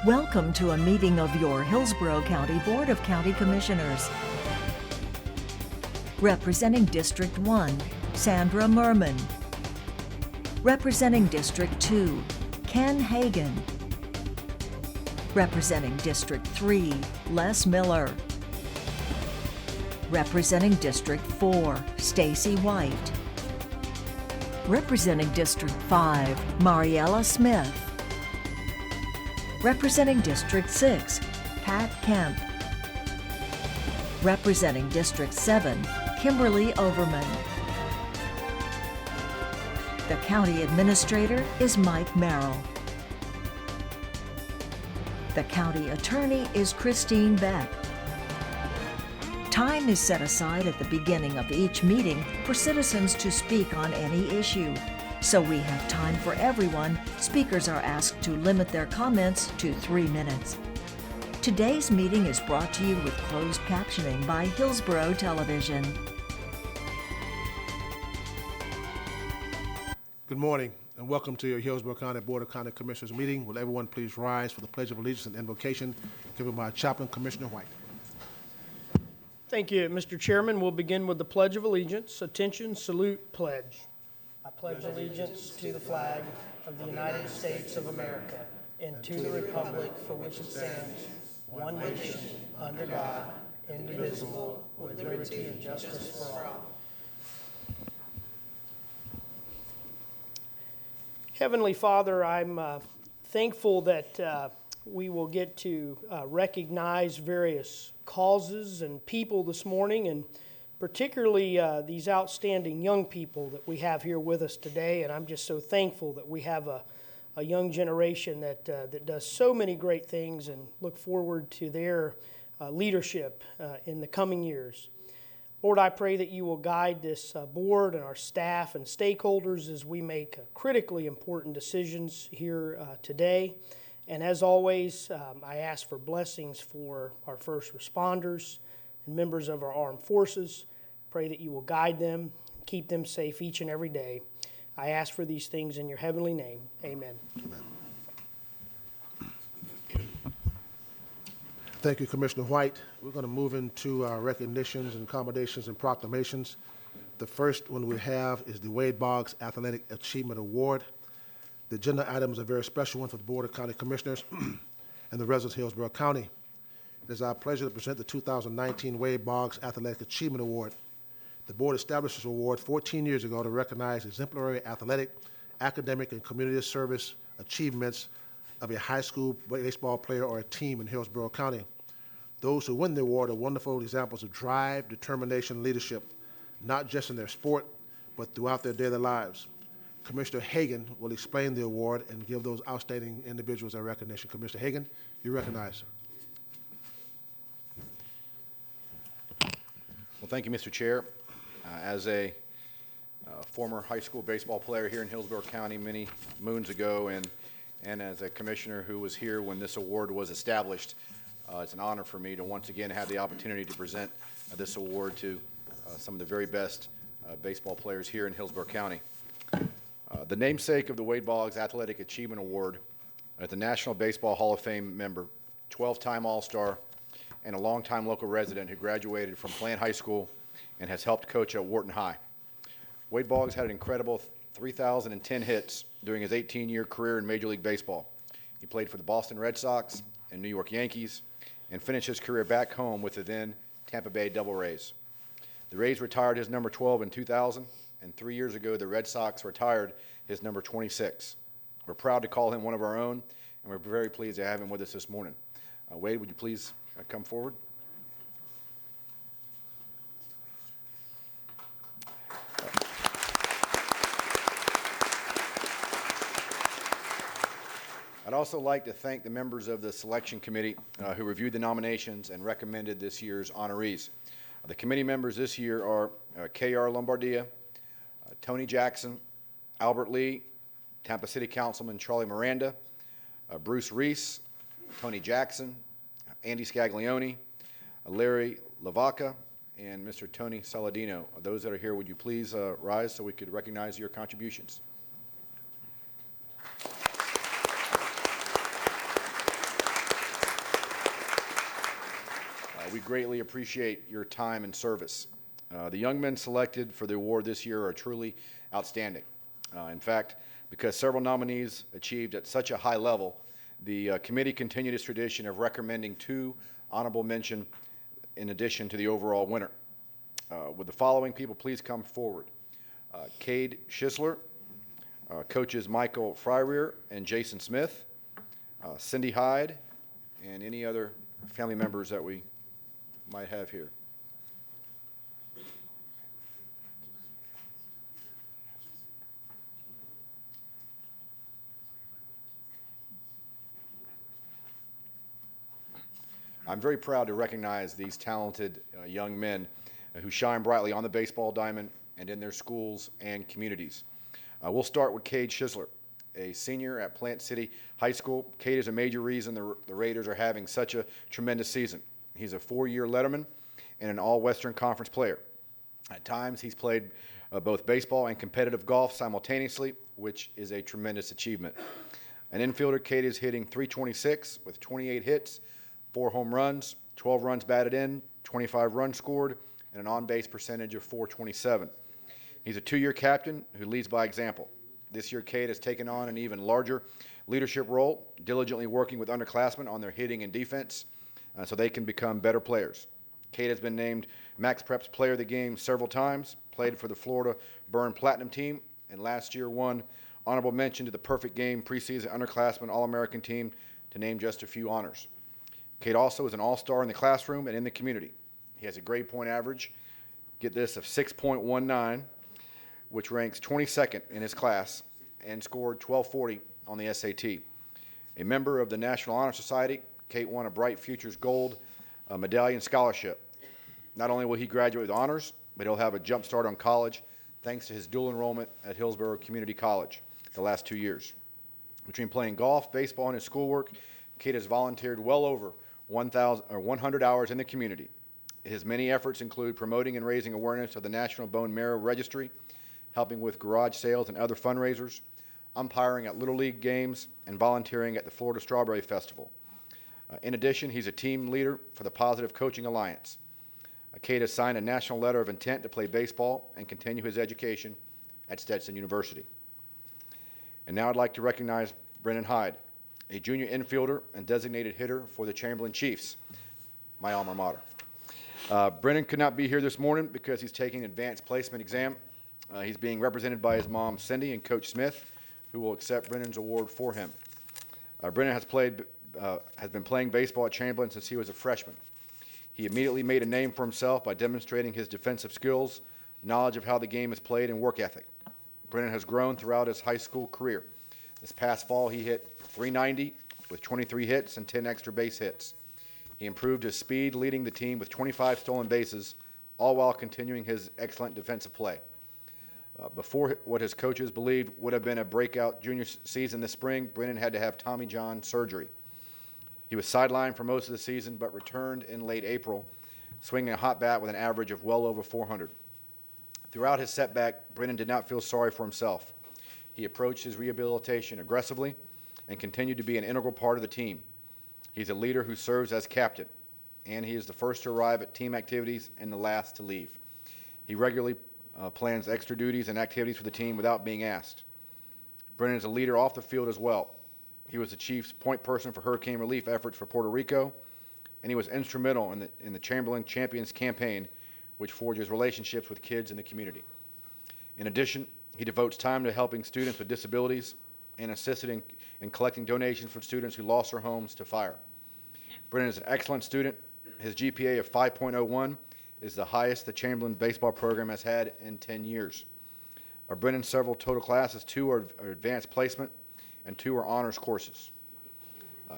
Welcome to a meeting of your Hillsborough County Board of County Commissioners. Representing District 1, Sandra Merman. Representing District 2, Ken Hagan. Representing District 3, Les Miller. Representing District 4, Stacy White. Representing District 5, Mariella Smith. Representing District 6, Pat Kemp. Representing District 7, Kimberly Overman. The County Administrator is Mike Merrill. The County Attorney is Christine Beck. Time is set aside at the beginning of each meeting for citizens to speak on any issue. So we have time for everyone. Speakers are asked to limit their comments to 3 minutes. Today's meeting is brought to you with closed captioning by Hillsborough Television. Good morning and welcome to your Hillsborough County Board of County Commissioners meeting. Will everyone please rise for the Pledge of Allegiance and invocation given by Chaplain Commissioner White. Thank you, Mr. Chairman. We'll begin with the Pledge of Allegiance. Attention, salute, pledge. I pledge allegiance to the flag of the United States of America and to the republic for which it stands, one nation, under God, indivisible, with liberty and justice for all. Heavenly Father, I'm thankful that we will get to recognize various causes and people this morning, and particularly these outstanding young people that we have here with us today. And I'm just so thankful that we have a young generation that does so many great things, and look forward to their leadership in the coming years. Lord, I pray that you will guide this board and our staff and stakeholders as we make critically important decisions here today. And as always, I ask for blessings for our first responders and members of our armed forces. Pray that you will guide them, keep them safe each and every day. I ask for these things in your heavenly name. Amen. Amen. Thank you, Commissioner White. We're going to move into our recognitions and accommodations and proclamations. The first one we have is the Wade Boggs Athletic Achievement Award. The agenda item is a very special one for the Board of County Commissioners and the residents of Hillsborough County. It is our pleasure to present the 2019 Wade Boggs Athletic Achievement Award. The board established this award 14 years ago to recognize exemplary athletic, academic, and community service achievements of a high school baseball player or a team in Hillsborough County. Those who win the award are wonderful examples of drive, determination, and leadership, not just in their sport, but throughout their daily lives. Commissioner Hagan will explain the award and give those outstanding individuals their recognition. Commissioner Hagan, you're recognized. Well, thank you, Mr. Chair. As a former high school baseball player here in Hillsborough County many moons ago, and as a commissioner who was here when this award was established, it's an honor for me to once again have the opportunity to present this award to some of the very best baseball players here in Hillsborough County. The namesake of the Wade Boggs Athletic Achievement Award is the National Baseball Hall of Fame member, 12-time All-Star, and a longtime local resident who graduated from Plant High School and has helped coach at Wharton High. Wade Boggs had an incredible 3,010 hits during his 18-year career in Major League Baseball. He played for the Boston Red Sox and New York Yankees and finished his career back home with the then Tampa Bay Devil Rays. The Rays retired his number 12 in 2000, and 3 years ago the Red Sox retired his number 26. We're proud to call him one of our own, and we're very pleased to have him with us this morning. Wade, would you please come forward? I'd also like to thank the members of the selection committee who reviewed the nominations and recommended this year's honorees. The committee members this year are K.R. Lombardia, Tony Jackson, Albert Lee, Tampa City Councilman Charlie Miranda, Bruce Reese, Tony Jackson, Andy Scaglione, Larry Lavaca, and Mr. Tony Saladino. Those that are here, would you please rise so we could recognize your contributions? We greatly appreciate your time and service. The young men selected for the award this year are truly outstanding. In fact, because several nominees achieved at such a high level, the committee continued its tradition of recommending 2 honorable mention in addition to the overall winner. Would the following people please come forward? Cade Schisler, coaches Michael Fryrear and Jason Smith, Cindy Hyde, and any other family members that we might have here. I'm very proud to recognize these talented young men who shine brightly on the baseball diamond and in their schools and communities. We'll start with Cade Schisler, a senior at Plant City High School. Cade is a major reason the Raiders are having such a tremendous season. He's a 4-year Letterman and an All-Western Conference player. At times, he's played both baseball and competitive golf simultaneously, which is a tremendous achievement. An infielder, Cade is hitting .326 with 28 hits, 4 home runs, 12 runs batted in, 25 runs scored, and an on-base percentage of .427. He's a 2-year captain who leads by example. This year, Cade has taken on an even larger leadership role, diligently working with underclassmen on their hitting and defense so they can become better players. Cade has been named Max Preps Player of the Game several times, played for the Florida Burn Platinum team, and last year won honorable mention to the Perfect Game preseason underclassmen All-American team, to name just a few honors. Cade also is an all-star in the classroom and in the community. He has a grade point average, get this, of 6.19, which ranks 22nd in his class, and scored 1240 on the SAT. A member of the National Honor Society, Cade won a Bright Futures Gold Medallion Scholarship. Not only will he graduate with honors, but he'll have a jump start on college thanks to his dual enrollment at Hillsborough Community College the last 2 years. Between playing golf, baseball, and his schoolwork, Cade has volunteered well over 100 hours in the community. His many efforts include promoting and raising awareness of the National Bone Marrow Registry, helping with garage sales and other fundraisers, umpiring at Little League games, and volunteering at the Florida Strawberry Festival. In addition, he's a team leader for the Positive Coaching Alliance. Cade has signed a national letter of intent to play baseball and continue his education at Stetson University. And now I'd like to recognize Brennan Hyde, a junior infielder and designated hitter for the Chamberlain Chiefs, my alma mater. Brennan could not be here this morning because he's taking an advanced placement exam. He's being represented by his mom, Cindy, and Coach Smith, who will accept Brennan's award for him. Brennan has been playing baseball at Chamberlain since he was a freshman. He immediately made a name for himself by demonstrating his defensive skills, knowledge of how the game is played, and work ethic. Brennan has grown throughout his high school career. This past fall, he hit .390 with 23 hits and 10 extra base hits. He improved his speed, leading the team with 25 stolen bases, all while continuing his excellent defensive play. Before what his coaches believed would have been a breakout junior season this spring, Brennan had to have Tommy John surgery. He was sidelined for most of the season, but returned in late April, swinging a hot bat with an average of well over 400. Throughout his setback, Brennan did not feel sorry for himself. He approached his rehabilitation aggressively and continued to be an integral part of the team. He's a leader who serves as captain, and he is the first to arrive at team activities and the last to leave. He regularly plans extra duties and activities for the team without being asked. Brennan is a leader off the field as well. He was the Chiefs' point person for hurricane relief efforts for Puerto Rico, and he was instrumental in the Chamberlain Champions campaign, which forges relationships with kids in the community. In addition, he devotes time to helping students with disabilities and assisted in collecting donations for students who lost their homes to fire. Brennan is an excellent student. His GPA of 5.01 is the highest the Chamberlain baseball program has had in 10 years. Brennan's several total classes, 2 are advanced placement, and 2 are honors courses.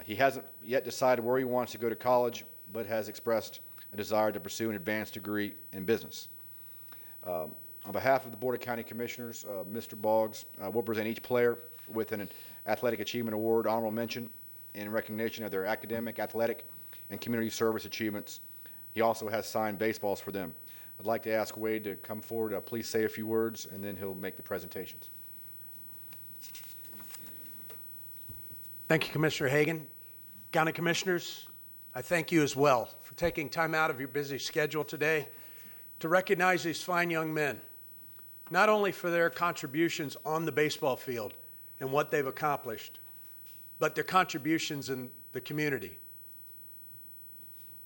He hasn't yet decided where he wants to go to college, but has expressed a desire to pursue an advanced degree in business. On behalf of the Board of County Commissioners, Mr. Boggs will present each player with an Athletic Achievement Award honorable mention in recognition of their academic, athletic, and community service achievements. He also has signed baseballs for them. I'd like to ask Wade to come forward, please say a few words, and then he'll make the presentations. Thank you, Commissioner Hagan. County Commissioners, I thank you as well for taking time out of your busy schedule today to recognize these fine young men, not only for their contributions on the baseball field and what they've accomplished, but their contributions in the community.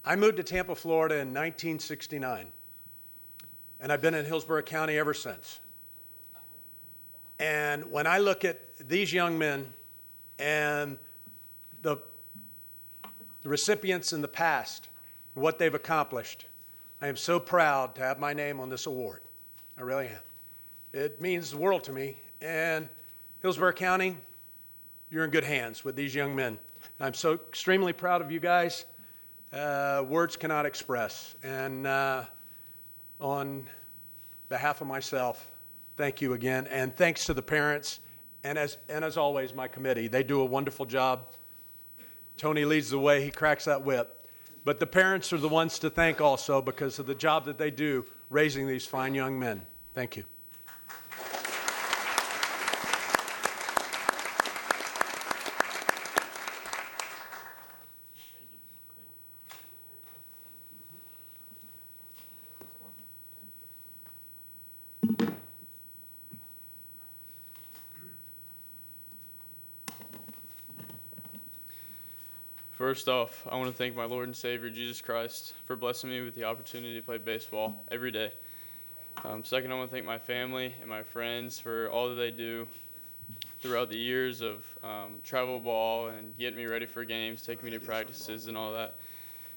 I moved to Tampa, Florida in 1969, and I've been in Hillsborough County ever since. And when I look at these young men and the recipients in the past, what they've accomplished, I am so proud to have my name on this award. I really am. It means the world to me. And Hillsborough County, you're in good hands with these young men. I'm so extremely proud of you guys. Words cannot express. And on behalf of myself, thank you again. And thanks to the parents. And as always, my committee. They do a wonderful job. Tony leads the way. He cracks that whip. But the parents are the ones to thank also because of the job that they do raising these fine young men. Thank you. First off, I want to thank my Lord and Savior, Jesus Christ, for blessing me with the opportunity to play baseball every day. Second, I want to thank my family and my friends for all that they do throughout the years of travel ball and getting me ready for games, taking me to practices and all that.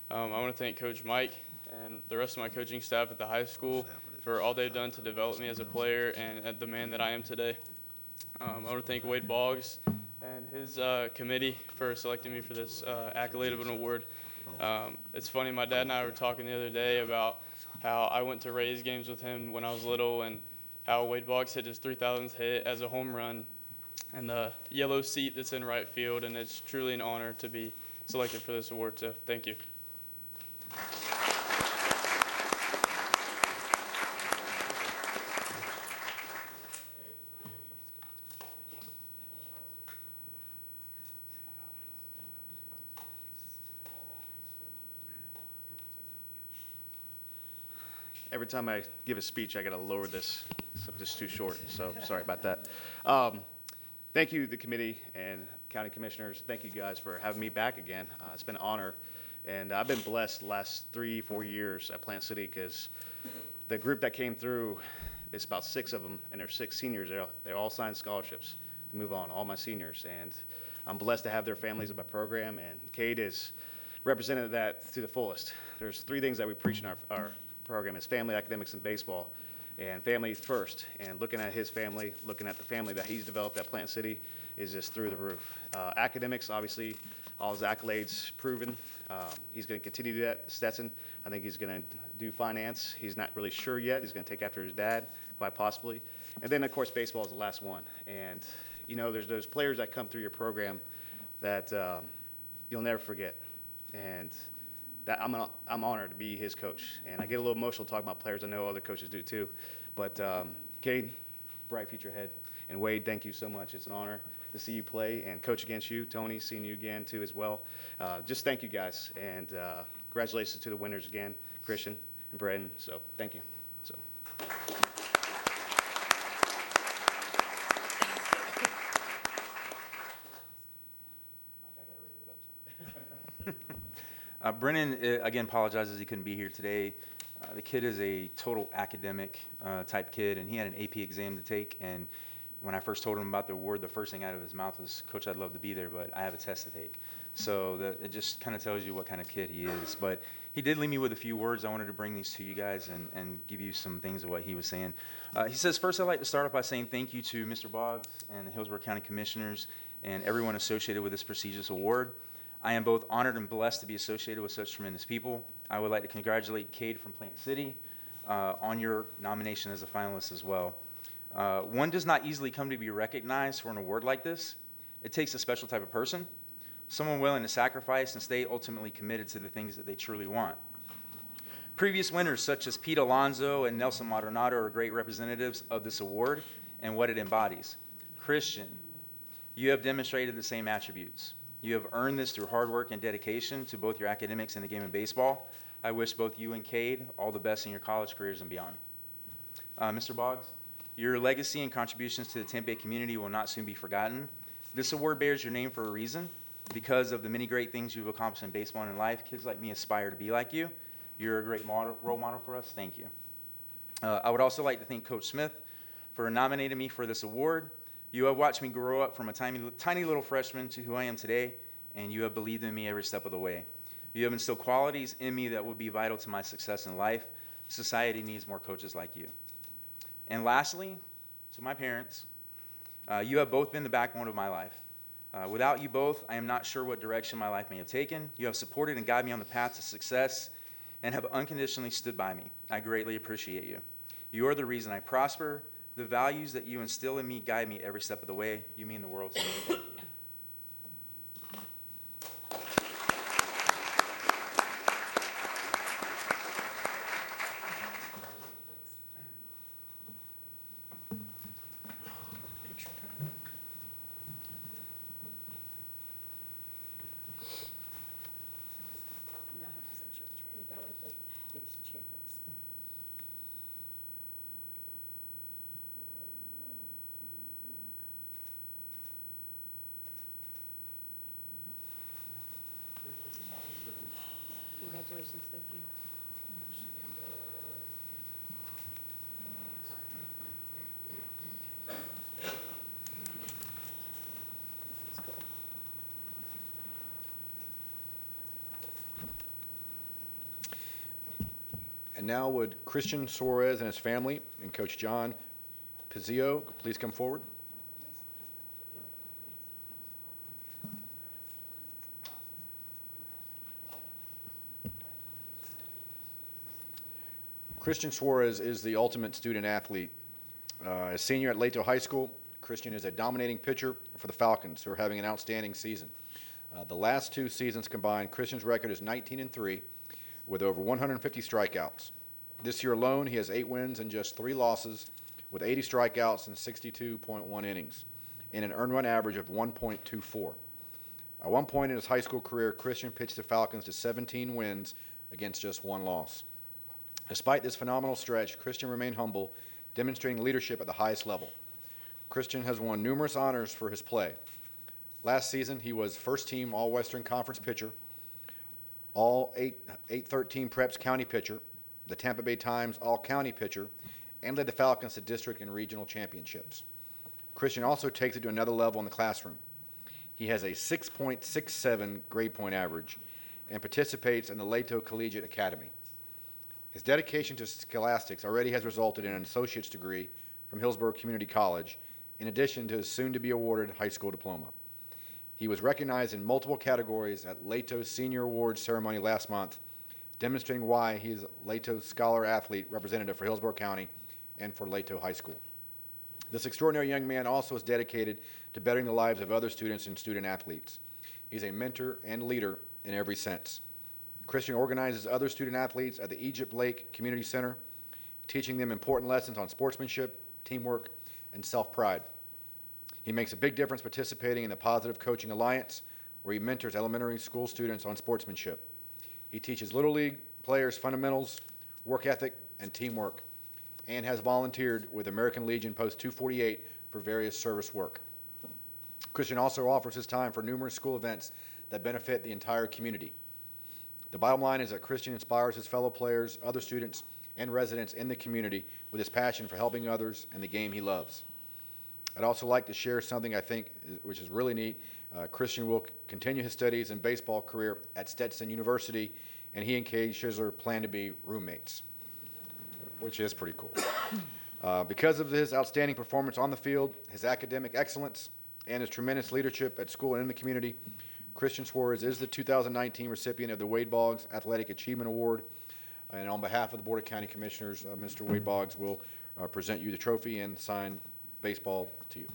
I want to thank Coach Mike and the rest of my coaching staff at the high school for all they've done to develop me as a player and the man that I am today. I want to thank Wade Boggs and his committee for selecting me for this accolade of an award. It's funny, my dad and I were talking the other day about how I went to Rays games with him when I was little and how Wade Boggs hit his 3,000th hit as a home run and the yellow seat that's in right field, and it's truly an honor to be selected for this award, so thank you. Every time I give a speech, I got to lower this, so it's too short, so sorry about that. Thank you, the committee and county commissioners. Thank you guys for having me back again. It's been an honor, and I've been blessed the last 3-4 years at Plant City because the group that came through, it's about 6 of them, and they're 6 seniors. They all signed scholarships to move on, all my seniors, and I'm blessed to have their families in my program, and Cade has represented that to the fullest. There's 3 things that we preach in our program is family, academics, and baseball. And family first. And looking at his family, looking at the family that he's developed at Plant City is just through the roof. Academics, obviously, all his accolades proven. He's going to continue to do that. Stetson, I think he's going to do finance. He's not really sure yet. He's going to take after his dad, quite possibly. And then, of course, baseball is the last one. And, you know, there's those players that come through your program that you'll never forget. And that I'm honored to be his coach. And I get a little emotional talking about players. I know other coaches do too. But Cade, bright future ahead. And Wade, thank you so much. It's an honor to see you play and coach against you. Tony, seeing you again too as well. Just thank you guys. And congratulations to the winners again, Christian and Brendan. So thank you. So. Brennan, again, apologizes he couldn't be here today. The kid is a total academic type kid, and he had an AP exam to take. And when I first told him about the award, the first thing out of his mouth was, "Coach, I'd love to be there, but I have a test to take." So it just kind of tells you what kind of kid he is. But he did leave me with a few words. I wanted to bring these to you guys and give you some things of what he was saying. He says, first, I'd like to start off by saying thank you to Mr. Boggs and the Hillsborough County Commissioners and everyone associated with this prestigious award. I am both honored and blessed to be associated with such tremendous people. I would like to congratulate Cade from Plant City on your nomination as a finalist as well. One does not easily come to be recognized for an award like this. It takes a special type of person, someone willing to sacrifice and stay ultimately committed to the things that they truly want. Previous winners such as Pete Alonso and Nelson Maldonado are great representatives of this award and what it embodies. Christian, you have demonstrated the same attributes. You have earned this through hard work and dedication to both your academics and the game of baseball. I wish both you and Cade all the best in your college careers and beyond. Mr. Boggs, your legacy and contributions to the Tampa Bay community will not soon be forgotten. This award bears your name for a reason. Because of the many great things you've accomplished in baseball and in life, kids like me aspire to be like you. You're a great role model for us. Thank you. I would also like to thank Coach Smith for nominating me for this award. You have watched me grow up from a tiny little freshman to who I am today, and you have believed in me every step of the way. You have instilled qualities in me that will be vital to my success in life. Society needs more coaches like you. And lastly, to my parents, you have both been the backbone of my life. Without you both, I am not sure what direction my life may have taken. You have supported and guided me on the path to success and have unconditionally stood by me. I greatly appreciate you. You are the reason I prosper. The values that you instill in me guide me every step of the way. You mean the world to me. Thank you. Congratulations, thank you. That's cool. And now would Christian Suarez and his family and Coach John Pizzio please come forward? Christian Suarez is the ultimate student athlete. A senior at Leto High School, Christian is a dominating pitcher for the Falcons, who are having an outstanding season. The last two seasons combined, Christian's record is 19-3 with over 150 strikeouts. This year alone, he has 8 wins and just 3 losses with 80 strikeouts and 62.1 innings and an earned run average of 1.24. At one point in his high school career, Christian pitched the Falcons to 17 wins against just 1 loss. Despite this phenomenal stretch, Christian remained humble, demonstrating leadership at the highest level. Christian has won numerous honors for his play. Last season, he was first-team All-Western Conference pitcher, All 813 Preps County pitcher, the Tampa Bay Times All-County pitcher, and led the Falcons to district and regional championships. Christian also takes it to another level in the classroom. He has a 6.67 grade point average and participates in the Leto Collegiate Academy. His dedication to scholastics already has resulted in an associate's degree from Hillsborough Community College, in addition to his soon-to-be awarded high school diploma. He was recognized in multiple categories at Leto's Senior Awards ceremony last month, demonstrating why he is Leto's Scholar Athlete representative for Hillsborough County and for Leto High School. This extraordinary young man also is dedicated to bettering the lives of other students and student athletes. He's a mentor and leader in every sense. Christian organizes other student athletes at the Egypt Lake Community Center, teaching them important lessons on sportsmanship, teamwork, and self-pride. He makes a big difference participating in the Positive Coaching Alliance, where he mentors elementary school students on sportsmanship. He teaches Little League players fundamentals, work ethic, and teamwork, and has volunteered with American Legion Post 248 for various service work. Christian also offers his time for numerous school events that benefit the entire community. The bottom line is that Christian inspires his fellow players, other students, and residents in the community with his passion for helping others and the game he loves. I'd also like to share something I think which is really neat. Christian will continue his studies and baseball career at Stetson University, and he and Cade Schisler plan to be roommates, which is pretty cool. Because of his outstanding performance on the field, his academic excellence, and his tremendous leadership at school and in the community, Christian Suarez is the 2019 recipient of the Wade Boggs Athletic Achievement Award. And on behalf of the Board of County Commissioners, Mr. Wade Boggs will present you the trophy and sign baseball to you.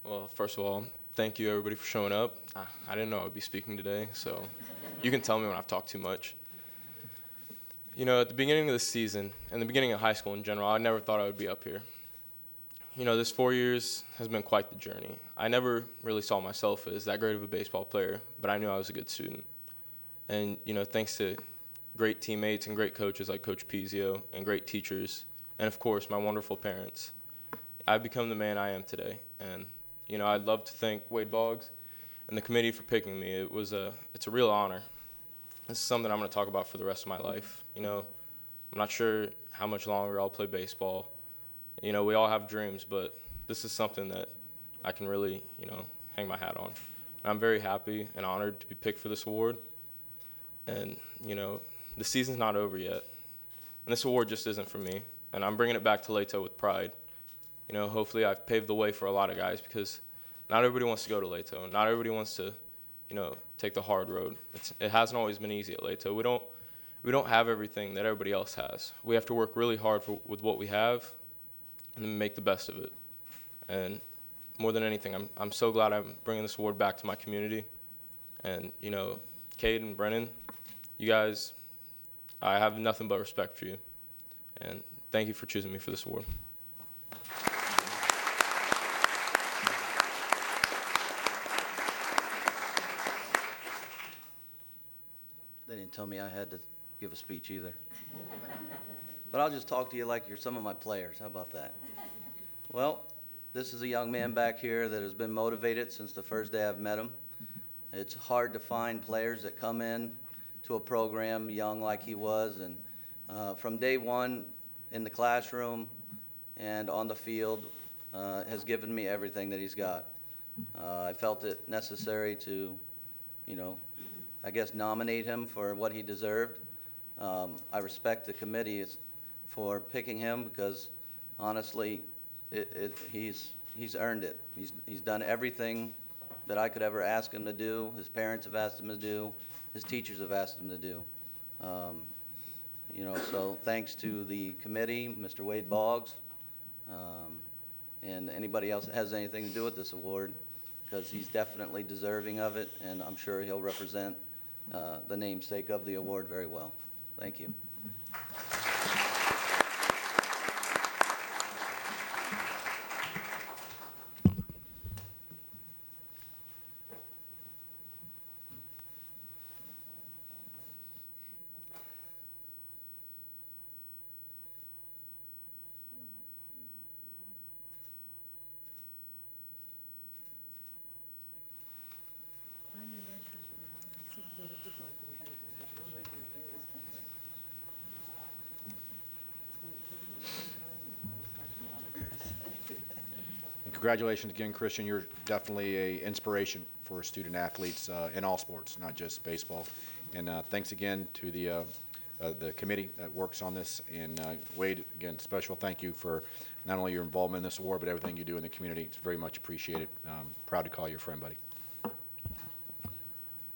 Well, first of all, thank you everybody for showing up. I didn't know I would be speaking today, so you can tell me when I've talked too much. You know, at the beginning of the season, and the beginning of high school in general, I never thought I would be up here. You know, this 4 years has been quite the journey. I never really saw myself as that great of a baseball player, but I knew I was a good student. And, you know, thanks to great teammates and great coaches like Coach Pizio and great teachers, and of course my wonderful parents, I've become the man I am today. And, you know, I'd love to thank Wade Boggs and the committee for picking me. It's a real honor. This is something I'm going to talk about for the rest of my life. You know, I'm not sure how much longer I'll play baseball. You know, we all have dreams, but this is something that I can really, you know, hang my hat on. And I'm very happy and honored to be picked for this award. And, you know, the season's not over yet. And this award just isn't for me. And I'm bringing it back to Leto with pride. You know, hopefully I've paved the way for a lot of guys, because not everybody wants to go to Leto. Not everybody wants to, you know, take the hard road. It hasn't always been easy at Leto. We don't have everything that everybody else has. We have to work really hard with what we have and then make the best of it. And more than anything, I'm so glad I'm bringing this award back to my community. And, you know, Cade and Brennan, you guys, I have nothing but respect for you. And thank you for choosing me for this award. They didn't tell me I had to give a speech either. But I'll just talk to you like you're some of my players. How about that? Well, this is a young man back here that has been motivated since the first day I've met him. It's hard to find players that come in to a program young like he was, and from day one in the classroom and on the field has given me everything that he's got. I felt it necessary to, you know, I guess nominate him for what he deserved. I respect the committee for picking him, because honestly, he's earned it. He's done everything that I could ever ask him to do. His parents have asked him to do. His teachers have asked him to do. You know, so thanks to the committee, Mr. Wade Boggs, and anybody else that has anything to do with this award, because he's definitely deserving of it, and I'm sure he'll represent the namesake of the award very well. Thank you. Congratulations again, Christian. You're definitely an inspiration for student athletes in all sports, not just baseball. And thanks again to the committee that works on this. And Wade, again, special thank you for not only your involvement in this award, but everything you do in the community. It's very much appreciated. Proud to call you a friend, buddy.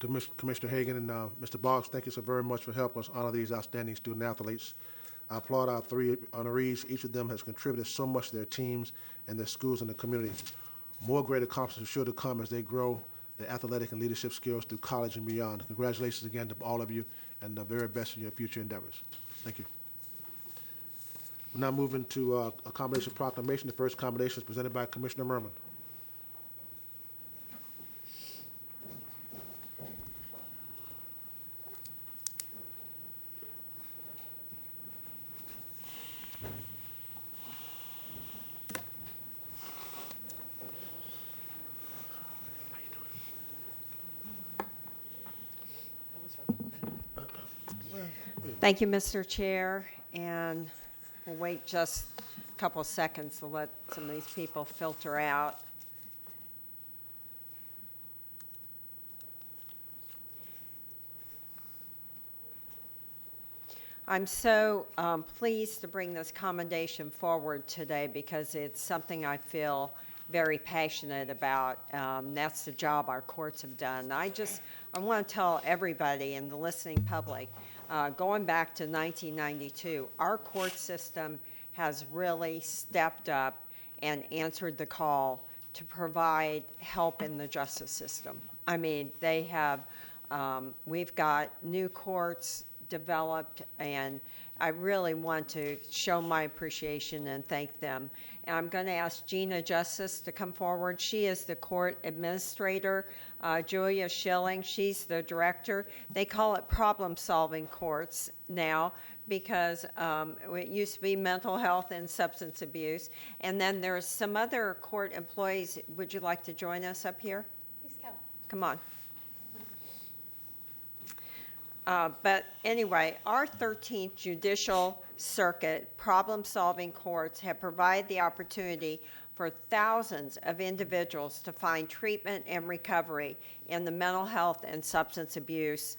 To Commissioner Hagan and Mr. Boggs, thank you so very much for helping us honor these outstanding student athletes. I applaud our three honorees. Each of them has contributed so much to their teams and their schools and the community. More great accomplishments are sure to come as they grow their athletic and leadership skills through college and beyond. Congratulations again to all of you, and the very best in your future endeavors. Thank you. We're now moving to a combination proclamation. The first combination is presented by Commissioner Merman. Thank you, Mr. Chair, and we'll wait just a couple of seconds to let some of these people filter out. I'm so pleased to bring this commendation forward today, because it's something I feel very passionate about. That's the job our courts have done. I want to tell everybody in the listening public, going back to 1992, our court system has really stepped up and answered the call to provide help in the justice system. I mean, they have, we've got new courts developed, and I really want to show my appreciation and thank them. And I'm going to ask Gina Justice to come forward. She is the court administrator. Julia Schilling, she's the director. They call it problem-solving courts now because it used to be mental health and substance abuse. And then there's some other court employees. Would you like to join us up here? Please come. Come on. But anyway, our 13th Judicial Circuit problem-solving courts have provided the opportunity for thousands of individuals to find treatment and recovery in the mental health and substance abuse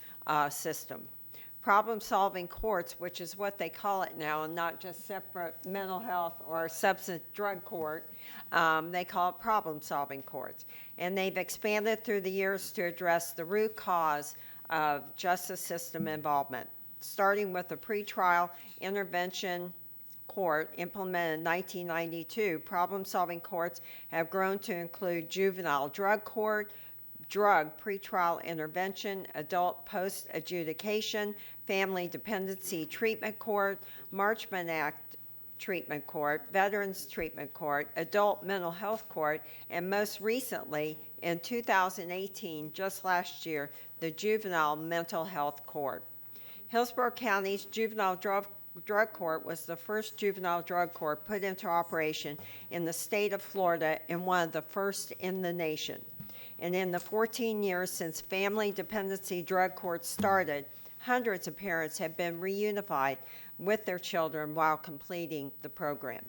system. Problem-solving courts, which is what they call it now, and not just separate mental health or substance drug court, they call it problem-solving courts. And they've expanded through the years to address the root cause of justice system involvement, starting with the pretrial intervention court implemented in 1992. Problem-solving courts have grown to include juvenile drug court, drug pretrial intervention, adult post-adjudication, family dependency treatment court, Marchman Act treatment court, veterans treatment court, adult mental health court, and most recently, in 2018, just last year, the Juvenile Mental Health Court. Hillsborough County's Juvenile Drug Court was the first juvenile drug court put into operation in the state of Florida and one of the first in the nation. And in the 14 years since family dependency drug courts started, hundreds of parents have been reunified with their children while completing the program.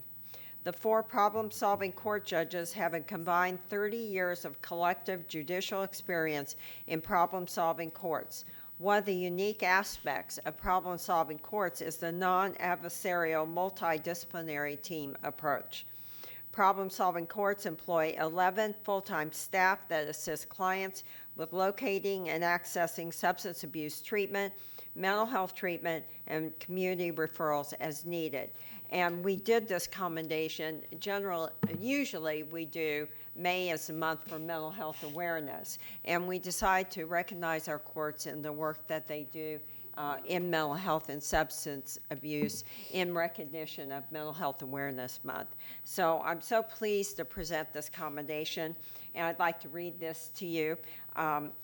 The 4 problem-solving court judges have a combined 30 years of collective judicial experience in problem-solving courts. One of the unique aspects of problem-solving courts is the non-adversarial multidisciplinary team approach. Problem-solving courts employ 11 full-time staff that assist clients with locating and accessing substance abuse treatment, mental health treatment, and community referrals as needed. And we did this commendation. Usually we do May as a month for mental health awareness. And we decide to recognize our courts and the work that they do in mental health and substance abuse in recognition of Mental Health Awareness Month. So I'm so pleased to present this commendation, and I'd like to read this to you.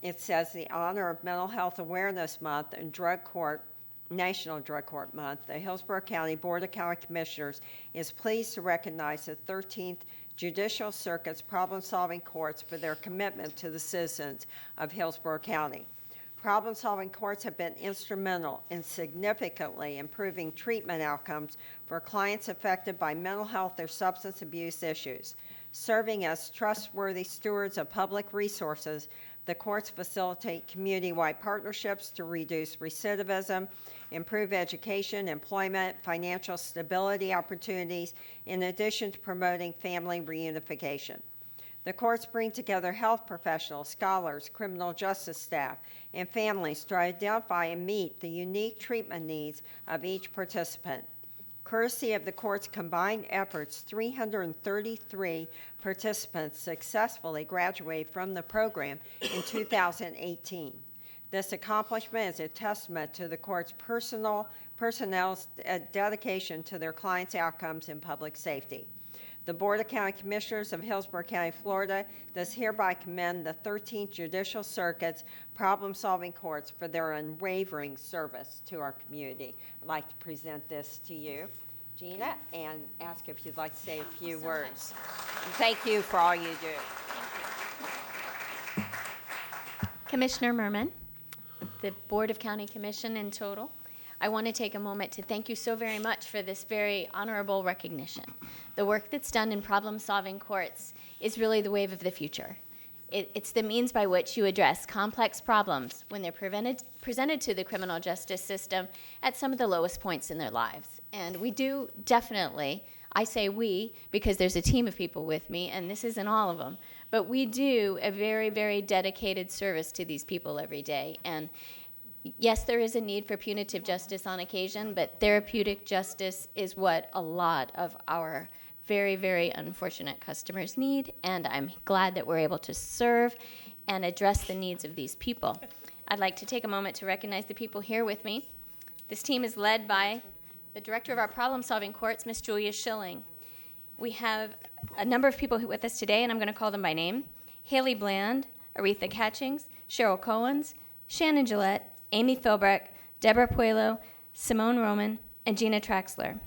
It says, the honor of Mental Health Awareness Month and Drug Court, National Drug Court Month, the Hillsborough County Board of County Commissioners is pleased to recognize the 13th Judicial Circuit's problem-solving courts for their commitment to the citizens of Hillsborough County. Problem-solving courts have been instrumental in significantly improving treatment outcomes for clients affected by mental health or substance abuse issues. Serving as trustworthy stewards of public resources, the courts facilitate community-wide partnerships to reduce recidivism, improve education, employment, financial stability opportunities, in addition to promoting family reunification. The courts bring together health professionals, scholars, criminal justice staff, and families to identify and meet the unique treatment needs of each participant. Courtesy of the court's combined efforts, 333 participants successfully graduated from the program in 2018. This accomplishment is a testament to the court's personnel's dedication to their clients' outcomes in public safety. The Board of County Commissioners of Hillsborough County, Florida, does hereby commend the 13th Judicial Circuit's problem-solving courts for their unwavering service to our community. I'd like to present this to you, Gina, and ask if you'd like to say a few words. And thank you for all you do. Commissioner Merman, the Board of County Commission in total, I want to take a moment to thank you so very much for this very honorable recognition. The work that's done in problem-solving courts is really the wave of the future. It's the means by which you address complex problems when they're presented to the criminal justice system at some of the lowest points in their lives. And we do definitely, I say we because there's a team of people with me, and this isn't all of them, but we do a very, very dedicated service to these people every day. And yes, there is a need for punitive justice on occasion, but therapeutic justice is what a lot of our very, very unfortunate customers need, and I'm glad that we're able to serve and address the needs of these people. I'd like to take a moment to recognize the people here with me. This team is led by the director of our problem-solving courts, Miss Julia Schilling. We have a number of people with us today, and I'm going to call them by name. Haley Bland, Aretha Catchings, Cheryl Cohens, Shannon Gillette, Amy Philbreck, Deborah Puelo, Simone Roman, and Gina Traxler.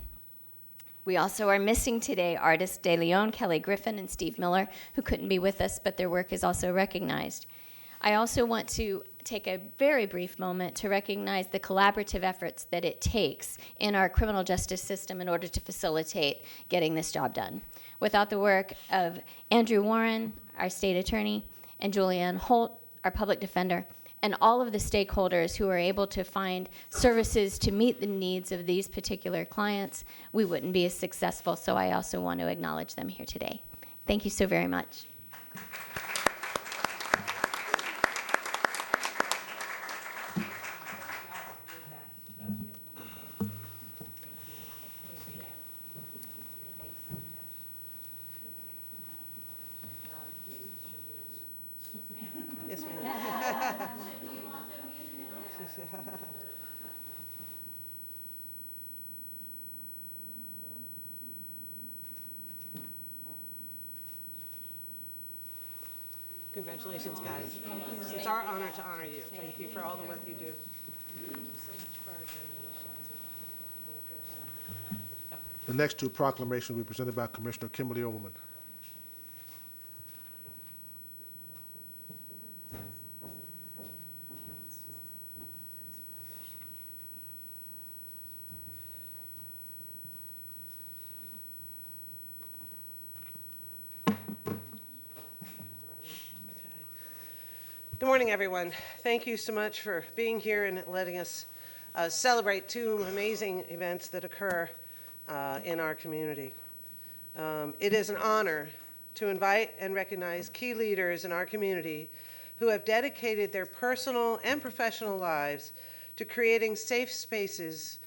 We also are missing today artists De Leon, Kelly Griffin, and Steve Miller, who couldn't be with us, but their work is also recognized. I also want to take a very brief moment to recognize the collaborative efforts that it takes in our criminal justice system in order to facilitate getting this job done. Without the work of Andrew Warren, our state attorney, and Julianne Holt, our public defender, and all of the stakeholders who are able to find services to meet the needs of these particular clients, we wouldn't be as successful. So I also want to acknowledge them here today. Thank you so very much. Yes, ma'am. Congratulations, guys. It's our honor to honor you. Thank you for all the work you do. The next two proclamations will be presented by Commissioner Kimberly Overman. Good morning, everyone. Thank you so much for being here and letting us celebrate two amazing events that occur in our community. It is an honor to invite and recognize key leaders in our community who have dedicated their personal and professional lives to creating safe spaces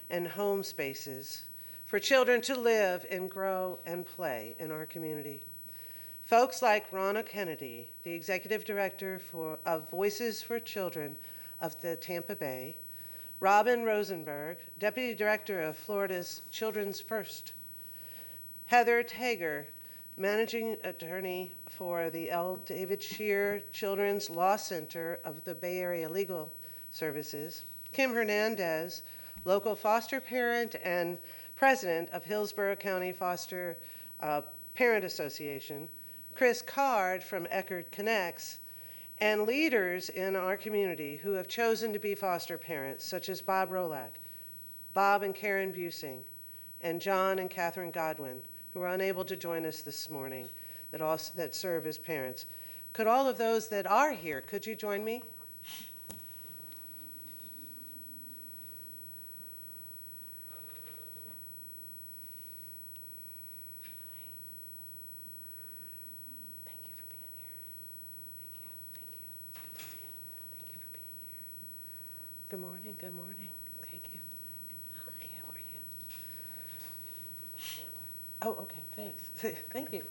and home spaces for children to live and grow and play in our community. Folks like Ronna Kennedy, the Executive Director of Voices for Children of the Tampa Bay, Robin Rosenberg, Deputy Director of Florida's Children's First, Heather Tager, Managing Attorney for the L. David Scheer Children's Law Center of the Bay Area Legal Services, Kim Hernandez, local foster parent and President of Hillsborough County Foster Parent Association, Chris Card from Eckerd Connects, and leaders in our community who have chosen to be foster parents, such as Bob Rolak, Bob and Karen Busing, and John and Catherine Godwin, who are unable to join us this morning, that serve as parents. Could all of those that are here, could you join me? Good morning, good morning. Thank you. Hi, how are you? Oh, okay, thanks. Thank you.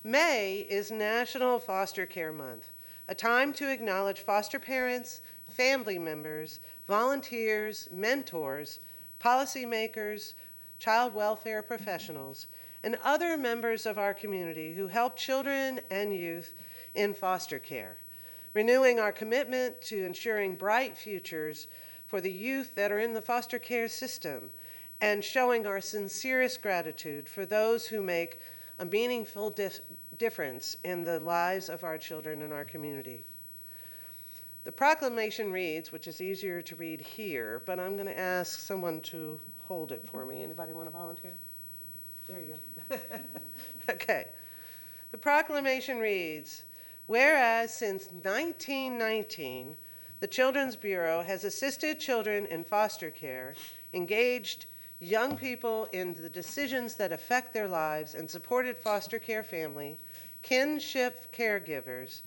May is National Foster Care Month, a time to acknowledge foster parents, family members, volunteers, mentors, policymakers, child welfare professionals, and other members of our community who help children and youth in foster care, renewing our commitment to ensuring bright futures for the youth that are in the foster care system, and showing our sincerest gratitude for those who make a meaningful difference in the lives of our children in our community. The proclamation reads, which is easier to read here, but I'm going to ask someone to hold it for me. Anybody want to volunteer? There you go. Okay. The proclamation reads, whereas since 1919, the Children's Bureau has assisted children in foster care, engaged young people in the decisions that affect their lives, and supported foster care family, kinship caregivers,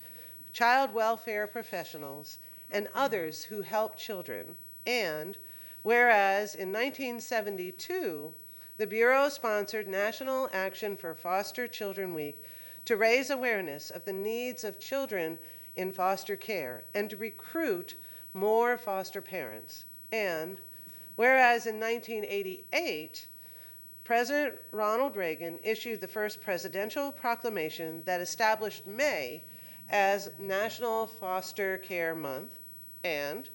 child welfare professionals, and others who help children. And whereas in 1972, the Bureau sponsored National Action for Foster Children Week to raise awareness of the needs of children in foster care and to recruit more foster parents. And whereas in 1988, President Ronald Reagan issued the first presidential proclamation that established May as National Foster Care Month. And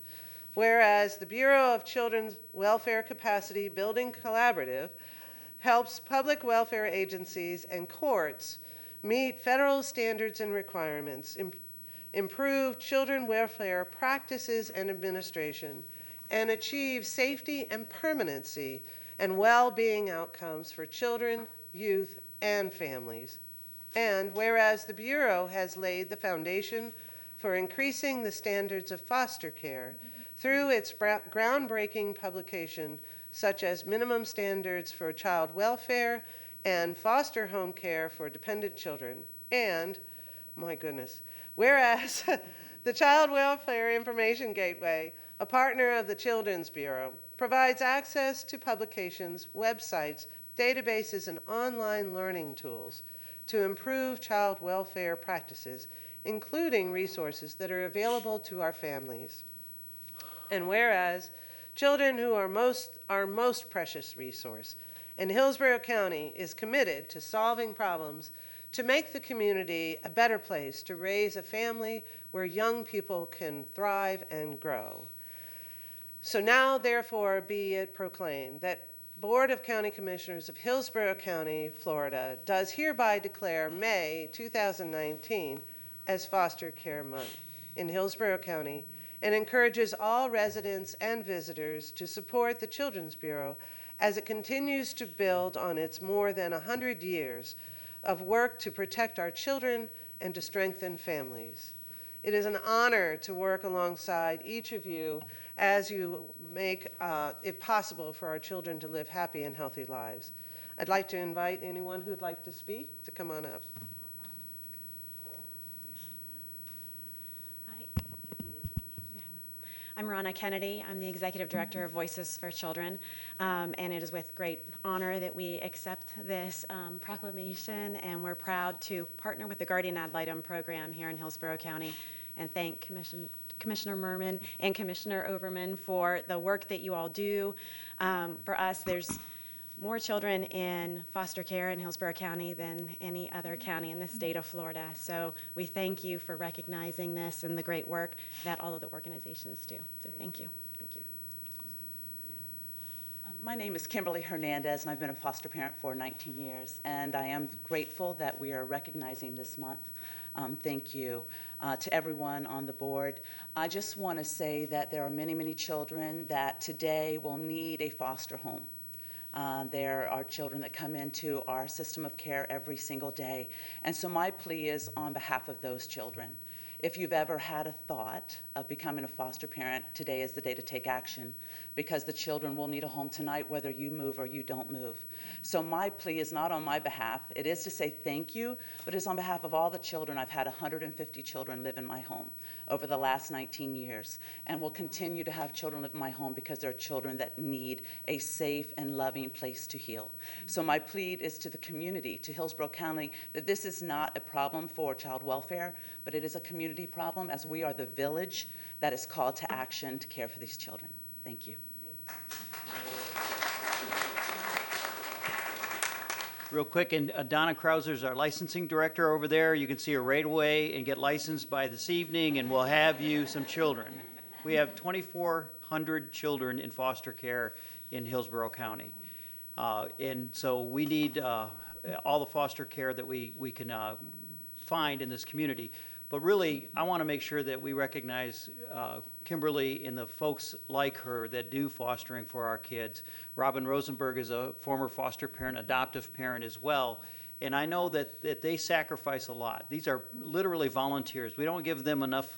whereas the Bureau of Children's Welfare Capacity Building Collaborative helps public welfare agencies and courts meet federal standards and requirements, improve children welfare practices and administration, and achieve safety and permanency and well-being outcomes for children, youth, and families. And whereas the Bureau has laid the foundation for increasing the standards of foster care through its groundbreaking publication, such as Minimum Standards for Child Welfare and Foster Home Care for Dependent Children. And, my goodness, whereas the Child Welfare Information Gateway, a partner of the Children's Bureau, provides access to publications, websites, databases, and online learning tools to improve child welfare practices, including resources that are available to our families. And whereas children who are our most precious resource, and Hillsborough County is committed to solving problems to make the community a better place to raise a family where young people can thrive and grow. So now, therefore, be it proclaimed that Board of County Commissioners of Hillsborough County, Florida, does hereby declare May 2019 as Foster Care Month in Hillsborough County and encourages all residents and visitors to support the Children's Bureau as it continues to build on its more than 100 years of work to protect our children and to strengthen families. It is an honor to work alongside each of you as you make it possible for our children to live happy and healthy lives. I'd like to invite anyone who'd like to speak to come on up. I'm Ronna Kennedy. I'm the Executive Director of Voices for Children, and it is with great honor that we accept this proclamation, and we're proud to partner with the Guardian Ad Litem program here in Hillsborough County, and thank Commissioner Merman and Commissioner Overman for the work that you all do. For us, there's more children in foster care in Hillsborough County than any other county in the state of Florida. So we thank you for recognizing this and the great work that all of the organizations do. So thank you. Thank you. My name is Kimberly Hernandez, and I've been a foster parent for 19 years, and I am grateful that we are recognizing this month. Thank you to everyone on the board. I just want to say that there are many, many children that today will need a foster home. There are children that come into our system of care every single day. And so my plea is on behalf of those children. If you've ever had a thought of becoming a foster parent, today is the day to take action, because the children will need a home tonight whether you move or you don't move. So my plea is not on my behalf. It is to say thank you, but it's on behalf of all the children. I've had 150 children live in my home over the last 19 years, and will continue to have children live in my home because there are children that need a safe and loving place to heal. So my plea is to the community, to Hillsborough County, that this is not a problem for child welfare, but it is a community problem, as we are the village that is called to action to care for these children. Thank you. Real quick, and Donna Krauser is our licensing director over there. You can see her right away and get licensed by this evening, and we'll have you some children. We have 2,400 children in foster care in Hillsborough County. And so we need all the foster care that we can find in this community. But really, I want to make sure that we recognize Kimberly and the folks like her that do fostering for our kids. Robin Rosenberg is a former foster parent, adoptive parent as well. And I know that they sacrifice a lot. These are literally volunteers. We don't give them enough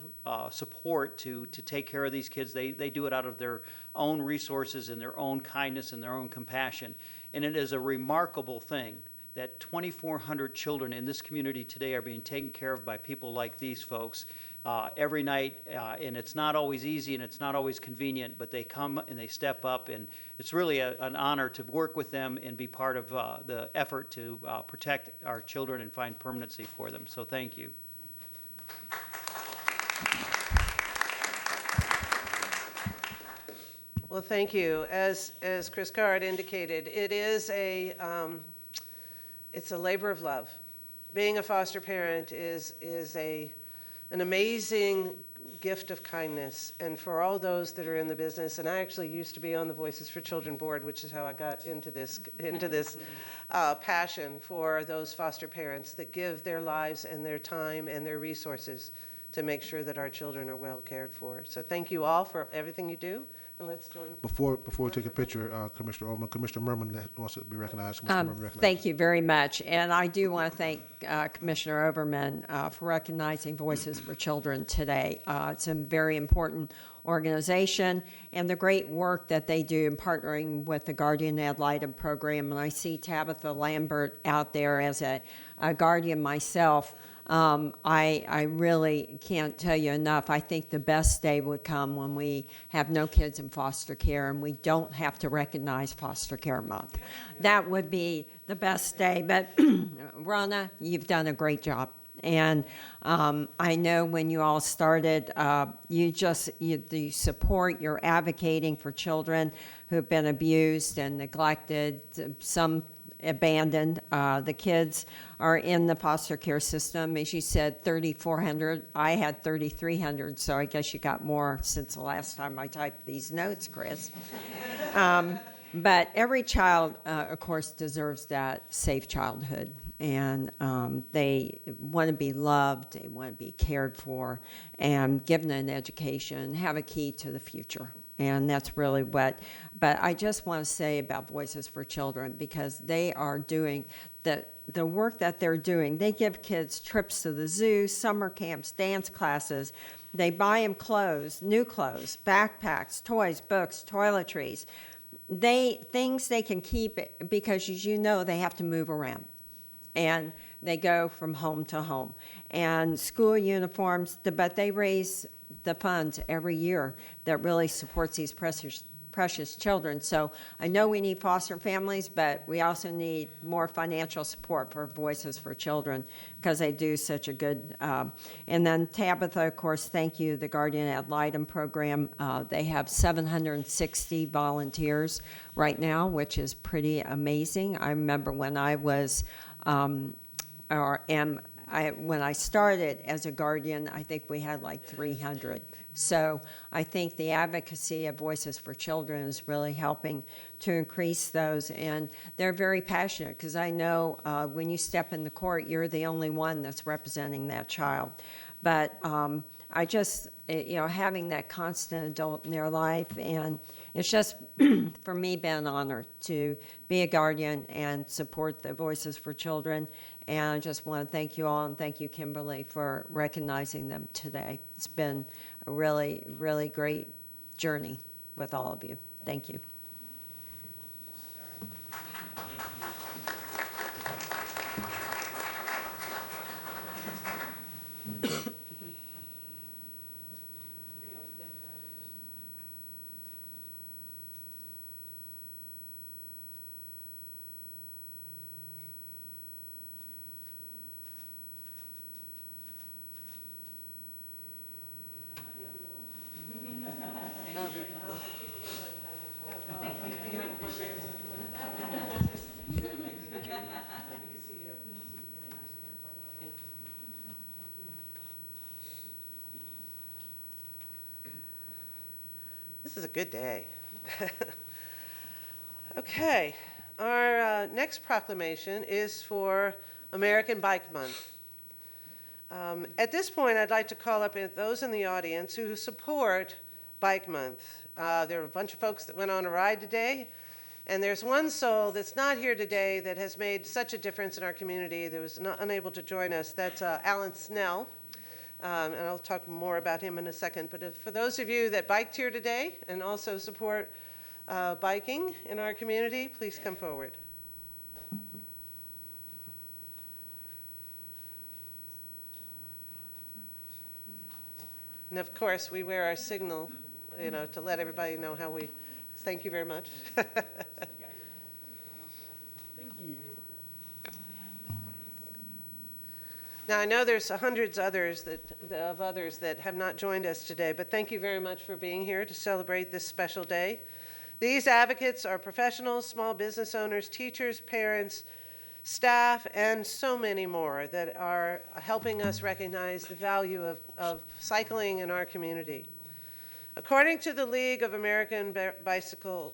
support to take care of these kids. They do it out of their own resources and their own kindness and their own compassion. And it is a remarkable thing that 2,400 children in this community today are being taken care of by people like these folks. every night, and it's not always easy and it's not always convenient, but they come and they step up, and it's really an honor to work with them and be part of the effort to protect our children and find permanency for them. So thank you. Well, thank you. As Chris Card indicated, it's a labor of love. Being a foster parent is an amazing gift of kindness, and for all those that are in the business, and I actually used to be on the Voices for Children board, which is how I got into this passion for those foster parents that give their lives and their time and their resources to make sure that our children are well cared for. So thank you all for everything you do, and let's join. Before we take a picture, Commissioner Overman, Commissioner Merman wants to be recognized. Commissioner Merman recognized. Thank you very much. And I do want to thank Commissioner Overman for recognizing Voices for Children today. It's a very important organization, and the great work that they do in partnering with the Guardian Ad Litem program. And I see Tabitha Lambert out there as a guardian myself. I really can't tell you enough. I think the best day would come when we have no kids in foster care and we don't have to recognize Foster Care Month. That would be the best day. But Ronna, you've done a great job. And I know when you all started, you support, you're advocating for children who have been abused and neglected, some abandoned. The kids are in the foster care system. As you said, 3,400. I had 3,300, so I guess you got more since the last time I typed these notes, Chris. But every child, of course, deserves that safe childhood. And they want to be loved, they want to be cared for, and given an education, have a key to the future. And that's really but I just want to say about Voices for Children, because they are doing the work that they're doing. They give kids trips to the zoo, summer camps, dance classes. They buy them clothes, new clothes, backpacks, toys, books, toiletries. Things they can keep, because as you know, they have to move around. And they go from home to home. And school uniforms, but they raise the funds every year that really supports these precious children. So I know we need foster families, but we also need more financial support for Voices for Children, because they do such a good. And then Tabitha, of course, thank you, the Guardian Ad Litem program. They have 760 volunteers right now, which is pretty amazing. I remember when I was when I started as a guardian, I think we had like 300. So I think the advocacy of Voices for Children is really helping to increase those. And they're very passionate, because I know when you step in the court, you're the only one that's representing that child. But I just, having that constant adult in their life, and it's just, for me, been an honor to be a guardian and support the Voices for Children. And I just want to thank you all, and thank you, Kimberly, for recognizing them today. It's been a really, really great journey with all of you. Thank you. This is a good day. Okay, our next proclamation is for American Bike Month. At this point, I'd like to call up those in the audience who support Bike Month. There are a bunch of folks that went on a ride today, and there's one soul that's not here today that has made such a difference in our community that was unable to join us. That's Alan Snell. And I'll talk more about him in a second. But for those of you that biked here today and also support biking in our community, please come forward. And of course, we wear our signal, to let everybody know how we, thank you very much. Now, I know there's hundreds of others that have not joined us today, but thank you very much for being here to celebrate this special day. These advocates are professionals, small business owners, teachers, parents, staff, and so many more that are helping us recognize the value of cycling in our community. According to the League of American Bicyclists,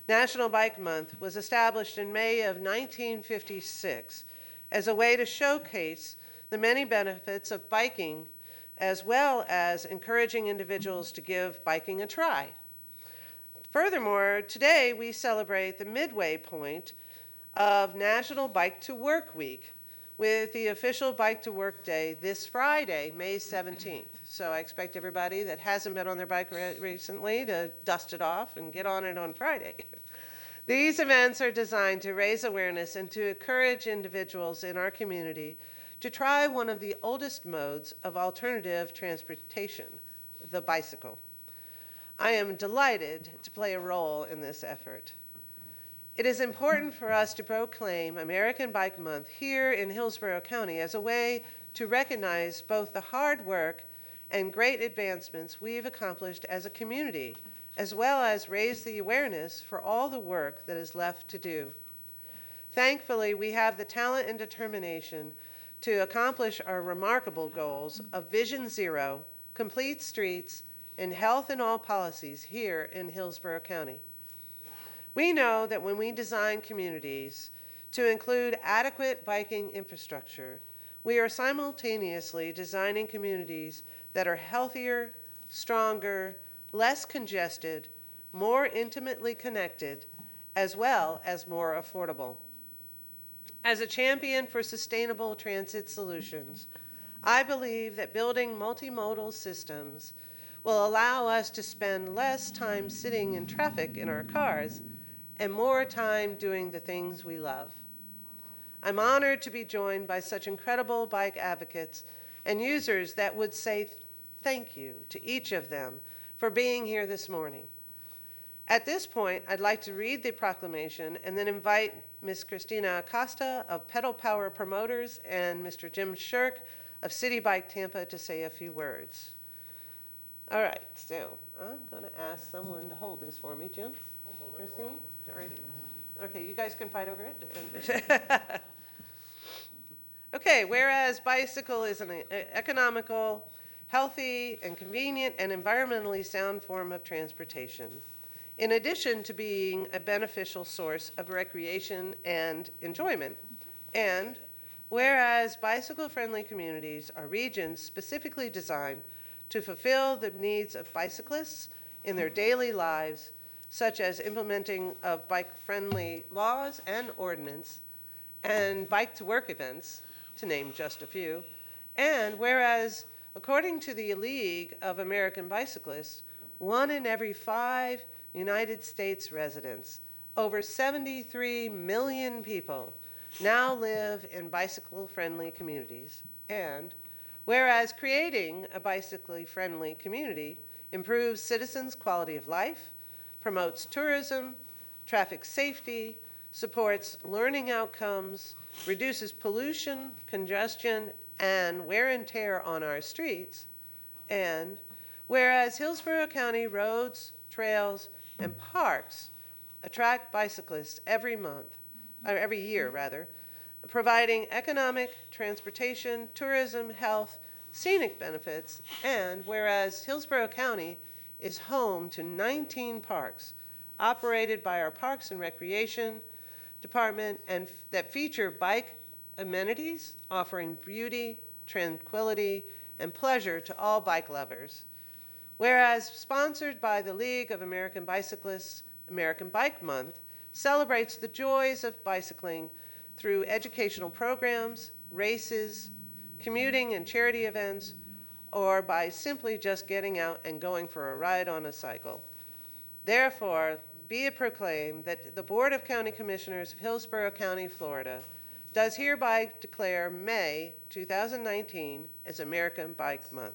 National Bike Month was established in May of 1956 as a way to showcase the many benefits of biking, as well as encouraging individuals to give biking a try. Furthermore, today we celebrate the midway point of National Bike to Work Week with the official Bike to Work Day this Friday, May 17th. So I expect everybody that hasn't been on their bike recently to dust it off and get on it on Friday. These events are designed to raise awareness and to encourage individuals in our community to try one of the oldest modes of alternative transportation, the bicycle. I am delighted to play a role in this effort. It is important for us to proclaim American Bike Month here in Hillsborough County as a way to recognize both the hard work and great advancements we've accomplished as a community, as well as raise the awareness for all the work that is left to do. Thankfully, we have the talent and determination to accomplish our remarkable goals of Vision Zero, complete streets, and health in all policies here in Hillsborough County. We know that when we design communities to include adequate biking infrastructure, we are simultaneously designing communities that are healthier, stronger, less congested, more intimately connected, as well as more affordable. As a champion for sustainable transit solutions, I believe that building multimodal systems will allow us to spend less time sitting in traffic in our cars and more time doing the things we love. I'm honored to be joined by such incredible bike advocates and users that would say thank you to each of them for being here this morning. At this point, I'd like to read the proclamation and then invite Ms. Christina Acosta of Pedal Power Promoters and Mr. Jim Shirk of City Bike Tampa to say a few words. All right, so I'm going to ask someone to hold this for me. Jim? Christine? All right. Okay, you guys can fight over it. Okay, whereas bicycle is an economical, healthy, and convenient and environmentally sound form of transportation, in addition to being a beneficial source of recreation and enjoyment, and whereas bicycle-friendly communities are regions specifically designed to fulfill the needs of bicyclists in their daily lives, such as implementing of bike-friendly laws and ordinance, and bike-to-work events, to name just a few, and whereas, according to the League of American Bicyclists, 1 in every 5 United States residents, over 73 million people, now live in bicycle-friendly communities, and whereas creating a bicycle-friendly community improves citizens' quality of life, promotes tourism, traffic safety, supports learning outcomes, reduces pollution, congestion, and wear and tear on our streets, and whereas Hillsborough County roads, trails, and parks attract bicyclists every year, providing economic, transportation, tourism, health, scenic benefits, and whereas Hillsborough County is home to 19 parks operated by our Parks and Recreation Department and that feature bike amenities offering beauty, tranquility, and pleasure to all bike lovers. Whereas sponsored by the League of American Bicyclists, American Bike Month celebrates the joys of bicycling through educational programs, races, commuting and charity events, or by simply just getting out and going for a ride on a cycle. Therefore, be it proclaimed that the Board of County Commissioners of Hillsborough County, Florida, does hereby declare May 2019 as American Bike Month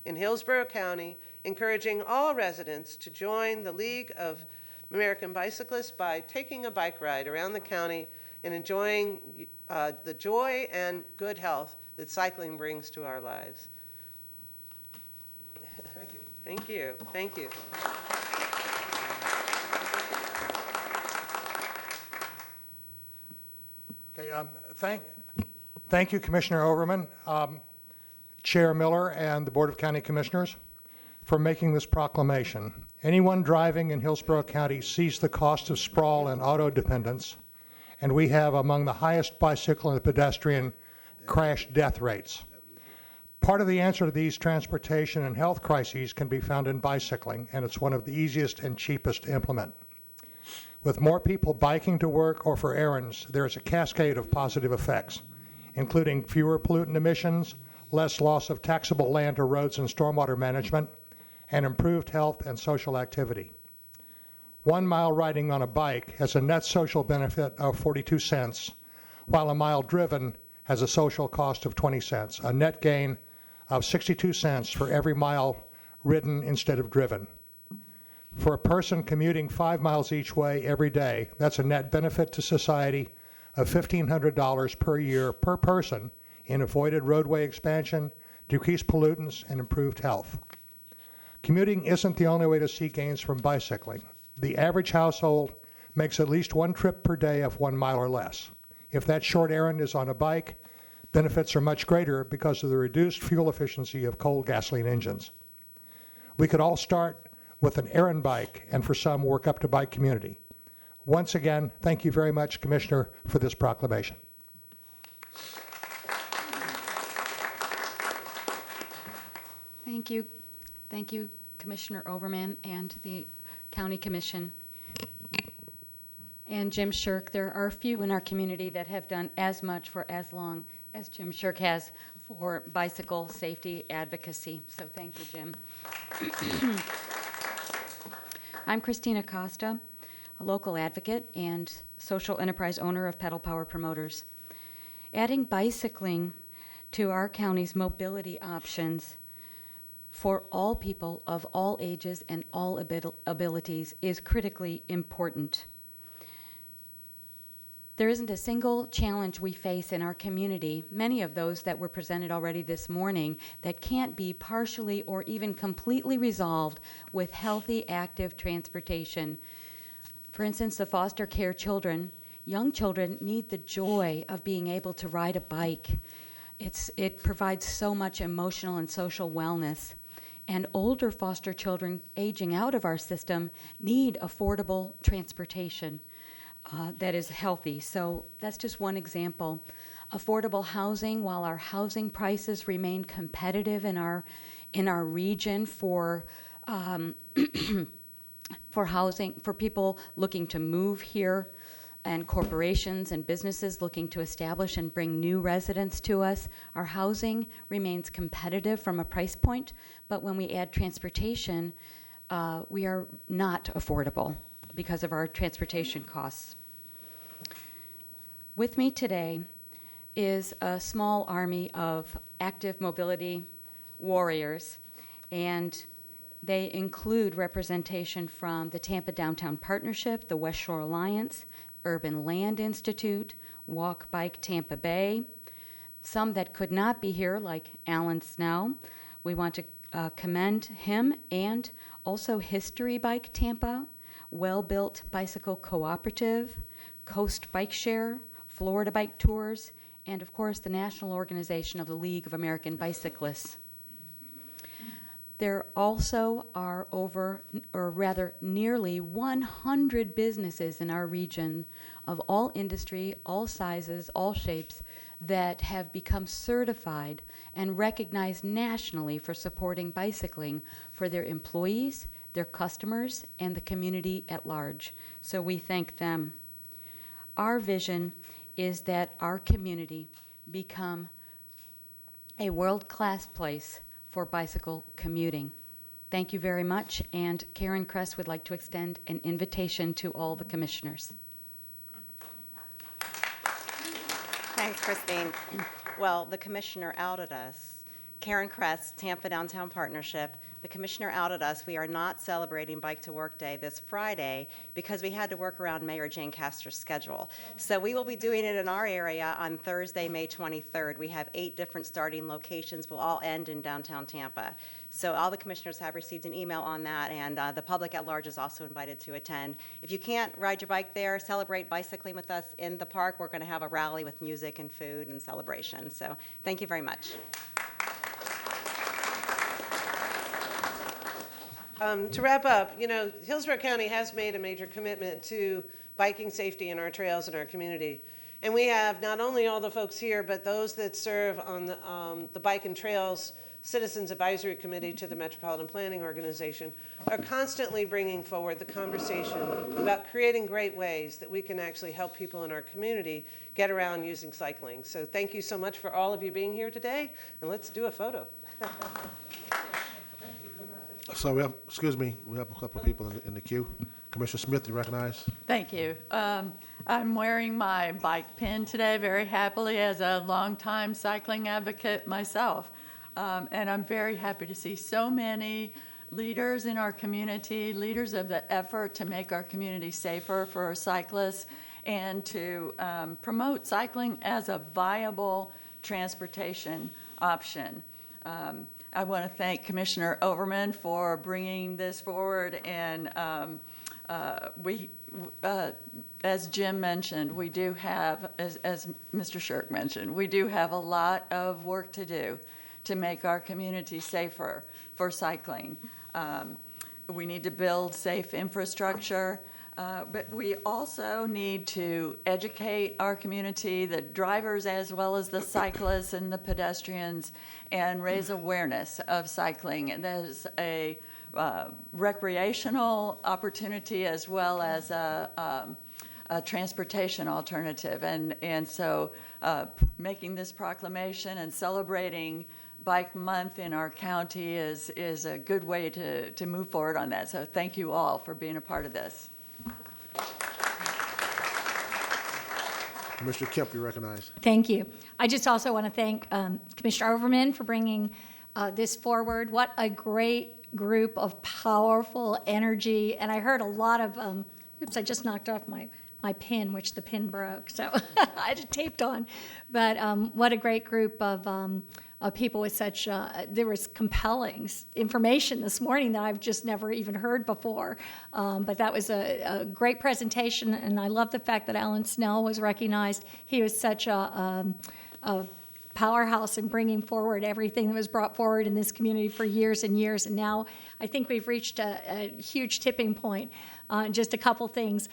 in Hillsborough County, encouraging all residents to join the League of American Bicyclists by taking a bike ride around the county and enjoying the joy and good health that cycling brings to our lives. Thank you. Thank you. Thank you. Okay, thank you, Commissioner Overman, Chair Miller, and the Board of County Commissioners for making this proclamation. Anyone driving in Hillsborough County sees the cost of sprawl and auto dependence, and we have among the highest bicycle and pedestrian crash death rates. Part of the answer to these transportation and health crises can be found in bicycling, and it's one of the easiest and cheapest to implement. With more people biking to work or for errands, there is a cascade of positive effects, including fewer pollutant emissions, less loss of taxable land to roads and stormwater management, and improved health and social activity. 1 mile riding on a bike has a net social benefit of 42 cents, while a mile driven has a social cost of 20 cents, a net gain of 62 cents for every mile ridden instead of driven. For a person commuting 5 miles each way every day, that's a net benefit to society of $1,500 per year per person in avoided roadway expansion, decreased pollutants, and improved health. Commuting isn't the only way to see gains from bicycling. The average household makes at least one trip per day of 1 mile or less. If that short errand is on a bike, benefits are much greater because of the reduced fuel efficiency of coal gasoline engines. We could all start with an errand bike and for some work up to bike community. Once again, thank you very much, Commissioner, for this proclamation. Thank you. Thank you, Commissioner Overman and the County Commission. And Jim Shirk, there are a few in our community that have done as much for as long as Jim Shirk has for bicycle safety advocacy. So thank you, Jim. I'm Christina Costa, a local advocate and social enterprise owner of Pedal Power Promoters. Adding bicycling to our county's mobility options for all people of all ages and all abilities is critically important. There isn't a single challenge we face in our community, many of those that were presented already this morning, that can't be partially or even completely resolved with healthy, active transportation. For instance, the foster care children, young children need the joy of being able to ride a bike. It provides so much emotional and social wellness. And older foster children aging out of our system need affordable transportation that is healthy. So that's just one example. Affordable housing, while our housing prices remain competitive in our region for for housing, for people looking to move here, and corporations and businesses looking to establish and bring new residents to us, our housing remains competitive from a price point, but when we add transportation, we are not affordable because of our transportation costs. With me today is a small army of active mobility warriors, and they include representation from the Tampa Downtown Partnership, the West Shore Alliance, Urban Land Institute, Walk Bike Tampa Bay, some that could not be here, like Alan Snell. We want to commend him, and also History Bike Tampa, Well Built Bicycle Cooperative, Coast Bike Share, Florida Bike Tours, and of course the National Organization of the League of American Bicyclists. There also are nearly 100 businesses in our region of all industry, all sizes, all shapes, that have become certified and recognized nationally for supporting bicycling for their employees, their customers, and the community at large. So we thank them. Our vision is that our community become a world-class place for bicycle commuting. Thank you very much, and Karen Kress would like to extend an invitation to all the commissioners. Thanks, Christine. Well, the commissioner outed us. Karen Crest, Tampa Downtown Partnership, the commissioner outed us. We are not celebrating Bike to Work Day this Friday because we had to work around Mayor Jane Castor's schedule. So we will be doing it in our area on Thursday, May 23rd. We have 8 different starting locations. We'll all end in downtown Tampa. So all the commissioners have received an email on that, and the public at large is also invited to attend. If you can't ride your bike there, celebrate bicycling with us in the park. We're going to have a rally with music and food and celebration. So thank you very much. To wrap up, you know, Hillsborough County has made a major commitment to biking safety in our trails in our community. And we have not only all the folks here, but those that serve on the Bike and Trails Citizens Advisory Committee to the Metropolitan Planning Organization are constantly bringing forward the conversation about creating great ways that we can actually help people in our community get around using cycling. So thank you so much for all of you being here today, and let's do a photo. So we have a couple of people in the queue. Commissioner Smith, you recognize? Thank you. I'm wearing my bike pin today very happily as a longtime cycling advocate myself. And I'm very happy to see so many leaders in our community, leaders of the effort to make our community safer for cyclists and to promote cycling as a viable transportation option. I want to thank Commissioner Overman for bringing this forward, and as Jim mentioned, we do have, as Mr. Shirk mentioned, we do have a lot of work to do to make our community safer for cycling. We need to build safe infrastructure, but we also need to educate our community, the drivers as well as the cyclists and the pedestrians, and raise awareness of cycling. And there's a recreational opportunity as well as a transportation alternative. And so making this proclamation and celebrating Bike Month in our county is a good way to move forward on that. So thank you all for being a part of this. Commissioner Kemp, you recognize. Thank you. I just also want to thank Commissioner Overman for bringing this forward. What a great group of powerful energy. And I heard a lot of, oops, I just knocked off my pin, which the pin broke, so I had it taped on. But what a great group of people with such, there was compelling information this morning that I've just never even heard before. But that was a great presentation, and I love the fact that Alan Snell was recognized. He was such a powerhouse in bringing forward everything that was brought forward in this community for years and years. And now I think we've reached a huge tipping point. Just a couple things.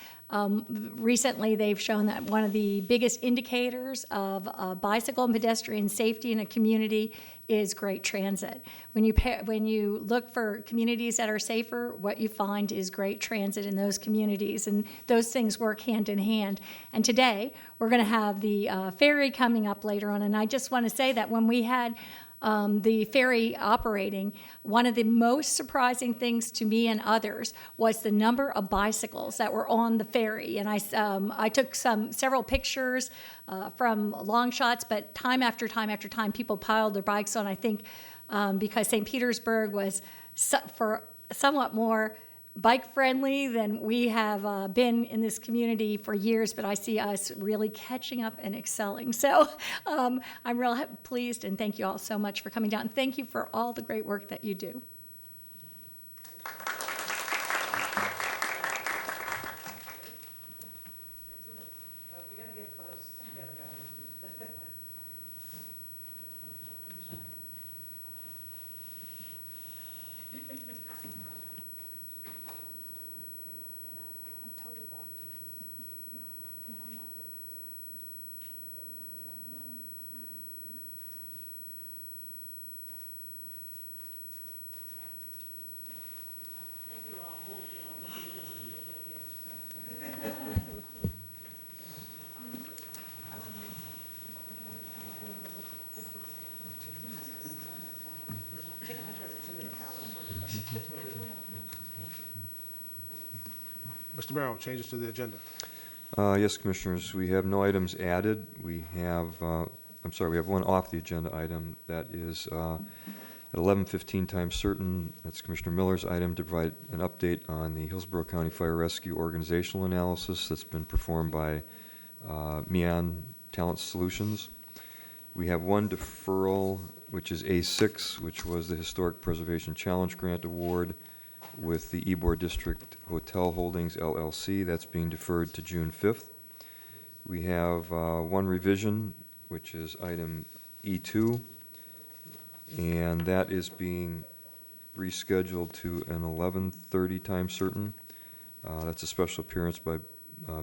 Recently, they've shown that one of the biggest indicators of bicycle and pedestrian safety in a community is great transit. When you look for communities that are safer, what you find is great transit in those communities, and those things work hand in hand. And today, we're going to have the ferry coming up later on, and I just want to say that when we had the ferry operating, one of the most surprising things to me and others was the number of bicycles that were on the ferry. And I took several pictures from long shots, but time after time after time, people piled their bikes on. I think because St. Petersburg was somewhat more bike-friendly than we have been in this community for years, but I see us really catching up and excelling. So I'm real pleased, and thank you all so much for coming down. Thank you for all the great work that you do. Mr. Merrill, changes to the agenda. Yes, Commissioners, we have no items added. We have, we have one off the agenda item that is at 11:15 time certain. That's Commissioner Miller's item to provide an update on the Hillsborough County Fire Rescue organizational analysis that's been performed by Meon Talent Solutions. We have one deferral, which is A6, which was the Historic Preservation Challenge Grant Award with the Ybor District Hotel Holdings LLC. That's being deferred to June 5th. We have one revision, which is item E2, and that is being rescheduled to an 11:30 time certain. That's a special appearance by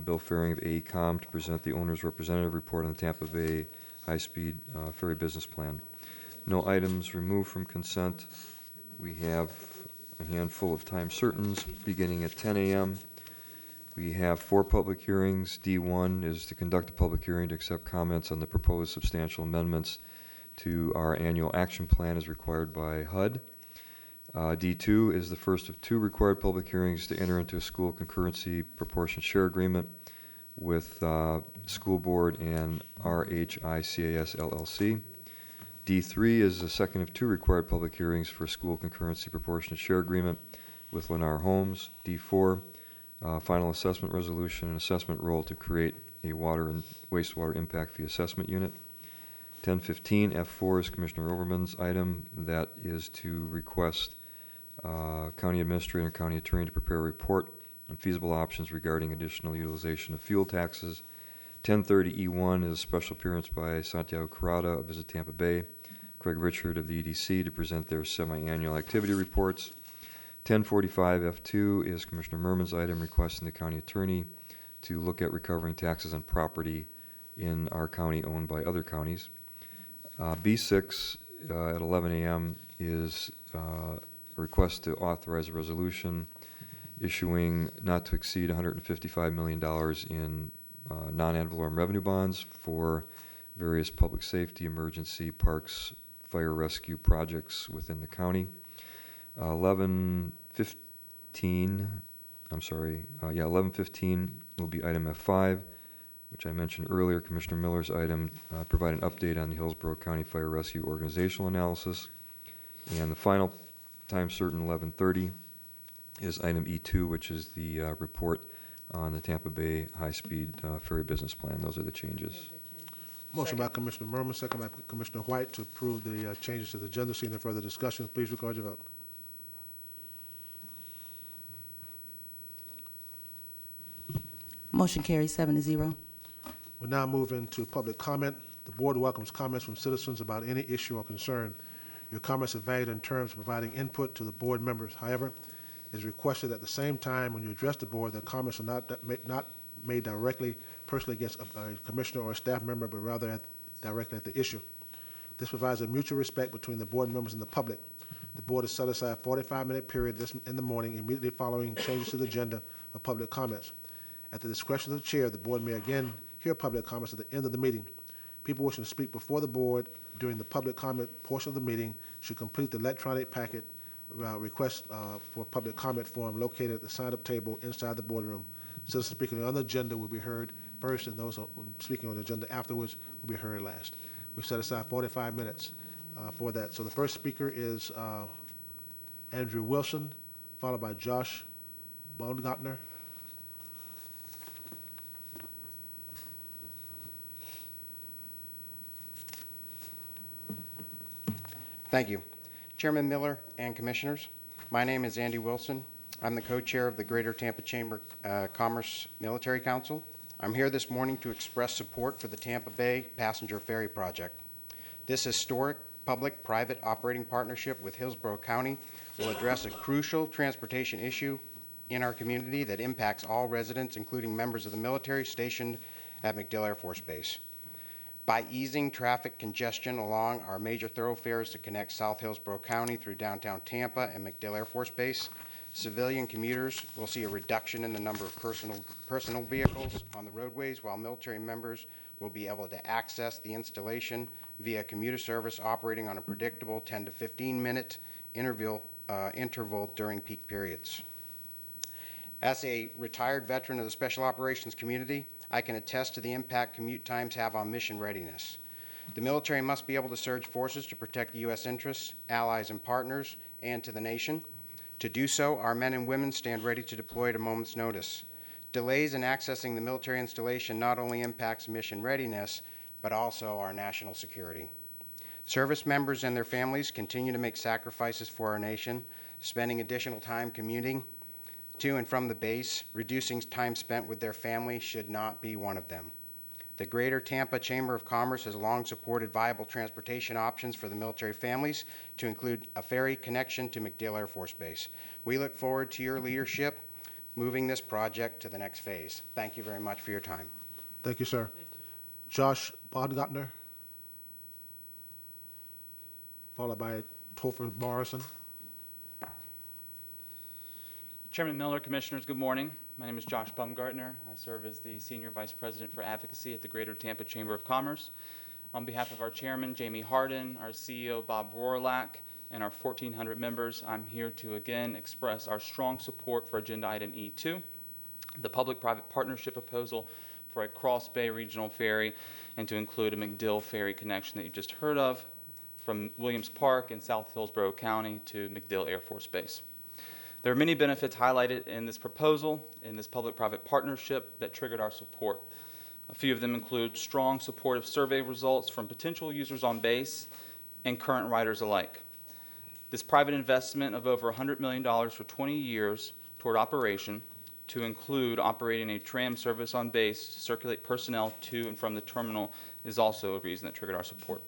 Bill Faring of AECom to present the owner's representative report on the Tampa Bay high-speed ferry business plan. No items removed from consent. We have a handful of time certains beginning at 10 a.m. We have 4 public hearings. D1 is to conduct a public hearing to accept comments on the proposed substantial amendments to our annual action plan as required by HUD. D2 is the first of 2 required public hearings to enter into a school concurrency proportion share agreement with School Board and RHICAS LLC. D3 is the second of 2 required public hearings for school concurrency proportionate share agreement with Lennar Homes. D4, final assessment resolution and assessment role to create a water and wastewater impact fee assessment unit. 1015 F4 is Commissioner Overman's item that is to request County Administrator and County Attorney to prepare a report on feasible options regarding additional utilization of fuel taxes. 1030 E1 is a special appearance by Santiago Carrada of Visit Tampa Bay, Craig Richard of the EDC to present their semi-annual activity reports. 1045 F2 is Commissioner Merman's item requesting the County Attorney to look at recovering taxes on property in our county owned by other counties. B6 at 11 a.m. is a request to authorize a resolution issuing not to exceed $155 million in non-ad valorem revenue bonds for various public safety, emergency, parks, fire rescue projects within the county. 1115 will be item F5, which I mentioned earlier, Commissioner Miller's item, provide an update on the Hillsborough County Fire Rescue organizational analysis. And the final time certain, 1130, is item E2, which is the report on the Tampa Bay high-speed ferry business plan. Those are the changes. Motion by Commissioner Merman, second by Commissioner White to approve the changes to the agenda. Seeing no further discussion, please record your vote. Motion carries 7-0. We'll now move into public comment. The board welcomes comments from citizens about any issue or concern. Your comments are valued in terms of providing input to the board members. However, it is requested at the same time when you address the board that comments are not made directly, personally against a commissioner or a staff member, but rather directly at the issue. This provides a mutual respect between the board members and the public. The board has set aside a 45-minute period in the morning immediately following changes to the agenda for public comments. At the discretion of the chair, the board may again hear public comments at the end of the meeting. People wishing to speak before the board during the public comment portion of the meeting should complete the electronic packet request for public comment form located at the sign-up table inside the boardroom. Citizens speaking on the agenda will be heard first, and those speaking on the agenda afterwards will be heard last. We've set aside 45 minutes for that. So the first speaker is Andrew Wilson, followed by Josh Baumgartner. Thank you. Chairman Miller and Commissioners, my name is Andy Wilson. I'm the co-chair of the Greater Tampa Chamber Commerce Military Council. I'm here this morning to express support for the Tampa Bay Passenger Ferry Project. This historic public-private operating partnership with Hillsborough County will address a crucial transportation issue in our community that impacts all residents, including members of the military stationed at MacDill Air Force Base. By easing traffic congestion along our major thoroughfares to connect South Hillsborough County through downtown Tampa and MacDill Air Force Base, civilian commuters will see a reduction in the number of personal vehicles on the roadways, while military members will be able to access the installation via commuter service operating on a predictable 10 to 15 minute interval during peak periods. As a retired veteran of the special operations community, I can attest to the impact commute times have on mission readiness. The military must be able to surge forces to protect U.S. interests, allies, and partners, and to the nation. To do so, our men and women stand ready to deploy at a moment's notice. Delays in accessing the military installation not only impacts mission readiness, but also our national security. Service members and their families continue to make sacrifices for our nation, spending additional time commuting to and from the base. Reducing time spent with their family should not be one of them. The Greater Tampa Chamber of Commerce has long supported viable transportation options for the military families, to include a ferry connection to MacDill Air Force Base. We look forward to your leadership moving this project to the next phase. Thank you very much for your time. Thank you, sir. Josh Baumgartner, followed by Topher Morrison. Chairman Miller, Commissioners, good morning. My name is Josh Baumgartner. I serve as the Senior Vice President for Advocacy at the Greater Tampa Chamber of Commerce. On behalf of our Chairman, Jamie Harden, our CEO, Bob Rohrlach, and our 1,400 members, I'm here to again express our strong support for Agenda Item E2, the public-private partnership proposal for a cross-bay regional ferry, and to include a MacDill ferry connection that you just heard of from Williams Park in South Hillsborough County to MacDill Air Force Base. There are many benefits highlighted in this proposal, in this public-private partnership, that triggered our support. A few of them include strong supportive survey results from potential users on base and current riders alike. This private investment of over $100 million for 20 years toward operation, to include operating a tram service on base to circulate personnel to and from the terminal, is also a reason that triggered our support.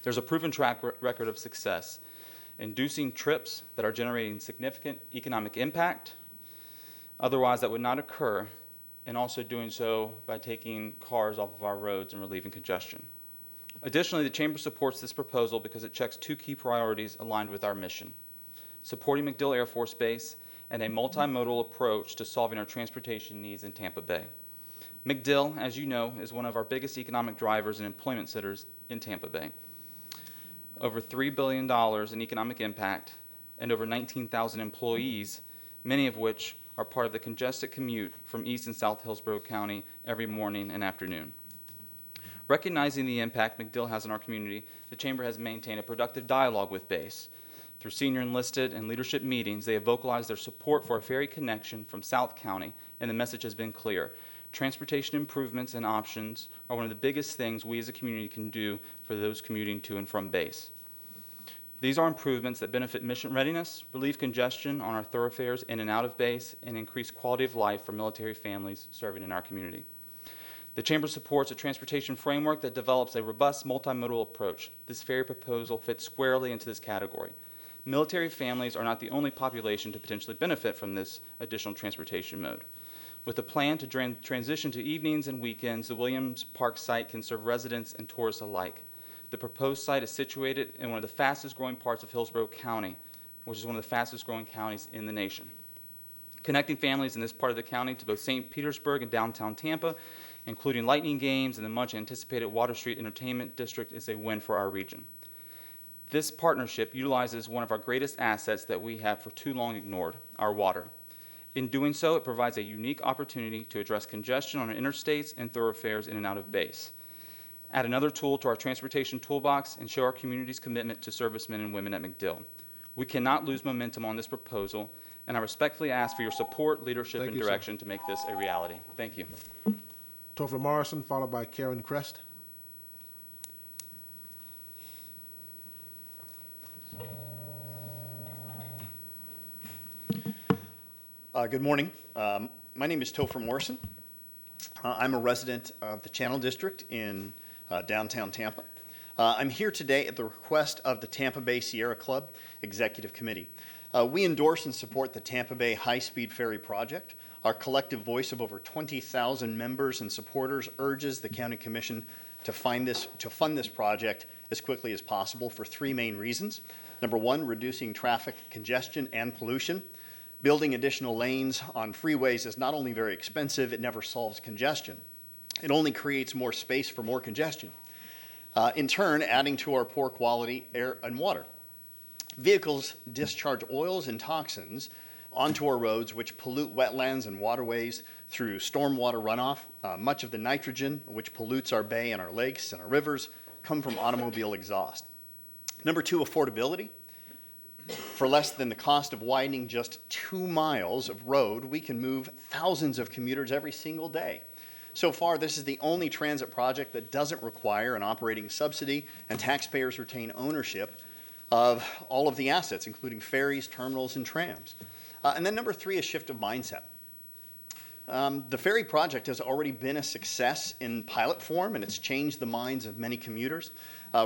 There's a proven track record of success, inducing trips that are generating significant economic impact, otherwise that would not occur, and also doing so by taking cars off of our roads and relieving congestion. Additionally, the Chamber supports this proposal because it checks two key priorities aligned with our mission: supporting MacDill Air Force Base and a multimodal approach to solving our transportation needs in Tampa Bay. MacDill, as you know, is one of our biggest economic drivers and employment centers in Tampa Bay. Over $3 billion in economic impact and over 19,000 employees, many of which are part of the congested commute from East and South Hillsborough County every morning and afternoon. Recognizing the impact MacDill has on our community, the Chamber has maintained a productive dialogue with Base. Through senior enlisted and leadership meetings, they have vocalized their support for a ferry connection from South County, and the message has been clear. Transportation improvements and options are one of the biggest things we as a community can do for those commuting to and from base. These are improvements that benefit mission readiness, relieve congestion on our thoroughfares in and out of base, and increase quality of life for military families serving in our community. The Chamber supports a transportation framework that develops a robust multimodal approach. This ferry proposal fits squarely into this category. Military families are not the only population to potentially benefit from this additional transportation mode. With a plan to transition to evenings and weekends, the Williams Park site can serve residents and tourists alike. The proposed site is situated in one of the fastest growing parts of Hillsborough County, which is one of the fastest growing counties in the nation. Connecting families in this part of the county to both St. Petersburg and downtown Tampa, including Lightning games and the much anticipated Water Street Entertainment District, is a win for our region. This partnership utilizes one of our greatest assets that we have for too long ignored, our water. In doing so, it provides a unique opportunity to address congestion on our interstates and thoroughfares in and out of base. Add another tool to our transportation toolbox and show our community's commitment to servicemen and women at MacDill. We cannot lose momentum on this proposal, and I respectfully ask for your support, leadership, and direction to make this a reality. Thank you. Topher Morrison, followed by Karen Crest. Good morning. My name is Topher Morrison. I'm a resident of the Channel District in downtown Tampa. I'm here today at the request of the Tampa Bay Sierra Club Executive Committee. We endorse and support the Tampa Bay High-Speed Ferry Project. Our collective voice of over 20,000 members and supporters urges the County Commission to fund this project as quickly as possible for three main reasons. Number one, reducing traffic congestion and pollution. Building additional lanes on freeways is not only very expensive, it never solves congestion. It only creates more space for more congestion. In turn, adding to our poor quality air and water. Vehicles discharge oils and toxins onto our roads, which pollute wetlands and waterways through stormwater runoff. Much of the nitrogen, which pollutes our bay and our lakes and our rivers, come from automobile exhaust. Number two, affordability. For less than the cost of widening just 2 miles of road, we can move thousands of commuters every single day. So far, this is the only transit project that doesn't require an operating subsidy, and taxpayers retain ownership of all of the assets, including ferries, terminals, and trams. And then number three, a shift of mindset. The ferry project has already been a success in pilot form, and it's changed the minds of many commuters.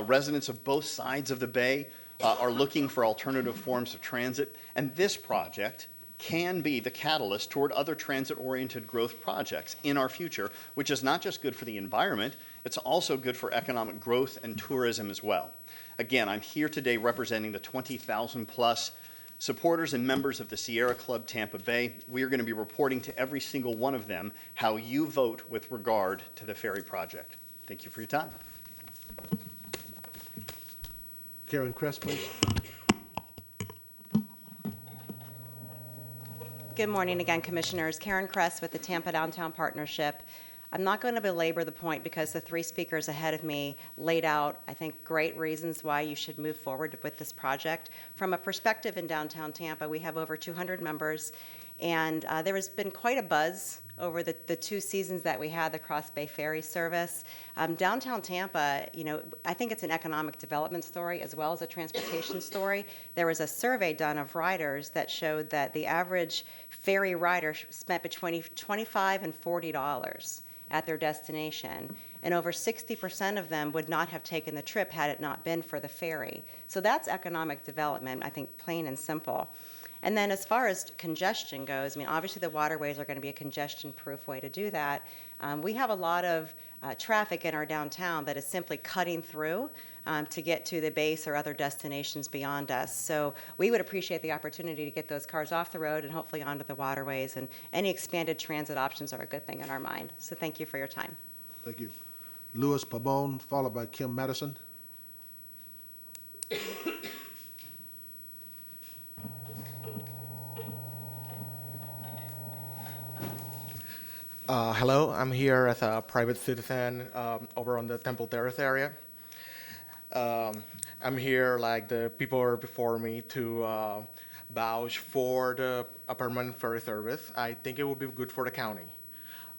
Residents of both sides of the bay are looking for alternative forms of transit, and this project can be the catalyst toward other transit-oriented growth projects in our future, which is not just good for the environment, it's also good for economic growth and tourism as well. Again, I'm here today representing the 20,000 plus supporters and members of the Sierra Club Tampa Bay. We are going to be reporting to every single one of them how you vote with regard to the ferry project. Thank you for your time. Karen Kress, please. Good morning again, Commissioners. Karen Kress with the Tampa Downtown Partnership. I'm not going to belabor the point because the three speakers ahead of me laid out, I think, great reasons why you should move forward with this project. From a perspective in downtown Tampa, we have over 200 members, and there has been quite a buzz over the 2 seasons that we had the Cross Bay Ferry service. Downtown Tampa, you know, I think it's an economic development story as well as a transportation story. There was a survey done of riders that showed that the average ferry rider spent between $25 and $40 at their destination, and over 60% of them would not have taken the trip had it not been for the ferry. So that's economic development, I think, plain and simple. And then as far as congestion goes, I mean, obviously the waterways are going to be a congestion-proof way to do that. We have a lot of traffic in our downtown that is simply cutting through to get to the base or other destinations beyond us. So we would appreciate the opportunity to get those cars off the road and hopefully onto the waterways, and any expanded transit options are a good thing in our mind. So thank you for your time. Thank you. Louis Pabon, followed by Kim Madison. Hello, I'm here as a private citizen over on the Temple Terrace area. I'm here, like the people before me, to vouch for a permanent ferry service. I think it would be good for the county.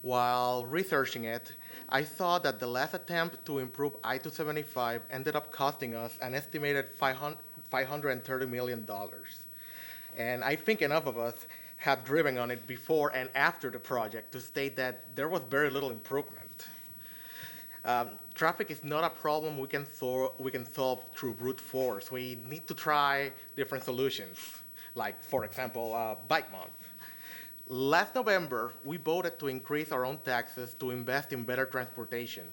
While researching it, I saw that the last attempt to improve I-275 ended up costing us an estimated $530 million. And I think enough of us have driven on it before and after the project to state that there was very little improvement. Traffic is not a problem we can solve through brute force. We need to try different solutions, like, for example, bike month. Last November, we voted to increase our own taxes to invest in better transportation.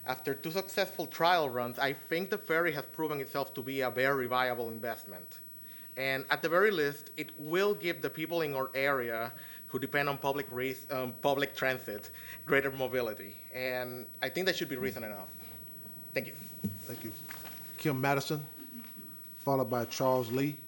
After 2 successful trial runs, I think the ferry has proven itself to be a very viable investment. And at the very least, it will give the people in our area who depend on public transit greater mobility. And I think that should be reason enough. Thank you. Thank you. Kim Madison, followed by Charles Lee.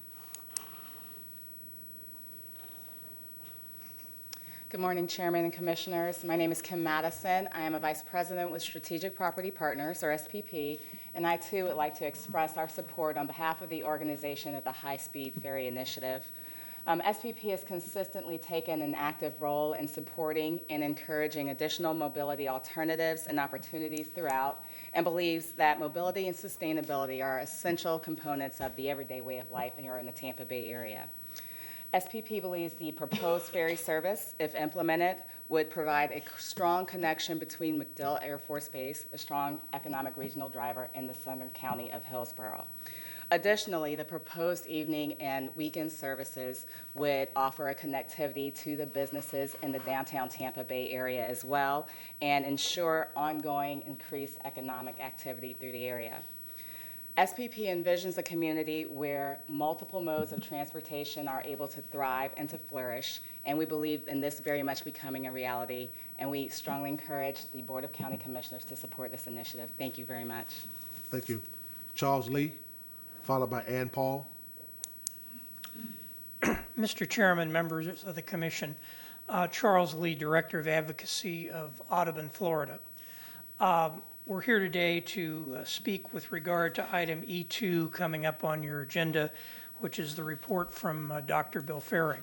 Good morning, Chairman and Commissioners. My name is Kim Madison. I am a Vice President with Strategic Property Partners, or SPP, and I too would like to express our support on behalf of the organization of the High Speed Ferry Initiative. SPP has consistently taken an active role in supporting and encouraging additional mobility alternatives and opportunities throughout, and believes that mobility and sustainability are essential components of the everyday way of life here in the Tampa Bay area. SPP believes the proposed ferry service, if implemented, would provide a strong connection between MacDill Air Force Base, a strong economic regional driver, and the southern county of Hillsborough. Additionally, the proposed evening and weekend services would offer a connectivity to the businesses in the downtown Tampa Bay area as well, and ensure ongoing increased economic activity through the area. SPP envisions a community where multiple modes of transportation are able to thrive and to flourish, and we believe in this very much becoming a reality, and we strongly encourage the Board of County Commissioners to support this initiative. Thank you very much. Thank you. Charles Lee, followed by Ann Paul. Mr. Chairman, members of the commission, Charles Lee, Director of Advocacy of Audubon, Florida. We're here today to speak with regard to item E2 coming up on your agenda, which is the report from Dr. Bill Faring.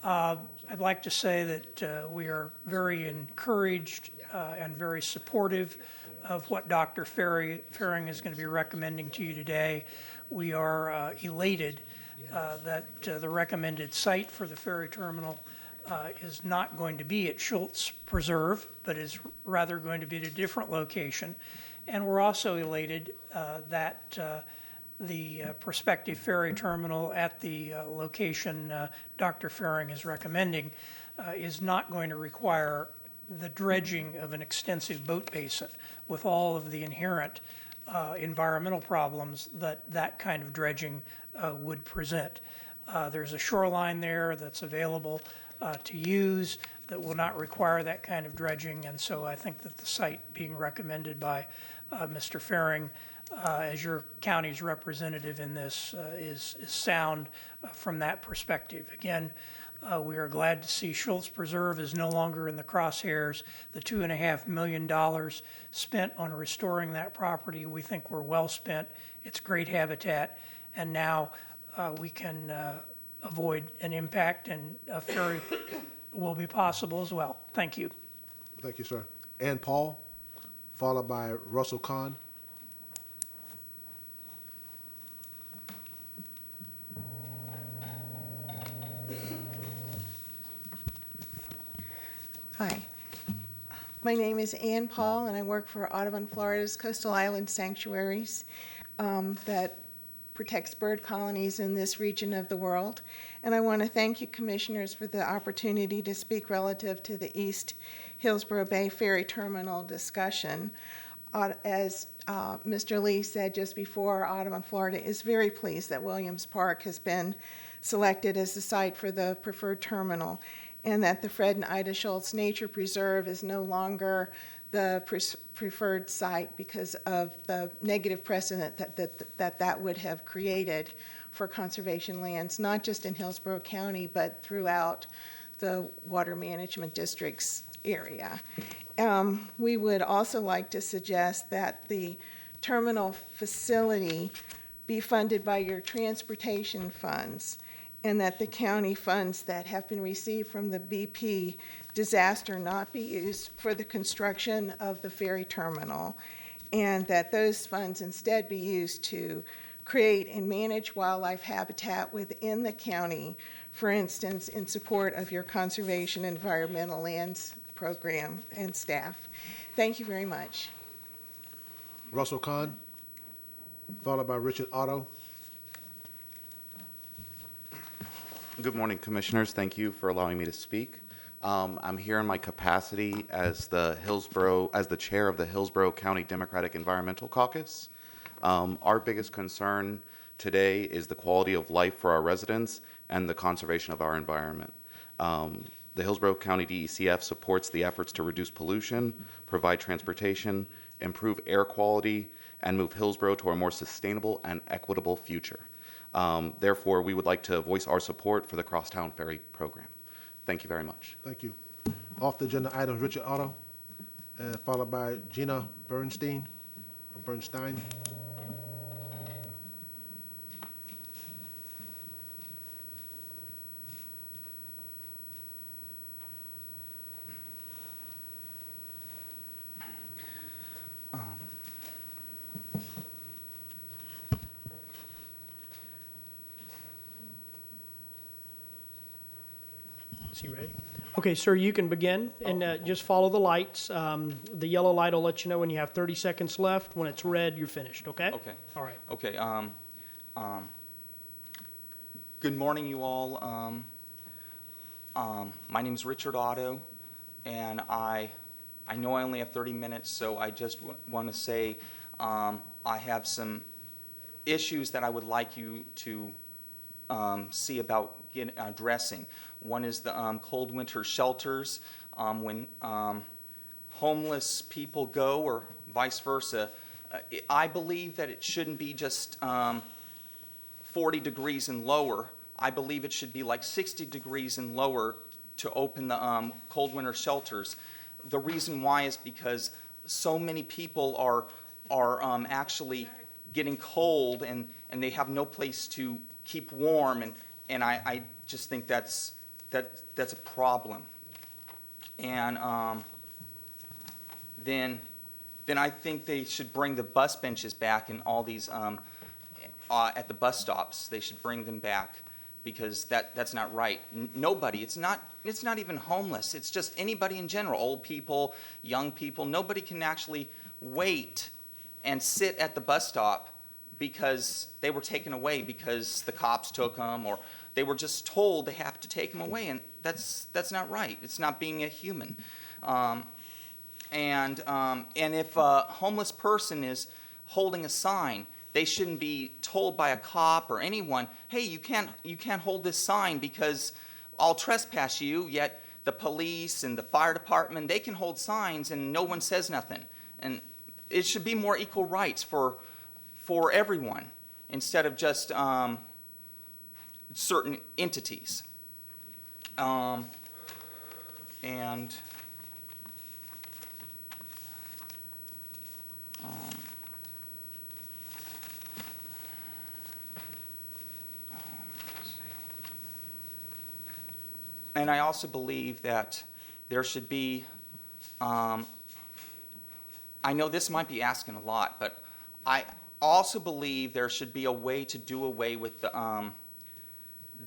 I'd like to say that we are very encouraged and very supportive of what Dr. Faring is going to be recommending to you today. We are elated that the recommended site for the ferry terminal is not going to be at Schultz Preserve, but is rather going to be at a different location. And we're also elated that the prospective ferry terminal at the location Dr. Faring is recommending is not going to require the dredging of an extensive boat basin with all of the inherent environmental problems that that kind of dredging would present. There's a shoreline there that's available to use that will not require that kind of dredging, and so I think that the site being recommended by Mr. Faring as your county's representative in this is sound from that perspective. Again, we are glad to see Schultz Preserve is no longer in the crosshairs. The $2.5 million spent on restoring that property, we think were well spent. It's great habitat, and now we can avoid an impact, and a ferry will be possible as well. Thank you. Thank you, sir. Ann Paul, followed by Russell Kahn. Hi. My name is Ann Paul, and I work for Audubon, Florida's Coastal Island Sanctuaries that protects bird colonies in this region of the world. And I want to thank you, commissioners, for the opportunity to speak relative to the East Hillsborough Bay Ferry Terminal discussion. As Mr. Lee said just before, Audubon, Florida is very pleased that Williams Park has been selected as the site for the preferred terminal, and that the Fred and Ida Schultz Nature Preserve is no longer the preferred site because of the negative precedent that would have created for conservation lands, not just in Hillsborough County, but throughout the Water Management District's area. We would also like to suggest that the terminal facility be funded by your transportation funds, and that the county funds that have been received from the BP disaster not be used for the construction of the ferry terminal, and that those funds instead be used to create and manage wildlife habitat within the county, for instance, in support of your conservation environmental lands program and staff. Thank you very much. Russell Kahn, followed by Richard Otto. Good morning, Commissioners. Thank you for allowing me to speak. I'm here in my capacity as the chair of the Hillsborough County Democratic Environmental Caucus. Our biggest concern today is the quality of life for our residents and the conservation of our environment. The Hillsborough County DECF supports the efforts to reduce pollution, provide transportation, improve air quality, and move Hillsborough to a more sustainable and equitable future. Therefore, we would like to voice our support for the Crosstown Ferry Program. Thank you very much. Thank you. Off the agenda item, Richard Otto, followed by Gina Bernstein. Is he ready? Okay, sir, you can begin, and just follow the lights. The yellow light will let you know when you have 30 seconds left. When it's red, you're finished, okay? Okay. All right. Okay. Good morning, you all. My name is Richard Otto, and I know I only have 30 minutes, so I just want to say I have some issues that I would like you to see about addressing. One is the cold winter shelters. When homeless people go, or vice versa, I believe that it shouldn't be just 40 degrees and lower. I believe it should be like 60 degrees and lower to open the cold winter shelters. The reason why is because so many people are actually getting cold and they have no place to keep warm, and I just think that's a problem. And then I think they should bring the bus benches back and all these at the bus stops. They should bring them back because that's not right. Nobody, it's not even homeless. It's just anybody in general, old people, young people. Nobody can actually wait and sit at the bus stop because they were taken away because the cops took them, or they were just told they have to take them away, and that's not right. It's not being a human. And if a homeless person is holding a sign, they shouldn't be told by a cop or anyone, hey, you can't hold this sign because I'll trespass you, yet the police and the fire department, they can hold signs and no one says nothing. And it should be more equal rights for everyone instead of just certain entities. And I also believe that there should be, I know this might be asking a lot, but I also believe there should be a way to do away with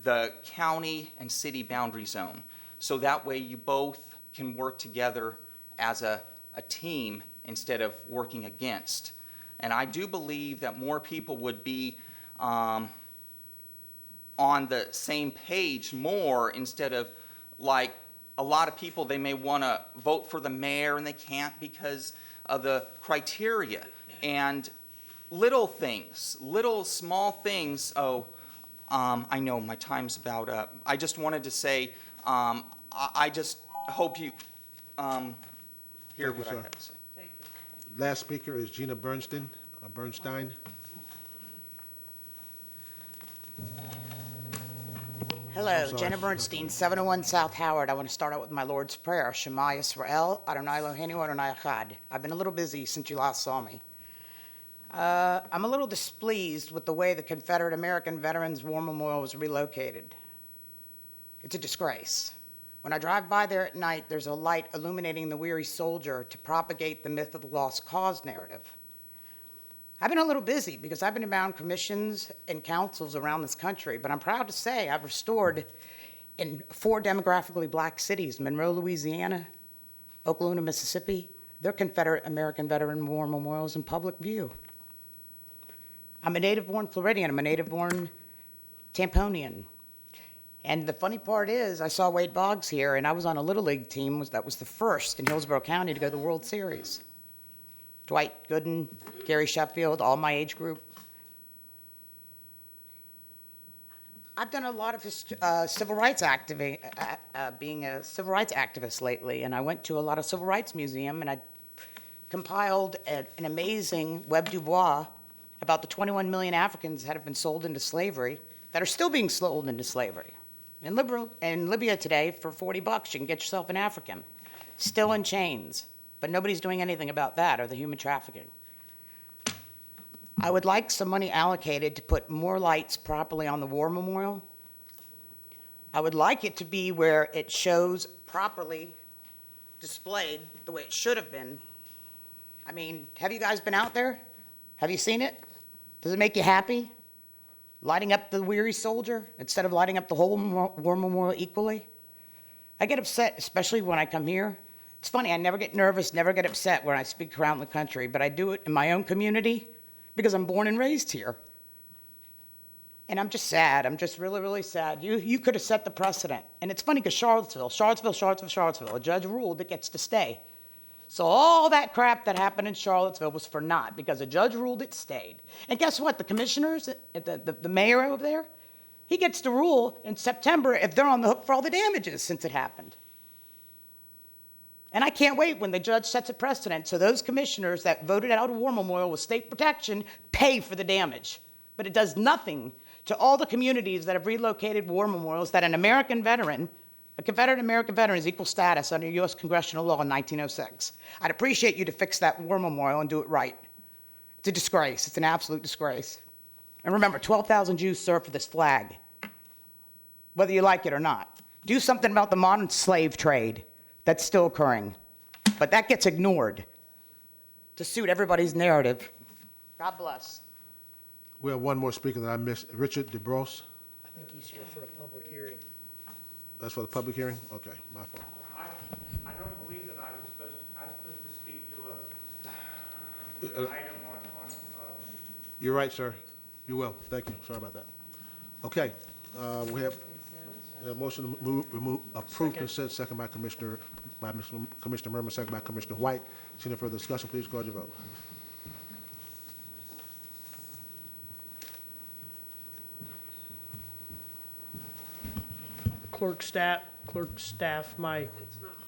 the county and city boundary zone. So that way you both can work together as a team instead of working against. And I do believe that more people would be on the same page more instead of like a lot of people, they may want to vote for the mayor and they can't because of the criteria. And little things, little small things, I know my time's about up. I just wanted to say, I just hope you hear what I have to say. Last speaker is Gina Bernstein. Hello, I'm sorry. Jenna Bernstein, 701 South Howard. I want to start out with my Lord's Prayer. Shema Yisrael, Adonai Eloheinu, Adonai Echad. I've been a little busy since you last saw me. I'm a little displeased with the way the Confederate American Veterans War Memorial was relocated. It's a disgrace. When I drive by there at night, there's a light illuminating the weary soldier to propagate the myth of the lost cause narrative. I've been a little busy because I've been around commissions and councils around this country, but I'm proud to say I've restored in 4 demographically black cities, Monroe, Louisiana, Oklahoma, Mississippi, their Confederate American Veteran War Memorials in public view. I'm a native-born Floridian. I'm a native-born Tamponian. And the funny part is, I saw Wade Boggs here, and I was on a Little League team that was the first in Hillsborough County to go to the World Series. Dwight Gooden, Gary Sheffield, all my age group. I've done a lot of civil rights being a civil rights activist lately, and I went to a lot of civil rights museum, and I compiled an amazing Web du Bois about the 21 million Africans that have been sold into slavery, that are still being sold into slavery. In Libya today, for $40, you can get yourself an African, still in chains. But nobody's doing anything about that or the human trafficking. I would like some money allocated to put more lights properly on the War Memorial. I would like it to be where it shows properly displayed the way it should have been. I mean, have you guys been out there? Have you seen it? Does it make you happy? Lighting up the weary soldier instead of lighting up the whole War Memorial equally? I get upset, especially when I come here. It's funny, I never get nervous, never get upset when I speak around the country, but I do it in my own community because I'm born and raised here. And I'm just sad. I'm just really, really sad. You could have set the precedent. And it's funny because Charlottesville, a judge ruled it gets to stay. So all that crap that happened in Charlottesville was for naught because a judge ruled it stayed. And guess what? The commissioners, the mayor over there, he gets to rule in September if they're on the hook for all the damages since it happened. And I can't wait when the judge sets a precedent so those commissioners that voted out a war memorial with state protection pay for the damage. But it does nothing To all the communities that have relocated war memorials, that an American veteran, a Confederate American veteran, is equal status under U.S. congressional law in 1906. I'd appreciate you to fix that war memorial and do it right. It's a disgrace. It's an absolute disgrace. And remember, 12,000 Jews served for this flag, whether you like it or not. Do something about the modern slave trade that's still occurring. But that gets ignored to suit everybody's narrative. God bless. We have one more speaker that I missed, Richard DeBrose. I think he's here for a public hearing. That's for the public hearing? Okay, my fault. I don't believe that I was supposed to speak to an item on. You're right, sir. You will. Thank you. Sorry about that. Okay, we have a motion to approve consent, second by Commissioner Merman, second by Commissioner White. Seeing no further discussion, please record your vote. Clerk staff, my,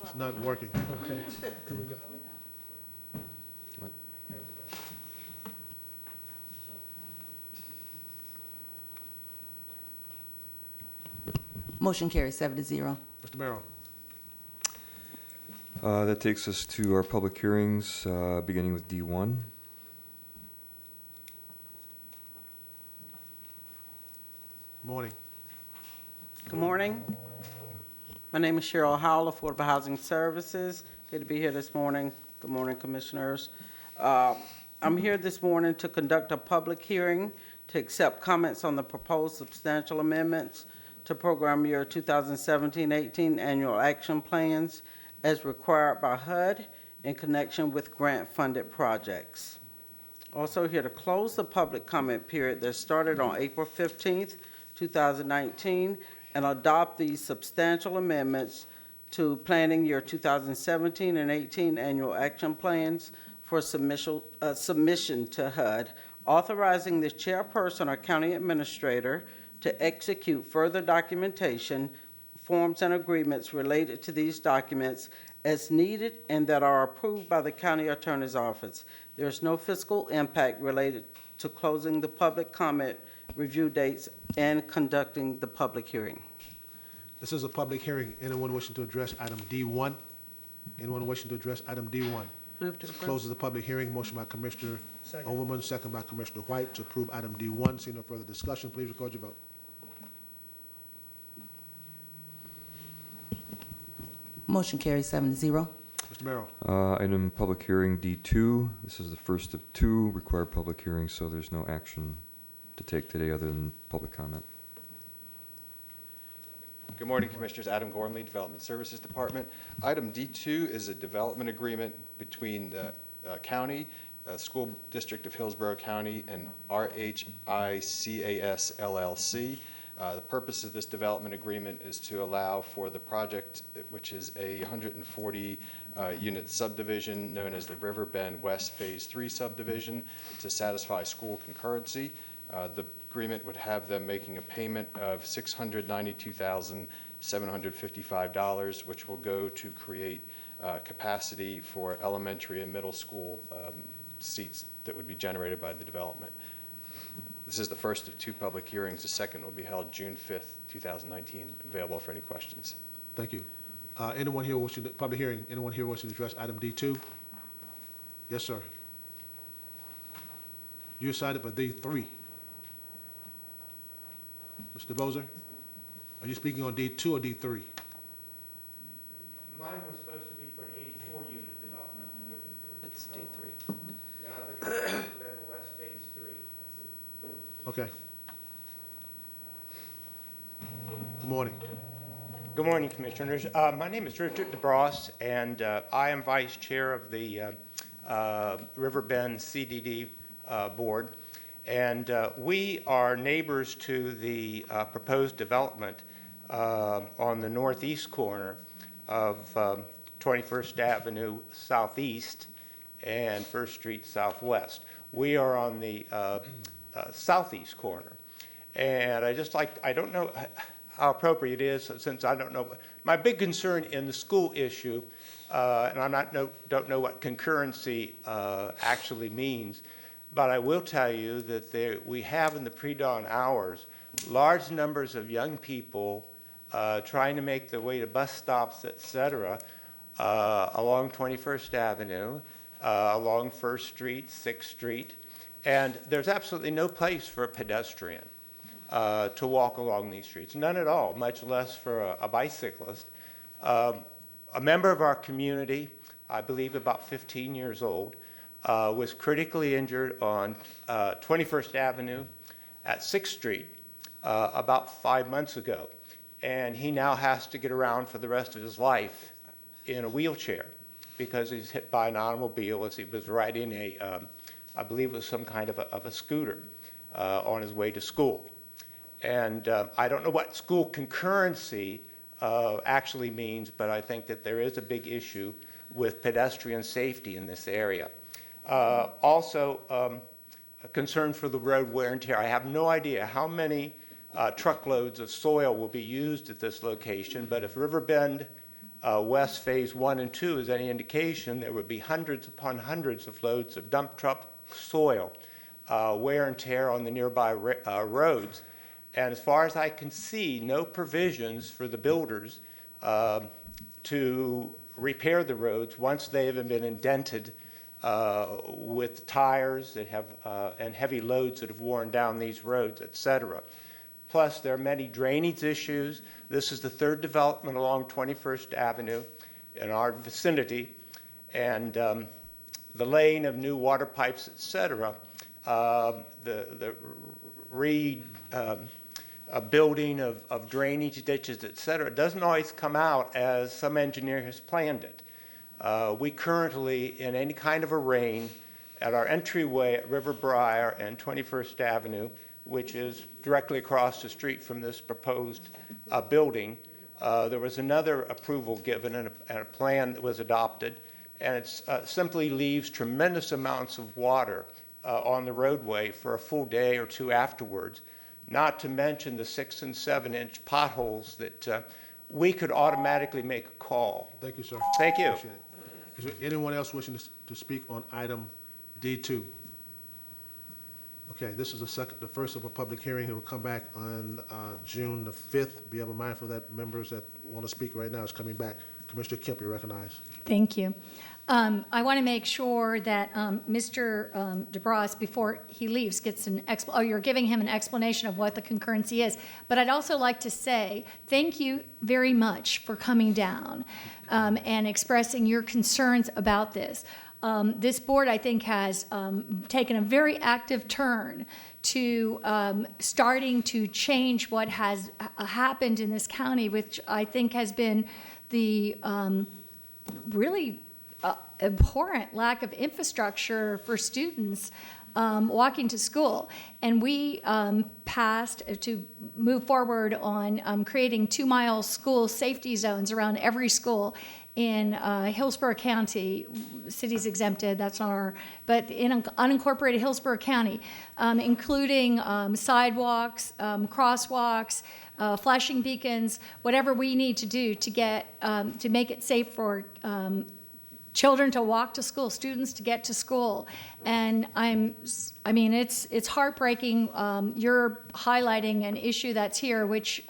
It's not working. okay, here we go. Motion carries 7-0. Mr. Merrill. That takes us to our public hearings, beginning with D1. Morning. Good morning. My name is Cheryl Howell, Affordable Housing Services. Good to be here this morning. Good morning, Commissioners. I'm here this morning to conduct a public hearing to accept comments on the proposed substantial amendments to program year 2017-18 annual action plans as required by HUD in connection with grant-funded projects. Also here to close the public comment period that started on April 15th, 2019, and adopt these substantial amendments to planning year 2017 and 18 annual action plans for submission to HUD, authorizing the chairperson or county administrator to execute further documentation, forms, and agreements related to these documents as needed and that are approved by the county attorney's office. There is no fiscal impact related to closing the public comment review dates and conducting the public hearing. This is a public hearing. Anyone wishing to address item D1? Anyone wishing to address item D1? Move to This approve. closes the public hearing. Motion by Commissioner Second. Overman, second by Commissioner White to approve item D1. Seeing no further discussion, please record your vote. Motion carries 7-0. Mr. Merrill. Item public hearing D2. This is the first of two required public hearings, so there's no action to take today other than public comment. Good morning, Commissioners. Adam Gormley, Development Services Department. Item D2 is a development agreement between the county, School District of Hillsborough County, and RHICAS LLC. The purpose of this development agreement is to allow for the project, which is a 140-unit subdivision known as the River Bend West Phase 3 subdivision, to satisfy school concurrency. The agreement would have them making a payment of $692,755, which will go to create capacity for elementary and middle school seats that would be generated by the development. This is the first of two public hearings. The second will be held June 5th, 2019. Available for any questions. Thank you. Anyone here wishing to, public hearing, anyone here wishing to address item D2? Yes, sir. You excited for D3? Mr. Bozer, are you speaking on D2 or D3? Mine was supposed to be for an 84-unit development. It's D3. Now the River Bend West Phase 3. Okay. Good morning. Good morning, Commissioners. My name is Richard DeBross, and I am Vice Chair of the River Bend CDD Board. And we are neighbors to the proposed development on the northeast corner of 21st Avenue Southeast and 1st Street Southwest. We are on the southeast corner. And I don't know how appropriate it is, since I don't know. My big concern in the school issue, and I don't know what concurrency actually means, but I will tell you that we have in the pre-dawn hours large numbers of young people trying to make their way to bus stops, et cetera, along 21st Avenue, along 1st Street, 6th Street, and there's absolutely no place for a pedestrian to walk along these streets, none at all, much less for a bicyclist. A member of our community, I believe about 15 years old, was critically injured on 21st Avenue at 6th Street about 5 months ago. And he now has to get around for the rest of his life in a wheelchair because he's hit by an automobile as he was riding I believe it was some kind of a scooter on his way to school. And I don't know what school concurrency actually means, but I think that there is a big issue with pedestrian safety in this area. Also, a concern for the road wear and tear. I have no idea how many truckloads of soil will be used at this location, but if Riverbend West Phase 1 and 2 is any indication, there would be hundreds upon hundreds of loads of dump truck soil, wear and tear on the nearby roads. And as far as I can see, no provisions for the builders to repair the roads once they have been indented with tires that have and heavy loads that have worn down these roads, et cetera. Plus, there are many drainage issues. This is the third development along 21st Avenue in our vicinity, and the laying of new water pipes, et cetera, the building of drainage ditches, et cetera, doesn't always come out as some engineer has planned it. We currently, in any kind of a rain, at our entryway at River Briar and 21st Avenue, which is directly across the street from this proposed building, there was another approval given and a plan that was adopted, and it simply leaves tremendous amounts of water on the roadway for a full day or two afterwards, not to mention the 6- and 7-inch potholes that we could automatically make a call. Thank you, sir. Thank you. Appreciate it. Is there anyone else wishing to speak on item D2? Okay, this is the first of a public hearing. It will come back on June the 5th. Be ever mindful that members that want to speak right now is coming back. Commissioner Kemp, you're recognized. Thank you. I want to make sure that Mr. DeBras, before he leaves, gets you're giving him an explanation of what the concurrency is. But I'd also like to say thank you very much for coming down and expressing your concerns about this. This board, I think, has taken a very active turn to starting to change what has happened in this county, which I think has been the really abhorrent lack of infrastructure for students walking to school. And we passed to move forward on creating 2-mile school safety zones around every school in Hillsborough County. Cities exempted, that's not our, but in unincorporated Hillsborough County, including sidewalks, crosswalks, flashing beacons, whatever we need to do to get to make it safe for children to walk to school, students to get to school. And I mean, it's heartbreaking. You're highlighting an issue that's here, which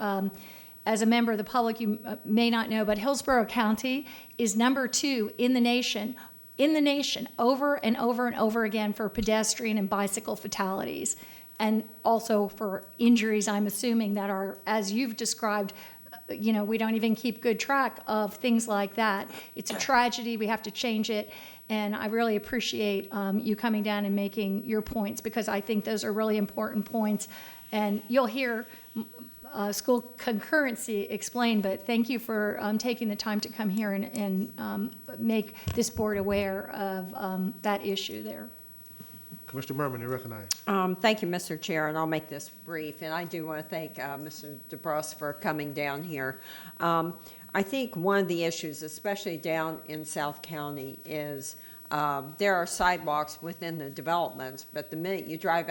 as a member of the public, you may not know, but Hillsborough County is number 2 in the nation, over and over and over again for pedestrian and bicycle fatalities, and also for injuries, I'm assuming, that are, as you've described, we don't even keep good track of things like that. It's a tragedy. We have to change it. And I really appreciate you coming down and making your points, because I think those are really important points. And you'll hear school concurrency explained, but thank you for taking the time to come here and make this board aware of that issue there. Commissioner Merman, you're recognized. Thank you, Mr. Chair, and I'll make this brief. And I do want to thank Mr. DeBras for coming down here. I think one of the issues, especially down in South County, is there are sidewalks within the developments, but the minute you drive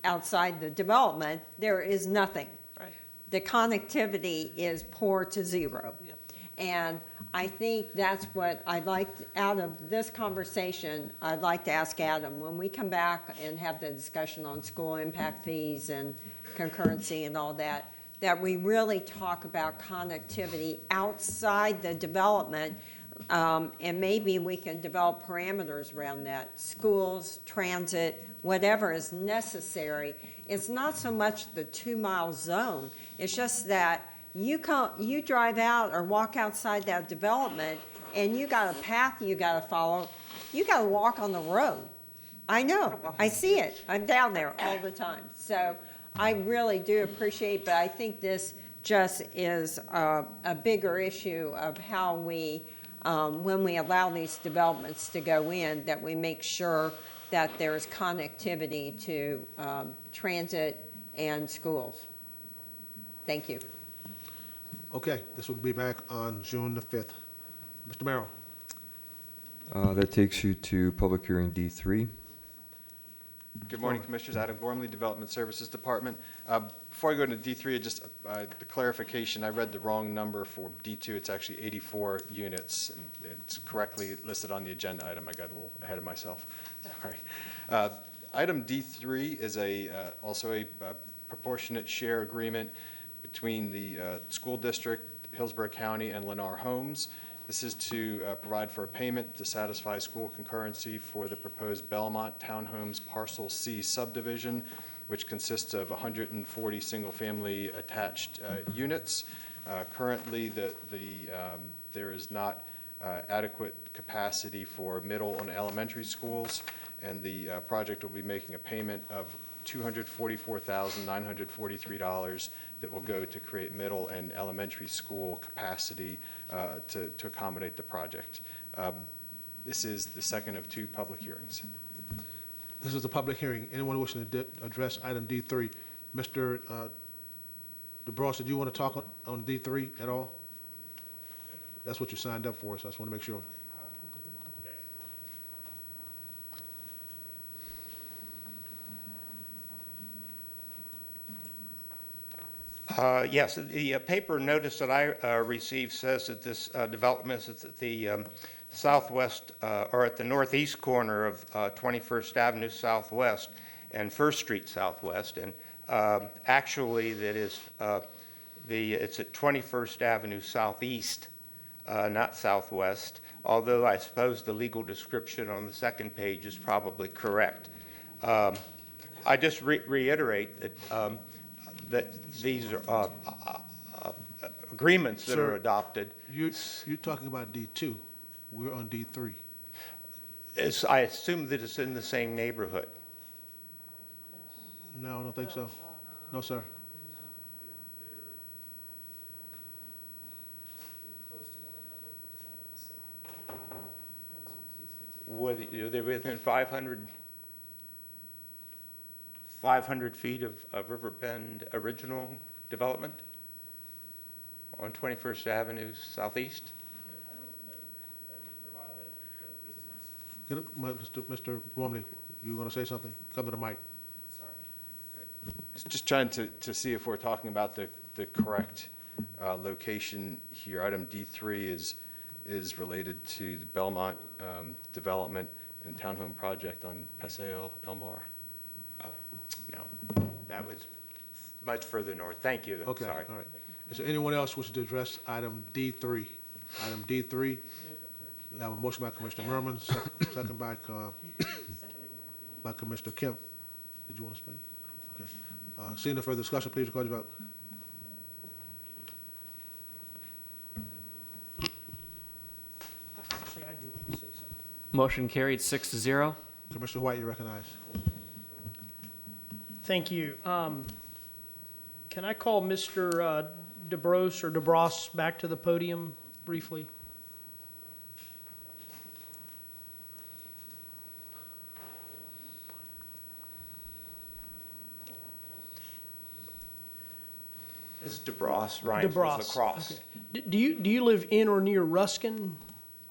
outside the development, there is nothing. Right. The connectivity is poor to zero. Yeah. And I think that's what I'd like, out of this conversation, I'd like to ask Adam, when we come back and have the discussion on school impact fees and concurrency and all that, that we really talk about connectivity outside the development, and maybe we can develop parameters around that. Schools, transit, whatever is necessary. It's not so much the 2-mile zone. It's just that you drive out or walk outside that development and you got a path you got to follow. You got to walk on the road. I know. I see it. I'm down there all the time. So I really do appreciate, but I think this just is a bigger issue of how we, when we allow these developments to go in, that we make sure that there's connectivity to transit and schools. Thank you. Okay, this will be back on June the 5th. Mr. Merrill. That takes you to public hearing D3. Good morning, Commissioners. Adam Gormley, Development Services Department. Before I go into D3, just the clarification, I read the wrong number for D2. It's actually 84 units. And it's correctly listed on the agenda item. I got a little ahead of myself. Sorry. Item D3 is also a proportionate share agreement between the school district, Hillsborough County, and Lennar Homes. This is to provide for a payment to satisfy school concurrency for the proposed Belmont Townhomes Parcel C subdivision, which consists of 140 single-family attached units. Currently, there is not adequate capacity for middle and elementary schools, and the project will be making a payment of $244,943 that will go to create middle and elementary school capacity to accommodate the project. This is the second of 2 public hearings. This is a public hearing. Anyone wishing to address item D3? Mr. DeBross, did you want to talk on D3 at all? That's what you signed up for, so I just want to make sure. Yes, the paper notice that I received says that this development is at the southwest, or at the northeast corner of 21st Avenue Southwest and 1st Street Southwest, and actually that is it's at 21st Avenue Southeast, not Southwest, although I suppose the legal description on the second page is probably correct. I just reiterate that that these are agreements that Sir, are adopted. You're talking about D2. We're on D3. I assume that it's in the same neighborhood. No, I don't think so. No, sir. They're within 500 feet of Riverbend original development on 21st Avenue Southeast. Mr. Gormley, you want to say something? Come to the mic. Just trying to see if we're talking about the correct location here. Item D3 is related to the Belmont development and townhome project on Paseo El Mar. No, that was much further north. Thank you. Okay, Sorry. all right. Is there anyone else wishing to address item D3? Item D3, we have a motion by Commissioner Merman, second by Commissioner Kemp. Did you want to speak? Okay. Seeing no further discussion, please record your vote. Motion carried 6-0. Commissioner White, you recognize. Thank you. Can I call Mr. DeBross or DeBross back to the podium briefly? This is DeBross, Ryan Lacrosse. Okay. Do you live in or near Ruskin?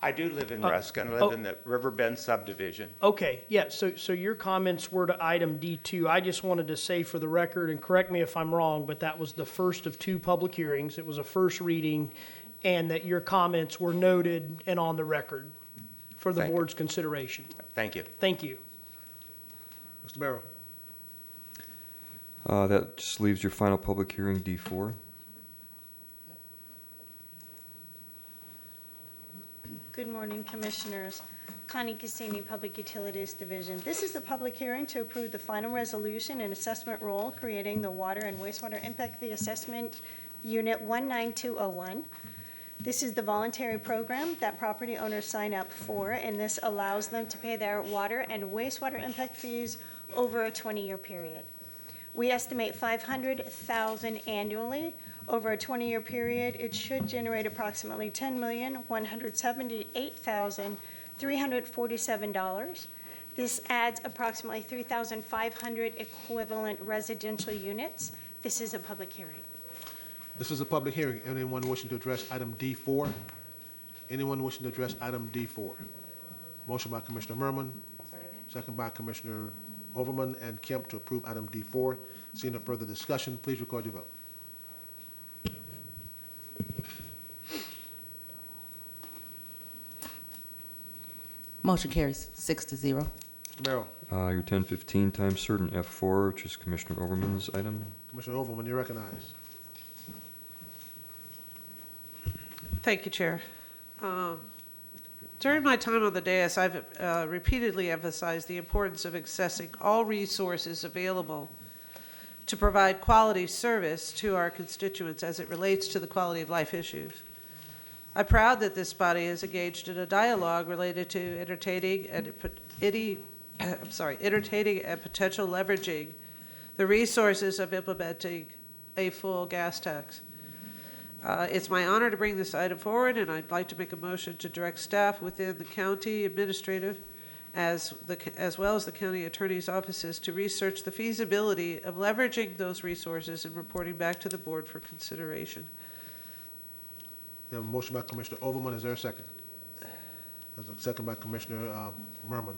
I do live in Ruskin. I live in the Riverbend subdivision. Okay, yeah, so your comments were to item D2. I just wanted to say for the record, and correct me if I'm wrong, but that was the first of 2 public hearings. It was a first reading, and that your comments were noted and on the record for the Thank you. board's consideration. Thank you. Thank you. Mr. Barrow. That just leaves your final public hearing, D4. Good morning, Commissioners. Connie Cassini, Public Utilities Division. This is a public hearing to approve the final resolution and assessment rule creating the Water and Wastewater Impact Fee Assessment Unit 19201. This is the voluntary program that property owners sign up for, and this allows them to pay their water and wastewater impact fees over a 20-year period. We estimate $500,000 annually. Over a 20-year period, it should generate approximately $10,178,347. This adds approximately 3,500 equivalent residential units. This is a public hearing. This is a public hearing. Anyone wishing to address item D4? Anyone wishing to address item D4? Motion by Commissioner Merman, second by Commissioner Overman and Kemp to approve item D4. Seeing no further discussion, please record your vote. Motion carries 6-0. Mr. Barrow. Your 1015 times certain, F4, which is Commissioner Overman's item. Commissioner Overman, you're recognized. Thank you, Chair. During my time on the dais, I've repeatedly emphasized the importance of accessing all resources available to provide quality service to our constituents as it relates to the quality of life issues. I'm proud that this body is engaged in a dialogue related to entertaining and potential leveraging the resources of implementing a full gas tax. It's my honor to bring this item forward, and I'd like to make a motion to direct staff within the county administrative as well as the county attorney's offices to research the feasibility of leveraging those resources and reporting back to the board for consideration. You have a motion by Commissioner Overman. Is there a second? There's a second by Commissioner Merman.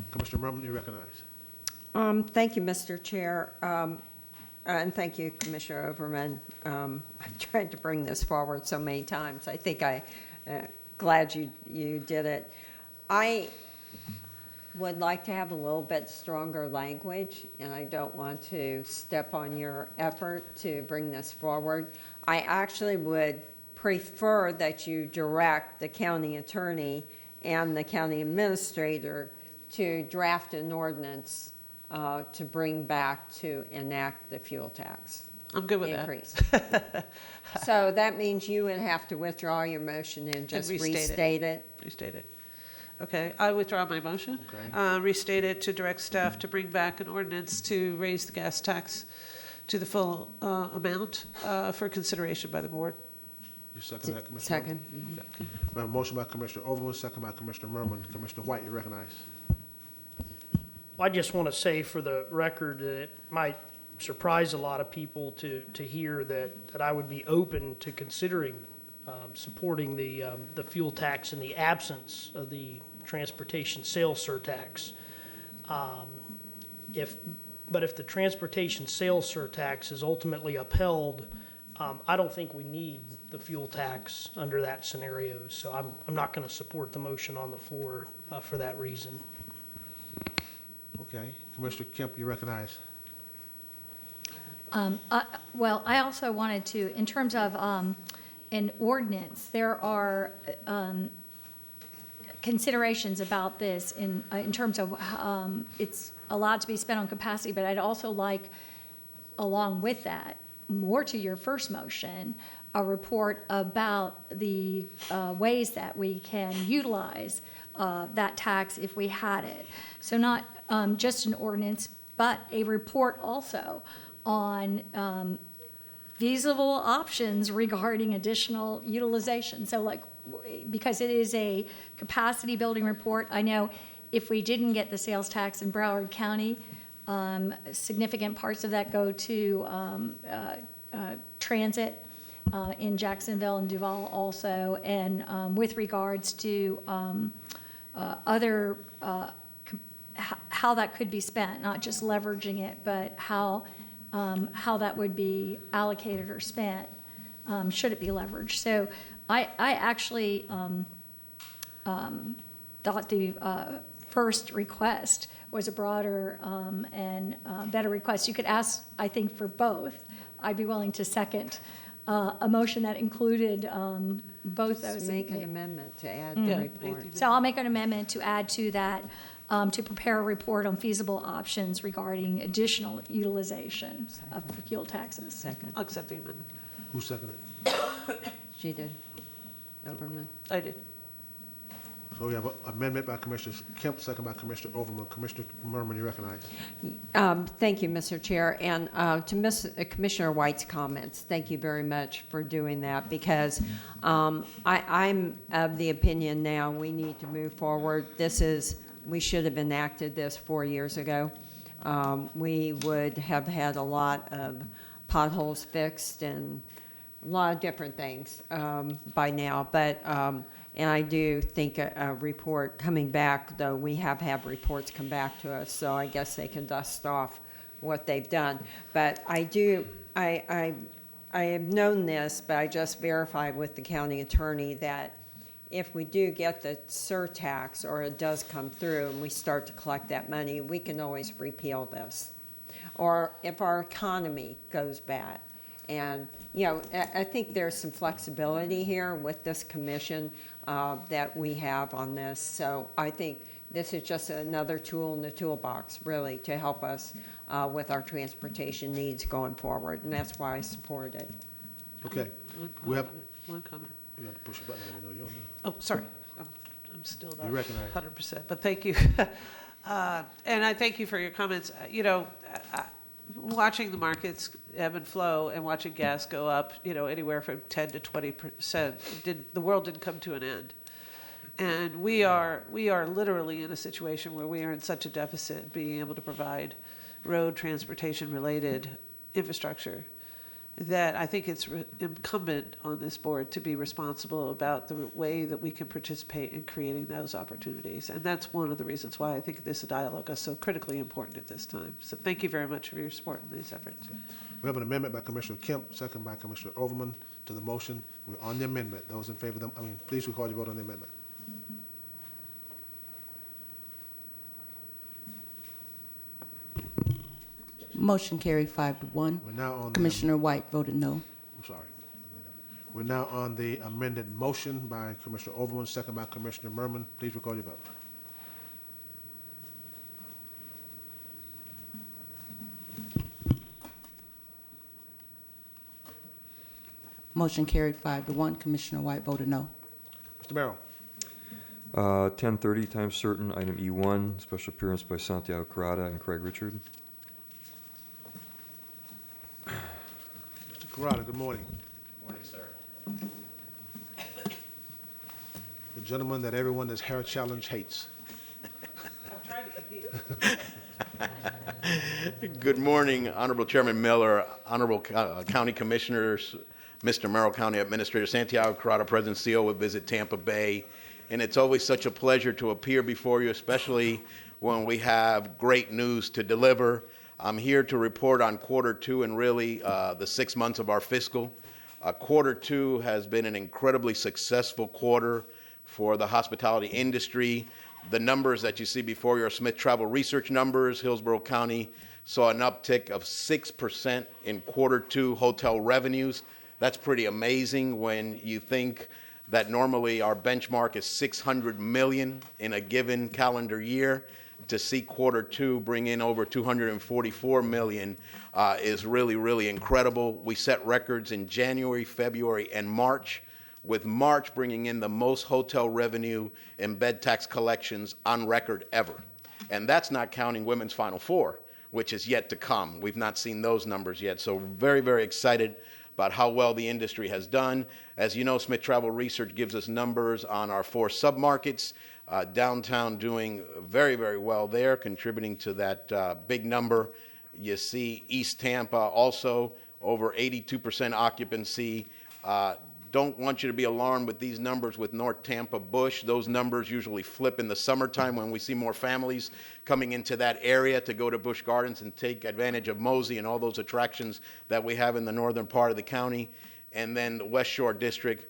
Commissioner Merman, you're recognized. Thank you, Mr. Chair. And thank you, Commissioner Overman. I've tried to bring this forward so many times. I think glad you did it. I would like to have a little bit stronger language, and I don't want to step on your effort to bring this forward. I actually would prefer that you direct the county attorney and the county administrator to draft an ordinance to bring back to enact the fuel tax. I'm good with increase. So that means you would have to withdraw your motion and just restate it. Restate it. Okay, I withdraw my motion. Okay. Restate it to direct staff to bring back an ordinance to raise the gas tax to the full amount for consideration by the board. You second that, Commissioner? Second. We have a motion by Commissioner Overman, second by Commissioner Merman. Commissioner White, you're recognized. I just want to say for the record that it might surprise a lot of people to hear that I would be open to considering supporting the fuel tax in the absence of the transportation sales surtax. But if the transportation sales surtax is ultimately upheld, I don't think we need the fuel tax under that scenario. So I'm not going to support the motion on the floor for that reason. Okay. Commissioner Kemp, you're recognized. Well, I also wanted to, in terms of an ordinance, there are considerations about this in terms of it's allowed to be spent on capacity, but I'd also like, along with that, more to your first motion, a report about the ways that we can utilize that tax if we had it. So not just an ordinance, but a report also on feasible options regarding additional utilization. So like, because it is a capacity building report, I know if we didn't get the sales tax in Broward County, significant parts of that go to transit in Jacksonville and Duval also. And with regards to other, how that could be spent, not just leveraging it, but how that would be allocated or spent, should it be leveraged. So I actually thought the first request was a broader and better request. You could ask, I think, for both. I'd be willing to second a motion that included both those. Make an amendment to add Mm. the Yeah. report. So I'll make an amendment to add to that, to prepare a report on feasible options regarding additional utilization of fuel taxes. Second. I'll accept the amendment. Who seconded? She did. Overman. I did. So we have an amendment by Commissioner Kemp, second by Commissioner Overman. Commissioner Merman, you recognize. Thank you, Mr. Chair. And to Commissioner White's comments, thank you very much for doing that, because I'm of the opinion now we need to move forward. We should have enacted this 4 years ago. We would have had a lot of potholes fixed and a lot of different things by now. But and I do think a report coming back, though we have had reports come back to us, so I guess they can dust off what they've done. But I have known this, but I just verified with the county attorney that if we do get the surtax, or it does come through and we start to collect that money, we can always repeal this. Or if our economy goes bad. And, you know, I think there's some flexibility here with this commission that we have on this. So I think this is just another tool in the toolbox, really, to help us with our transportation needs going forward. And that's why I support it. Okay. We have, One comment. you have to push a button, let me know. You don't know. Oh, sorry. I'm still not You recognize. 100%, but thank you. And I thank you for your comments. You know, watching the markets ebb and flow and watching gas go up, you know, anywhere from 10 to 20%, the world didn't come to an end. And we are literally in a situation where we are in such a deficit being able to provide road transportation related infrastructure that I think it's incumbent on this board to be responsible about the way that we can participate in creating those opportunities. And that's one of the reasons why I think this dialogue is so critically important at this time. So thank you very much for your support in these efforts. We have an amendment by Commissioner Kemp, second by Commissioner Overman to the motion. We're on the amendment. Those in favor of them, please record your vote on the amendment. Motion carried 5-1. We're now on the. Commissioner White voted no. I'm sorry. We're now on the amended motion by Commissioner Overman, second by Commissioner Merman. Please record your vote. Motion carried 5-1. Commissioner White voted no. Mr. Merrill. 10:30 times certain, item E1, special appearance by Santiago Carrata and Craig Richard. Mr. Carrata, good morning. Morning, sir. The gentleman that everyone that's hair challenge hates. I'm trying to compete. Good morning, Honorable Chairman Miller, Honorable County Commissioners, Mr. Merrill County Administrator Santiago Carrata, President CEO with Visit Tampa Bay. And it's always such a pleasure to appear before you, especially when we have great news to deliver. I'm here to report on Q2 and really the 6 months of our fiscal. Q2 has been an incredibly successful quarter for the hospitality industry. The numbers that you see before you are Smith Travel Research numbers. Hillsborough County saw an uptick of 6% in Q2 hotel revenues. That's pretty amazing when you think that normally our benchmark is $600 million in a given calendar year. To see Q2 bring in over $244 million is really, really incredible. We set records in January, February, and March, with March bringing in the most hotel revenue and bed tax collections on record ever. And that's not counting Women's Final Four, which is yet to come. We've not seen those numbers yet. So very, very excited about how well the industry has done. As you know, Smith Travel Research gives us numbers on our 4 submarkets. Downtown doing very, very well there, contributing to that big number. You see East Tampa also over 82% occupancy. Don't want you to be alarmed with these numbers with North Tampa Bush. Those numbers usually flip in the summertime when we see more families coming into that area to go to Busch Gardens and take advantage of Mosey and all those attractions that we have in the northern part of the county. And then the West Shore District,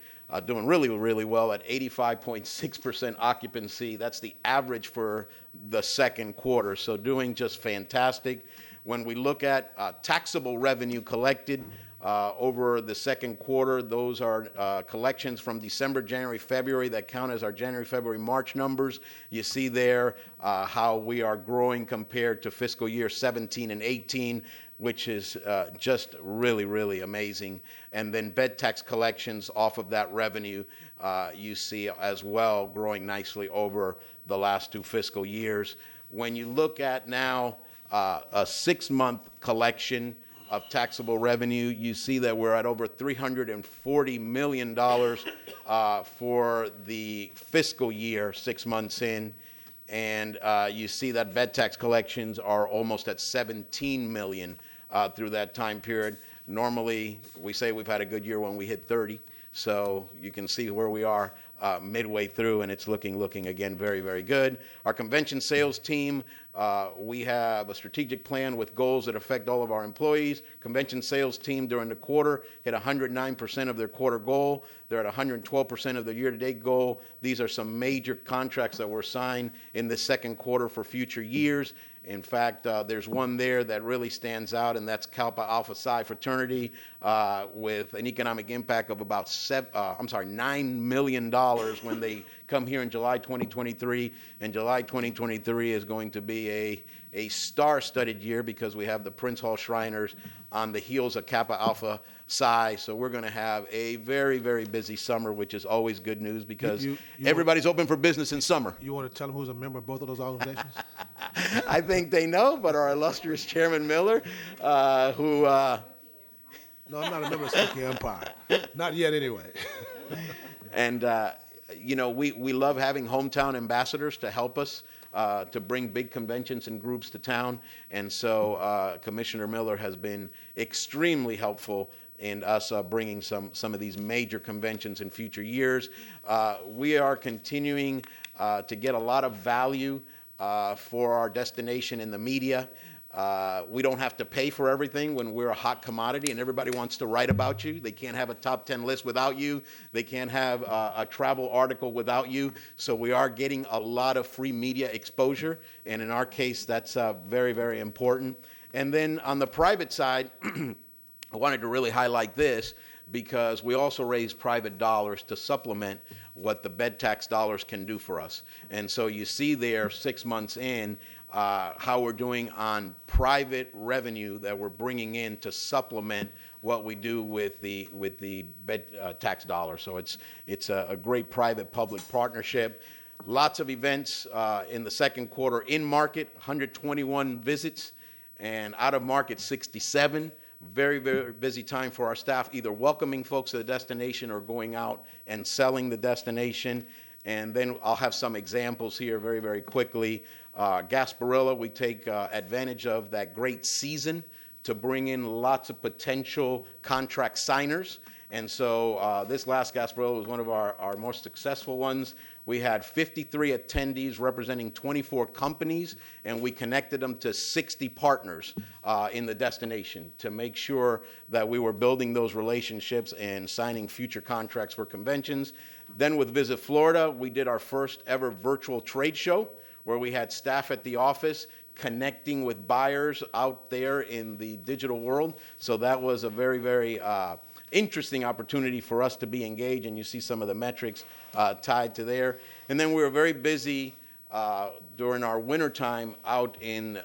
doing really, really well at 85.6% occupancy. That's the average for the second quarter, so doing just fantastic. When we look at taxable revenue collected over the second quarter, those are collections from December, January, February that count as our January, February, March numbers. You see there how we are growing compared to fiscal year 17 and 18, which is just really, really amazing. And then bed tax collections off of that revenue, you see as well growing nicely over the last 2 fiscal years. When you look at now a 6-month collection of taxable revenue, you see that we're at over $340 million for the fiscal year, 6 months in. And you see that bed tax collections are almost at $17 million through that time period. Normally, we say we've had a good year when we hit 30. So you can see where we are midway through, and it's looking again very, very good. Our convention sales team, we have a strategic plan with goals that affect all of our employees. Convention sales team during the quarter hit 109% of their quarter goal. They're at 112% of their year-to-date goal. These are some major contracts that were signed in the second quarter for future years. In fact, there's one there that really stands out, and that's Kappa Alpha Psi fraternity with an economic impact of about $9 million when they come here in July 2023. And July 2023 is going to be a star-studded year because we have the Prince Hall Shriners on the heels of Kappa Alpha Psi. So we're going to have a very, very busy summer, which is always good news because everybody's open for business in summer. You want to tell them who's a member of both of those organizations? I think they know, but our illustrious Chairman Miller, who... No, I'm not a member of Spooky Empire. Not yet, anyway. And, you know, we love having hometown ambassadors to help us to bring big conventions and groups to town. And so Commissioner Miller has been extremely helpful in us bringing some of these major conventions in future years. We are continuing to get a lot of value for our destination in the media. We don't have to pay for everything when we're a hot commodity and everybody wants to write about you. They can't have a top 10 list without you. They can't have a travel article without you. So we are getting a lot of free media exposure. And in our case, that's very, very important. And then on the private side, I wanted to really highlight this because we also raise private dollars to supplement what the bed tax dollars can do for us. And so you see there 6 months in how we're doing on private revenue that we're bringing in to supplement what we do with the bed tax dollars. So it's a great private-public partnership. Lots of events in the second quarter. In market, 121 visits, and out of market, 67. Very, very busy time for our staff, either welcoming folks to the destination or going out and selling the destination. And then I'll have some examples here very, very quickly. Gasparilla, we take advantage of that great season to bring in lots of potential contract signers. And so this last Gasparilla was one of our most successful ones. We had 53 attendees representing 24 companies, and we connected them to 60 partners in the destination to make sure that we were building those relationships and signing future contracts for conventions. Then with Visit Florida, we did our first ever virtual trade show where we had staff at the office connecting with buyers out there in the digital world. So that was a very, very interesting opportunity for us to be engaged, and you see some of the metrics tied to there. And then we were very busy during our wintertime out in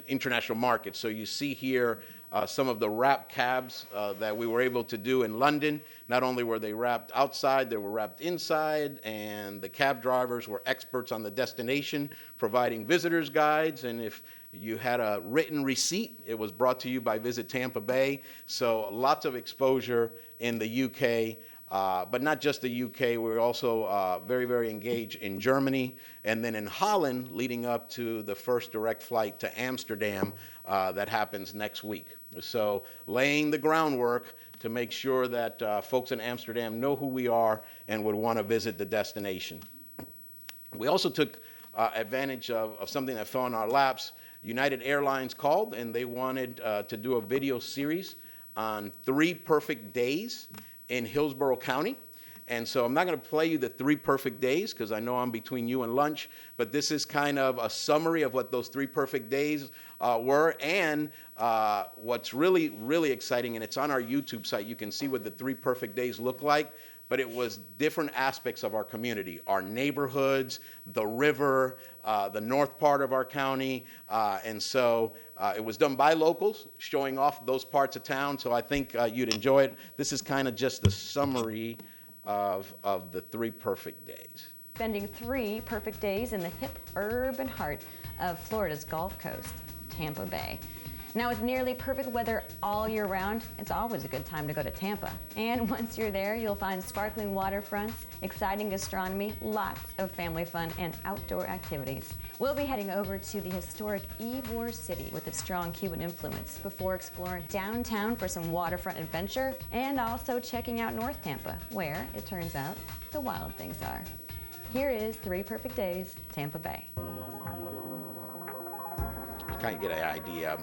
international markets. So you see here some of the wrap cabs that we were able to do in London. Not only were they wrapped outside, they were wrapped inside, and the cab drivers were experts on the destination, providing visitors guides. And if you had a written receipt, it was brought to you by Visit Tampa Bay. So lots of exposure in the UK. But not just the UK, we're also very, very engaged in Germany and then in Holland, leading up to the first direct flight to Amsterdam that happens next week. So laying the groundwork to make sure that folks in Amsterdam know who we are and would want to visit the destination. We also took advantage of something that fell in our laps. United Airlines called and they wanted to do a video series on 3 perfect days in Hillsborough County. And so I'm not going to play you the 3 perfect days because I know I'm between you and lunch, but this is kind of a summary of what those 3 perfect days were. And what's really, really exciting, and it's on our YouTube site, you can see what the 3 perfect days look like. But it was different aspects of our community, our neighborhoods, the river, the north part of our county. And so it was done by locals, showing off those parts of town. So I think you'd enjoy it. This is kind of just the summary of the 3 perfect days. Spending 3 perfect days in the hip urban heart of Florida's Gulf Coast, Tampa Bay. Now, with nearly perfect weather all year round, it's always a good time to go to Tampa. And once you're there, you'll find sparkling waterfronts, exciting gastronomy, lots of family fun, and outdoor activities. We'll be heading over to the historic Ybor City with its strong Cuban influence before exploring downtown for some waterfront adventure and also checking out North Tampa, where, it turns out, the wild things are. Here is 3 perfect days, Tampa Bay. Kind of get an idea.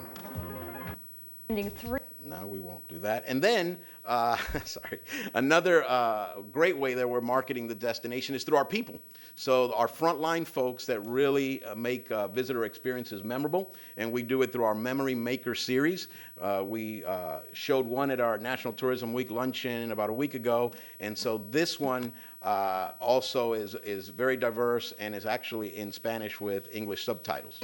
Spending 3 No, we won't do that. And then, sorry, another great way that we're marketing the destination is through our people. So our frontline folks that really make visitor experiences memorable, and we do it through our Memory Maker series. We showed one at our National Tourism Week luncheon about a week ago, and so this one also is very diverse and is actually in Spanish with English subtitles.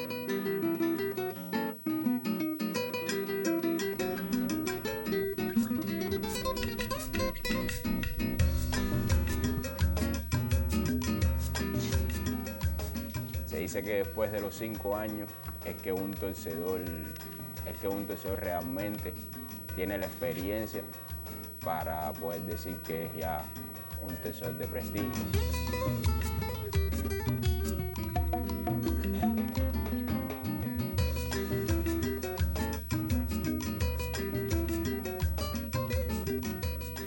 Dice que después de los 5 años es que un torcedor realmente tiene la experiencia para poder decir que es ya un torcedor de prestigio.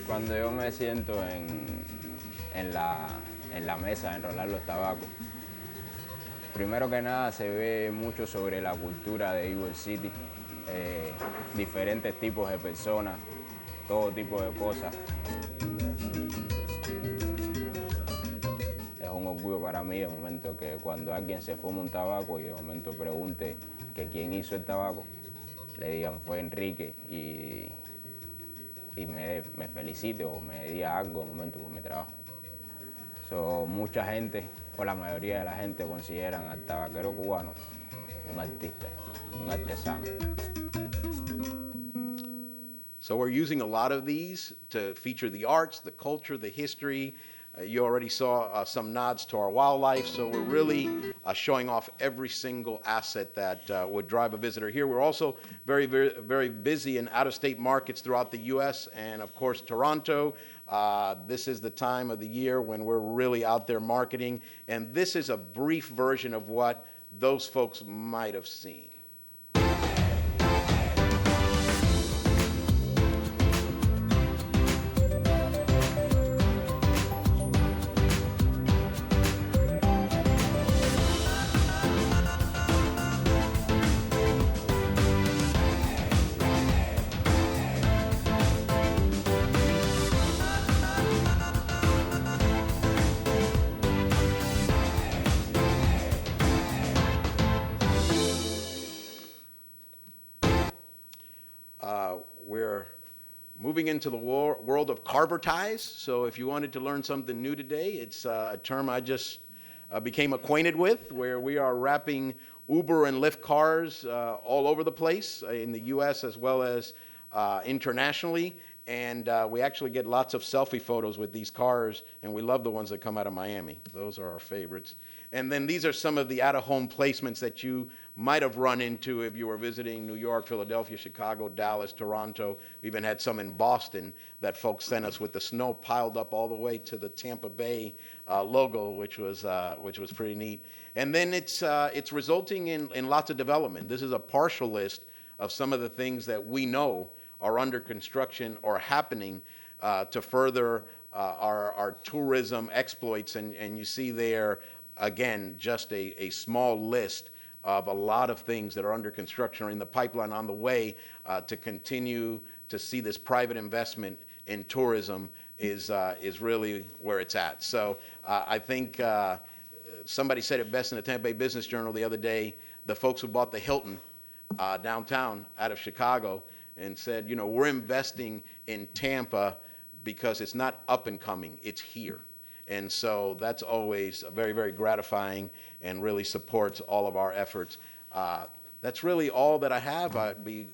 Cuando yo me siento en la mesa a enrolar los tabacos, primero que nada se ve mucho sobre la cultura de Ybor City, diferentes tipos de personas, todo tipo de cosas. Es un orgullo para mí el momento que cuando alguien se fuma un tabaco y de momento pregunte que quién hizo el tabaco, le digan fue Enrique y me felicite o me diga algo en el momento por mi trabajo. Mucha gente, o la mayoría de la gente, consideran al tabaquero cubano un artista, un artesano. So we're using a lot of these to feature the arts, the culture, the history. You already saw some nods to our wildlife, so we're really showing off every single asset that would drive a visitor here. We're also very, very, very busy in out-of-state markets throughout the U.S. and, of course, Toronto. This is the time of the year when we're really out there marketing, and this is a brief version of what those folks might have seen. We're moving into the world of carvertize. So if you wanted to learn something new today, it's a term I just became acquainted with, where we are wrapping Uber and Lyft cars all over the place in the U.S. as well as internationally. And we actually get lots of selfie photos with these cars, and we love the ones that come out of Miami. Those are our favorites. And then these are some of the out-of-home placements that you might have run into if you were visiting New York, Philadelphia, Chicago, Dallas, Toronto. We even had some in Boston that folks sent us with the snow piled up all the way to the Tampa Bay logo, which was pretty neat. And then it's resulting in lots of development. This is a partial list of some of the things that we know are under construction or happening to further our tourism exploits. And you see there, again, just a small list of a lot of things that are under construction or in the pipeline on the way to continue to see this private investment in tourism is really where it's at. So I think somebody said it best in the Tampa Bay Business Journal the other day, the folks who bought the Hilton downtown out of Chicago, and said, you know, we're investing in Tampa because it's not up and coming, it's here. And so that's always very, very gratifying and really supports all of our efforts. That's really all that I have. I'd be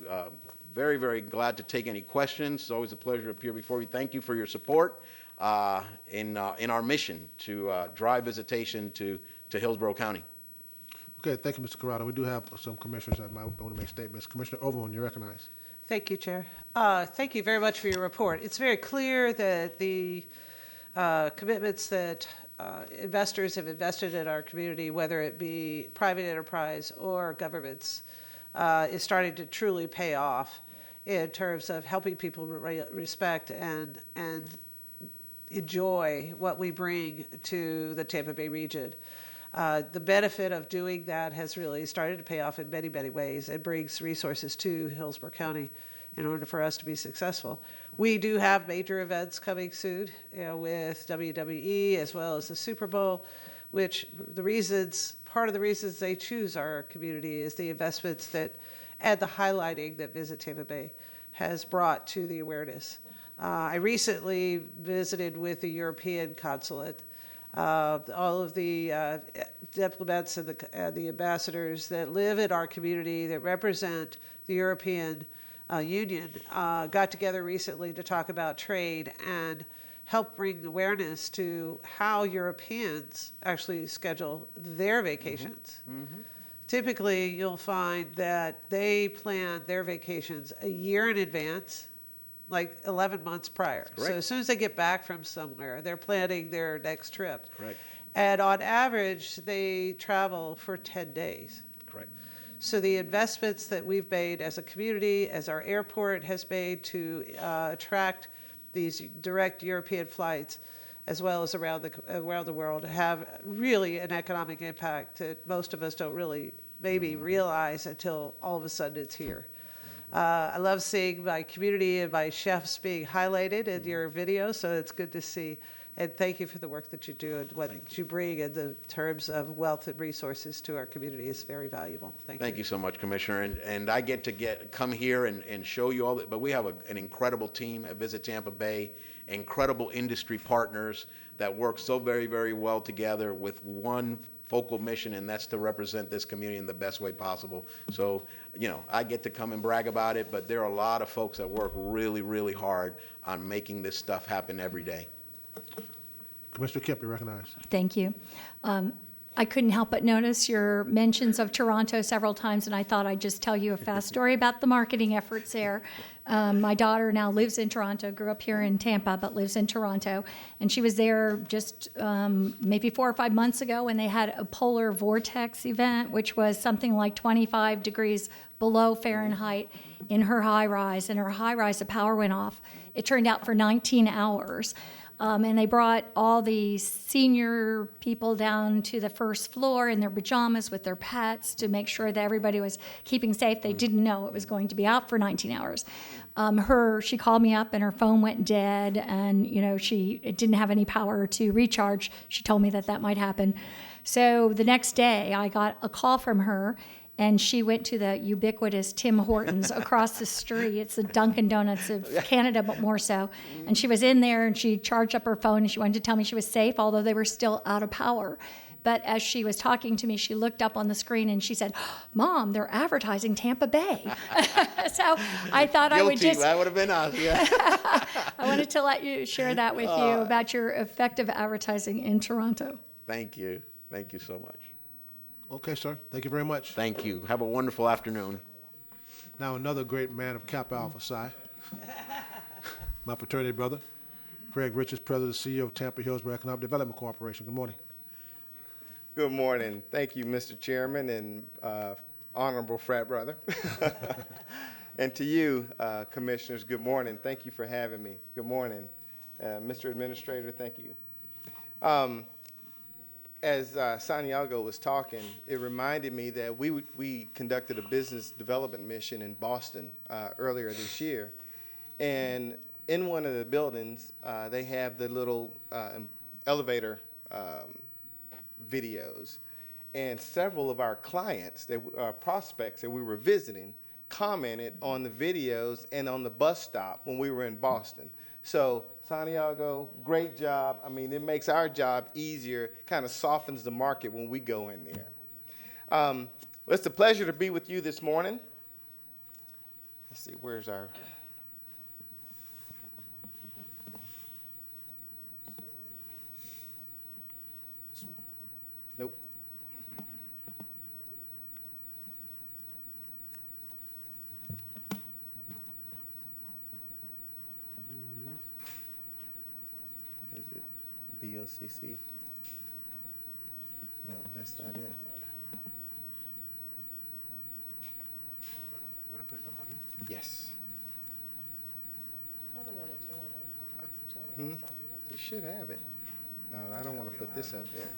very, very glad to take any questions. It's always a pleasure to appear before you. Thank you for your support in our mission to drive visitation to Hillsborough County. Okay, thank you, Mr. Corrado. We do have some commissioners that might want to make statements. Commissioner Overman, you're recognized. Thank you, Chair. Thank you very much for your report. It's very clear that the commitments that investors have invested in our community, whether it be private enterprise or governments, is starting to truly pay off in terms of helping people respect and enjoy what we bring to the Tampa Bay region. The benefit of doing that has really started to pay off in many, many ways and brings resources to Hillsborough County in order for us to be successful. We do have major events coming soon, with WWE as well as the Super Bowl, which part of the reasons they choose our community is the investments that and the highlighting that Visit Tampa Bay has brought to the awareness. I recently visited with the European consulate. All of the diplomats and the ambassadors that live in our community that represent the European Union got together recently to talk about trade and help bring awareness to how Europeans actually schedule their vacations. Mm-hmm. Typically, you'll find that they plan their vacations a year in advance, like 11 months prior. Correct. So as soon as they get back from somewhere, they're planning their next trip. Correct. And on average, they travel for 10 days. Correct. So the investments that we've made as a community, as our airport has made to attract these direct European flights, as well as around the world, have really an economic impact that most of us don't really maybe realize until all of a sudden it's here. I love seeing my community and my chefs being highlighted in your video, so it's good to see. And thank you for the work that you do and what you bring in the terms of wealth and resources to our community is very valuable. Thank you. Thank you so much, Commissioner. And I get to come here and show you all that. But we have an incredible team at Visit Tampa Bay, incredible industry partners that work so very, very well together with one focal mission, and that's to represent this community in the best way possible. So, you know, I get to come and brag about it, but there are a lot of folks that work really, really hard on making this stuff happen every day. Commissioner Kemp, you're recognized. Thank you. I couldn't help but notice your mentions of Toronto several times, and I thought I'd just tell you a fast story about the marketing efforts there. My daughter now lives in Toronto, grew up here in Tampa, but lives in Toronto, and she was there just maybe 4 or 5 months ago when they had a polar vortex event, which was something like 25 degrees below Fahrenheit in her high-rise, and her high-rise, the power went off. It turned out for 19 hours. And they brought all the senior people down to the first floor in their pajamas with their pets to make sure that everybody was keeping safe. They didn't know it was going to be out for 19 hours. She called me up and her phone went dead, and it didn't have any power to recharge. She told me that might happen. So the next day I got a call from her, and she went to the ubiquitous Tim Hortons across the street. It's the Dunkin' Donuts of Canada, but more so. And she was in there, and she charged up her phone, and she wanted to tell me she was safe, although they were still out of power. But as she was talking to me, she looked up on the screen, and she said, "Mom, they're advertising Tampa Bay." So I thought I would just... That would have been us, yeah. I wanted to let you share that with you about your effective advertising in Toronto. Thank you. Thank you so much. Okay, sir. Thank you very much. Thank you. Have a wonderful afternoon. Now another great man of Kappa Alpha Psi, my fraternity brother, Craig Richards, President and CEO of Tampa Hillsborough Economic Development Corporation. Good morning. Good morning. Thank you, Mr. Chairman and honorable frat brother. And to you, commissioners, good morning. Thank you for having me. Good morning. Mr. Administrator, thank you. As Santiago was talking, it reminded me that we conducted a business development mission in Boston earlier this year. And in one of the buildings, they have the little elevator videos. And several of our clients, prospects that we were visiting, commented on the videos and on the bus stop when we were in Boston. So Santiago, great job. I mean, it makes our job easier, kind of softens the market when we go in there. Well, it's a pleasure to be with you this morning. Let's see, where's our... Nope. Is it BOCC? No, that's not it. Yes. It should have it. No, I don't want to put this up there.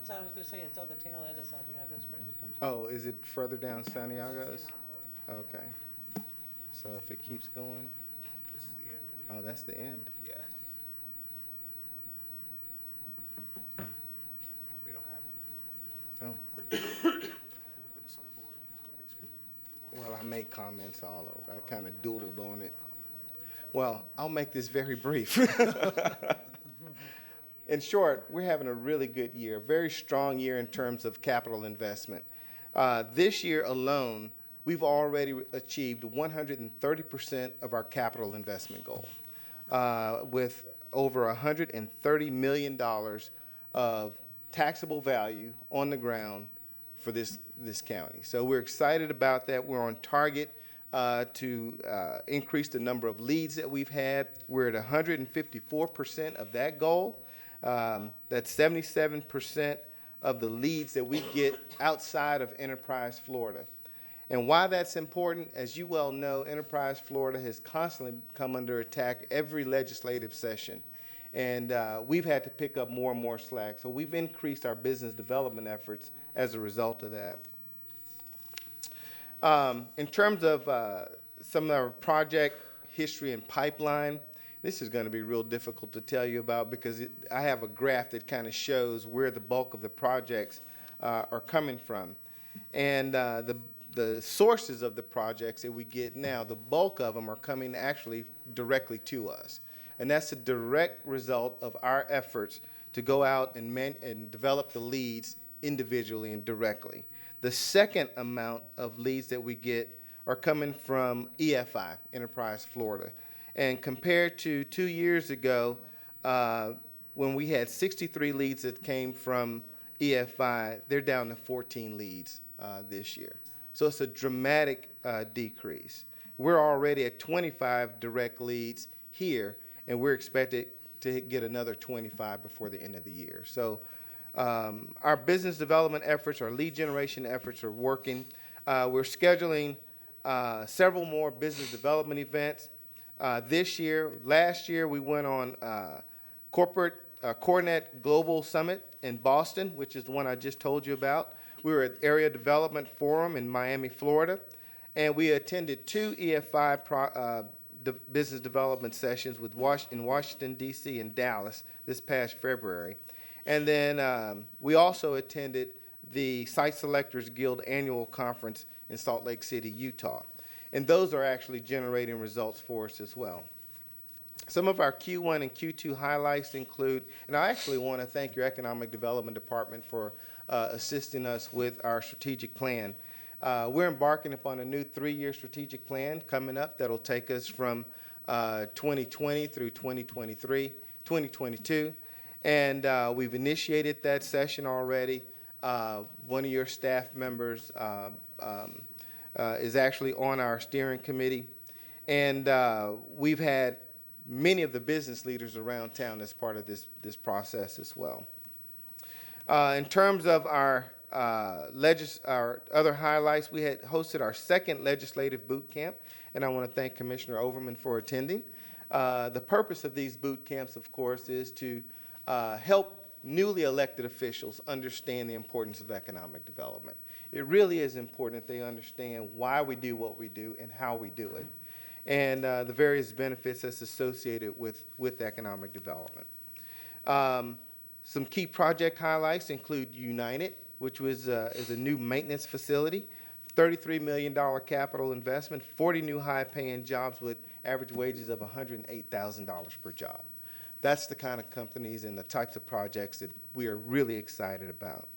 I was going to say, it's on the tail end of Santiago's presentation. Oh, is it further down Santiago's? Okay. So if it keeps going. This is the end. Oh, that's the end. Yeah. We don't have it. Oh. Well, I made comments all over. I kind of doodled on it. Well, I'll make this very brief. In short, we're having a really good year, a very strong year in terms of capital investment. This year alone, we've already achieved 130% of our capital investment goal, with over $130 million of taxable value on the ground for this county. So we're excited about that. We're on target to increase the number of leads that we've had. We're at 154% of that goal. That's 77% of the leads that we get outside of Enterprise, Florida. And why that's important, as you well know, Enterprise, Florida has constantly come under attack every legislative session. And we've had to pick up more and more slack. So we've increased our business development efforts as a result of that. In terms of some of our project history and pipeline, this is going to be real difficult to tell you about because I have a graph that kind of shows where the bulk of the projects are coming from. And the sources of the projects that we get now, the bulk of them are coming actually directly to us. And that's a direct result of our efforts to go out and develop the leads individually and directly. The second amount of leads that we get are coming from EFI, Enterprise Florida. And compared to 2 years ago, when we had 63 leads that came from EFI, they're down to 14 leads this year. So it's a dramatic decrease. We're already at 25 direct leads here, and we're expected to get another 25 before the end of the year. So our business development efforts, our lead generation efforts are working. We're scheduling several more business development events. This year, last year, we went on Coronet Global Summit in Boston, which is the one I just told you about. We were at Area Development Forum in Miami, Florida, and we attended 2 EFI business development sessions in Washington, D.C. and Dallas this past February. And then we also attended the Site Selectors Guild Annual Conference in Salt Lake City, Utah. And those are actually generating results for us as well. Some of our Q1 and Q2 highlights include, and I actually want to thank your Economic Development Department for assisting us with our strategic plan. We're embarking upon a new 3-year strategic plan coming up that'll take us from 2020 through 2022. And we've initiated that session already. One of your staff members is actually on our steering committee. And we've had many of the business leaders around town as part of this process as well. In terms of our other highlights, we had hosted our second legislative boot camp, and I want to thank Commissioner Overman for attending. The purpose of these boot camps, of course, is to help newly elected officials understand the importance of economic development. It really is important that they understand why we do what we do and how we do it, and the various benefits that's associated with economic development. Some key project highlights include United, which is a new maintenance facility, $33 million capital investment, 40 new high-paying jobs with average wages of $108,000 per job. That's the kind of companies and the types of projects that we are really excited about.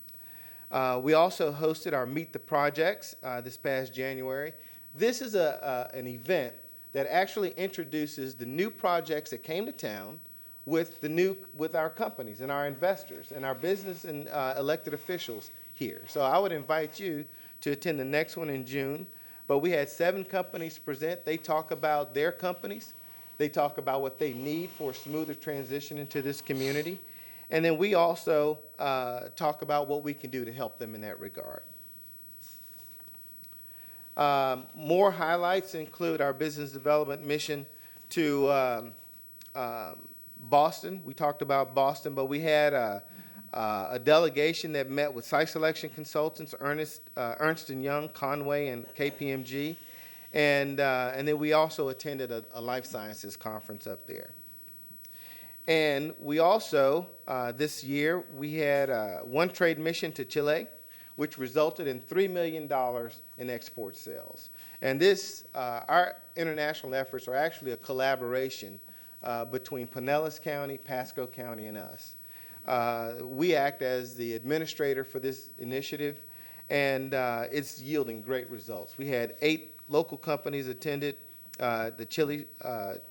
We also hosted our Meet the Projects this past January. This is an event that actually introduces the new projects that came to town with our companies and our investors and our business and elected officials here. So I would invite you to attend the next one in June. But we had 7 companies present. They talk about their companies. They talk about what they need for a smoother transition into this community. And then we also talk about what we can do to help them in that regard. More highlights include our business development mission to Boston. We talked about Boston, but we had a delegation that met with site selection consultants, Ernst & Young, Conway, and KPMG. And then we also attended a life sciences conference up there. And we also, this year, we had one trade mission to Chile, which resulted in $3 million in export sales. And this, our international efforts are actually a collaboration between Pinellas County, Pasco County, and us. We act as the administrator for this initiative, and it's yielding great results. We had 8 local companies attended the Chile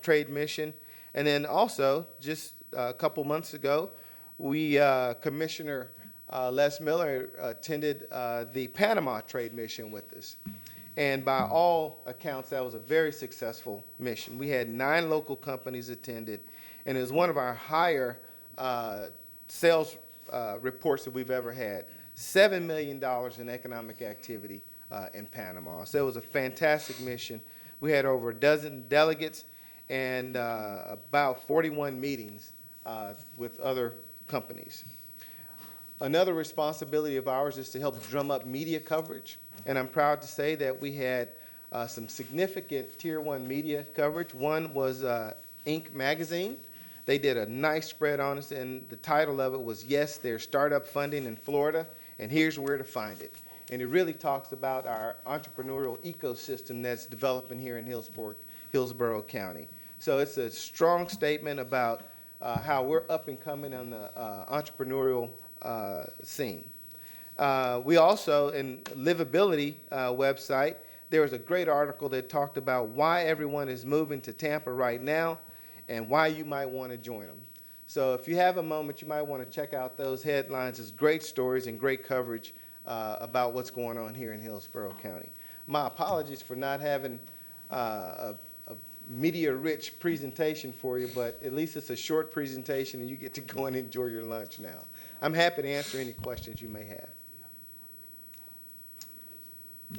trade mission. And then also, just a couple months ago, we, Commissioner Les Miller attended the Panama trade mission with us. And by all accounts, that was a very successful mission. We had 9 local companies attended, and it was one of our higher sales reports that we've ever had. $7 million in economic activity in Panama. So it was a fantastic mission. We had over a dozen delegates and about 41 meetings with other companies. Another responsibility of ours is to help drum up media coverage, and I'm proud to say that we had some significant Tier 1 media coverage. One was Inc. magazine. They did a nice spread on us, and the title of it was, "Yes, There's Startup Funding in Florida, and Here's Where to Find It." And it really talks about our entrepreneurial ecosystem that's developing here in Hillsborough County. So it's a strong statement about how we're up and coming on the entrepreneurial scene. We also, in Livability website, there was a great article that talked about why everyone is moving to Tampa right now and why you might want to join them. So if you have a moment, you might want to check out those headlines. It's great stories and great coverage about what's going on here in Hillsborough County. My apologies for not having a media-rich presentation for you, but at least it's a short presentation and you get to go and enjoy your lunch now. I'm happy to answer any questions you may have.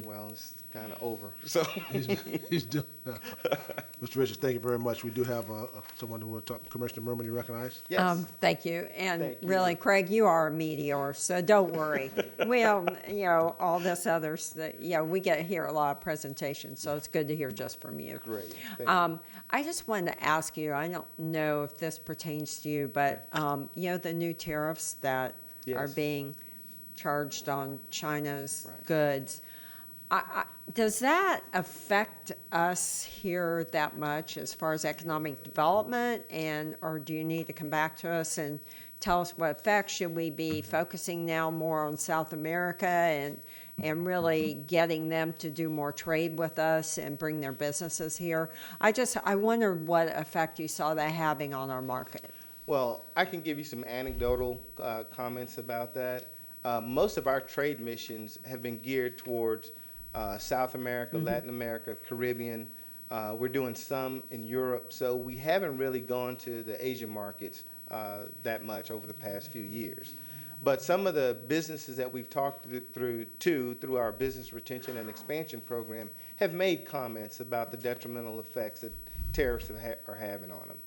Well, it's kind of over, so. He's doing Mr. Richards, thank you very much. We do have someone who will talk. Commissioner Merman, you recognize? Yes. Thank you. And Thank you. really, Craig, you are a meteor, so don't worry. Well, all this others, we get to hear a lot of presentations, so it's good to hear just from you. Great. Thank you. I just wanted to ask you, I don't know if this pertains to you, but, the new tariffs that are Yes. being charged on China's Right. goods, does that affect us here that much as far as economic development, or do you need to come back to us and tell us what effects? Should we be focusing now more on South America and really getting them to do more trade with us and bring their businesses here? I wonder what effect you saw that having on our market. Well, I can give you some anecdotal comments about that. Most of our trade missions have been geared towards South America, Latin America, Caribbean. We're doing some in Europe, so we haven't really gone to the Asian markets that much over the past few years. But some of the businesses that we've talked through our business retention and expansion program have made comments about the detrimental effects that tariffs are having on them.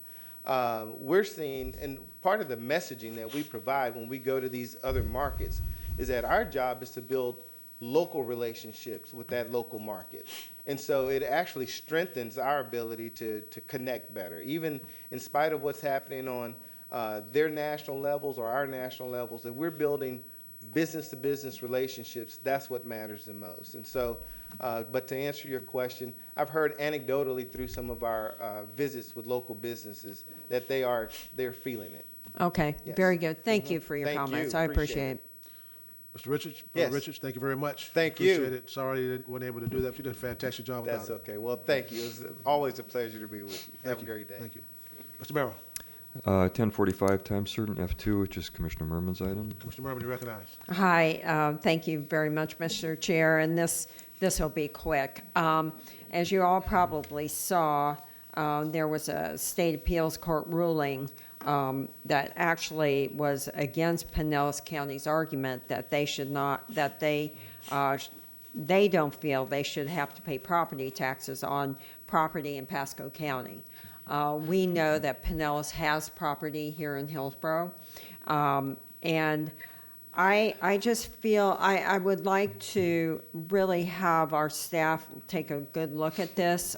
we're seeing, and part of the messaging that we provide when we go to these other markets is that our job is to build local relationships with that local market. And so it actually strengthens our ability to connect better, even in spite of what's happening on their national levels or our national levels, that we're building business-to-business relationships. That's what matters the most. And so, but to answer your question, I've heard anecdotally through some of our visits with local businesses that they're feeling it. Okay, Yes. very good. Thank you for your Thank comments. you. I Appreciate appreciate it. Mr. Richards? Yes. Brother Richards, thank you very much. Thank you. Appreciate it. Sorry you weren't able to do that. You did a fantastic job without That's it. okay. Well, thank you. It was always a pleasure to be with you. Have Thank a you. great day. Thank you. Mr. Merrill. 1045 time certain, F2, which is Commissioner Merman's item. Commissioner Merman, you recognize. Hi, thank you very much, Mr. Chair, and this will be quick. As you all probably saw, there was a state appeals court ruling that actually was against Pinellas County's argument that they should not, that they don't feel they should have to pay property taxes on property in Pasco County. We know that Pinellas has property here in Hillsborough, and I just feel I would like to really have our staff take a good look at this.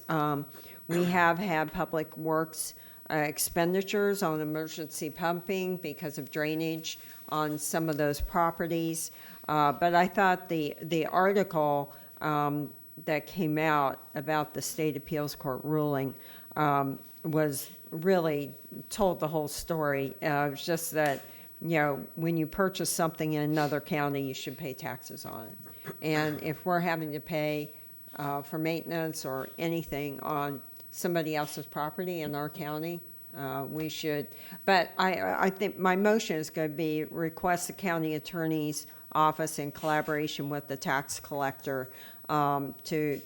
We have had Public Works expenditures on emergency pumping because of drainage on some of those properties. But I thought the article that came out about the state appeals court ruling was really told the whole story. It was just that, you know, when you purchase something in another county, you should pay taxes on it. And if we're having to pay for maintenance or anything on somebody else's property in our county, we should. But I think my motion is going to be request the county attorney's office in collaboration with the tax collector to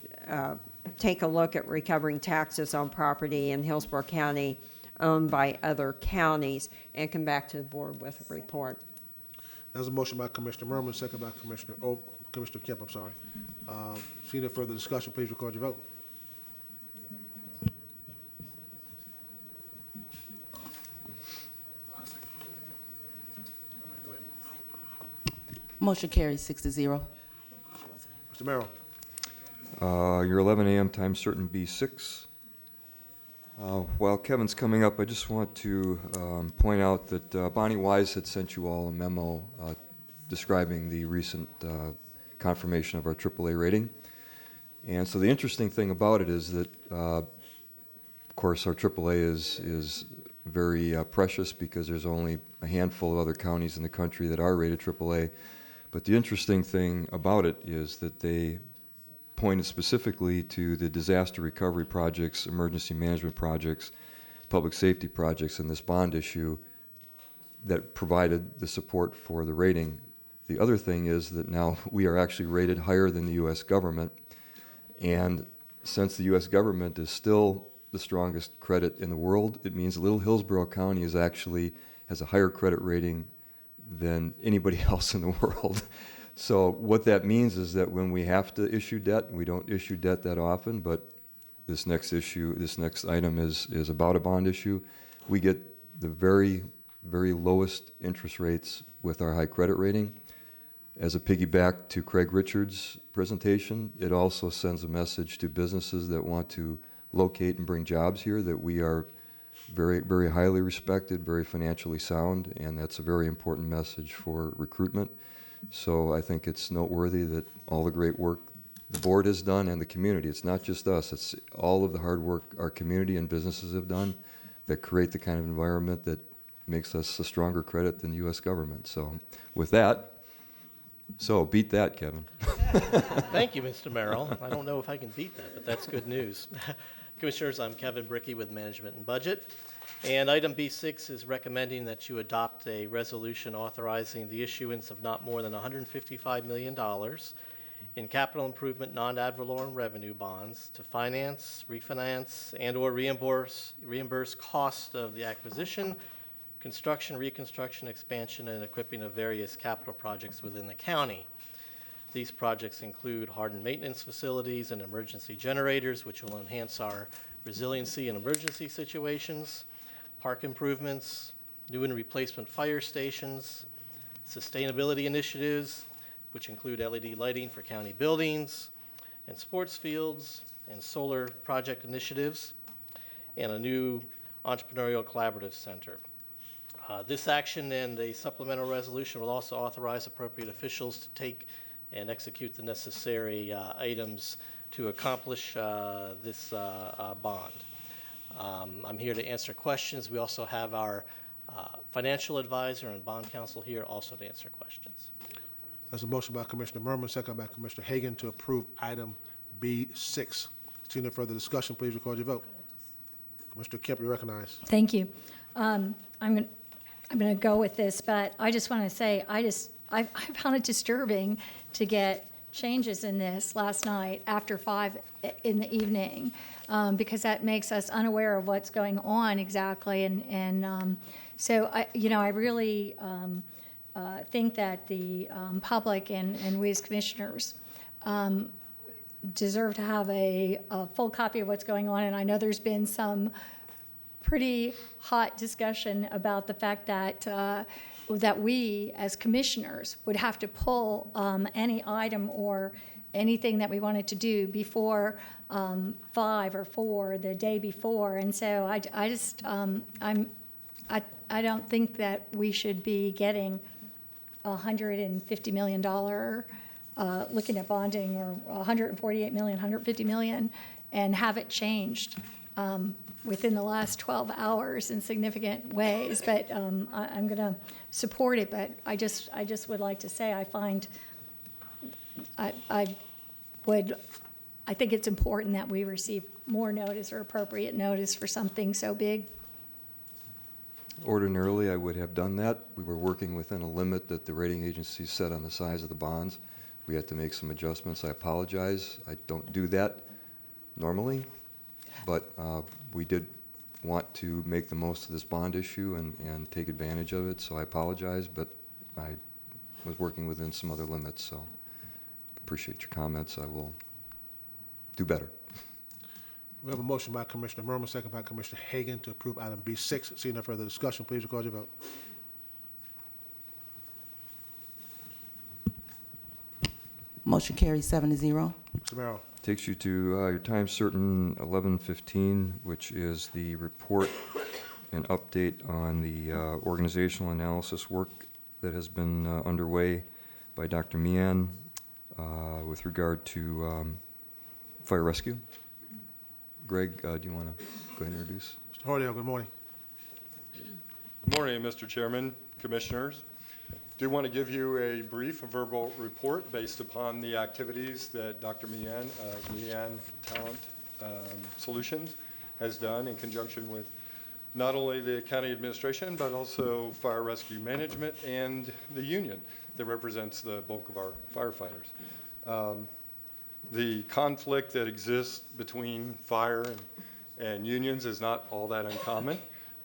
take a look at recovering taxes on property in Hillsborough County owned by other counties and come back to the board with a report. That was a motion by Commissioner Merman, second by Commissioner Kemp, I'm sorry. Seeing no further discussion, please record your vote. Motion carries 6-0. Mr. Merrill. Your 11 a.m. time certain B6. While Kevin's coming up, I just want to point out that Bonnie Wise had sent you all a memo describing the recent confirmation of our AAA rating. And so the interesting thing about it is that, of course, our AAA is very precious because there's only a handful of other counties in the country that are rated AAA. But the interesting thing about it is that they pointed specifically to the disaster recovery projects, emergency management projects, public safety projects in this bond issue that provided the support for the rating. The other thing is that now we are actually rated higher than the U.S. government, and since the U.S. government is still the strongest credit in the world, it means Little Hillsborough County is actually has a higher credit rating than anybody else in the world. So what that means is that when we have to issue debt, we don't issue debt that often, but this next item is about a bond issue, we get the very, very lowest interest rates with our high credit rating. As a piggyback to Craig Richards' presentation, it also sends a message to businesses that want to locate and bring jobs here that we are very, very highly respected, very financially sound, and that's a very important message for recruitment. So I think it's noteworthy that all the great work the board has done and the community, it's not just us, it's all of the hard work our community and businesses have done that create the kind of environment that makes us a stronger credit than the U.S. government. So with that, beat that, Kevin. Thank you, Mr. Merrill. I don't know if I can beat that, but that's good news. Commissioners, I'm Kevin Brickey with Management and Budget. And item B6 is recommending that you adopt a resolution authorizing the issuance of not more than $155 million in capital improvement non-ad valorem revenue bonds to finance, refinance, and/or reimburse cost of the acquisition, construction, reconstruction, expansion, and equipping of various capital projects within the county. These projects include hardened maintenance facilities and emergency generators, which will enhance our resiliency in emergency situations, park improvements, new and replacement fire stations, sustainability initiatives, which include LED lighting for county buildings and sports fields, and solar project initiatives, and a new entrepreneurial collaborative center. This action and a supplemental resolution will also authorize appropriate officials to take and execute the necessary items to accomplish this bond. I'm here to answer questions. We also have our financial advisor and bond counsel here also to answer questions. There's a motion by Commissioner Merman, second by Commissioner Hagan to approve item B6. Seeing no further discussion, please record your vote. Commissioner Kemp, you're recognized. Thank you. I'm going to go with this, but I just want to say I found it disturbing to get changes in this last night after 5 in the evening, because that makes us unaware of what's going on exactly. So I really think that the public and we as commissioners deserve to have a full copy of what's going on. And I know there's been some pretty hot discussion about the fact that that we as commissioners would have to pull any item or anything that we wanted to do before 5 or 4 the day before. And so I don't think that we should be getting $150 million looking at bonding, or 148 million, 150 million, and have it changed within the last 12 hours in significant ways. But I'm going to support it. But I just would like to say I think it's important that we receive more notice or appropriate notice for something so big. Ordinarily, I would have done that. We were working within a limit that the rating agency set on the size of the bonds. We had to make some adjustments. I apologize. I don't do that normally, but we did want to make the most of this bond issue and take advantage of it, so I apologize, but I was working within some other limits, so appreciate your comments. I will do better. We have a motion by Commissioner Merman, second by Commissioner Hagan to approve item B6. Seeing no further discussion, please record your vote. Motion carries 7-0. Mr. Merrill. Takes you to your time certain 11:15, which is the report and update on the organizational analysis work that has been underway by Dr. Meehan with regard to fire rescue. Greg, do you want to go ahead and introduce? Mr. Hordale, good morning. Good morning, Mr. Chairman, Commissioners. Do want to give you a brief verbal report based upon the activities that Dr. Meehan of Meehan Talent Solutions has done in conjunction with not only the county administration, but also fire rescue management and the union that represents the bulk of our firefighters. The conflict that exists between fire and unions is not all that uncommon.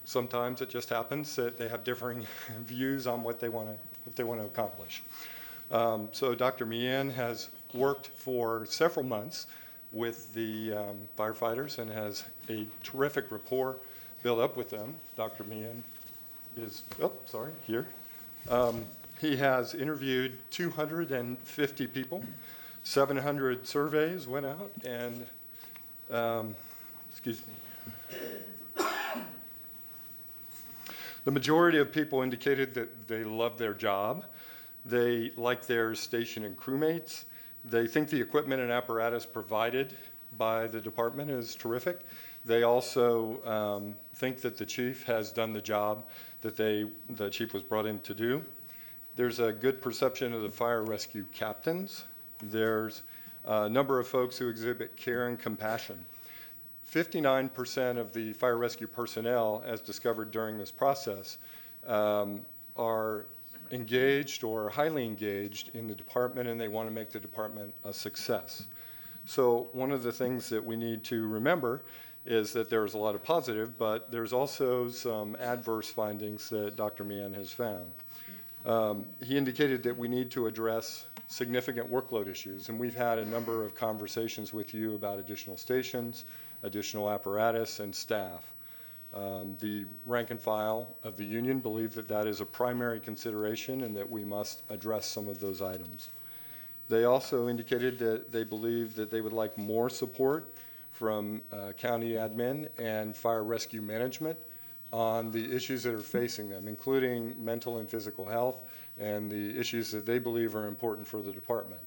Sometimes it just happens that they have differing views on what they want to accomplish. So Dr. Meehan has worked for several months with the firefighters and has a terrific rapport built up with them. Dr. Meehan is, here. He has interviewed 250 people. 700 surveys went out, and, the majority of people indicated that they love their job. They like their station and crewmates. They think the equipment and apparatus provided by the department is terrific. They also think that the chief has done the job that the chief was brought in to do. There's a good perception of the fire rescue captains. There's a number of folks who exhibit care and compassion. 59% of the fire rescue personnel, as discovered during this process, are engaged or highly engaged in the department, and they want to make the department a success. So one of the things that we need to remember is that there's a lot of positive, but there's also some adverse findings that Dr. Meehan has found. He indicated that we need to address significant workload issues, and we've had a number of conversations with you about additional stations, additional apparatus, and staff. The rank and file of the union believe that that is a primary consideration and that we must address some of those items. They also indicated that they believe that they would like more support from county admin and fire rescue management on the issues that are facing them, including mental and physical health and the issues that they believe are important for the department.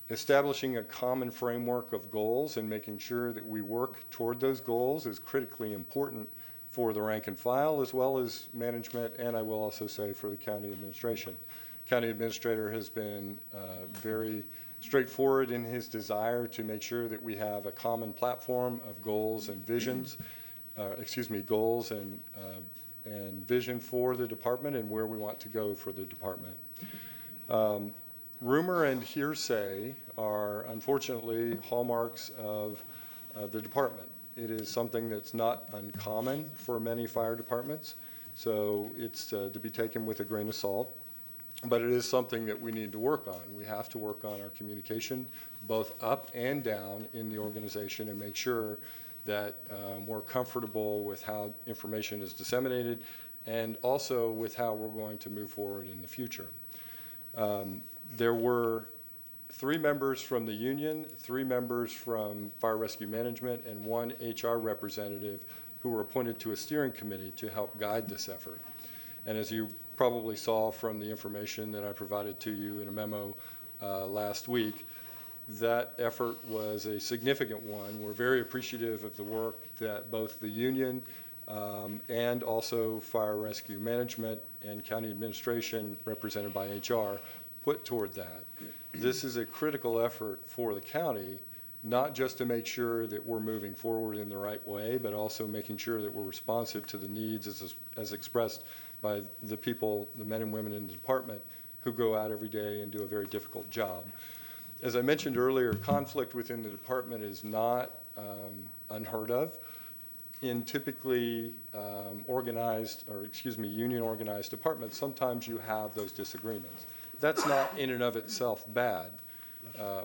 Establishing a common framework of goals and making sure that we work toward those goals is critically important for the rank and file, as well as management, and I will also say for the county administration. County administrator has been very straightforward in his desire to make sure that we have a common platform of goals and visions, goals and vision for the department and where we want to go for the department. Rumor and hearsay are unfortunately hallmarks of the department. It is something that's not uncommon for many fire departments, so it's to be taken with a grain of salt. But it is something that we need to work on. We have to work on our communication, both up and down in the organization, and make sure that we're comfortable with how information is disseminated and also with how we're going to move forward in the future. There were 3 members from the union, 3 members from Fire Rescue Management, and 1 HR representative who were appointed to a steering committee to help guide this effort. And as you probably saw from the information that I provided to you in a memo last week, that effort was a significant one. We're very appreciative of the work that both the union and also Fire Rescue Management and County Administration, represented by HR, put toward that. This is a critical effort for the county, not just to make sure that we're moving forward in the right way, but also making sure that we're responsive to the needs as expressed by the people, the men and women in the department who go out every day and do a very difficult job. As I mentioned earlier, conflict within the department is not unheard of. In typically union organized departments, sometimes you have those disagreements. That's not in and of itself bad.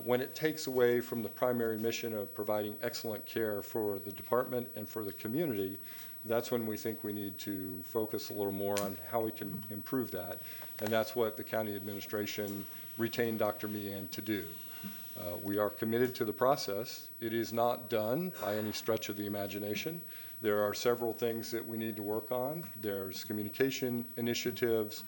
When it takes away from the primary mission of providing excellent care for the department and for the community, that's when we think we need to focus a little more on how we can improve that. And that's what the county administration retained Dr. Meehan to do. We are committed to the process. It is not done by any stretch of the imagination. There are several things that we need to work on. There's communication initiatives,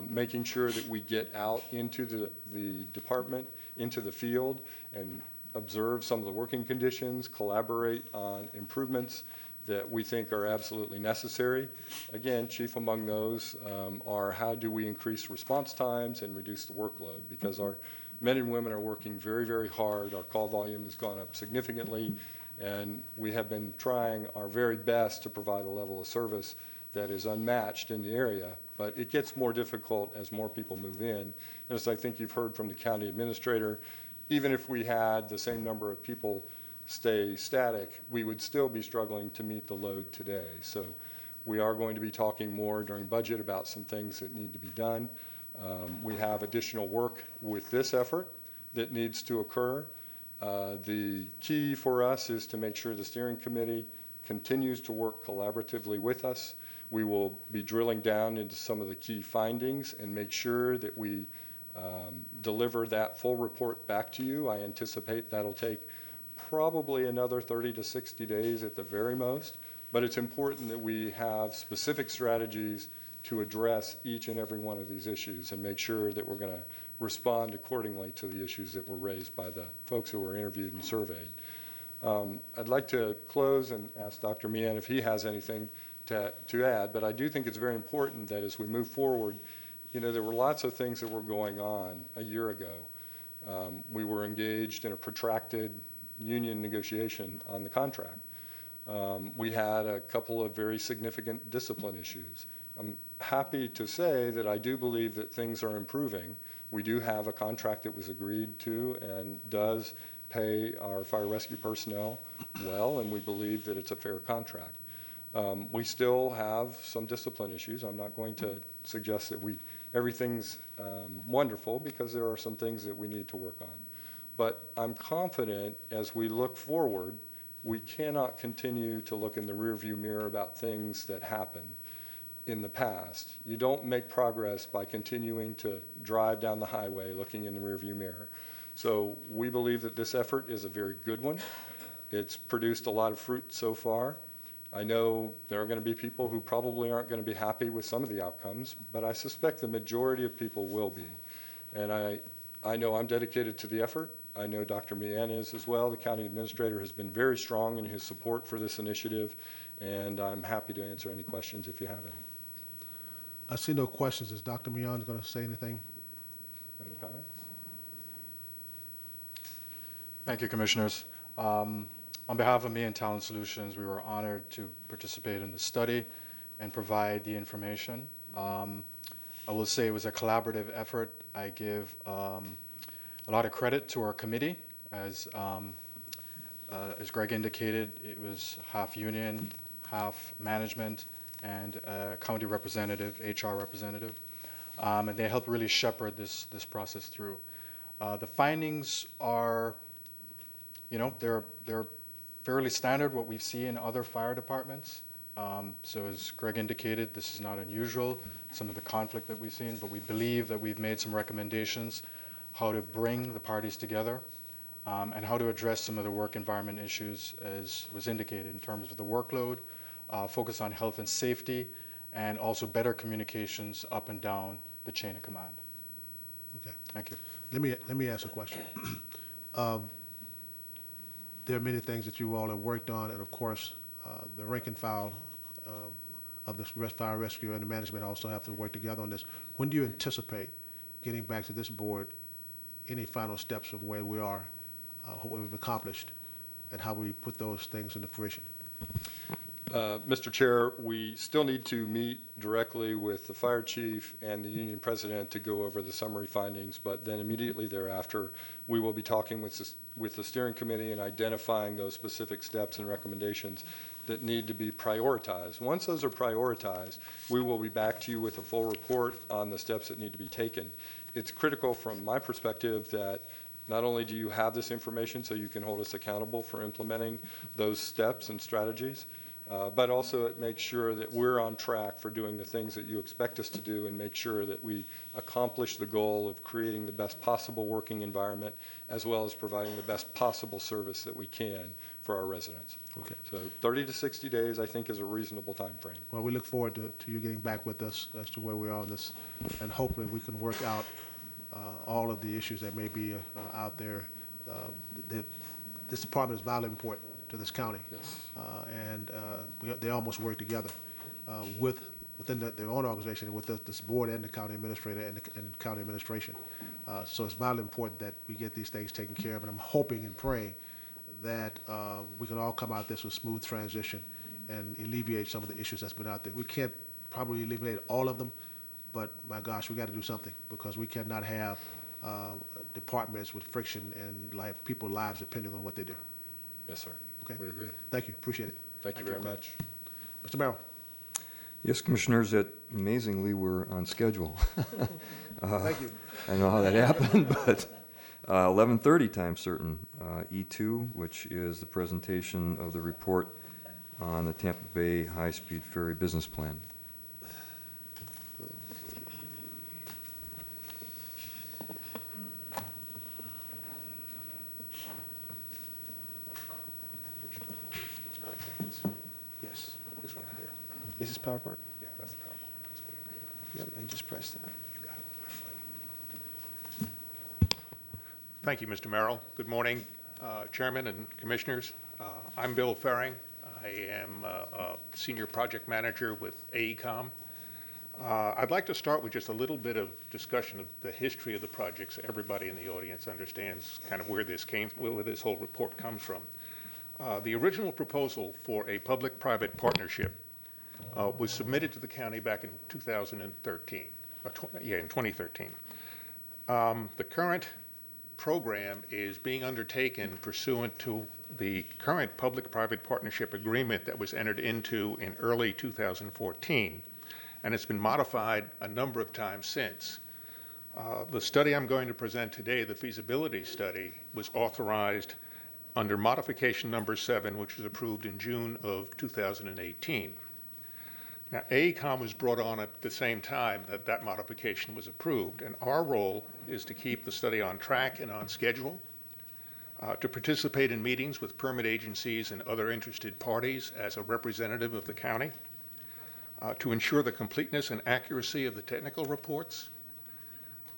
making sure that we get out into the department, into the field, and observe some of the working conditions, collaborate on improvements that we think are absolutely necessary. Again, chief among those are how do we increase response times and reduce the workload, because our men and women are working very, very hard. Our call volume has gone up significantly, and we have been trying our very best to provide a level of service that is unmatched in the area, but it gets more difficult as more people move in. And as I think you've heard from the county administrator, even if we had the same number of people stay static, we would still be struggling to meet the load today. So we are going to be talking more during budget about some things that need to be done. We have additional work with this effort that needs to occur. The key for us is to make sure the steering committee continues to work collaboratively with us. We will be drilling down into some of the key findings and make sure that we deliver that full report back to you. I anticipate that'll take probably another 30 to 60 days at the very most, but it's important that we have specific strategies to address each and every one of these issues and make sure that we're going to respond accordingly to the issues that were raised by the folks who were interviewed and surveyed. I'd like to close and ask Dr. Meehan if he has anything to add, but I do think it's very important that as we move forward, you know, there were lots of things that were going on a year ago. We were engaged in a protracted union negotiation on the contract. We had a couple of very significant discipline issues. I'm happy to say that I do believe that things are improving. We do have a contract that was agreed to and does pay our fire rescue personnel well, and we believe that it's a fair contract. We still have some discipline issues. I'm not going to suggest that everything's wonderful, because there are some things that we need to work on. But I'm confident as we look forward we cannot continue to look in the rearview mirror about things that happened in the past. You don't make progress by continuing to drive down the highway looking in the rearview mirror. So we believe that this effort is a very good one. It's produced a lot of fruit so far. I know there are going to be people who probably aren't going to be happy with some of the outcomes, but I suspect the majority of people will be. And I know I'm dedicated to the effort. I know Dr. Meehan is as well. The county administrator has been very strong in his support for this initiative, and I'm happy to answer any questions if you have any. I see no questions. Is Dr. Meehan going to say anything? Any comments? Thank you, Commissioners. On behalf of Meehan Talent Solutions, we were honored to participate in the study and provide the information. I will say it was a collaborative effort. I give a lot of credit to our committee. As Greg indicated, it was half union, half management, and a county representative, HR representative. And they helped really shepherd this process through. The findings are, they're fairly standard, what we see in other fire departments. So as Greg indicated, this is not unusual, some of the conflict that we've seen, but we believe that we've made some recommendations how to bring the parties together and how to address some of the work environment issues as was indicated in terms of the workload, focus on health and safety, and also better communications up and down the chain of command. Okay. Thank you. Let me ask a question. There are many things that you all have worked on, and of course, the rank and file of the fire rescue and the management also have to work together on this. When do you anticipate getting back to this board any final steps of where we are, what we've accomplished, and how we put those things into fruition? Mr. Chair, we still need to meet directly with the fire chief and the union president to go over the summary findings, but then immediately thereafter, we will be talking with the steering committee and identifying those specific steps and recommendations that need to be prioritized. Once those are prioritized, we will be back to you with a full report on the steps that need to be taken. It's critical from my perspective that not only do you have this information so you can hold us accountable for implementing those steps and strategies, but also it makes sure that we're on track for doing the things that you expect us to do and make sure that we accomplish the goal of creating the best possible working environment as well as providing the best possible service that we can for our residents. Okay. So 30 to 60 days, I think, is a reasonable time frame. Well, we look forward to you getting back with us as to where we are on this, and hopefully we can work out all of the issues that may be out there. This department is vitally important to this county. Yes. And they almost work together within their own organization with this board and the county administrator and the county administration. So it's vitally important that we get these things taken care of, and I'm hoping and praying that we can all come out this with smooth transition and alleviate some of the issues that's been out there. We can't probably alleviate all of them, but my gosh, we got to do something because we cannot have departments with friction and people's lives depending on what they do. Yes, sir. Okay. We agree. Thank you. Appreciate it. Thank you very much. Mr. Merrill. Yes, Commissioners, amazingly, we're on schedule. Thank you. I don't know how that happened, but 11:30 time certain, E2, which is the presentation of the report on the Tampa Bay High-Speed Ferry Business Plan. Yes, this one here. Is this PowerPoint? Yeah, that's the PowerPoint. Yep, and just press that. Thank you, Mr. Merrill. Good morning, Chairman and Commissioners. I'm Bill Ferring. I am a Senior Project Manager with AECOM. I'd like to start with just a little bit of discussion of the history of the project so everybody in the audience understands kind of where this whole report comes from. The original proposal for a public-private partnership was submitted to the county back in 2013, in 2013. The current program is being undertaken pursuant to the current public-private partnership agreement that was entered into in early 2014, and it's been modified a number of times since. The study I'm going to present today, the feasibility study, was authorized under modification number 7, which was approved in June of 2018. Now, AECOM was brought on at the same time that that modification was approved, and our role is to keep the study on track and on schedule, to participate in meetings with permit agencies and other interested parties as a representative of the county, to ensure the completeness and accuracy of the technical reports.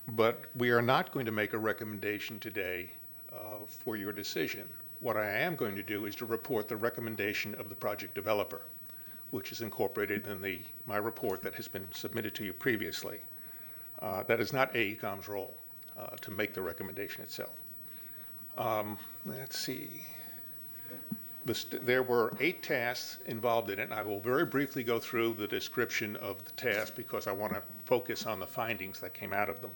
But we are not going to make a recommendation today for your decision. What I am going to do is to report the recommendation of the project developer, which is incorporated in my report that has been submitted to you previously. That is not AECOM's role to make the recommendation itself. Let's see. There were 8 tasks involved in it, and I will very briefly go through the description of the task because I want to focus on the findings that came out of them.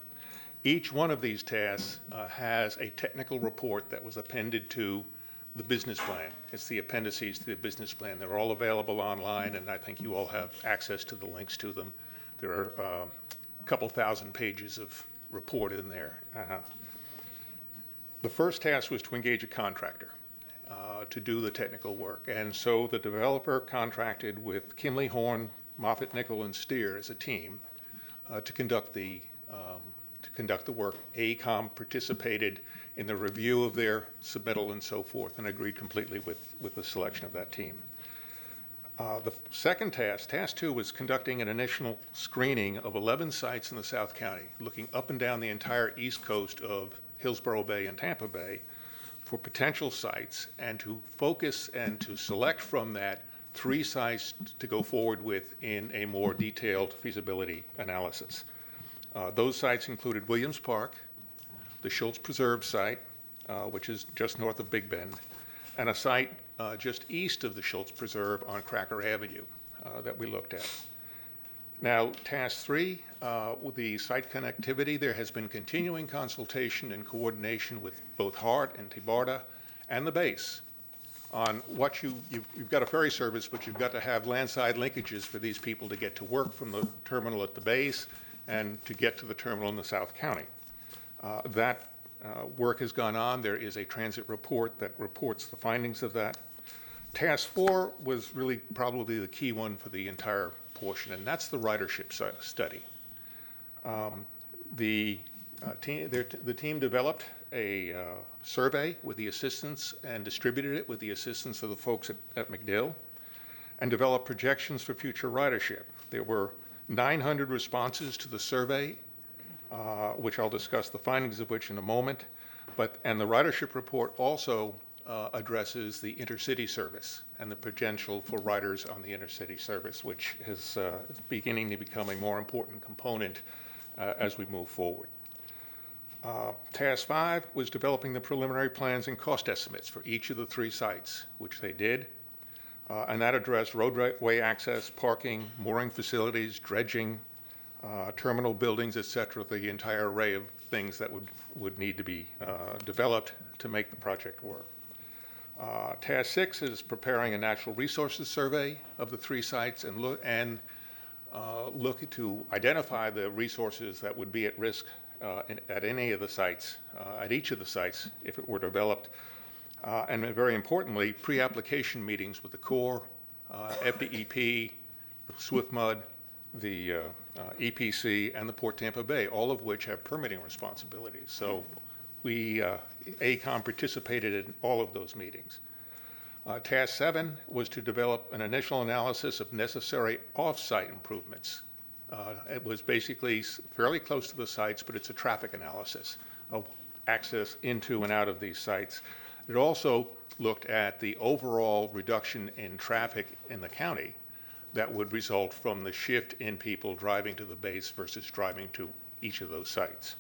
Each one of these tasks has a technical report that was appended to the business plan. It's the appendices to the business plan. They're all available online, and I think you all have access to the links to them. There are a couple thousand pages of report in there. The first task was to engage a contractor to do the technical work, and so the developer contracted with Kimley Horn, Moffitt, Nickel, and Steer as a team to conduct the work. AECOM participated in the review of their submittal and so forth, and agreed completely with the selection of that team. The second task, task 2, was conducting an initial screening of 11 sites in the South County, looking up and down the entire east coast of Hillsborough Bay and Tampa Bay for potential sites, and to focus and to select from that 3 sites to go forward with in a more detailed feasibility analysis. Those sites included Williams Park, the Schultz Preserve site, which is just north of Big Bend, and a site just east of the Schultz Preserve on Cracker Avenue that we looked at. Now, task 3, with the site connectivity, there has been continuing consultation and coordination with both HART and TBARDA and the base on what you've got a ferry service, but you've got to have landside linkages for these people to get to work from the terminal at the base and to get to the terminal in the South County. That work has gone on. There is a transit report that reports the findings of that. Task 4 was really probably the key one for the entire portion, and that's the ridership study. The team developed a survey with the assistance and distributed it with the assistance of the folks at McDill, and developed projections for future ridership. There were 900 responses to the survey, which I'll discuss the findings of which in a moment. And the ridership report also addresses the intercity service and the potential for riders on the intercity service, which is beginning to become a more important component as we move forward. Task 5 was developing the preliminary plans and cost estimates for each of the 3 sites, which they did. And that addressed roadway access, parking, mooring facilities, dredging, terminal buildings, et cetera, the entire array of things that would need to be developed to make the project work. Task 6 is preparing a natural resources survey of the 3 sites and look to identify the resources that would be at risk at any of the sites, at each of the sites if it were developed. And very importantly, pre-application meetings with the Corps, FDEP, SWIFMUD, the EPC, and the Port Tampa Bay, all of which have permitting responsibilities. So AECOM participated in all of those meetings. Task 7 was to develop an initial analysis of necessary off-site improvements. It was basically fairly close to the sites, but it's a traffic analysis of access into and out of these sites. It also looked at the overall reduction in traffic in the county that would result from the shift in people driving to the base versus driving to each of those sites.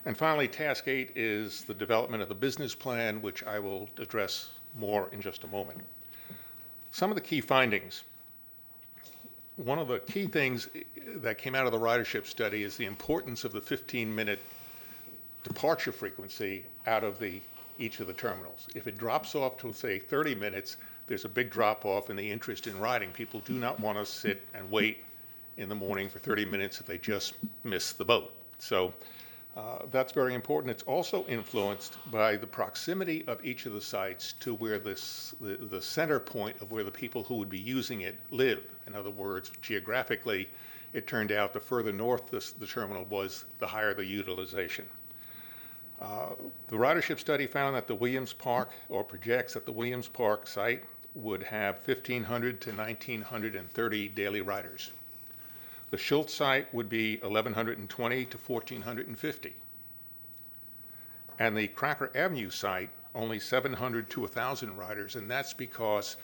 And finally, task 8 is the development of the business plan, which I will address more in just a moment. Some of the key findings. One of the key things that came out of the ridership study is the importance of the 15-minute departure frequency out of each of the terminals. If it drops off to, say, 30 minutes, there's a big drop-off in the interest in riding. People do not want to sit and wait in the morning for 30 minutes if they just miss the boat. So That's very important. It's also influenced by the proximity of each of the sites to where the center point of where the people who would be using it live. In other words, geographically, it turned out the further north the terminal was, the higher the utilization. The ridership study found that the Williams Park, or projects that the Williams Park site would have 1,500 to 1,930 daily riders. The Schultz site would be 1,120 to 1,450. And the Cracker Avenue site, only 700 to 1,000 riders, and that's because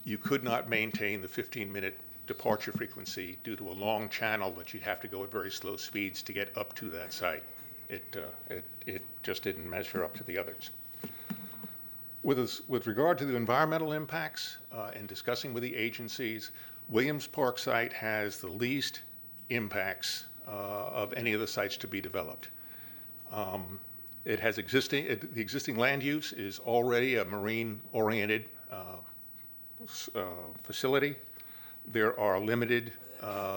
you could not maintain the 15-minute departure frequency due to a long channel that you'd have to go at very slow speeds to get up to that site. It just didn't measure up to the others. With regard to the environmental impacts, in discussing with the agencies, Williams Park site has the least impacts of any of the sites to be developed. It has the existing land use is already a marine-oriented facility. There are limited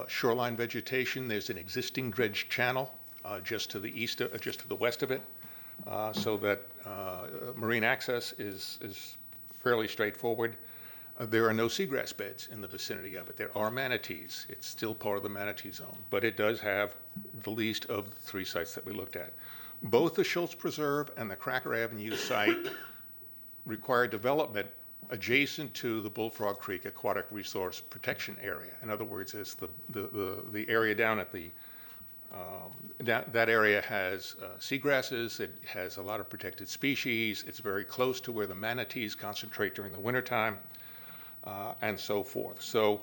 shoreline vegetation. There's an existing dredged channel just to the west of it, so that marine access is fairly straightforward. There are no seagrass beds in the vicinity of it. There are manatees. It's still part of the manatee zone, but it does have the least of the three sites that we looked at. Both the Schultz Preserve and the Cracker Avenue site require development adjacent to the Bullfrog Creek Aquatic Resource Protection Area. In other words, it's the area down at the that area has seagrasses, it has a lot of protected species, it's very close to where the manatees concentrate during the wintertime, and so forth. So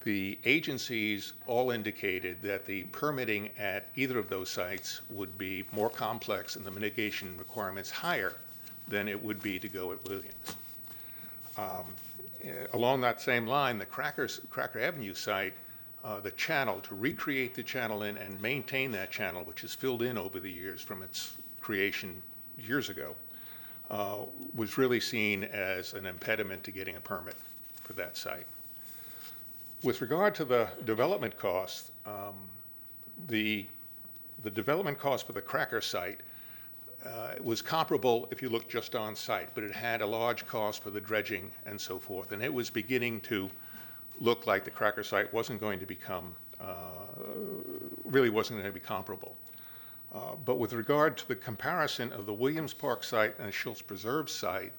the agencies all indicated that the permitting at either of those sites would be more complex and the mitigation requirements higher than it would be to go at Williams. Along that same line, the Cracker Avenue site, the channel, to recreate the channel and maintain that channel, which has filled in over the years from its creation years ago, was really seen as an impediment to getting a permit for that site. With regard to the development costs, the development cost for the Cracker site was comparable if you look just on site, but it had a large cost for the dredging and so forth, and it was beginning to look like the Cracker site wasn't going to become, really wasn't going to be comparable. But with regard to the comparison of the Williams Park site and the Schultz Preserve site,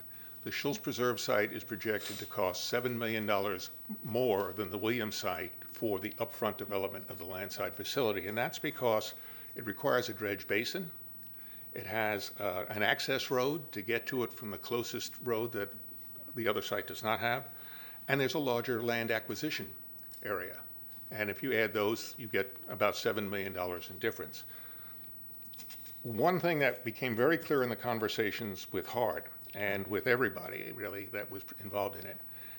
the Schultz Preserve site is projected to cost $7 million more than the Williams site for the upfront development of the landside facility, and that's because it requires a dredge basin. It has an access road to get to it from the closest road that the other site does not have, and there's a larger land acquisition area. And if you add those, you get about $7 million in difference. One thing that became very clear in the conversations with HART and with everybody really that was involved in it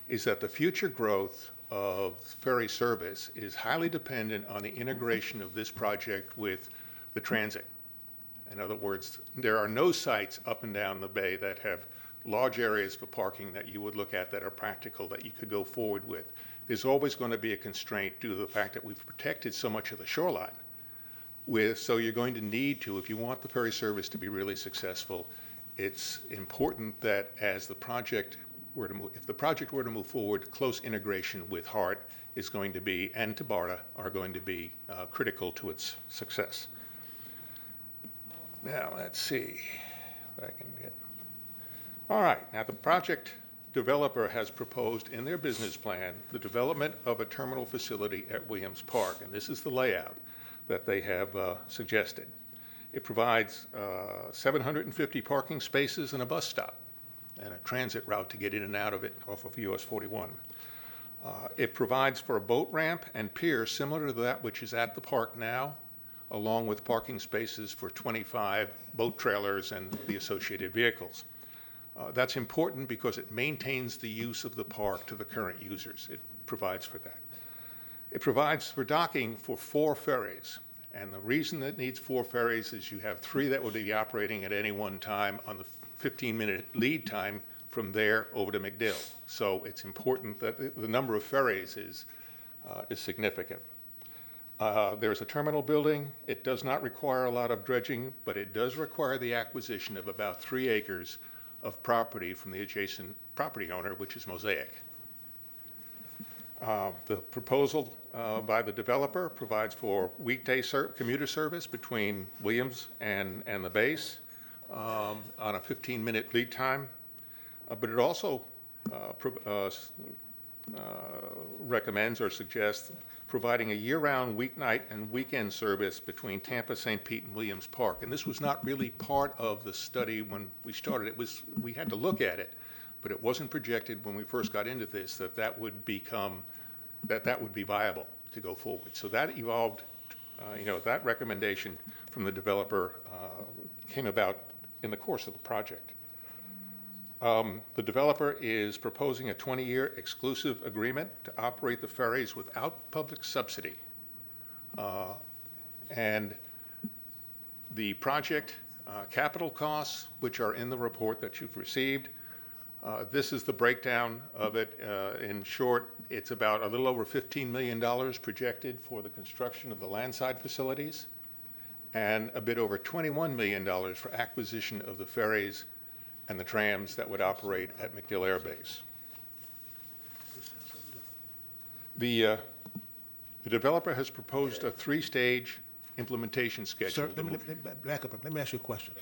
is that the future growth of ferry service is highly dependent on the integration of this project with the transit. In other words, there are no sites up and down the bay that have large areas for parking that you would look at that are practical, that you could go forward with. There's always going to be a constraint due to the fact that we've protected so much of the shoreline. So you're going to need to, if you want the ferry service to be really successful, it's important that as the project were to move, if the project were to move forward, close integration with HART is going to be, and TBARTA are going to be critical to its success. Now, let's see if I can get. All right, now the project developer has proposed in their business plan the development of a terminal facility at Williams Park, and this is the layout that they have suggested. It provides 750 parking spaces and a bus stop and a transit route to get in and out of it off of US 41. It provides for a boat ramp and pier similar to that which is at the park now, along with parking spaces for 25 boat trailers and the associated vehicles. That's important because it maintains the use of the park to the current users. It provides for that. It provides for docking for 4 ferries. And the reason it needs 4 ferries is you have 3 that will be operating at any one time on the 15-minute lead time from there over to McDill. So it's important that the number of ferries is significant. There's a terminal building. It does not require a lot of dredging, but it does require the acquisition of about 3 acres of property from the adjacent property owner, which is Mosaic. The proposal by the developer provides for weekday commuter service between Williams and the base on a 15-minute lead time, but it also recommends or suggests providing a year-round weeknight and weekend service between Tampa, St. Pete, and Williams Park. And this was not really part of the study when we started. We had to look at it, but it wasn't projected when we first got into this that would be viable to go forward. So that evolved, that recommendation from the developer came about in the course of the project. The developer is proposing a 20-year exclusive agreement to operate the ferries without public subsidy. And the project capital costs, which are in the report that you've received, this is the breakdown of it. In short, it's about a little over $15 million projected for the construction of the landside facilities, and a bit over $21 million for acquisition of the ferries and the trams that would operate at MacDill Air Base. The developer has proposed a 3-stage implementation schedule. Sir, let me back up. Let me ask you a question.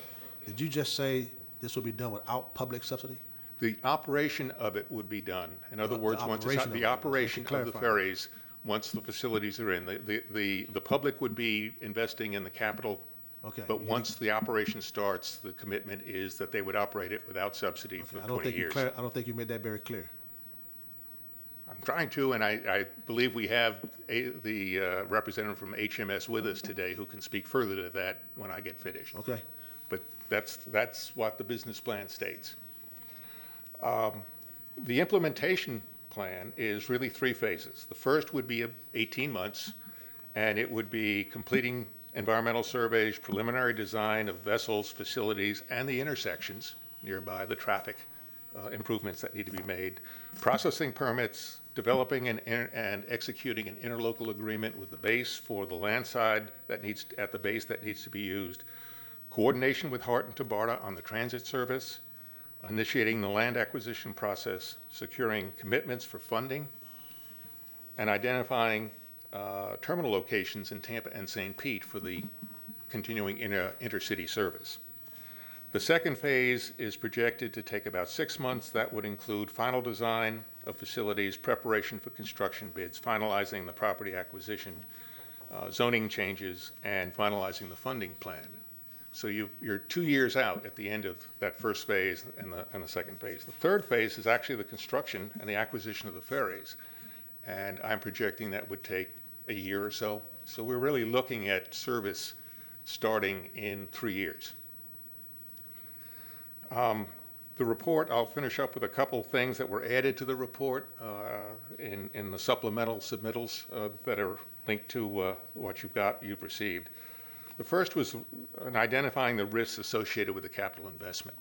Did you just say this will be done without public subsidy? The operation of it would be done. In other words, once it's the operation of the ferries, once the facilities are in, the public would be investing in the capital. Okay. But once the operation starts, the commitment is that they would operate it without subsidy for 20 years. I don't think you made that very clear. I'm trying to, and I believe we have the representative from HMS with us today who can speak further to that when I get finished. Okay. But that's what the business plan states. The implementation plan is really 3 phases. The first would be 18 months, and it would be completing environmental surveys, preliminary design of vessels, facilities, and the intersections nearby, the traffic improvements that need to be made, processing permits, developing and executing an interlocal agreement with the base for the land side at the base that needs to be used, coordination with Hart and Tabarda on the transit service, initiating the land acquisition process, securing commitments for funding, and identifying terminal locations in Tampa and St. Pete for the continuing intercity service. The second phase is projected to take about 6 months. That would include final design of facilities, preparation for construction bids, finalizing the property acquisition, zoning changes, and finalizing the funding plan. So you're 2 years out at the end of that first phase and the second phase. The third phase is actually the construction and the acquisition of the ferries. And I'm projecting that would take a year or so. So we're really looking at service starting in 3 years. The report, I'll finish up with a couple things that were added to the report in the supplemental submittals that are linked to what you've received. The first was identifying the risks associated with the capital investment.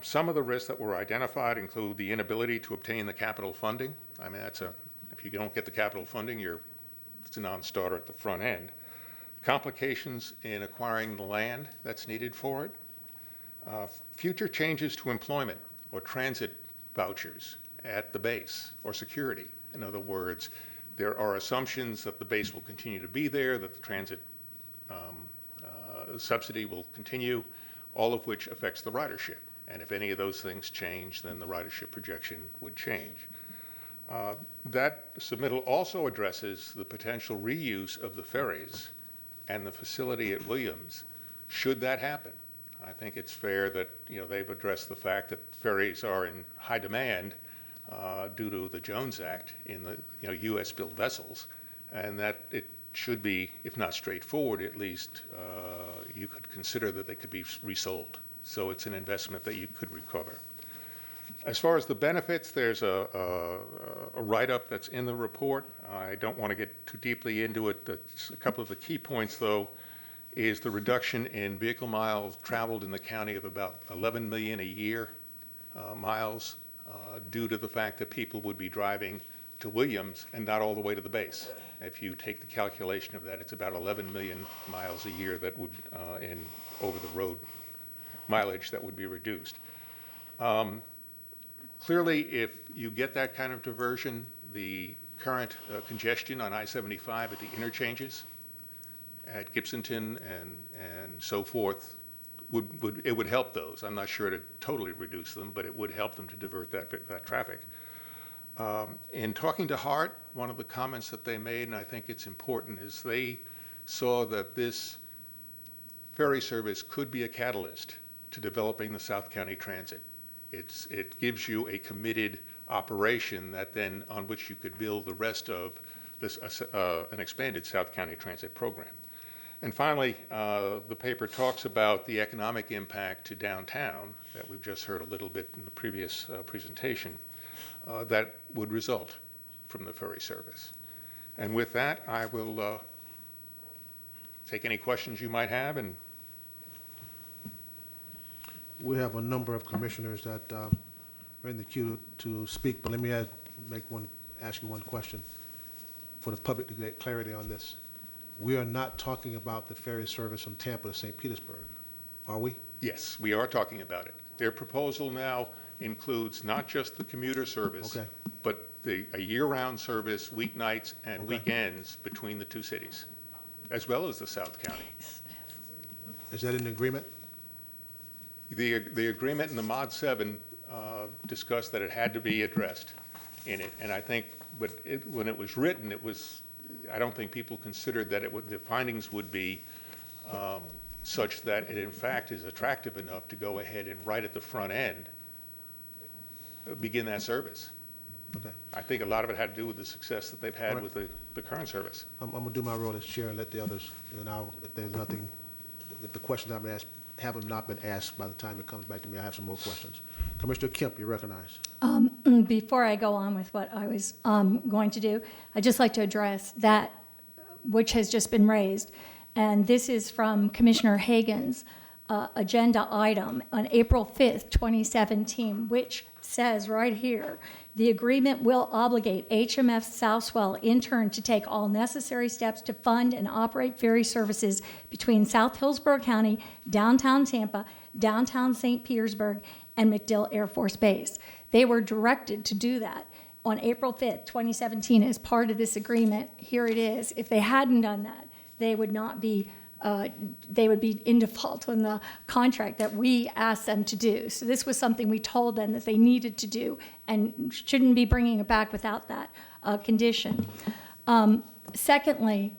Some of the risks that were identified include the inability to obtain the capital funding. I mean, if you don't get the capital funding, it's a non-starter at the front end. Complications in acquiring the land that's needed for it. Future changes to employment or transit vouchers at the base or security. In other words, there are assumptions that the base will continue to be there, that the transit subsidy will continue, all of which affects the ridership. And if any of those things change, then the ridership projection would change. That submittal also addresses the potential reuse of the ferries and the facility at Williams, should that happen. I think it's fair that they've addressed the fact that ferries are in high demand due to the Jones Act in the U.S.-built vessels, and that it should be, if not straightforward, at least you could consider that they could be resold. So it's an investment that you could recover. As far as the benefits, there's a write-up that's in the report. I don't want to get too deeply into it. A couple of the key points, though, is the reduction in vehicle miles traveled in the county of about 11 million a year miles due to the fact that people would be driving to Williams and not all the way to the base. If you take the calculation of that, it's about 11 million miles a year that would, in over-the-road mileage that would be reduced. Clearly, if you get that kind of diversion, the current congestion on I-75 at the interchanges at Gibsonton and so forth, it would help those. I'm not sure to totally reduce them, but it would help them to divert that traffic. In talking to Hart, one of the comments that they made, and I think it's important, is they saw that this ferry service could be a catalyst to developing the South County Transit. It gives you a committed operation that then on which you could build the rest of this an expanded South County Transit program. And finally, the paper talks about the economic impact to downtown that we've just heard a little bit in the previous presentation that would result from the ferry service. And with that, I will take any questions you might have. And we have a number of commissioners that are in the queue to speak, but let me ask you one question for the public to get clarity on this. We are not talking about the ferry service from Tampa to St. Petersburg, are we? yes, we are talking about it. Their proposal now includes not just the commuter service, but a year-round service, weeknights and weekends between the two cities, as well as the South County. Is that an agreement? The agreement in the Mod 7 discussed that it had to be addressed in it, and I think when it was written, I don't think people considered that the findings would be such that it in fact is attractive enough to go ahead and right at the front end begin that service. Okay. I think a lot of it had to do with the success that they've had with the current service. I'm going to do my role as chair and let the others, and if there's nothing, if the questions I've been asked have not been asked by the time it comes back to me, I have some more questions. Commissioner Kemp, you're recognized. Before I go on with what I was going to do, I'd just like to address that which has just been raised. And this is from Commissioner Hagan's agenda item on April 5th, 2017, which says right here, the agreement will obligate HMF Southswell in turn to take all necessary steps to fund and operate ferry services between South Hillsborough County, downtown Tampa, downtown St. Petersburg, and MacDill Air Force Base. They were directed to do that on April 5th, 2017 as part of this agreement. Here it is. If they hadn't done that, they would not be they would be in default on the contract that we asked them to do. So this was something we told them that they needed to do and shouldn't be bringing it back without that condition. Secondly,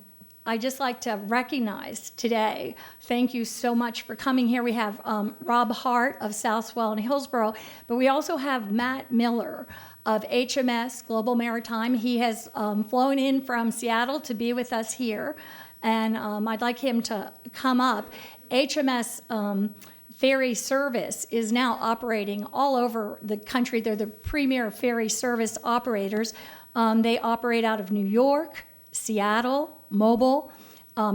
I'd just like to recognize today, thank you so much for coming here. We have Rob Hart of Southswell and Hillsborough, but we also have Matt Miller of HMS Global Maritime. He has flown in from Seattle to be with us here. And I'd like him to come up. HMS ferry service is now operating all over the country. They're the premier ferry service operators. They operate out of New York, Seattle, Mobile.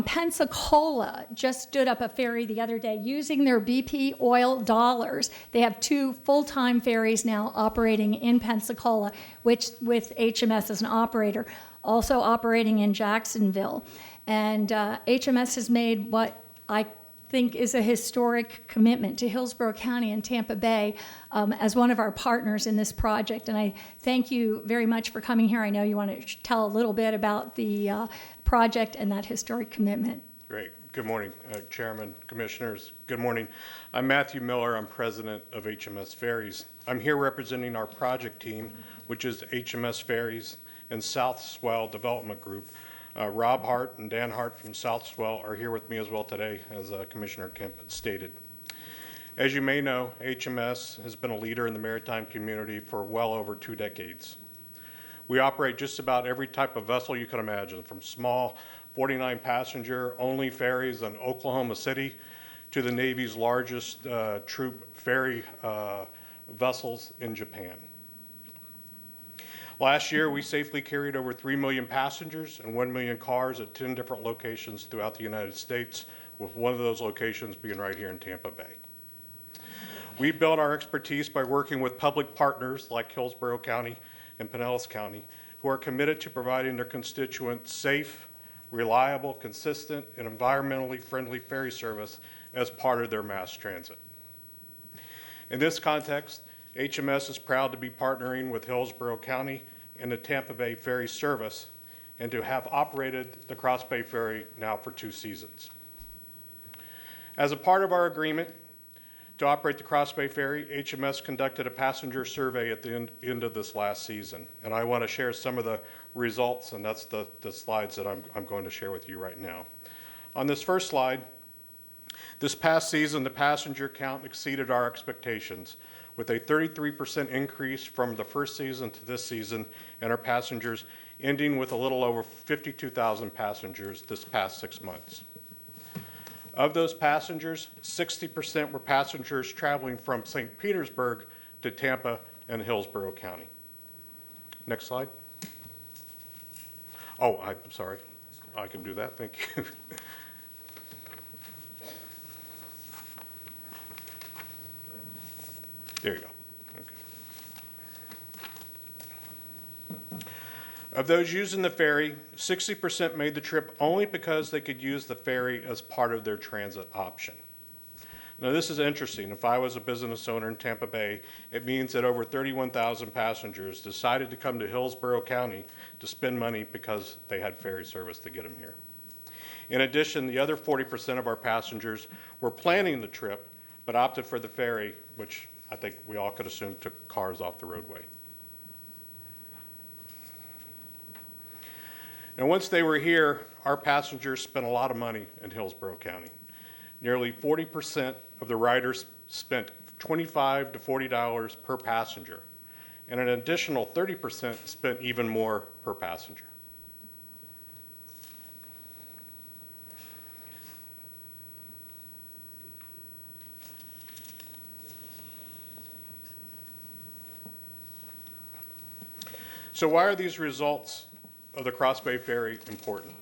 Pensacola just stood up a ferry the other day using their BP oil dollars. They have 2 full-time ferries now operating in Pensacola, which with HMS as an operator, also operating in Jacksonville. And HMS has made what I think is a historic commitment to Hillsborough County and Tampa Bay as one of our partners in this project. And I thank you very much for coming here. I know you want to tell a little bit about the project and that historic commitment. Great. Good morning, Chairman, Commissioners. Good morning. I'm Matthew Miller. I'm president of HMS Ferries. I'm here representing our project team, which is HMS Ferries and Southswell Development Group. Rob Hart and Dan Hart from Southswell are here with me as well today, as Commissioner Kemp stated. As you may know, HMS has been a leader in the maritime community for well over 2 decades. We operate just about every type of vessel you can imagine, from small 49-passenger only ferries in Oklahoma City to the Navy's largest troop ferry vessels in Japan. Last year, we safely carried over 3 million passengers and 1 million cars at 10 different locations throughout the United States, with one of those locations being right here in Tampa Bay. We built our expertise by working with public partners like Hillsborough County and Pinellas County, who are committed to providing their constituents safe, reliable, consistent, and environmentally friendly ferry service as part of their mass transit. In this context, HMS is proud to be partnering with Hillsborough County and the Tampa Bay Ferry Service and to have operated the Cross Bay Ferry now for 2 seasons. As a part of our agreement to operate the Cross Bay Ferry, HMS conducted a passenger survey at the end of this last season. And I want to share some of the results, and that's the slides that I'm going to share with you right now. On this first slide, this past season, the passenger count exceeded our expectations, with a 33% increase from the first season to this season, and our passengers ending with a little over 52,000 passengers this past 6 months. Of those passengers, 60% were passengers traveling from St. Petersburg to Tampa and Hillsborough County. Next slide. Oh, I'm sorry. I can do that. Thank you. There you go. Okay. Of those using the ferry, 60% made the trip only because they could use the ferry as part of their transit option. Now, this is interesting. If I was a business owner in Tampa Bay, it means that over 31,000 passengers decided to come to Hillsborough County to spend money because they had ferry service to get them here. In addition, the other 40% of our passengers were planning the trip but opted for the ferry, which I think we all could assume took cars off the roadway. And once they were here, our passengers spent a lot of money in Hillsborough County. Nearly 40% of the riders spent $25 to $40 per passenger, and an additional 30% spent even more per passenger. So why are these results of the Cross Bay Ferry important?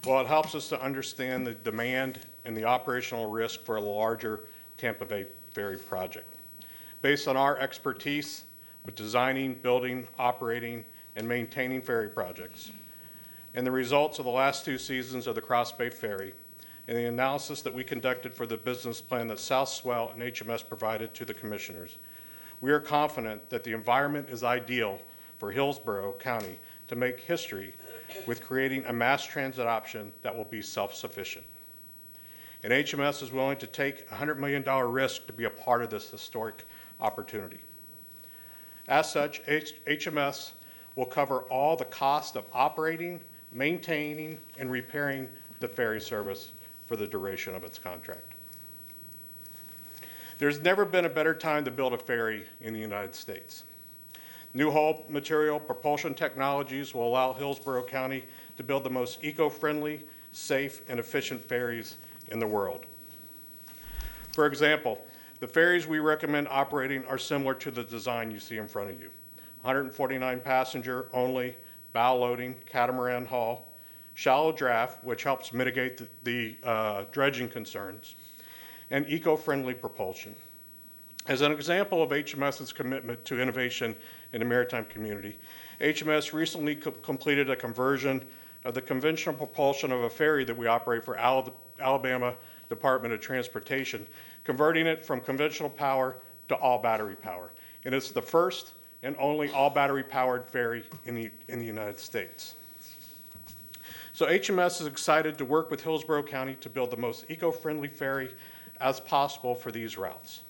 Well, it helps us to understand the demand and the operational risk for a larger Tampa Bay Ferry project. Based on our expertise with designing, building, operating, and maintaining ferry projects, and the results of the last 2 seasons of the Cross Bay Ferry, and the analysis that we conducted for the business plan that South Swell and HMS provided to the commissioners, we are confident that the environment is ideal for Hillsborough County to make history with creating a mass transit option that will be self-sufficient. And HMS is willing to take a $100 million risk to be a part of this historic opportunity. As such, HMS will cover all the cost of operating, maintaining, and repairing the ferry service for the duration of its contract. There's never been a better time to build a ferry in the United States. New hull material propulsion technologies will allow Hillsborough County to build the most eco-friendly, safe, and efficient ferries in the world. For example, the ferries we recommend operating are similar to the design you see in front of you. 149 passenger only, bow loading, catamaran hull, shallow draft, which helps mitigate the dredging concerns, and eco-friendly propulsion. As an example of HMS's commitment to innovation in the maritime community, HMS recently completed a conversion of the conventional propulsion of a ferry that we operate for Alabama Department of Transportation, converting it from conventional power to all battery power. And it's the first and only all battery powered ferry in the United States. So HMS is excited to work with Hillsborough County to build the most eco-friendly ferry as possible for these routes.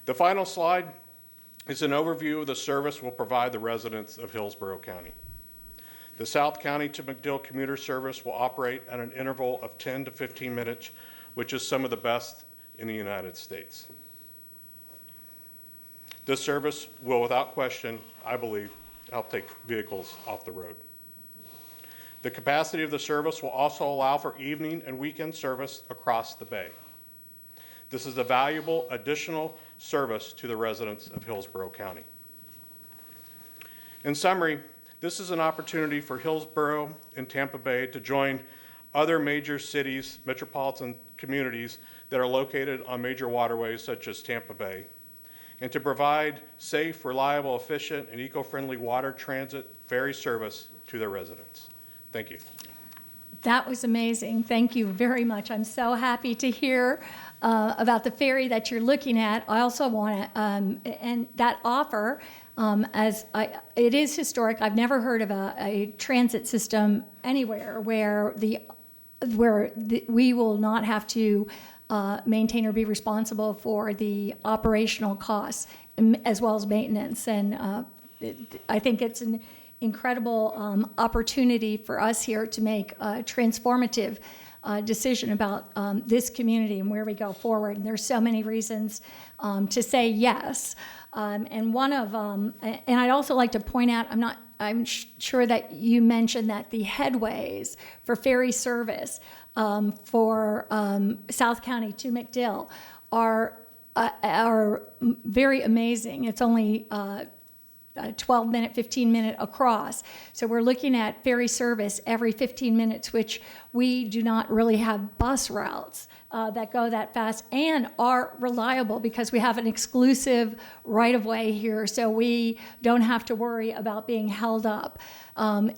The final slide is an overview of the service we'll provide the residents of Hillsborough County. The South County to MacDill commuter service will operate at an interval of 10 to 15 minutes, which is some of the best in the United States. This service will, without question, I believe, help take vehicles off the road. The capacity of the service will also allow for evening and weekend service across the bay. This is a valuable additional service to the residents of Hillsborough County. In summary, this is an opportunity for Hillsborough and Tampa Bay to join other major cities, metropolitan communities that are located on major waterways such as Tampa Bay, and to provide safe, reliable, efficient, and eco-friendly water transit ferry service to their residents. Thank you. That was amazing. Thank you very much. I'm so happy to hear about the ferry that you're looking at. I also want to, and that offer, it is historic. I've never heard of a transit system anywhere where we will not have to maintain or be responsible for the operational costs as well as maintenance. And I think it's an incredible opportunity for us here to make a transformative decision about this community and where we go forward. And there's so many reasons to say yes. And one of and I'd also like to point out, I'm sure that you mentioned that the headways for ferry service for South County to McDill are very amazing. It's only 12-minute, 15-minute across. So we're looking at ferry service every 15 minutes, which we do not really have bus routes that go that fast and are reliable because we have an exclusive right-of-way here, so we don't have to worry about being held up.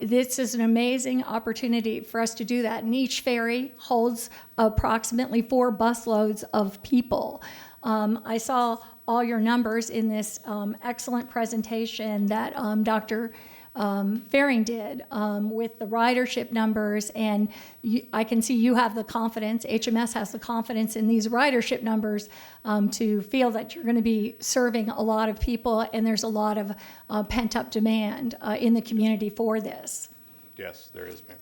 This is an amazing opportunity for us to do that, and each ferry holds approximately 4 busloads of people. I saw all your numbers in this excellent presentation that Dr. Faring did with the ridership numbers, and I can see you have the confidence, HMS has the confidence in these ridership numbers to feel that you're going to be serving a lot of people, and there's a lot of pent-up demand in the community for this. Yes, there is, ma'am.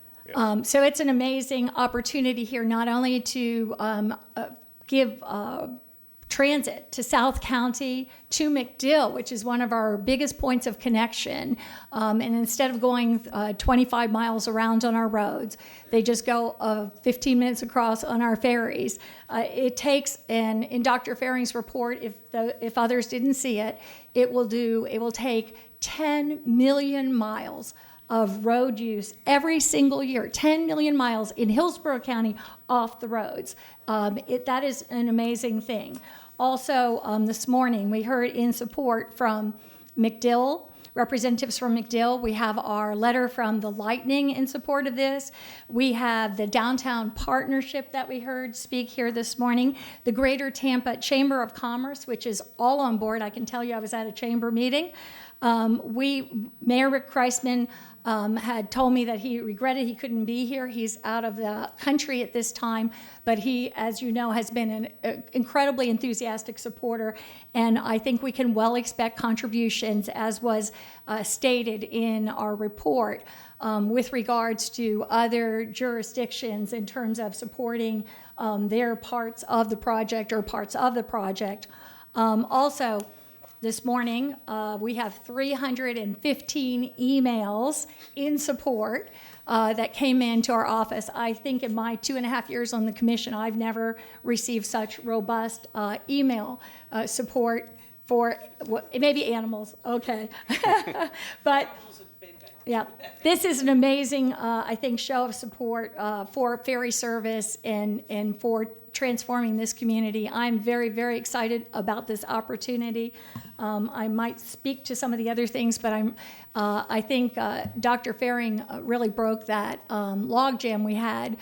Yes. So it's an amazing opportunity here, not only to give transit to South County, to McDill, which is one of our biggest points of connection. And instead of going 25 miles around on our roads, they just go 15 minutes across on our ferries. It takes, and in Dr. Faring's report, if others didn't see it, it will take 10 million miles of road use every single year, 10 million miles in Hillsborough County off the roads. That is an amazing thing. Also, this morning, we heard in support from McDill, representatives from McDill. We have our letter from the Lightning in support of this. We have the Downtown Partnership that we heard speak here this morning, the Greater Tampa Chamber of Commerce, which is all on board. I can tell you I was at a chamber meeting. Mayor Rick Kreisman had told me that he regretted he couldn't be here. He's out of the country at this time, but he, as you know, has been an incredibly enthusiastic supporter, and I think we can well expect contributions, as was stated in our report, with regards to other jurisdictions in terms of supporting their parts of the project or parts of the project. Also, this morning, we have 315 emails in support that came into our office. I think in my 2.5 years on the commission, I've never received such robust email support for, maybe animals, okay. But yeah, this is an amazing, I think, show of support for ferry service and for transforming this community. I'm very, very excited about this opportunity. I might speak to some of the other things, but I think Dr. Faring really broke that logjam we had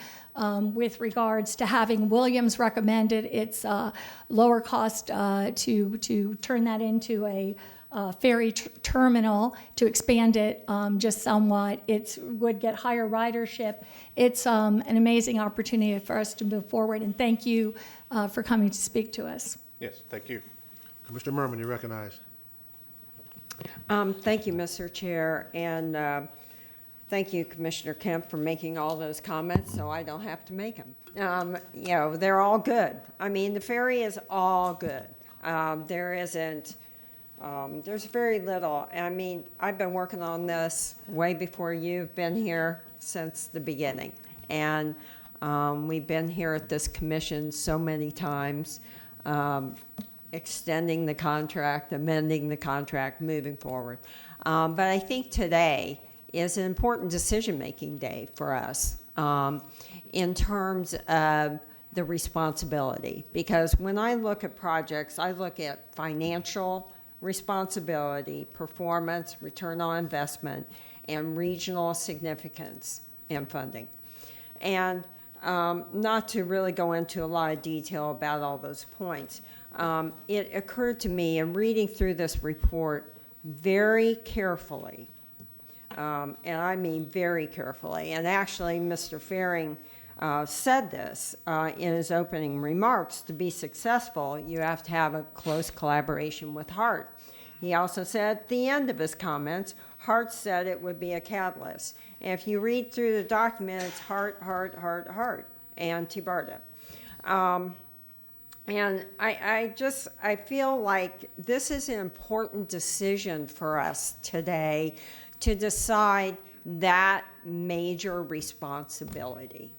with regards to having Williams recommended its lower cost to turn that into a ferry terminal, to expand it just somewhat. It would get higher ridership. It's an amazing opportunity for us to move forward, and thank you for coming to speak to us. Yes, thank you. Commissioner Merman, you're recognized. Thank you, Mr. Chair, and thank you, Commissioner Kemp, for making all those comments so I don't have to make them. You know, they're all good. I mean, the ferry is all good. There's very little. I mean, I've been working on this way before you've been here, since the beginning. And we've been here at this commission so many times, extending the contract, amending the contract, moving forward. But I think today is an important decision-making day for us in terms of the responsibility. Because when I look at projects, I look at financial responsibility, performance, return on investment, and regional significance in funding. And not to really go into a lot of detail about all those points, it occurred to me in reading through this report very carefully, and I mean very carefully, and actually Mr. Faring said this in his opening remarks, to be successful, you have to have a close collaboration with HART. He also said at the end of his comments, HART said it would be a catalyst. And if you read through the document, it's HART, HART, HART, HART, and TBARDA. And I feel like this is an important decision for us today to decide that major responsibility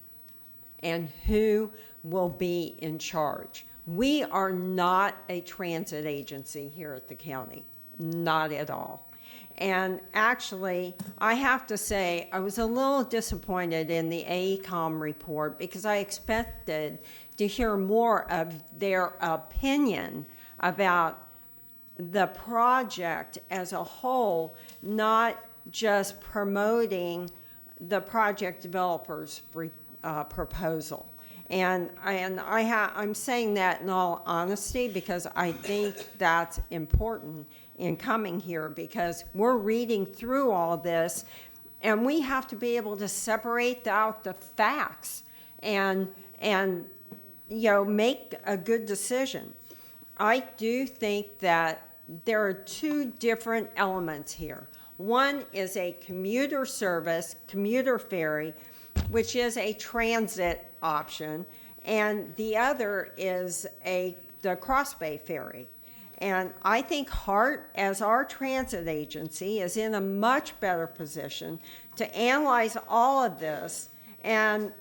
and who will be in charge. We are not a transit agency here at the county, not at all. And actually, I have to say, I was a little disappointed in the AECOM report because I expected to hear more of their opinion about the project as a whole, not just promoting the project developer's proposal. And I'm saying that in all honesty because I think that's important in coming here, because we're reading through all this and we have to be able to separate out the facts and make a good decision. I do think that there are two different elements here. One is a commuter service, commuter ferry, which is a transit option, and the other is the Cross Bay Ferry. And I think HART, as our transit agency, is in a much better position to analyze all of this and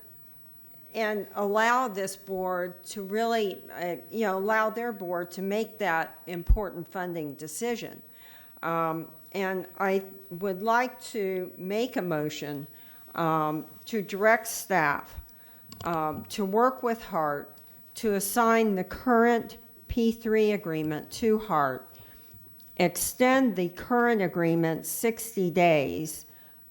allow this board to really, allow their board to make that important funding decision. And I would like to make a motion to direct staff to work with HART to assign the current P3 agreement to HART, extend the current agreement 60 days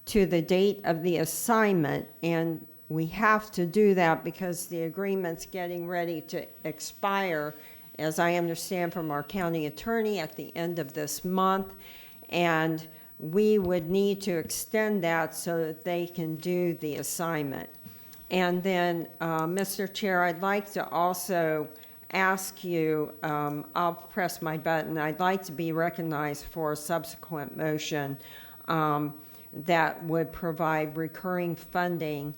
to the date of the assignment, and we have to do that because the agreement's getting ready to expire, as I understand from our county attorney, at the end of this month, and we would need to extend that so that they can do the assignment. And then, Mr. Chair, I'd like to also ask you, I'll press my button, I'd like to be recognized for a subsequent motion that would provide recurring funding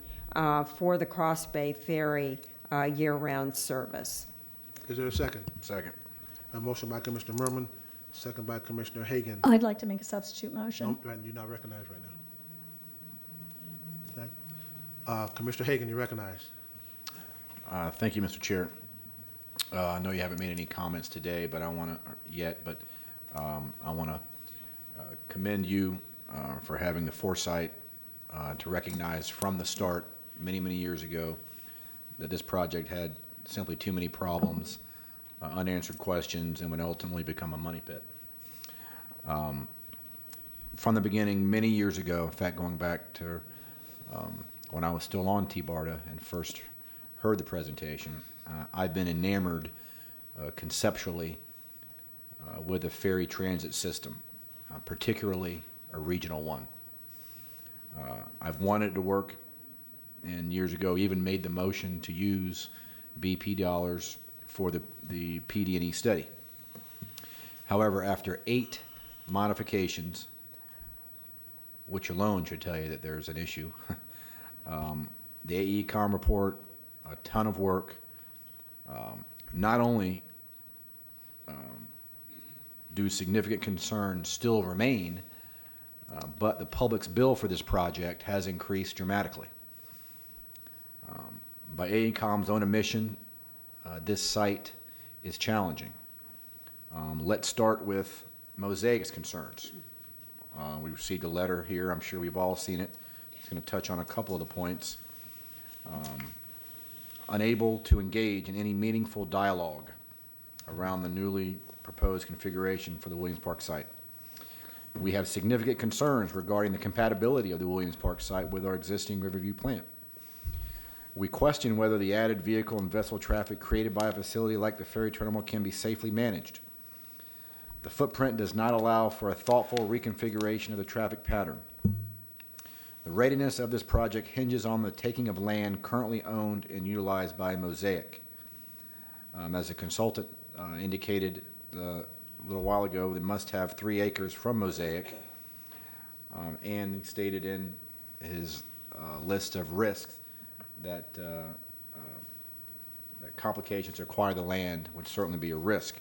for the Cross Bay Ferry year-round service. Is there a second? Second. A motion by Commissioner Merman, second by Commissioner Hagan. I'd like to make a substitute motion. No, you're not recognized right now. Okay. Commissioner Hagan, you're recognized. Thank you, Mr. Chair. I know you haven't made any comments today, but I want to commend you for having the foresight to recognize from the start, many, many years ago, that this project had simply too many problems, unanswered questions, and would ultimately become a money pit. From the beginning, many years ago, in fact, going back to when I was still on TBARDA and first heard the presentation, I've been enamored conceptually with a ferry transit system, particularly a regional one. I've wanted to work, and years ago even made the motion to use BP dollars for the PD&E study. However, after 8 modifications, which alone should tell you that there's an issue, the AECOM report, a ton of work, not only do significant concerns still remain, but the public's bill for this project has increased dramatically. By AECOM's own admission, this site is challenging. Let's start with Mosaic's concerns. We received a letter here. I'm sure we've all seen it. It's going to touch on a couple of the points. unable to engage in any meaningful dialogue around the newly proposed configuration for the Williams Park site. We have significant concerns regarding the compatibility of the Williams Park site with our existing Riverview plant. We question whether the added vehicle and vessel traffic created by a facility like the ferry terminal can be safely managed. The footprint does not allow for a thoughtful reconfiguration of the traffic pattern. The readiness of this project hinges on the taking of land currently owned and utilized by Mosaic. As the consultant indicated a little while ago, they must have 3 acres from Mosaic, and he stated in his list of risks that that complications to acquire the land would certainly be a risk.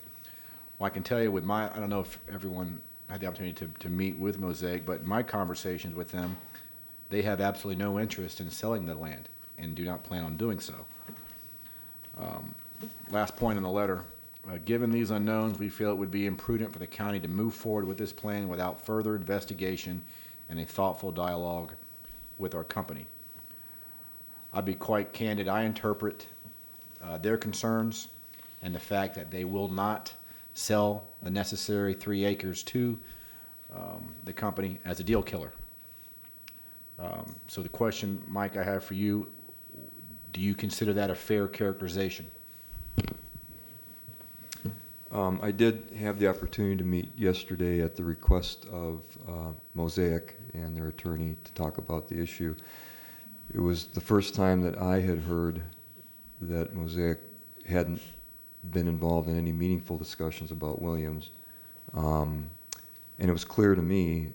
Well, I can tell you with I don't know if everyone had the opportunity to meet with Mosaic, but in my conversations with them, they have absolutely no interest in selling the land and do not plan on doing so. Last point in the letter, given these unknowns, we feel it would be imprudent for the county to move forward with this plan without further investigation and a thoughtful dialogue with our company. I'll be quite candid. I interpret their concerns and the fact that they will not sell the necessary 3 acres to the company as a deal killer. So the question, Mike, I have for you, do you consider that a fair characterization? I did have the opportunity to meet yesterday at the request of Mosaic and their attorney to talk about the issue. It was the first time that I had heard that Mosaic hadn't been involved in any meaningful discussions about Williams. And it was clear to me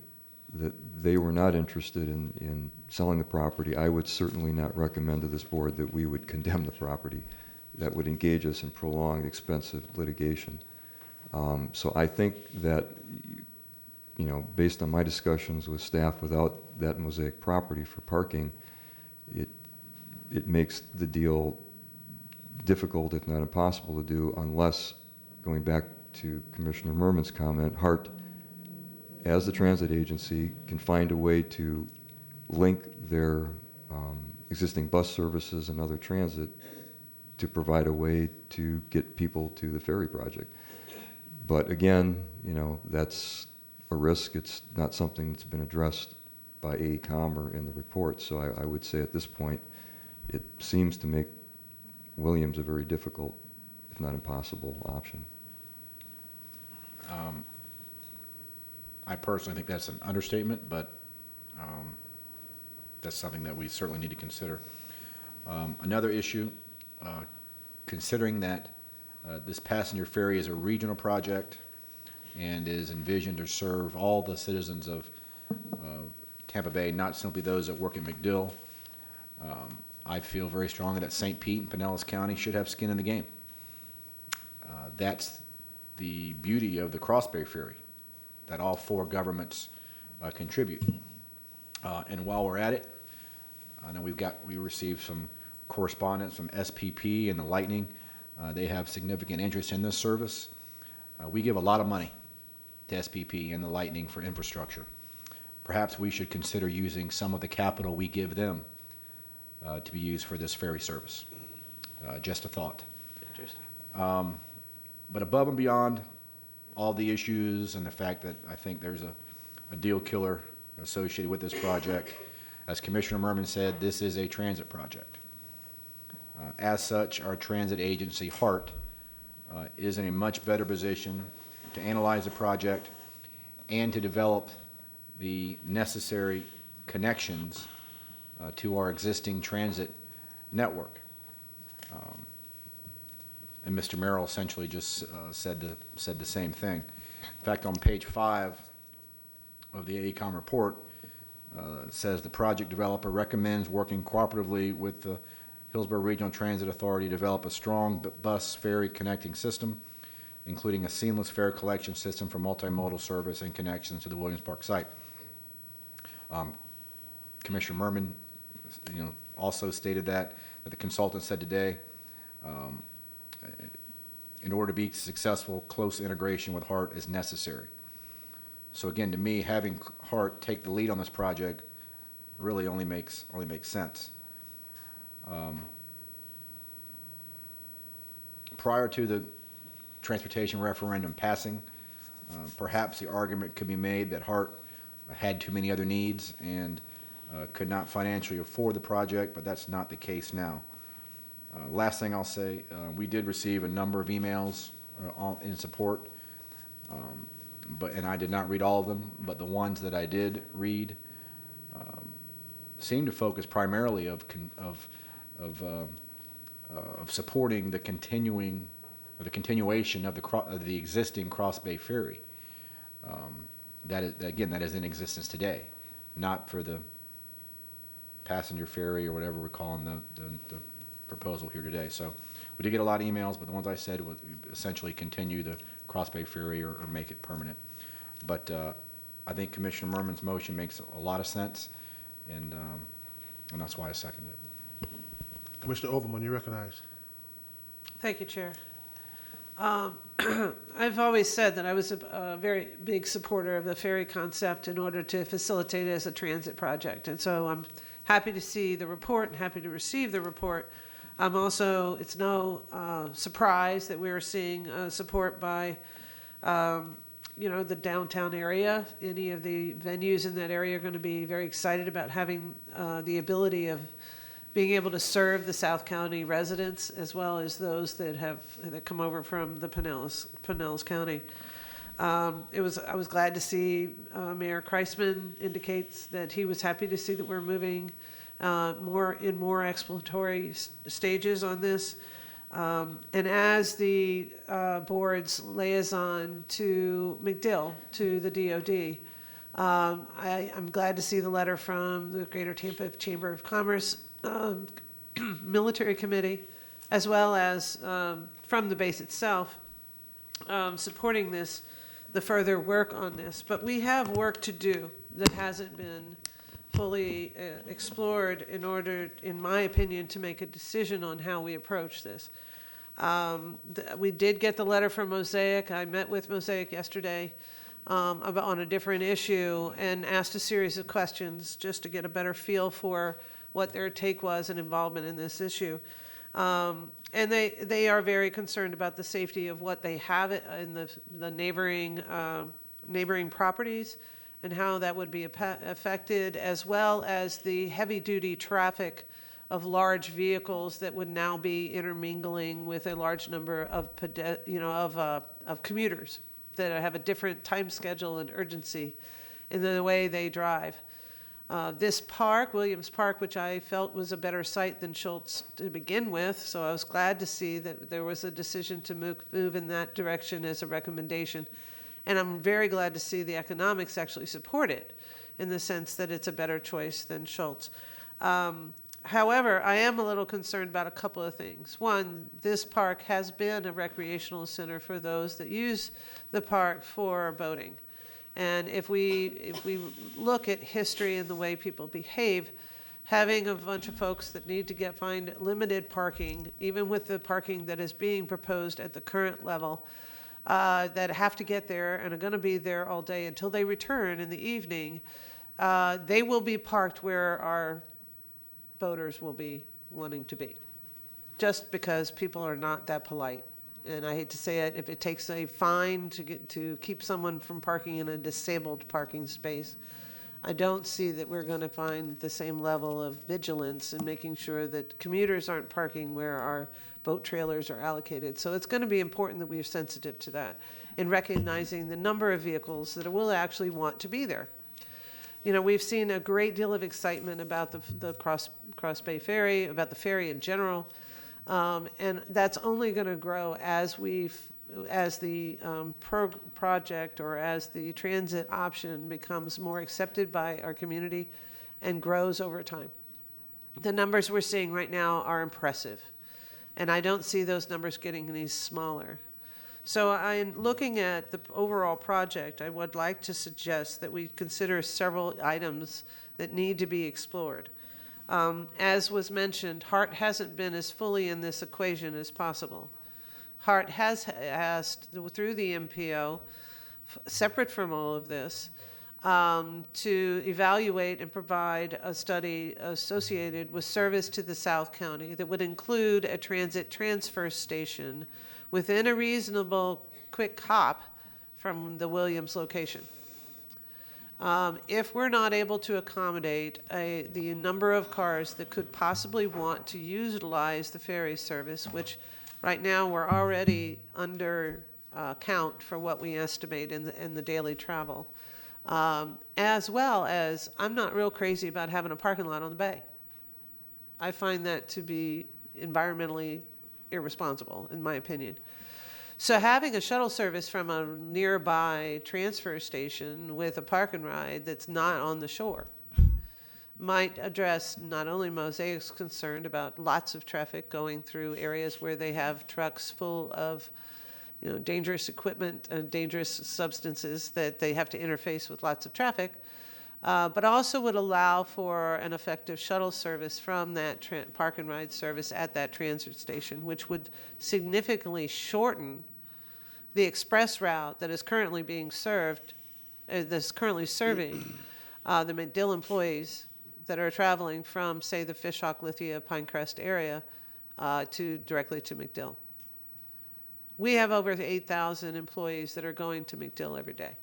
that they were not interested in selling the property. I would certainly not recommend to this board that we would condemn the property. That would engage us in prolonged, expensive litigation. So I think that, you know, based on my discussions with staff, without that Mosaic property for parking, it makes the deal difficult, if not impossible, to do unless, going back to Commissioner Merman's comment, HART, as the transit agency, can find a way to link their existing bus services and other transit to provide a way to get people to the ferry project. But again, you know, that's a risk. It's not something that's been addressed by AECOM or in the report. So I would say at this point, it seems to make Williams a very difficult, if not impossible, option. I personally think that's an understatement, but that's something that we certainly need to consider. Another issue, considering that this passenger ferry is a regional project and is envisioned to serve all the citizens of Tampa Bay, not simply those that work in MacDill, I feel very strongly that St. Pete and Pinellas County should have skin in the game. That's the beauty of the Crossbay Ferry, that all 4 governments contribute. And while we're at it, I know we received some correspondence from SPP and the Lightning. They have significant interest in this service. We give a lot of money to SPP and the Lightning for infrastructure. Perhaps we should consider using some of the capital we give them to be used for this ferry service. Just a thought. Interesting. But above and beyond all the issues and the fact that I think there's a deal killer associated with this project, as Commissioner Merman said, this is a transit project. As such, our transit agency, HART, is in a much better position to analyze the project and to develop the necessary connections to our existing transit network. And Mr. Merrill essentially just said the same thing. In fact, on page 5 of the AECOM report, it says the project developer recommends working cooperatively with the Hillsborough Regional Transit Authority to develop a strong bus ferry connecting system, including a seamless fare collection system for multimodal service and connections to the Williams Park site. Commissioner Merman, also stated that the consultant said today, in order to be successful, close integration with HART is necessary. So again, to me, having HART take the lead on this project really only makes sense. prior to the transportation referendum passing, perhaps the argument could be made that Hart had too many other needs and could not financially afford the project, but that's not the case now. Last thing I'll say, we did receive a number of emails in support, and I did not read all of them, but the ones that I did read seemed to focus primarily of supporting the continuation of the existing Cross Bay Ferry. That is in existence today, not for the passenger ferry or whatever we're calling the proposal here today. So we did get a lot of emails, but the ones I said would essentially continue the Cross Bay Ferry or make it permanent. But I think Commissioner Merman's motion makes a lot of sense, and that's why I second it. Commissioner Overman, you recognize. Thank you, Chair. I've always said that I was a very big supporter of the ferry concept in order to facilitate it as a transit project. And so I'm happy to see the report and happy to receive the report. I'm also, it's no surprise that we're seeing support by, the downtown area. Any of the venues in that area are going to be very excited about having the ability of being able to serve the South County residents as well as those that come over from the Pinellas County. I was glad to see Mayor Kreisman indicates that he was happy to see that we're moving more exploratory stages on this. And as the board's liaison to McDill, to the DOD, I'm glad to see the letter from the Greater Tampa Chamber of Commerce Military Committee, as well as from the base itself, supporting the further work on this. But we have work to do that hasn't been fully explored in order, in my opinion, to make a decision on how we approach this. We did get the letter from Mosaic. I met with Mosaic yesterday on a different issue and asked a series of questions just to get a better feel for what their take was and involvement in this issue. And they are very concerned about the safety of what they have in the neighboring properties and how that would be affected, as well as the heavy-duty traffic of large vehicles that would now be intermingling with a large number of commuters that have a different time schedule and urgency in the way they drive. This park, Williams Park, which I felt was a better site than Schultz to begin with, so I was glad to see that there was a decision to move in that direction as a recommendation. And I'm very glad to see the economics actually support it in the sense that it's a better choice than Schultz. However, I am a little concerned about a couple of things. One, this park has been a recreational center for those that use the park for boating. And if we look at history and the way people behave, having a bunch of folks that need to find limited parking, even with the parking that is being proposed at the current level, that have to get there and are going to be there all day until they return in the evening, they will be parked where our boaters will be wanting to be, just because people are not that polite. And I hate to say it, if it takes a fine to keep someone from parking in a disabled parking space, I don't see that we're going to find the same level of vigilance in making sure that commuters aren't parking where our boat trailers are allocated. So it's going to be important that we are sensitive to that in recognizing the number of vehicles that will actually want to be there. You know, we've seen a great deal of excitement about the Cross Bay Ferry, about the ferry in general. And that's only going to grow as the project or as the transit option becomes more accepted by our community and grows over time. The numbers we're seeing right now are impressive, and I don't see those numbers getting any smaller. So I'm looking at the overall project. I would like to suggest that we consider several items that need to be explored. As was mentioned, Hart hasn't been as fully in this equation as possible. Hart has asked, through the MPO, separate from all of this, to evaluate and provide a study associated with service to the South County that would include a transit transfer station within a reasonable quick hop from the Williams location. If we're not able to accommodate the number of cars that could possibly want to utilize the ferry service, which right now we're already under count for what we estimate in the daily travel, as well as I'm not real crazy about having a parking lot on the bay. I find that to be environmentally irresponsible, in my opinion. So having a shuttle service from a nearby transfer station with a park and ride that's not on the shore might address not only Mosaic's concern about lots of traffic going through areas where they have trucks full of dangerous equipment and dangerous substances that they have to interface with lots of traffic, but also would allow for an effective shuttle service from that park and ride service at that transit station, which would significantly shorten the express route that is currently being served, that's currently serving the MacDill employees that are traveling from, say, the Fishhawk, Lithia, Pinecrest area directly to MacDill. We have over 8,000 employees that are going to MacDill every day.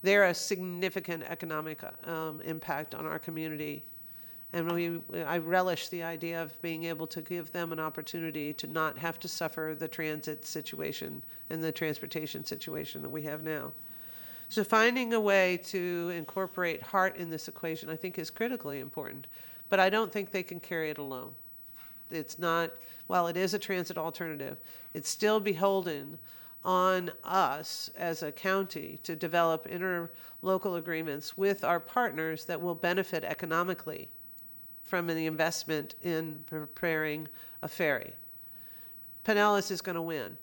They're a significant economic impact on our community. And I relish the idea of being able to give them an opportunity to not have to suffer the transit situation and the transportation situation that we have now. So finding a way to incorporate heart in this equation, I think, is critically important. But I don't think they can carry it alone. It's not, while it is a transit alternative, it's still beholden on us as a county to develop interlocal agreements with our partners that will benefit economically from the investment in preparing a ferry. Pinellas is going to win.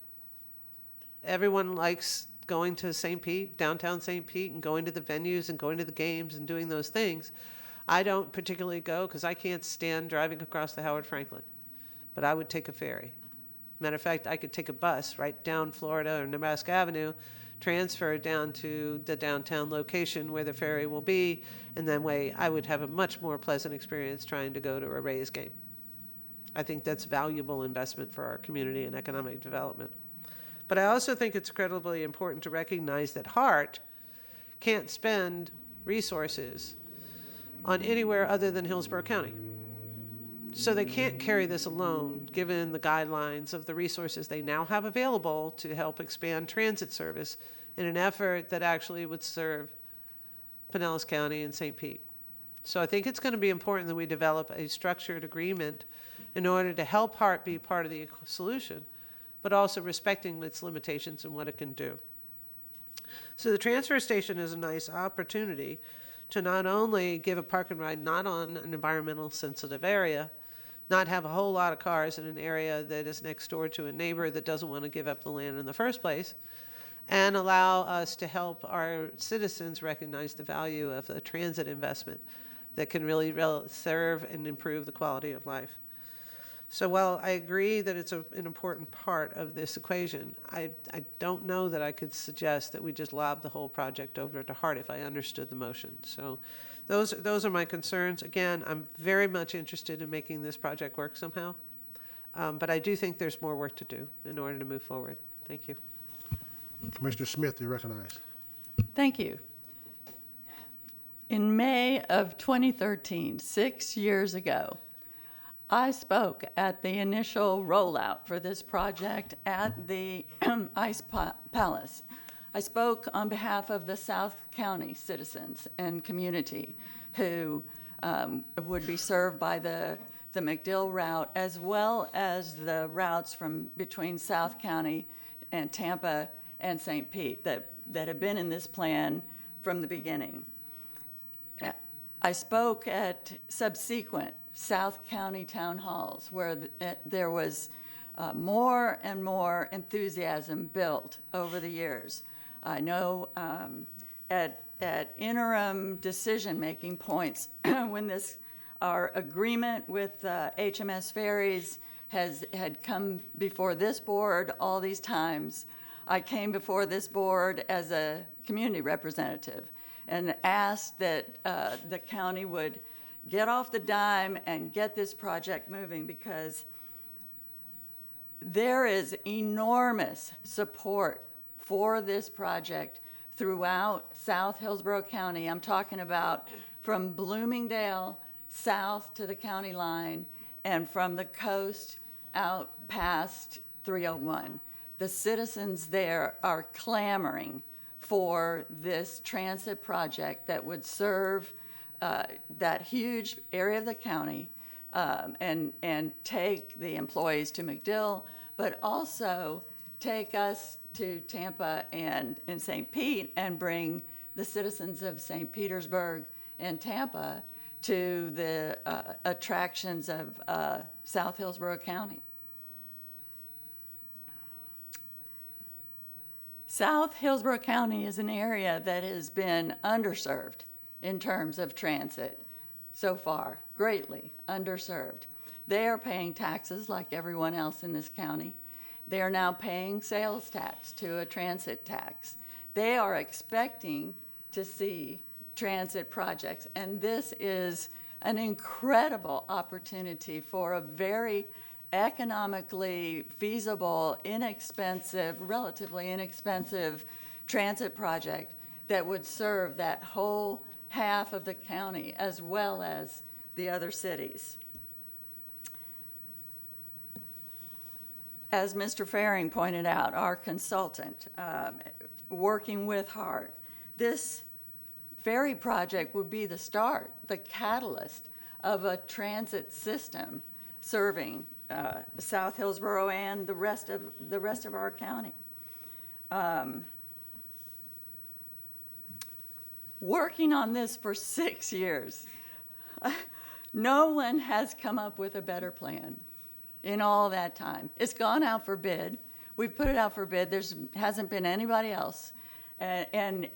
Everyone likes going to St. Pete, downtown St. Pete, and going to the venues and going to the games and doing those things. I don't particularly go because I can't stand driving across the Howard Franklin, but I would take a ferry. Matter of fact, I could take a bus right down Florida or Nebraska Avenue, transfer down to the downtown location where the ferry will be, and that way I would have a much more pleasant experience trying to go to a Rays game. I think that's valuable investment for our community and economic development. But I also think it's incredibly important to recognize that HART can't spend resources on anywhere other than Hillsborough County. So they can't carry this alone, given the guidelines of the resources they now have available to help expand transit service in an effort that actually would serve Pinellas County and St. Pete. So I think it's going to be important that we develop a structured agreement in order to help HART be part of the solution, but also respecting its limitations and what it can do. So the transfer station is a nice opportunity to not only give a park and ride not on an environmental sensitive area, not have a whole lot of cars in an area that is next door to a neighbor that doesn't want to give up the land in the first place, and allow us to help our citizens recognize the value of a transit investment that can really serve and improve the quality of life. So while I agree that it's an important part of this equation, I don't know that I could suggest that we just lob the whole project over to HART if I understood the motion. So those are my concerns. Again, I'm very much interested in making this project work somehow, but I do think there's more work to do in order to move forward. Thank you. Commissioner Smith, you're recognized. Thank you. In May of 2013, 6 years ago, I spoke at the initial rollout for this project at the Ice Palace. I spoke on behalf of the South County citizens and community who would be served by the MacDill route, as well as the routes from between South County and Tampa and St. Pete that have been in this plan from the beginning. I spoke at subsequent South County town halls where there was more and more enthusiasm built over the years. I know at interim decision-making points when our agreement with HMS Ferries had come before this board all these times, I came before this board as a community representative. and asked that the county would get off the dime and get this project moving, because there is enormous support for this project throughout South Hillsborough County. I'm talking about from Bloomingdale south to the county line and from the coast out past 301. The citizens there are clamoring for this transit project that would serve that huge area of the county and take the employees to MacDill, but also take us to Tampa and St. Pete and bring the citizens of St. Petersburg and Tampa to the attractions of South Hillsborough County. South Hillsborough County is an area that has been underserved in terms of transit so far, greatly underserved. They are paying taxes like everyone else in this county. They are now paying sales tax to a transit tax. They are expecting to see transit projects, and this is an incredible opportunity for a very economically feasible, inexpensive, relatively inexpensive transit project that would serve that whole half of the county as well as the other cities. As Mr. Faring pointed out, our consultant, working with HART, this ferry project would be the start, the catalyst of a transit system serving South Hillsborough and the rest of our county. Working on this for 6 years, no one has come up with a better plan in all that time. It's gone out for bid. We've put it out for bid. There hasn't been anybody else. And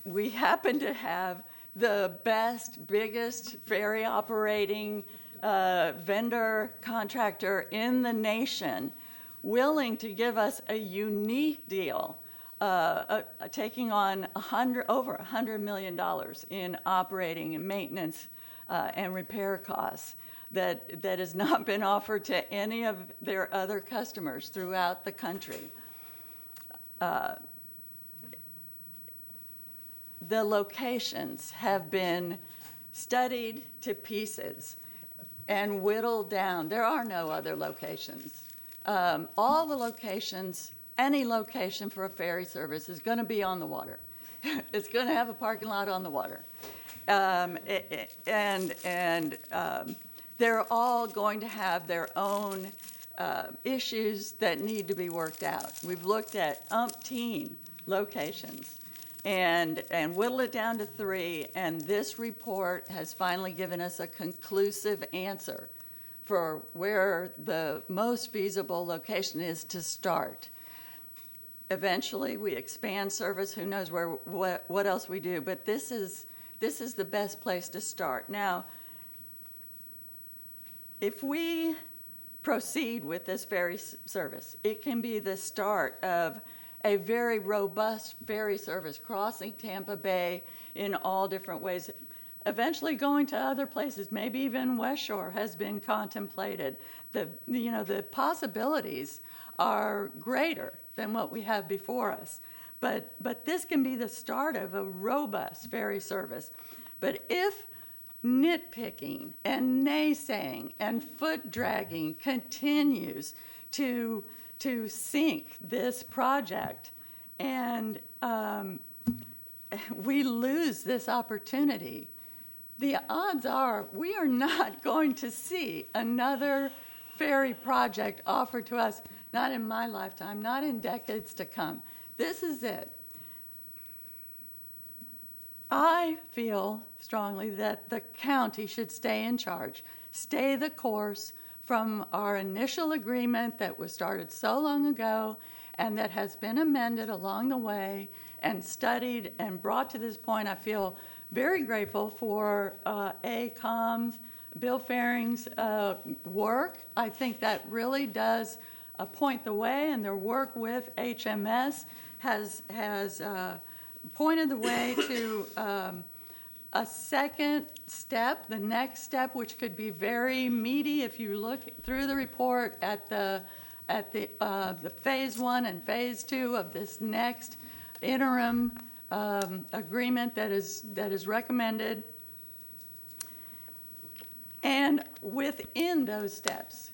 we happen to have the best, biggest ferry operating vendor contractor in the nation willing to give us a unique deal, taking on over $100 million in operating and maintenance and repair costs that has not been offered to any of their other customers throughout the country. The locations have been studied to pieces and whittled down. There are no other locations. All the locations, any location for a ferry service is going to be on the water. It's going to have a parking lot on the water. They're all going to have their own issues that need to be worked out. We've looked at umpteen locations and whittled it down to 3, and this report has finally given us a conclusive answer for where the most feasible location is to start. Eventually, we expand service. Who knows what else we do? But this is the best place to start. Now, if we proceed with this ferry service, it can be the start of a very robust ferry service crossing Tampa Bay in all different ways, eventually going to other places. Maybe even West Shore has been contemplated. The possibilities are greater than what we have before us. But this can be the start of a robust ferry service. But if nitpicking and naysaying and foot dragging continues to sink this project, and we lose this opportunity, the odds are we are not going to see another ferry project offered to us, not in my lifetime, not in decades to come. This is it. I feel strongly that the county should stay in charge, stay the course from our initial agreement that was started so long ago and that has been amended along the way and studied and brought to this point. I feel very grateful for ACOM's, Bill Faring's work. I think that really does point the way, and their work with HMS has pointed the way to a second step, the next step, which could be very meaty if you look through the report at the phase 1 and phase 2 of this next interim agreement that is recommended. And within those steps,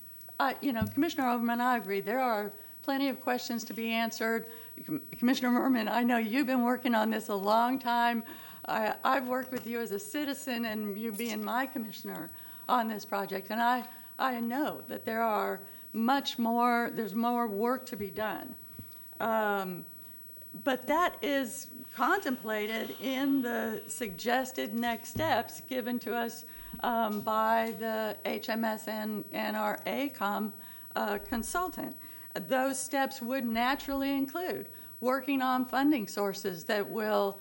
Commissioner Overman, I agree, there are plenty of questions to be answered. Commissioner Merman, I know you've been working on this a long time. I've worked with you as a citizen and you being my commissioner on this project, and I know that there's more work to be done. But that is contemplated in the suggested next steps given to us by the HMS and our ACOM consultant. Those steps would naturally include working on funding sources that will,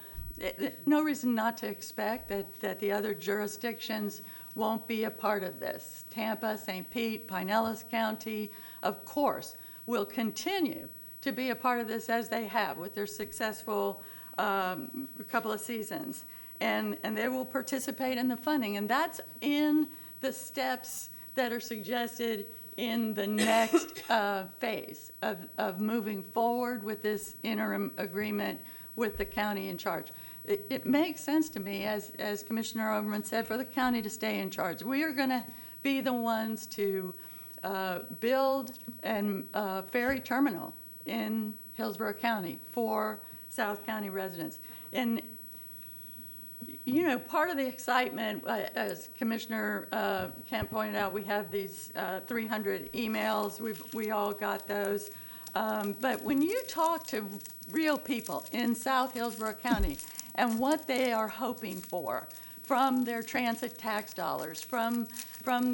no reason not to expect that the other jurisdictions won't be a part of this. Tampa, St. Pete, Pinellas County, of course, will continue to be a part of this as they have with their successful couple of seasons. And they will participate in the funding. And that's in the steps that are suggested in the next phase of moving forward with this interim agreement with the county in charge. It makes sense to me, as Commissioner Overman said, for the county to stay in charge. We are going to be the ones to build a ferry terminal in Hillsborough County for South County residents. And part of the excitement, as Commissioner Kemp pointed out, we have these 300 emails. We all got those. But when you talk to real people in South Hillsborough County and what they are hoping for from their transit tax dollars, from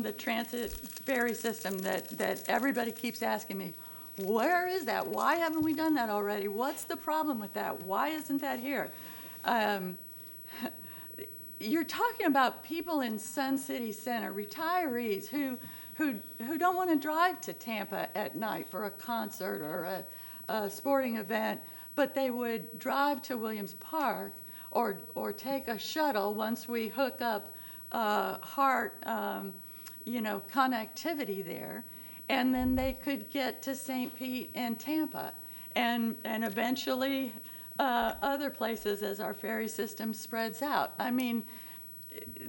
the transit ferry system that everybody keeps asking me, where is that? Why haven't we done that already? What's the problem with that? Why isn't that here? You're talking about people in Sun City Center, retirees who don't want to drive to Tampa at night for a concert or a sporting event, but they would drive to Williams Park or take a shuttle once we hook up HART, connectivity there, and then they could get to St. Pete and Tampa, and eventually other places as our ferry system spreads out. I mean,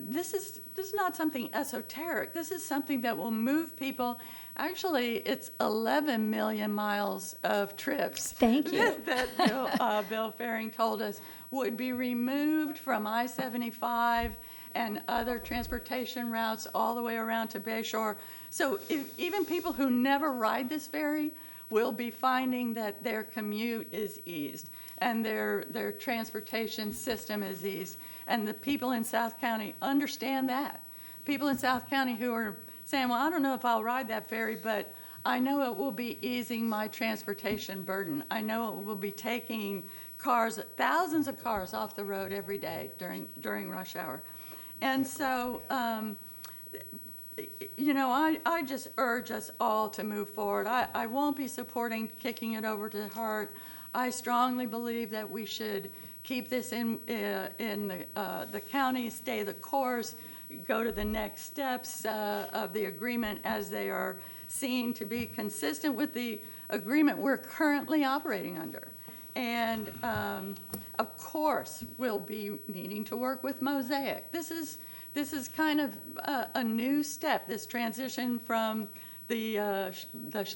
this is not something esoteric. This is something that will move people. Actually, it's 11 million miles of trips. Thank you. that Bill Faring told us would be removed from I-75 and other transportation routes all the way around to Bayshore. So even people who never ride this ferry will be finding that their commute is eased and their transportation system is eased. And the people in South County understand that. People in South County who are saying, well, I don't know if I'll ride that ferry, but I know it will be easing my transportation burden. I know it will be taking cars, thousands of cars off the road every day during rush hour. And so, I just urge us all to move forward. I won't be supporting kicking it over to HART. I strongly believe that we should keep this in the county, stay the course, go to the next steps of the agreement as they are seen to be consistent with the agreement we're currently operating under. And of course, we'll be needing to work with Mosaic. This is kind of a new step, this transition from the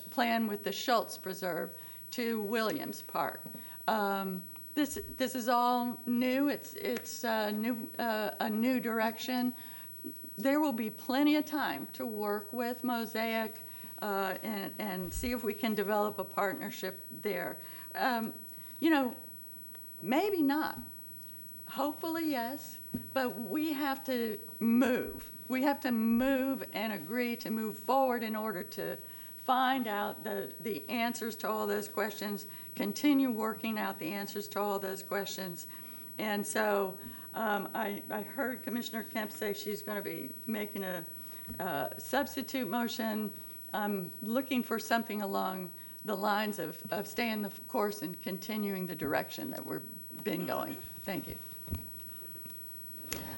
plan with the Schultz Preserve to Williams Park. This is all new. It's a new direction. There will be plenty of time to work with Mosaic and see if we can develop a partnership there. Maybe not. Hopefully, yes, but we have to move. We have to move and agree to move forward in order to find out the answers to all those questions, continue working out the answers to all those questions. And so I heard Commissioner Kemp say she's going to be making a substitute motion. I'm looking for something along the lines of staying the course and continuing the direction that we've been going. Thank you.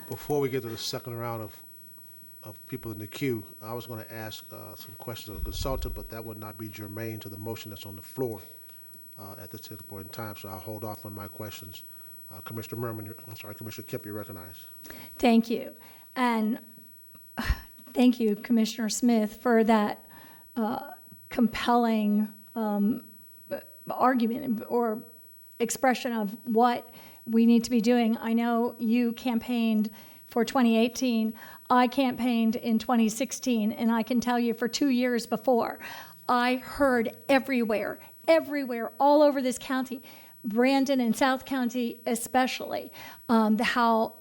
Before we get to the second round of people in the queue, I was going to ask some questions of the consultant, but that would not be germane to the motion that's on the floor at this point in time, so I'll hold off on my questions. Commissioner Merman, I'm sorry, Commissioner Kemp, you're recognized. Thank you. And thank you, Commissioner Smith, for that compelling argument or expression of what we need to be doing. I know you campaigned for 2018. I campaigned in 2016, and I can tell you for 2 years before, I heard everywhere, all over this county, Brandon and South County especially, how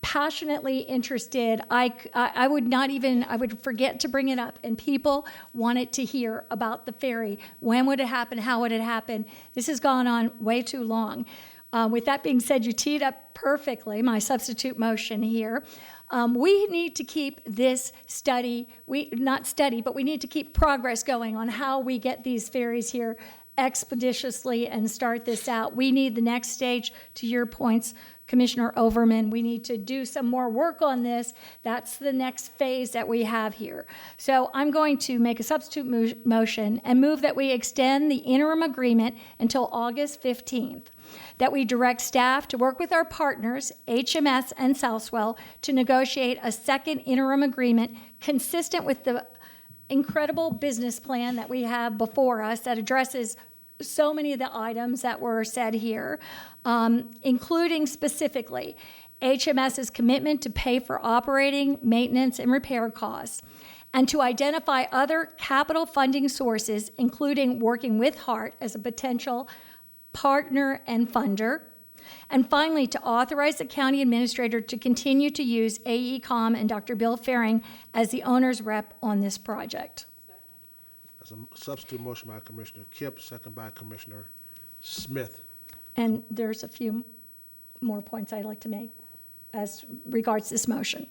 passionately interested, I would forget to bring it up, and people wanted to hear about the ferry. When would it happen? How would it happen? This has gone on way too long. With that being said, you teed up perfectly my substitute motion here. We need to keep this study, but we need to keep progress going on how we get these ferries here expeditiously and start this out. We need the next stage, to your points, Commissioner Overman. We need to do some more work on this. That's the next phase that we have here. So I'm going to make a substitute motion and move that we extend the interim agreement until August 15th, that we direct staff to work with our partners, HMS and Southwell, to negotiate a second interim agreement consistent with the incredible business plan that we have before us that addresses so many of the items that were said here, including specifically HMS's commitment to pay for operating, maintenance, and repair costs, and to identify other capital funding sources, including working with HART as a potential partner and funder. And finally, to authorize the county administrator to continue to use AECom and Dr. Bill Faring as the owner's rep on this project. There's a substitute motion by Commissioner Kemp, second by Commissioner Smith. And there's a few more points I'd like to make as regards this motion.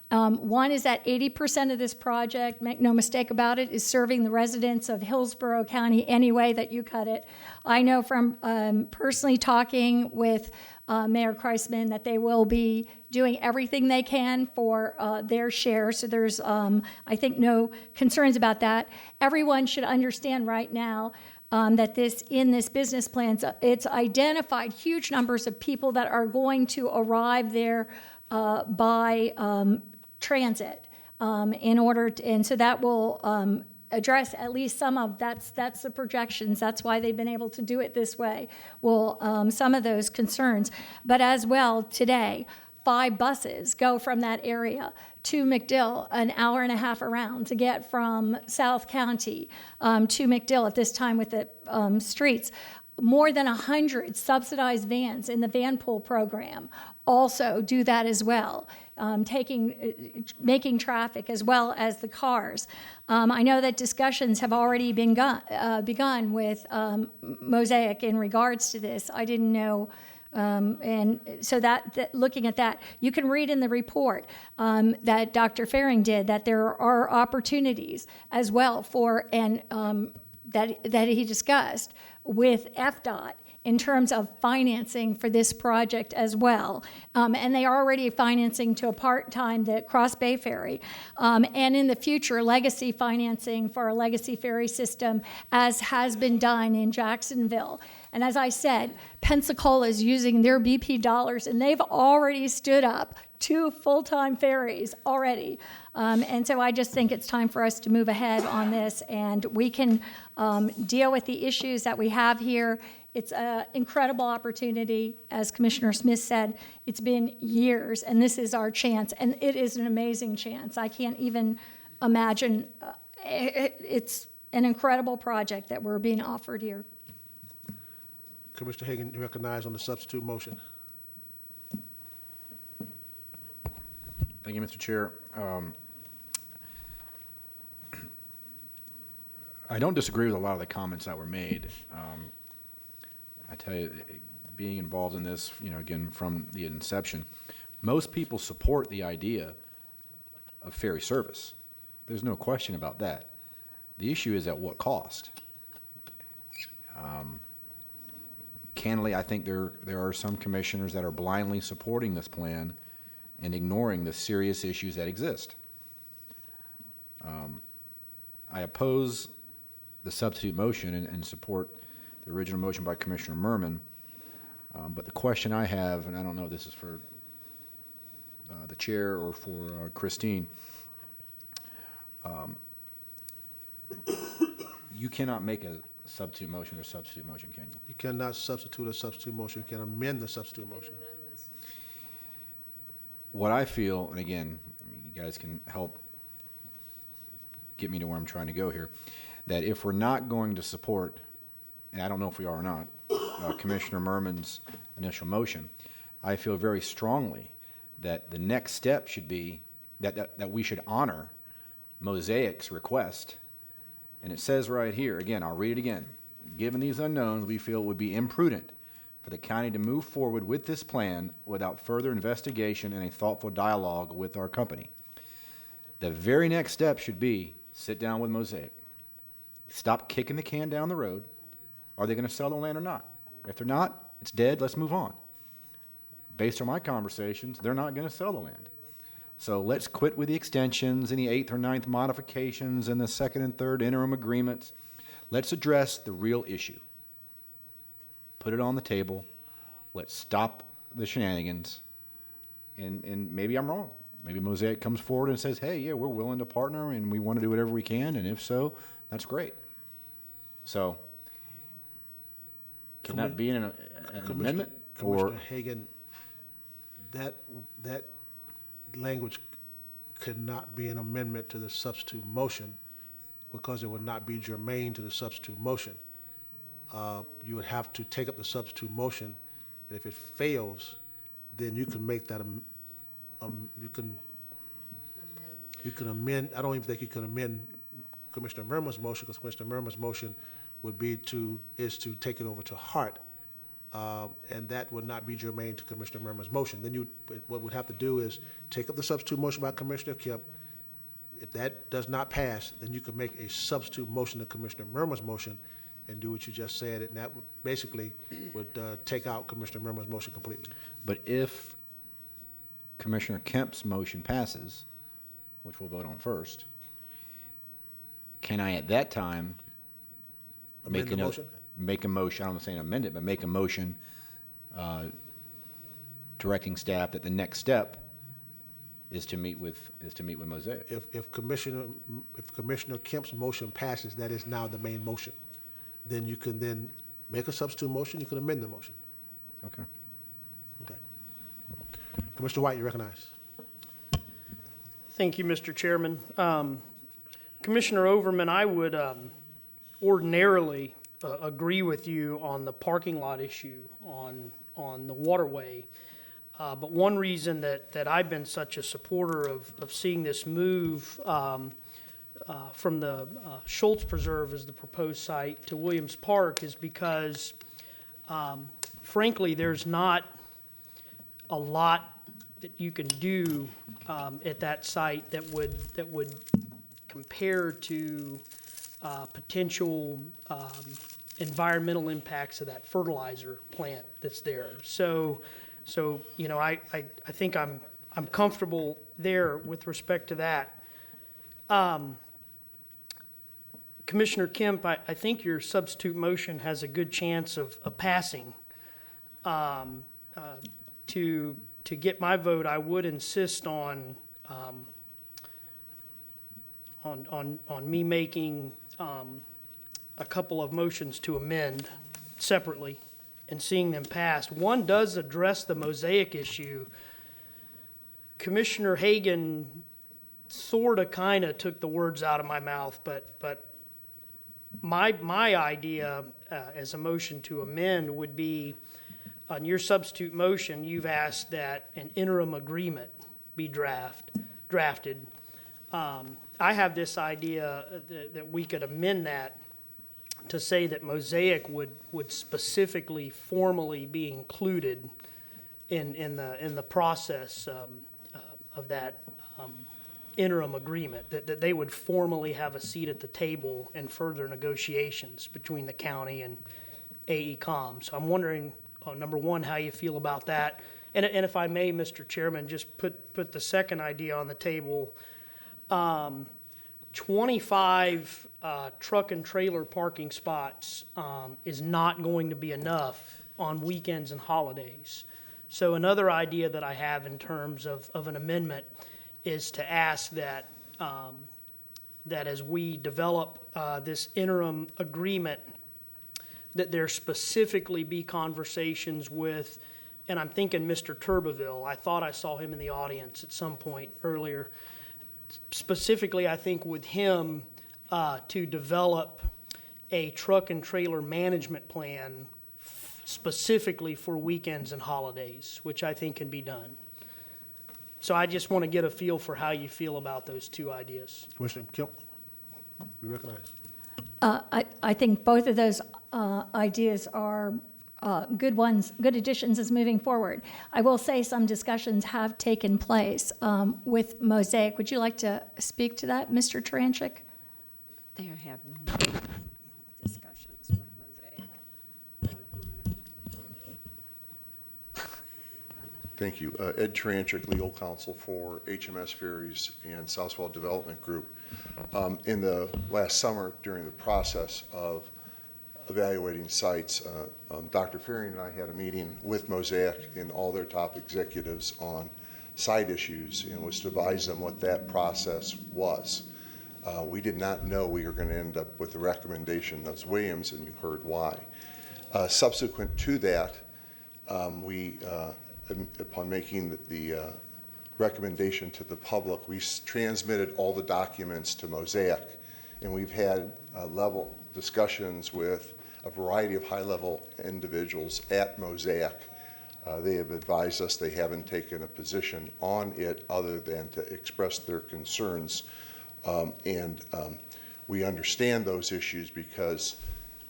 One is that 80% of this project, make no mistake about it, is serving the residents of Hillsborough County any way that you cut it. I know from personally talking with Mayor Kreisman that they will be doing everything they can for their share, so there's, I think, no concerns about that. Everyone should understand right now that in this business plan, it's identified huge numbers of people that are going to arrive there by transit and so that will address at least some of that's the projections. That's why they've been able to do it this way. Well, some of those concerns, but as well today, 5 buses go from that area to McDill, an hour and a half around to get from South County to McDill at this time with the streets. More than 100 subsidized vans in the van pool program also do that as well, making traffic as well as the cars. I know that discussions have already begun with Mosaic in regards to this. I didn't know, and so that looking at that, you can read in the report that Dr. Faring did that there are opportunities as well for that he discussed with FDOT in terms of financing for this project as well. And they are already financing to a part-time the Cross Bay Ferry. And in the future, legacy financing for a legacy ferry system as has been done in Jacksonville. And as I said, Pensacola is using their BP dollars and they've already stood up 2 full-time ferries already. And so I just think it's time for us to move ahead on this and we can deal with the issues that we have here. It's an incredible opportunity. As Commissioner Smith said, it's been years and this is our chance and it is an amazing chance. I can't even imagine. It's an incredible project that we're being offered here. Commissioner Hagan, you recognize on the substitute motion. Thank you, Mr. Chair. I don't disagree with a lot of the comments that were made. I tell you, being involved in this, again, from the inception, most people support the idea of ferry service. There's no question about that. The issue is at what cost? candidly, I think there are some commissioners that are blindly supporting this plan and ignoring the serious issues that exist. I oppose the substitute motion and support the original motion by Commissioner Merman. But the question I have, and I don't know if this is for the chair or for Christine, you cannot make a substitute motion or substitute motion, can you? You cannot substitute a substitute motion. You can amend the substitute motion. What I feel, and again, you guys can help get me to where I'm trying to go here, that if we're not going to support, and I don't know if we are or not, Commissioner Merman's initial motion, I feel very strongly that the next step should be that we should honor Mosaic's request. And it says right here, again, I'll read it again. Given these unknowns, we feel it would be imprudent for the county to move forward with this plan without further investigation and a thoughtful dialogue with our company. The very next step should be sit down with Mosaic. Stop kicking the can down the road. Are they going to sell the land or not? If they're not, it's dead. Let's move on. Based on my conversations, they're not going to sell the land. So let's quit with the extensions and the 8th or 9th modifications and the 2nd and 3rd interim agreements. Let's address the real issue. Put it on the table. Let's stop the shenanigans. And maybe I'm wrong. Maybe Mosaic comes forward and says, hey, yeah, we're willing to partner and we want to do whatever we can. And if so, that's great. So can that be an amendment? Commissioner Hagan, that language could not be an amendment to the substitute motion because it would not be germane to the substitute motion. You would have to take up the substitute motion, and if it fails, then you can make that, you can amend, I don't even think you can amend Commissioner Merman's motion, because Commissioner Merman's motion would be to take it over to Hart, and that would not be germane to Commissioner Merman's motion. Then what we'd have to do is take up the substitute motion by Commissioner Kemp. If that does not pass, then you could make a substitute motion to Commissioner Merman's motion and do what you just said, and that would basically take out Commissioner Merman's motion completely. But if Commissioner Kemp's motion passes, which we'll vote on first, can I at that time Amend the motion? make a motion, I don't say amend it, but make a motion directing staff that the next step is to meet with Mosaic? If Commissioner Kemp's motion passes, that is now the main motion. Then you can then make a substitute motion, you can amend the motion. Okay. Okay. Commissioner White, you recognize. Thank you, Mr. Chairman. Commissioner Overman, I would ordinarily agree with you on the parking lot issue on the waterway. But one reason that I've been such a supporter of seeing this move from the Schultz Preserve as the proposed site to Williams Park is because, frankly, there's not a lot that you can do at that site that would compare to potential environmental impacts of that fertilizer plant that's there. So you know, I think I'm comfortable there with respect to that. Commissioner Kemp, I think your substitute motion has a good chance of passing. To get my vote, I would insist on me making a couple of motions to amend separately and seeing them passed. One does address the Mosaic issue. Commissioner Hagan sort of kind of took the words out of my mouth, but my idea as a motion to amend would be, on your substitute motion, you've asked that an interim agreement be drafted. I have this idea that we could amend that to say that Mosaic would specifically formally be included in the process of that interim agreement, that they would formally have a seat at the table in further negotiations between the county AECom. So I'm wondering, number one, how you feel about that. And if I may, Mr. Chairman, just put the second idea on the table. 25 truck and trailer parking spots is not going to be enough on weekends and holidays. So another idea that I have in terms of an amendment is to ask that that as we develop this interim agreement, that there specifically be conversations with, and I'm thinking Mr. Turbeville. I thought I saw him in the audience at some point earlier. Specifically, I think with him to develop a truck and trailer management plan specifically for weekends and holidays, which I think can be done. So I just want to get a feel for how you feel about those two ideas. Commissioner Kemp, we recognize. I think both of those ideas are good ones, good additions as moving forward. I will say some discussions have taken place with Mosaic. Would you like to speak to that, Mr. Taranchik? They are having discussions with Mosaic. Thank you. Ed Taranchik, legal counsel for HMS Ferries and Southwell Development Group. In the last summer, during the process of evaluating sites, Dr. Fearing and I had a meeting with Mosaic and all their top executives on site issues and was to advise them what that process was. We did not know we were going to end up with the recommendation of Williams, and you heard why. Subsequent to that, upon making the recommendation to the public, we transmitted all the documents to Mosaic, and we've had level discussions with a variety of high-level individuals at Mosaic. They have advised us they haven't taken a position on it other than to express their concerns. We understand those issues because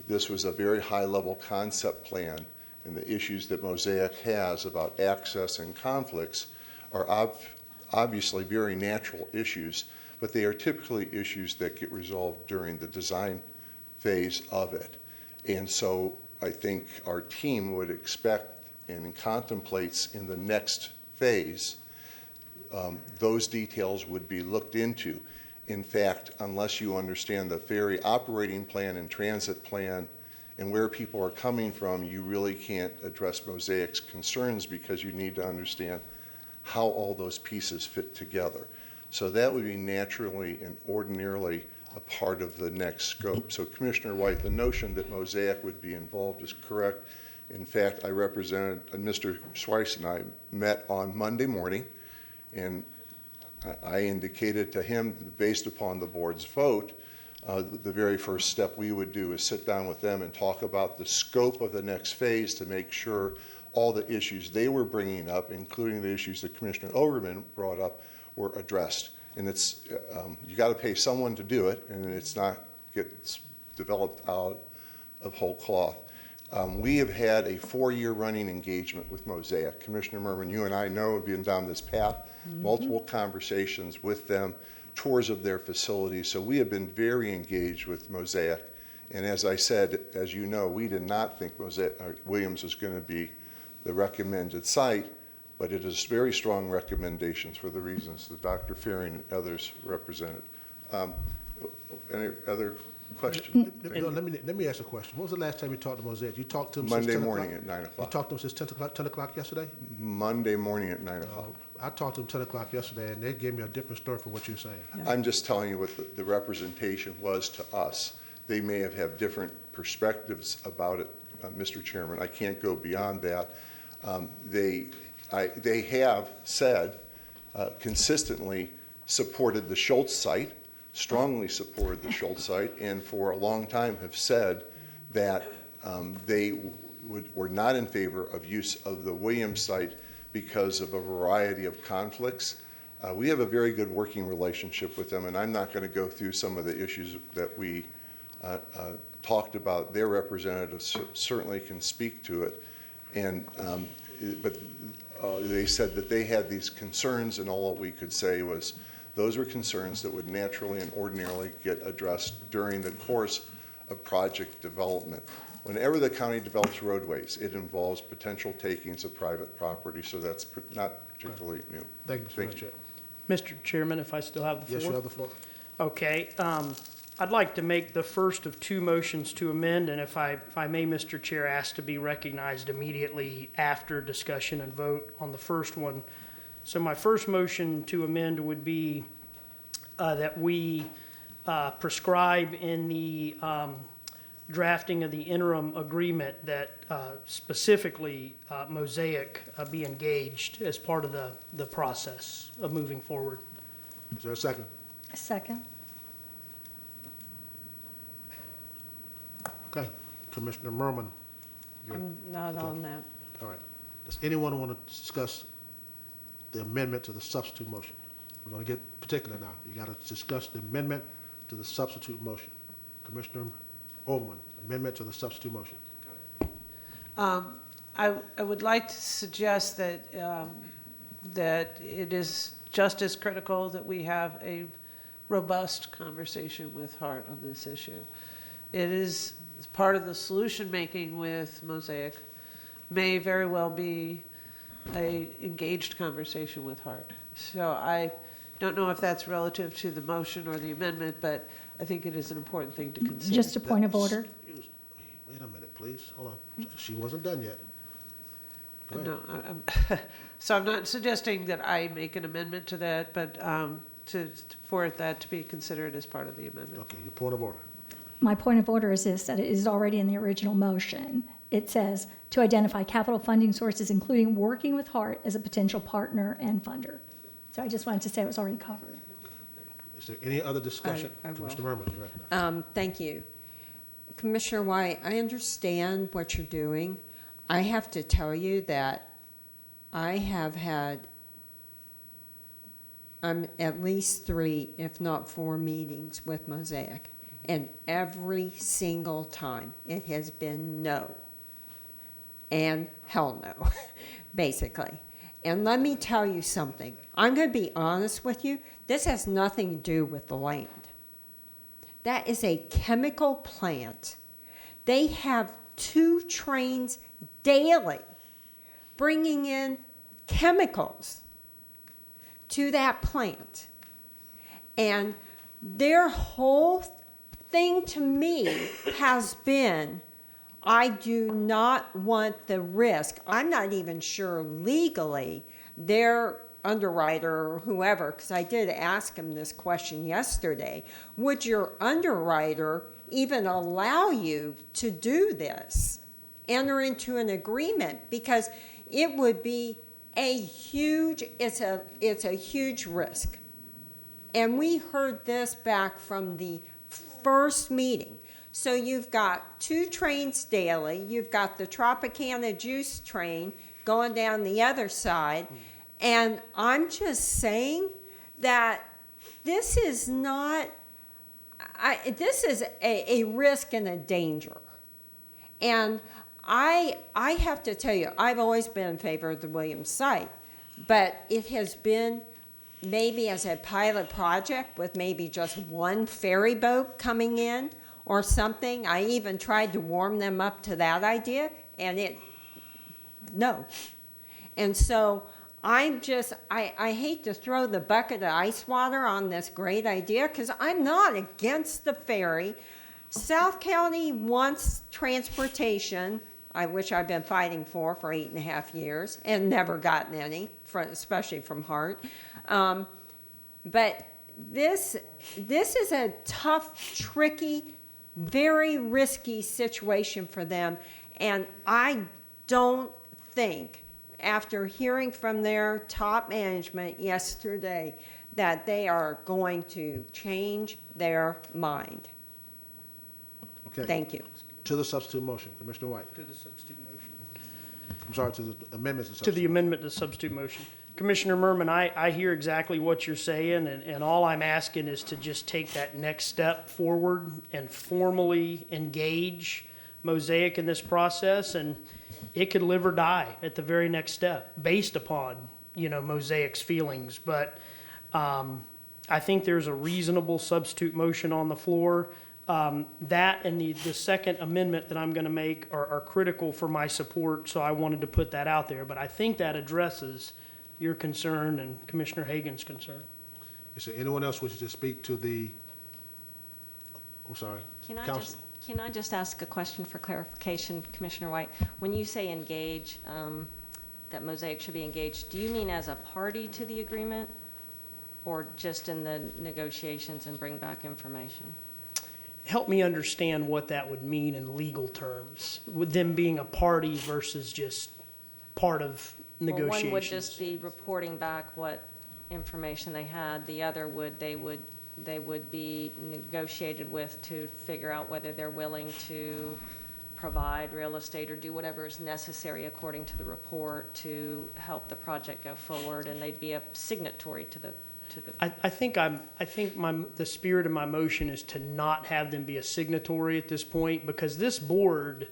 this was a very high-level concept plan, and the issues that Mosaic has about access and conflicts are obviously very natural issues, but they are typically issues that get resolved during the design phase of it. And so I think our team would expect and contemplates in the next phase, those details would be looked into. In fact, unless you understand the ferry operating plan and transit plan and where people are coming from, you really can't address Mosaic's concerns because you need to understand how all those pieces fit together. So that would be naturally and ordinarily a part of the next scope. So Commissioner White, the notion that Mosaic would be involved is correct. In fact, I represented, Mr. Schweiss and I met on Monday morning, and I indicated to him, based upon the board's vote, the very first step we would do is sit down with them and talk about the scope of the next phase to make sure all the issues they were bringing up, including the issues that Commissioner Overman brought up, were addressed. And it's, you got to pay someone to do it, and it's not gets developed out of whole cloth. We have had a 4-year running engagement with Mosaic. Commissioner Merman, you and I know, have been down this path, multiple conversations with them, tours of their facilities. So we have been very engaged with Mosaic. And as I said, as you know, we did not think Williams was going to be the recommended site, but it is very strong recommendations for the reasons that Dr. Fearing and others represented. Any other questions? Let me ask a question. When was the last time you talked to Mosaic? You talked to them Monday since 10 morning o'clock? at 9 o'clock. You talked to them since 10 o'clock yesterday? Monday morning at 9 o'clock. I talked to them 10 o'clock yesterday, and they gave me a different story from what you're saying. I'm just telling you what the representation was to us. They may have different perspectives about it, Mr. Chairman. I can't go beyond that. They have said consistently supported the Schultz site, strongly supported the Schultz site, and for a long time have said that they were not in favor of use of the Williams site because of a variety of conflicts. We have a very good working relationship with them, and I'm not going to go through some of the issues that we talked about. Their representatives certainly can speak to it, and but they said that they had these concerns, and all we could say was those were concerns that would naturally and ordinarily get addressed during the course of project development. Whenever the county develops roadways, it involves potential takings of private property, so that's not particularly new. Thank you, Mr. Chair. Mr. Chairman, if I still have the floor? Yes, you have the floor. Okay, I'd like to make the first of two motions to amend, and if I may, Mr. Chair, ask to be recognized immediately after discussion and vote on the first one. So my first motion to amend would be that we prescribe in the drafting of the interim agreement that specifically Mosaic be engaged as part of the process of moving forward. Is there a second? Second. Okay, Commissioner Merman. you're- I'm not on that. All right. Does anyone want to discuss the amendment to the substitute motion? We're going to get particular now. You got to discuss the amendment to the substitute motion. Commissioner Overman, amendment to the substitute motion. I would like to suggest that, that it is just as critical that we have a robust conversation with Hart on this issue. It is part of the solution-making with Mosaic, may very well be a engaged conversation with Hart. So I don't know if that's relative to the motion or the amendment, but I think it is an important thing to consider. Just a point of order. Excuse me. Wait a minute, please. Hold on. She wasn't done yet. Go ahead. No, so I'm not suggesting that I make an amendment to that, but for that to be considered as part of the amendment. Okay, your point of order. My point of order is this, that it is already in the original motion. It says to identify capital funding sources, including working with Hart as a potential partner and funder. So I just wanted to say it was already covered. Is there any other discussion? I will. Commissioner Merman, you recognized. Thank you. Commissioner White, I understand what you're doing. I have to tell you that I have had at least 3, if not 4 meetings with Mosaic, and every single time it has been no and hell no, basically. And let me tell you something. I'm going to be honest with you. This has nothing to do with the land. That is a chemical plant. They have 2 trains daily bringing in chemicals to that plant. And their whole thing to me has been, I do not want the risk. I'm not even sure legally their underwriter or whoever, because I did ask him this question yesterday, would your underwriter even allow you to do this, enter into an agreement? Because it would be a huge, it's a huge risk. And we heard this back from the first meeting. So you've got 2 trains daily, you've got the Tropicana juice train going down the other side, and I'm just saying that this is not, this is a risk and a danger. And I have to tell you, I've always been in favor of the Williams site, but it has been maybe as a pilot project with maybe just 1 ferry boat coming in or something. I even tried to warm them up to that idea, and no. And so I'm just, I hate to throw the bucket of ice water on this great idea, because I'm not against the ferry. South County wants transportation, which I've been fighting for 8.5 years and never gotten any, especially from Hart. But this is a tough, tricky, very risky situation for them. And I don't think, after hearing from their top management yesterday, that they are going to change their mind. Okay. Thank you. To the substitute motion, Commissioner White. To the substitute motion. I'm sorry, to the amendments to To substitute. the amendment to substitute motion. Commissioner Merman, I hear exactly what you're saying, and all I'm asking is to just take that next step forward and formally engage Mosaic in this process, and it could live or die at the very next step based upon, Mosaic's feelings. But I think there's a reasonable substitute motion on the floor. That and the second amendment that I'm going to make are critical for my support, so I wanted to put that out there. But I think that addresses your concern and Commissioner Hagan's concern. Is there anyone else wishing to speak to the, I'm sorry, Council? Can I just ask a question for clarification, Commissioner White? When you say engage, that Mosaic should be engaged, do you mean as a party to the agreement or just in the negotiations and bring back information? Help me understand what that would mean in legal terms, with them being a party versus just part of negotiations. Well, one would just be reporting back what information they had. The other they would be negotiated with to figure out whether they're willing to provide real estate or do whatever is necessary according to the report to help the project go forward, and they'd be a signatory to the. I think the spirit of my motion is to not have them be a signatory at this point, because this board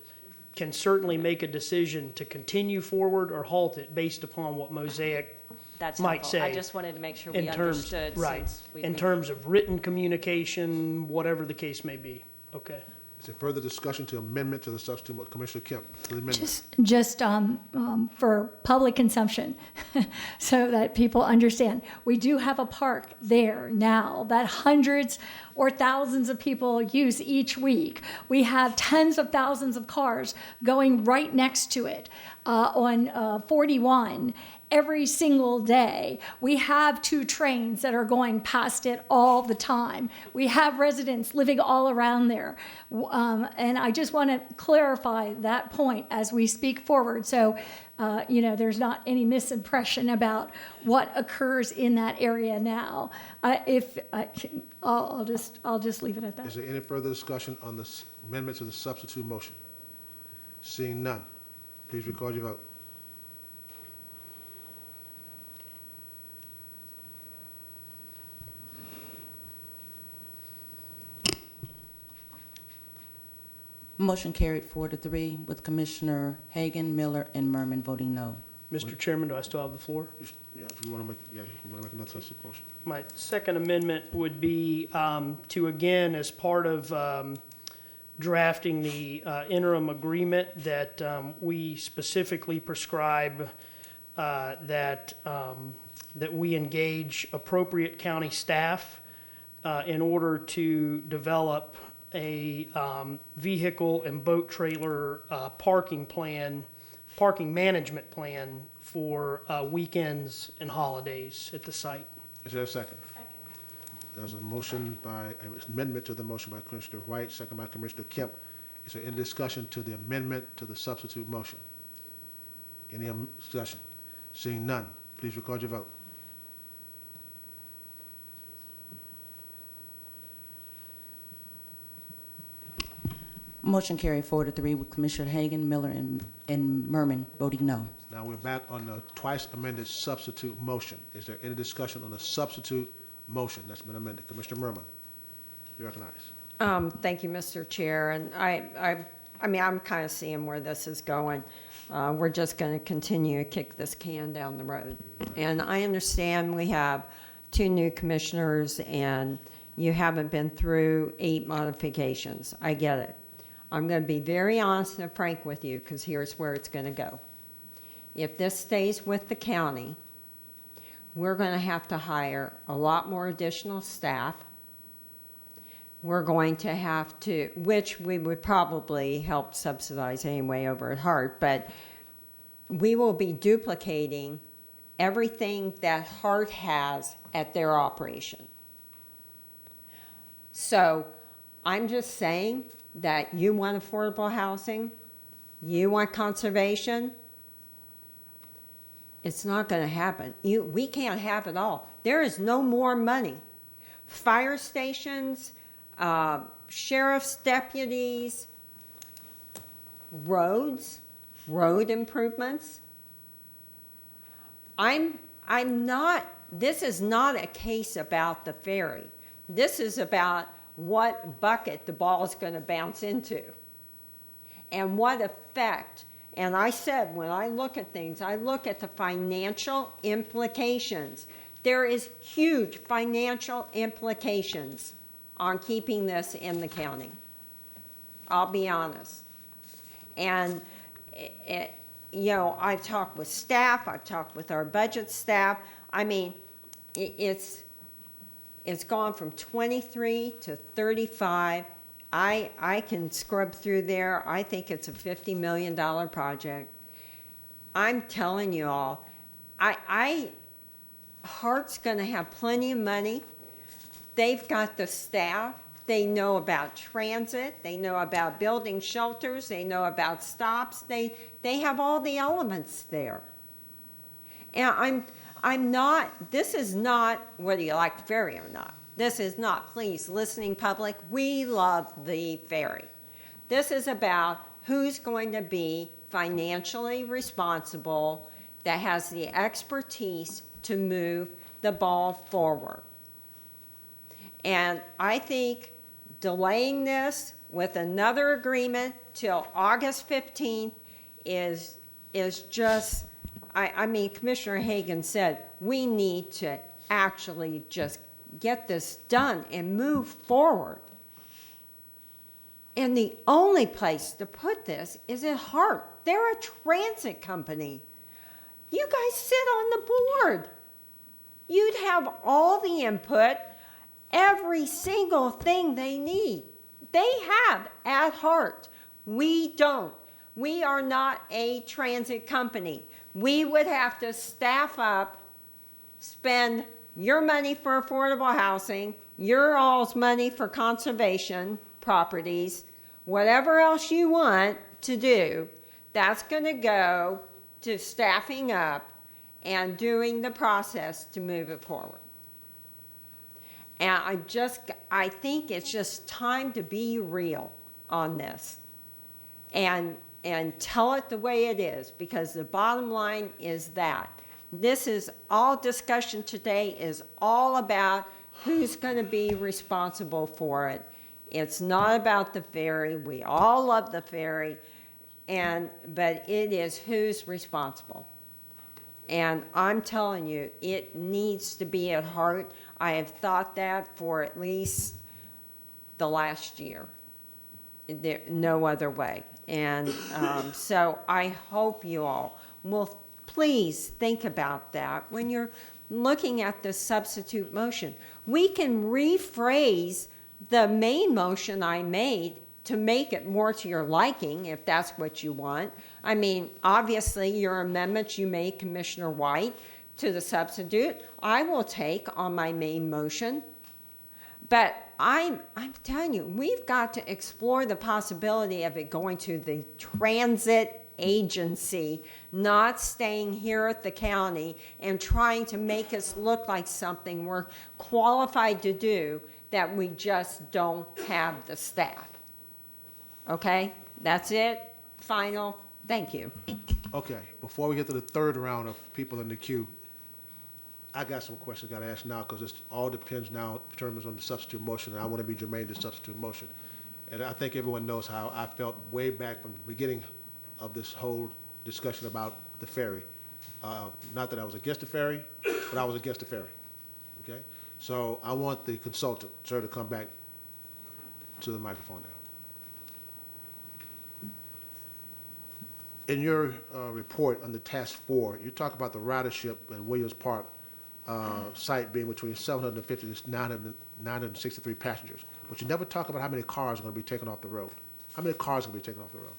can certainly make a decision to continue forward or halt it based upon what Mosaic That's might helpful. say. I just wanted to make sure we understood. Right, since we in terms of written communication, whatever the case may be. Okay. Is there further discussion to amendment to the substitute? Commissioner Kemp, to the amendment. Just for public consumption, so that people understand. We do have a park there now that hundreds or thousands of people use each week. We have tens of thousands of cars going right next to it on 41 every single day. We have 2 trains that are going past it all the time. We have residents living all around there. And I just want to clarify that point as we speak forward. So, there's not any misimpression about what occurs in that area now. I'll just leave it at that. Is there any further discussion on this amendment to the substitute motion? Seeing none, please record your vote. Motion carried 4-3 with Commissioner Hagan, Miller, and Merman voting no. Mr. Chairman, do I still have the floor? Yeah, if you want to make, you want to make another substitute motion. My second amendment would be to, again, as part of drafting the interim agreement, that we specifically prescribe that we engage appropriate county staff in order to develop a vehicle and boat trailer parking management plan for weekends and holidays at the site. Is there a second? There's a motion amendment to the motion by Commissioner White, second by Commissioner Kemp. Is there any discussion to the amendment to the substitute motion? Any discussion? Seeing none, please record your vote. Motion carried 4-3 with Commissioner Hagan, Miller, and Merman voting no. Now we're back on the twice amended substitute motion. Is there any discussion on the substitute motion that's been amended? Commissioner Merman, you recognize. Thank you, Mr. Chair. And I'm kind of seeing where this is going. We're just going to continue to kick this can down the road. And I understand we have 2 new commissioners and you haven't been through 8 modifications. I get it. I'm going to be very honest and frank with you, because here's where it's going to go. If this stays with the county, we're going to have to hire a lot more additional staff. We're going to have to, which we would probably help subsidize anyway over at Hart, but we will be duplicating everything that Hart has at their operation. So I'm just saying that you want affordable housing, you want conservation, it's not going to happen. We can't have it all. There is no more money. Fire stations, sheriff's deputies, roads, road improvements. This is not a case about the ferry. This is about what bucket the ball is going to bounce into and what effect. And I said, when I look at things, I look at the financial implications. There is huge financial implications on keeping this in the county. I'll be honest. And, you know, I've talked with staff, I've talked with our budget staff. I mean, it's gone from 23 to 35. I can scrub through there. I think it's a $50 million project. I'm telling you all, Hart's gonna have plenty of money. They've got the staff. They know about transit. They know about building shelters. They know about stops. They have all the elements there. And I'm not, this is not whether you like the ferry or not. This is not, please, listening public, we love the ferry. This is about who's going to be financially responsible, that has the expertise to move the ball forward. And I think delaying this with another agreement till August 15th is just, I mean, Commissioner Hagan said, we need to actually just get this done and move forward. And the only place to put this is at Hart. They're a transit company. You guys sit on the board. You'd have all the input, every single thing they need. They have at Hart. We don't. We are not a transit company. We would have to staff up, spend your money for affordable housing, your all's money for conservation properties, whatever else you want to do, that's going to go to staffing up and doing the process to move it forward. And I think it's just time to be real on this and tell it the way it is, because the bottom line is that this is all discussion today is all about who's going to be responsible for it. It's not about the ferry. We all love the ferry, but it is who's responsible. And I'm telling you, it needs to be at Hart. I have thought that for at least the last year. No other way. And so I hope you all will please think about that when you're looking at the substitute motion. We can rephrase the main motion I made to make it more to your liking, if that's what you want. I mean, obviously, your amendments you made, Commissioner White, to the substitute, I will take on my main motion. But I'm telling you, we've got to explore the possibility of it going to the transit agency, not staying here at the county and trying to make us look like something we're qualified to do that we just don't have the staff. Okay? That's it. Final. Thank you. Okay, before we get to the third round of people in the queue, I got some questions I got to ask now, because it all depends now in terms of the substitute motion, and I want to be germane to substitute motion. And I think everyone knows how I felt way back from the beginning of this whole discussion about the ferry. Not that I was against the ferry, but I was against the ferry. Okay? So I want the consultant, sir, to come back to the microphone now. In your report on the task 4, you talk about the ridership at Williams Park site being between 750 to 963 passengers, but you never talk about how many cars are going to be taken off the road. How many cars are going to be taken off the road?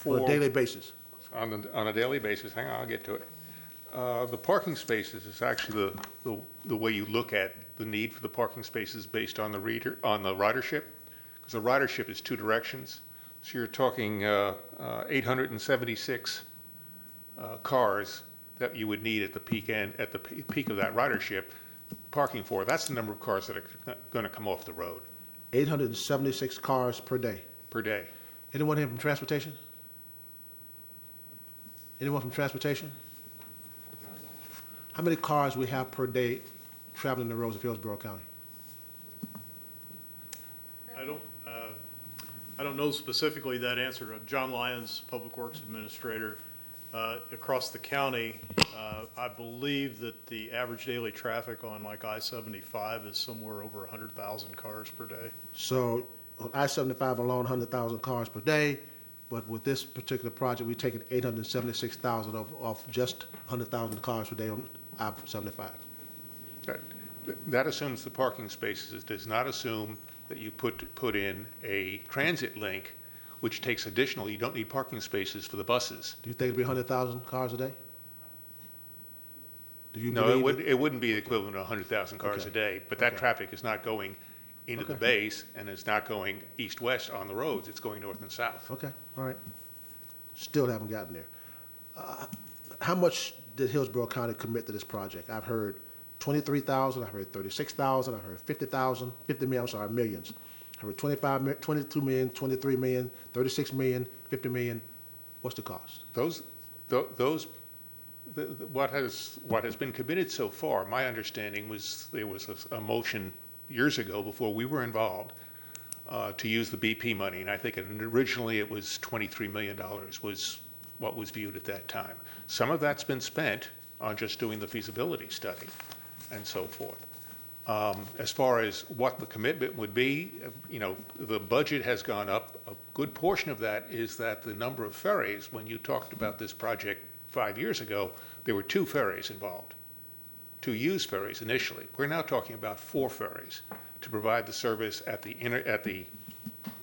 On a daily basis. On a daily basis, hang on, I'll get to it. The parking spaces is actually the way you look at the need for the parking spaces based on the ridership, because the ridership is two directions. So you're talking 876 cars that you would need at the peak of that ridership parking for. That's the number of cars that are going to come off the road. 876 cars per day. Per day. Anyone here from transportation? Anyone from transportation? How many cars we have per day traveling the roads of Hillsborough County? I don't know specifically that answer. John Lyons, Public Works Administrator, across the county, I believe that the average daily traffic on like I-75 is somewhere over 100,000 cars per day. So on I-75 alone, 100,000 cars per day, but with this particular project, we're taking 876,000 off just 100,000 cars per day on I-75. That assumes the parking spaces. It does not assume that you put in a transit link, which takes additional. You don't need parking spaces for the buses. Do you think it'd be 100,000 cars a day? Do you No, believe it wouldn't be the equivalent of 100,000 cars Okay. a day, but that traffic is not going into the Okay. base, and it's not going east-west on the roads. It's going north and south. Okay, all right. Still haven't gotten there. How much did Hillsborough County commit to this project? I've heard 23,000, I've heard 36,000, I've heard 50,000, 50 million, I'm sorry, millions. I heard 22 million, 23 million, 36 million, 50 million. What's the cost? What has been committed so far, my understanding was there was a motion years ago before we were involved to use the BP money, and I think originally it was $23 million was what was viewed at that time. Some of that's been spent on just doing the feasibility study and so forth. As far as what the commitment would be, the budget has gone up. A good portion of that is that the number of ferries, when you talked about this project 5 years ago, there were 2 ferries involved, 2 used ferries initially. We're now talking about 4 ferries to provide the service at the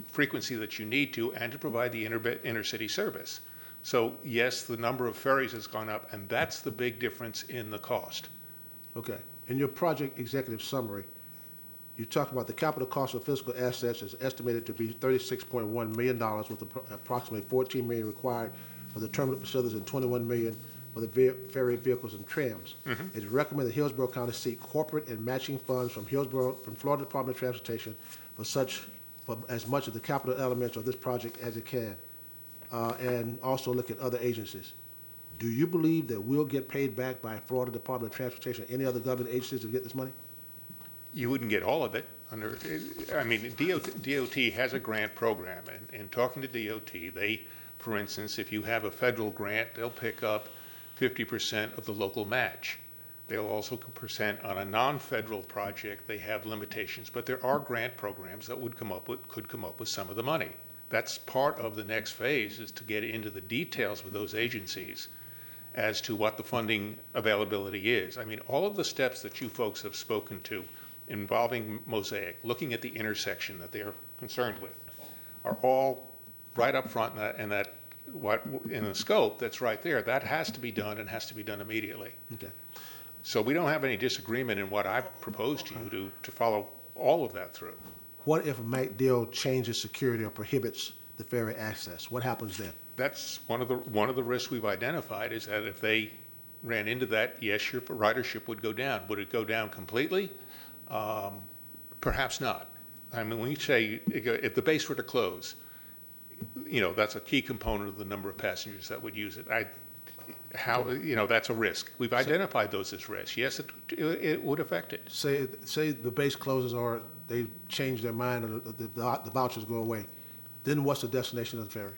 frequency that you need to, and to provide the intercity service. So yes, the number of ferries has gone up, and that's the big difference in the cost. Okay. In your project executive summary, you talk about the capital cost of physical assets is estimated to be $36.1 million, with approximately $14 million required for the terminal facilities and $21 million for the ferry vehicles and trams. Mhm. It's recommended Hillsborough County seek corporate and matching funds from Florida Department of Transportation for as much of the capital elements of this project as it can, and also look at other agencies. Do you believe that we'll get paid back by Florida Department of Transportation or any other government agencies to get this money? You wouldn't get all of it. DOT has a grant program, and in talking to DOT, for instance, if you have a federal grant, they'll pick up 50% of the local match. They'll also percent on a non-federal project. They have limitations, but there are grant programs that could come up with some of the money. That's part of the next phase, is to get into the details with those agencies as to what the funding availability is. All of the steps that you folks have spoken to involving Mosaic, looking at the intersection that they are concerned with, are all right up front in the scope that's right there. That has to be done, and has to be done immediately. Okay. So we don't have any disagreement in what I've proposed to you to follow all of that through. What if MacDill changes security or prohibits the ferry access? What happens then? That's one of the risks we've identified, is that if they ran into that, yes, your ridership would go down. Would it go down completely? Perhaps not. When you say if the base were to close, that's a key component of the number of passengers that would use it. That's a risk. We've identified those as risks. Yes, it would affect it. Say the base closes or they change their mind or the vouchers go away. Then what's the destination of the ferry?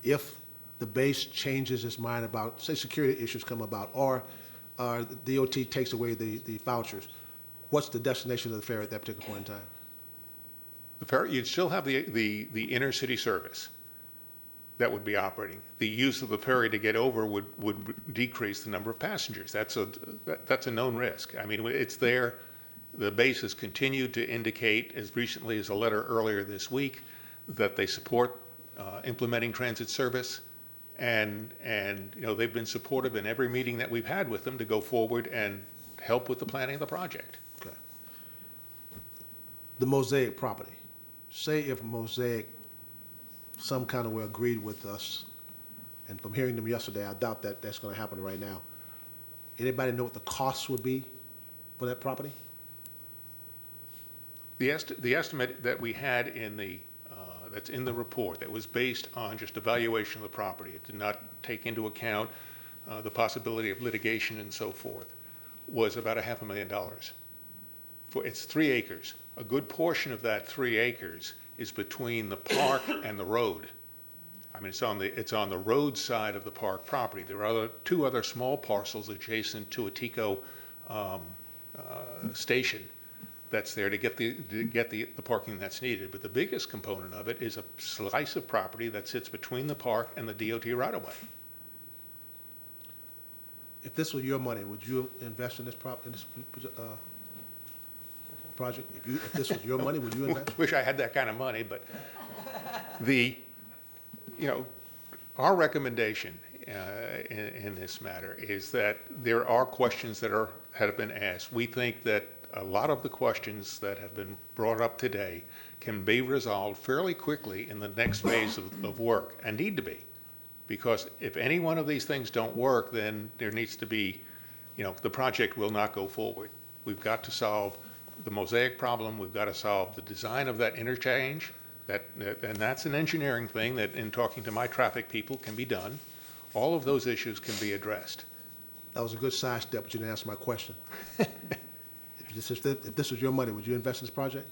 If the base changes its mind about, say, security issues come about, or the DOT takes away the vouchers, what's the destination of the ferry at that particular point in time? The ferry, you'd still have the intercity service that would be operating. The use of the ferry to get over would decrease the number of passengers. That's a known risk. It's there. The base has continued to indicate, as recently as a letter earlier this week, that they support implementing transit service, and they've been supportive in every meeting that we've had with them to go forward and help with the planning of the project. Okay. The Mosaic property. Say if Mosaic some kind of way agreed with us, and from hearing them yesterday, I doubt that that's going to happen right now. Anybody know what the costs would be for that property? The estimate that we had that's in the report, that was based on just evaluation of the property, it did not take into account the possibility of litigation and so forth, was about $500,000. It's 3 acres. A good portion of that 3 acres is between the park and the road. I mean, it's on the road side of the park property. There are two other small parcels adjacent to a TECO station that's there to get the parking that's needed. But the biggest component of it is a slice of property that sits between the park and the DOT right-of-way. If this were your money, would you invest in this project? If this was your money, would you invest? Wish I had that kind of money, but our recommendation in this matter is that there are questions that have been asked. We think that a lot of the questions that have been brought up today can be resolved fairly quickly in the next phase of work, and need to be. Because if any one of these things don't work, then there needs to be, the project will not go forward. We've got to solve the Mosaic problem. We've got to solve the design of that interchange. And that's an engineering thing that, in talking to my traffic people, can be done. All of those issues can be addressed. That was a good sidestep, but you didn't answer my question. If this was your money, would you invest in this project?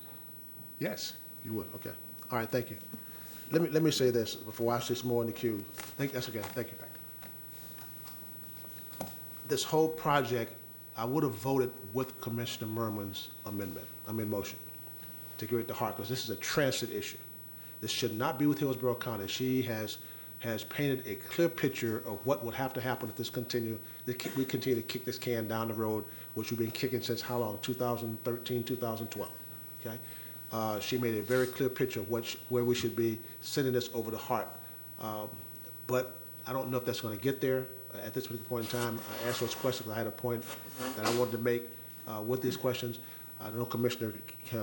Yes. You would, okay. All right, thank you. Let me say this before I say some more in the queue. That's okay, thank you. This whole project, I would have voted with Commissioner Merman's motion, to give it to heart, because this is a transit issue. This should not be with Hillsborough County. She has painted a clear picture of what would have to happen if we continue to kick this can down the road, which we've been kicking since how long? 2013, 2012, okay? She made a very clear picture of where we should be sending this over the heart. But I don't know if that's going to get there. At this particular point in time, I asked those questions. I had a point that I wanted to make with these questions. I know Commissioner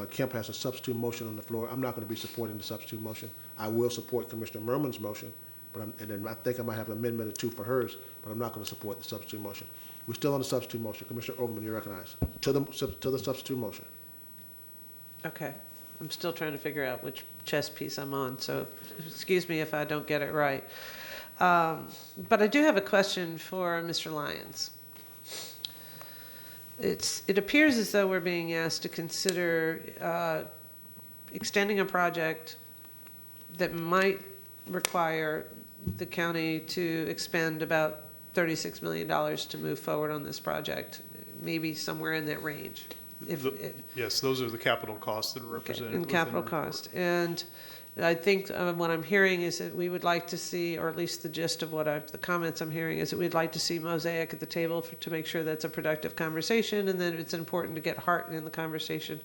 Kemp has a substitute motion on the floor. I'm not going to be supporting the substitute motion. I will support Commissioner Merman's motion, and then I think I might have an amendment or two for hers, but I'm not going to support the substitute motion. We're still on the substitute motion. Commissioner Overman, you're recognized. To the substitute motion. Okay. I'm still trying to figure out which chess piece I'm on, so excuse me if I don't get it right. But I do have a question for Mr. Lyons. It appears as though we're being asked to consider extending a project that might require the county to expend about $36 million to move forward on this project, maybe somewhere in that range. Yes, those are the capital costs that are represented. And capital cost. And I think what I'm hearing is that we would like to see, or at least the gist of the comments I'm hearing is that we'd like to see Mosaic at the table to make sure that's a productive conversation, and then it's important to get Hart in the conversation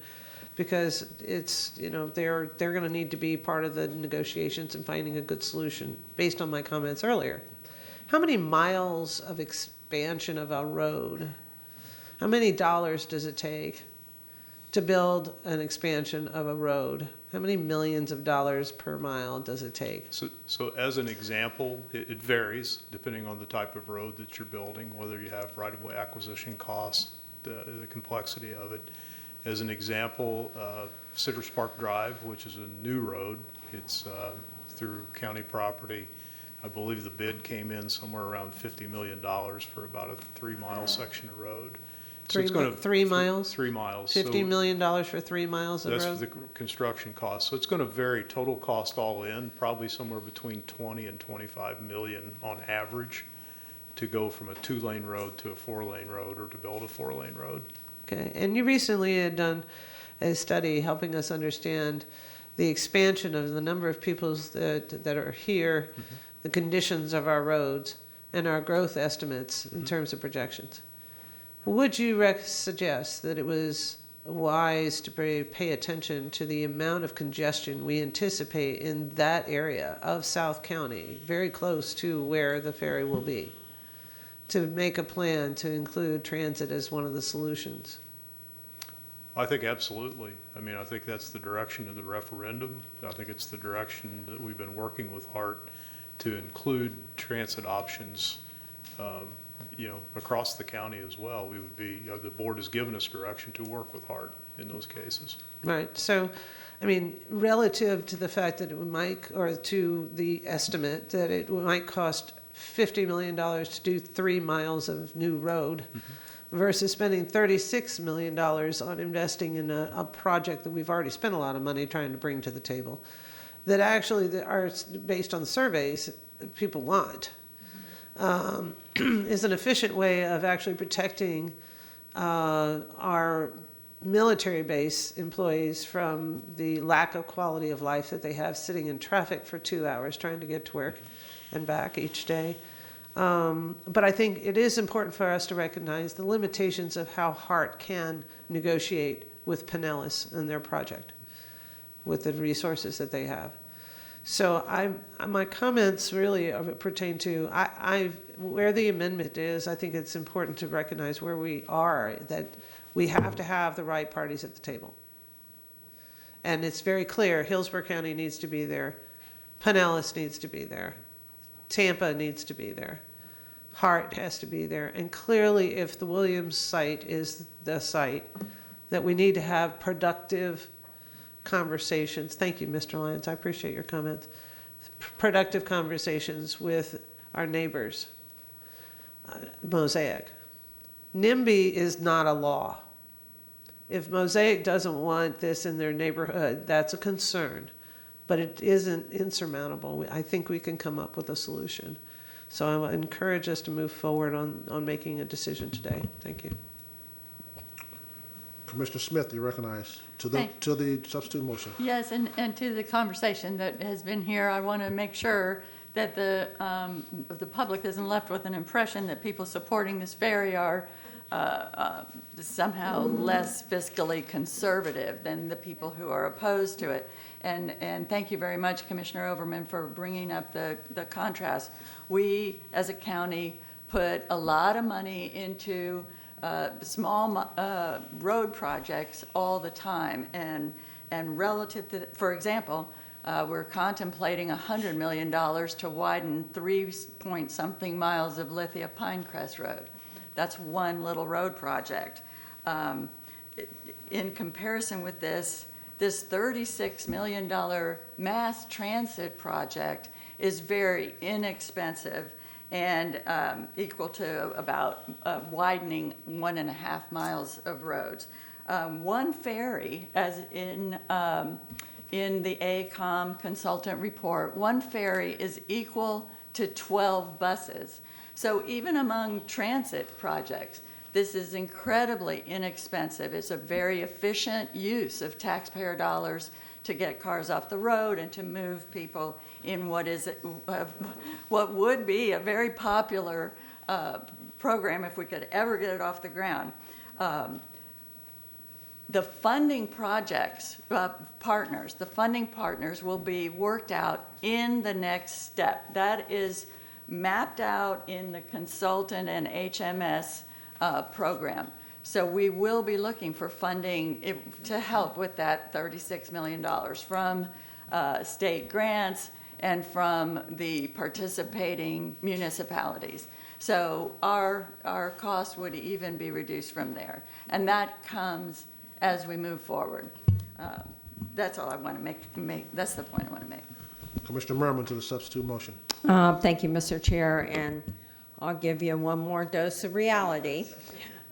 because it's, they're going to need to be part of the negotiations and finding a good solution based on my comments earlier. How many miles of expansion of a road, how many dollars does it take to build an expansion of a road? How many millions of dollars per mile does it take? So as an example, it varies depending on the type of road that you're building, whether you have right-of-way acquisition costs, the complexity of it. As an example, Citrus Park Drive, which is a new road, it's through county property. I believe the bid came in somewhere around $50 million for about a 3-mile section of road. So it's going to 3 miles? 3 miles. $50 million for 3 miles of road? That's the construction cost. So it's going to vary, total cost all in, probably somewhere between 20 and 25 million on average to go from a 2-lane road to a 4-lane road or to build a 4-lane road. Okay, and you recently had done a study helping us understand the expansion of the number of people that are here, the conditions of our roads, and our growth estimates in terms of projections. Would you suggest that it was wise to pay attention to the amount of congestion we anticipate in that area of South County, very close to where the ferry will be, to make a plan to include transit as one of the solutions? I think absolutely. I mean, I think that's the direction of the referendum. I think it's the direction that we've been working with HART to include transit options across the county as well. We would be, the board has given us direction to work with HART in those cases. Right. So, I mean, relative to the fact that it might, or to the estimate that it might cost $50 million to do 3 miles of new road versus spending $36 million on investing in a project that we've already spent a lot of money trying to bring to the table. that actually that are based on the surveys people want, is an efficient way of actually protecting our military base employees from the lack of quality of life that they have sitting in traffic for 2 hours trying to get to work and back each day. But I think it is important for us to recognize the limitations of how HART can negotiate with Pinellas and their project, with the resources that they have. So my comments really pertain to where the amendment is. I think it's important to recognize where we are, that we have to have the right parties at the table. And it's very clear, Hillsborough County needs to be there, Pinellas needs to be there, Tampa needs to be there, Hart has to be there. And clearly, if the Williams site is the site, that we need to have productive conversations. Thank you, Mr. Lyons, I appreciate your comments. Productive conversations with our neighbors. Mosaic. NIMBY is not a law. If Mosaic doesn't want this in their neighborhood, that's a concern, but it isn't insurmountable. I think we can come up with a solution. So I would encourage us to move forward on making a decision today. Thank you. Commissioner Smith, you recognize to the substitute motion. Yes, and to the conversation that has been here, I want to make sure that the public isn't left with an impression that people supporting this ferry are somehow less fiscally conservative than the people who are opposed to it. And thank you very much, Commissioner Overman, for bringing up the contrast. We, as a county, put a lot of money into small road projects all the time. And relative to, for example, we're contemplating $100 million to widen 3-point-something miles of Lithia Pinecrest Road. That's one little road project. In comparison with this $36 million mass transit project is very inexpensive and equal to about widening 1.5 miles of roads. One ferry, as in the AECOM consultant report, one ferry is equal to 12 buses. So even among transit projects, this is incredibly inexpensive. It's a very efficient use of taxpayer dollars to get cars off the road and to move people in what would be a very popular program if we could ever get it off the ground. The funding projects, partners, the funding partners will be worked out in the next step. That is mapped out in the consultant and HMS program. So we will be looking for funding to help with that $36 million from state grants and from the participating municipalities. So our cost would even be reduced from there. And that comes as we move forward. That's all I want to make. That's the point I want to make. Commissioner Merman to the substitute motion. Thank you, Mr. Chair, and I'll give you one more dose of reality.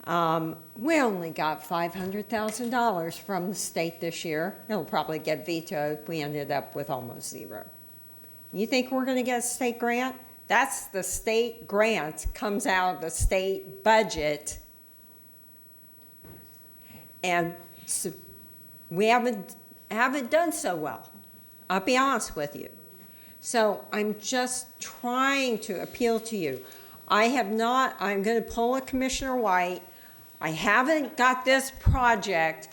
We only got $500,000 from the state this year. It'll probably get vetoed. We ended up with almost zero. You think we're going to get a state grant? That's the state grant, comes out of the state budget. And so we haven't done so well. I'll be honest with you. So I'm just trying to appeal to you. I'm going to pull a Commissioner White. I haven't got this project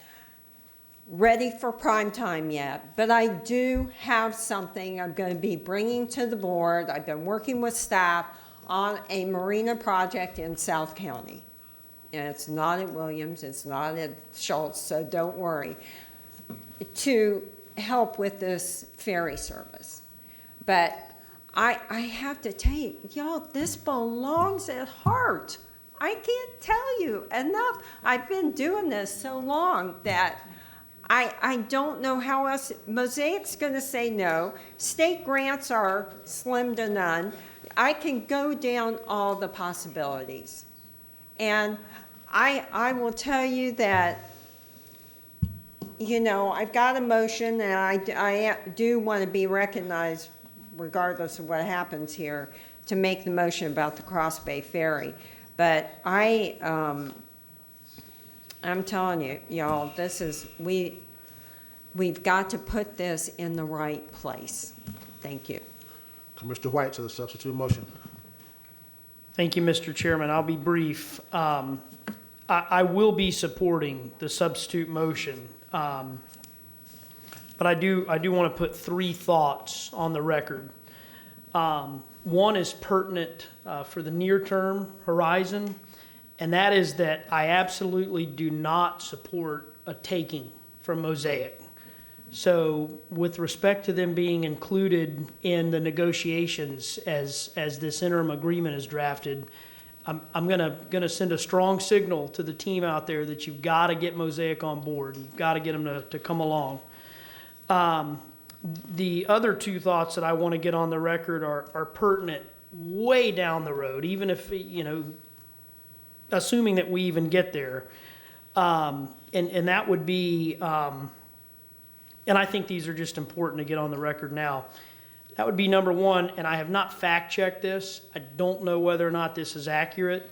ready for prime time yet, but I do have something I'm going to be bringing to the board. I've been working with staff on a marina project in South County. And it's not at Williams, it's not at Schultz, so don't worry, to help with this ferry service. But I have to tell you, y'all, this belongs at HART. I can't tell you enough. I've been doing this so long that I don't know how else. Mosaic's going to say no. State grants are slim to none. I can go down all the possibilities. And I will tell you that you know, I've got a motion, and I do want to be recognized, regardless of what happens here, to make the motion about the Cross Bay Ferry. But I'm telling you, y'all, we've got to put this in the right place. Thank you. Commissioner White to the substitute motion. Thank you, Mr. Chairman. I'll be brief. I will be supporting the substitute motion, but I do want to put 3 thoughts on the record. One is pertinent for the near-term horizon, and that is that I absolutely do not support a taking from Mosaic. So with respect to them being included in the negotiations as this interim agreement is drafted, I'm gonna send a strong signal to the team out there that you've got to get Mosaic on board. You've got to get them to come along. The other 2 thoughts that I want to get on the record are pertinent way down the road, even if, you know, assuming that we even get there. And that would be, and I think these are just important to get on the record now. That would be number 1, and I have not fact-checked this. I don't know whether or not this is accurate,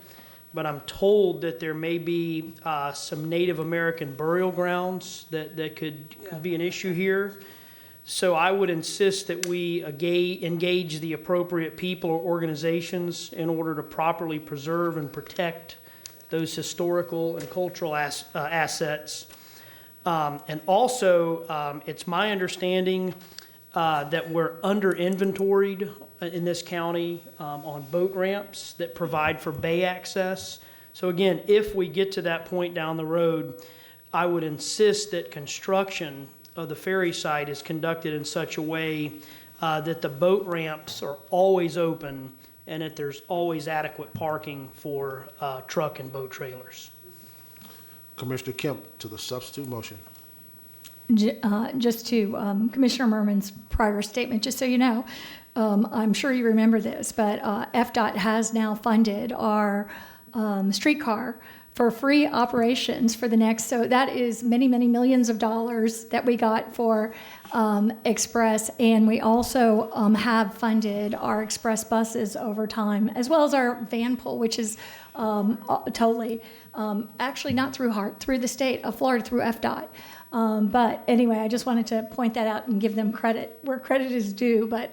but I'm told that there may be some Native American burial grounds that could be an issue here. So I would insist that we engage the appropriate people or organizations in order to properly preserve and protect those historical and cultural assets. And also, it's my understanding that we're under-inventoried in this county on boat ramps that provide for bay access. So again, if we get to that point down the road, I would insist that construction of the ferry site is conducted in such a way that the boat ramps are always open and that there's always adequate parking for truck and boat trailers. Commissioner Kemp to the substitute motion. Just to Commissioner Merman's prior statement, just so you know, I'm sure you remember this, but FDOT has now funded our streetcar for free operations for the next, so that is many, many millions of dollars that we got for Express, and we also have funded our Express buses over time, as well as our van pool, which is totally, actually not through HART, through the state of Florida, through FDOT. But anyway, I just wanted to point that out and give them credit where credit is due. But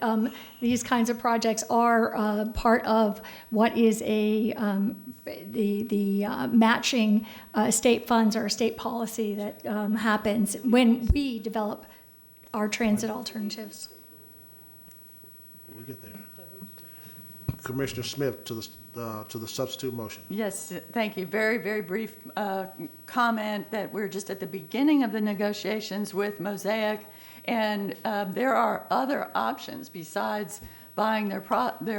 these kinds of projects are part of what is the matching state funds or state policy that happens when we develop our transit alternatives. We'll get there. Commissioner Smith to the substitute motion. Yes, thank you. Very, very brief comment that we're just at the beginning of the negotiations with Mosaic, and there are other options besides buying their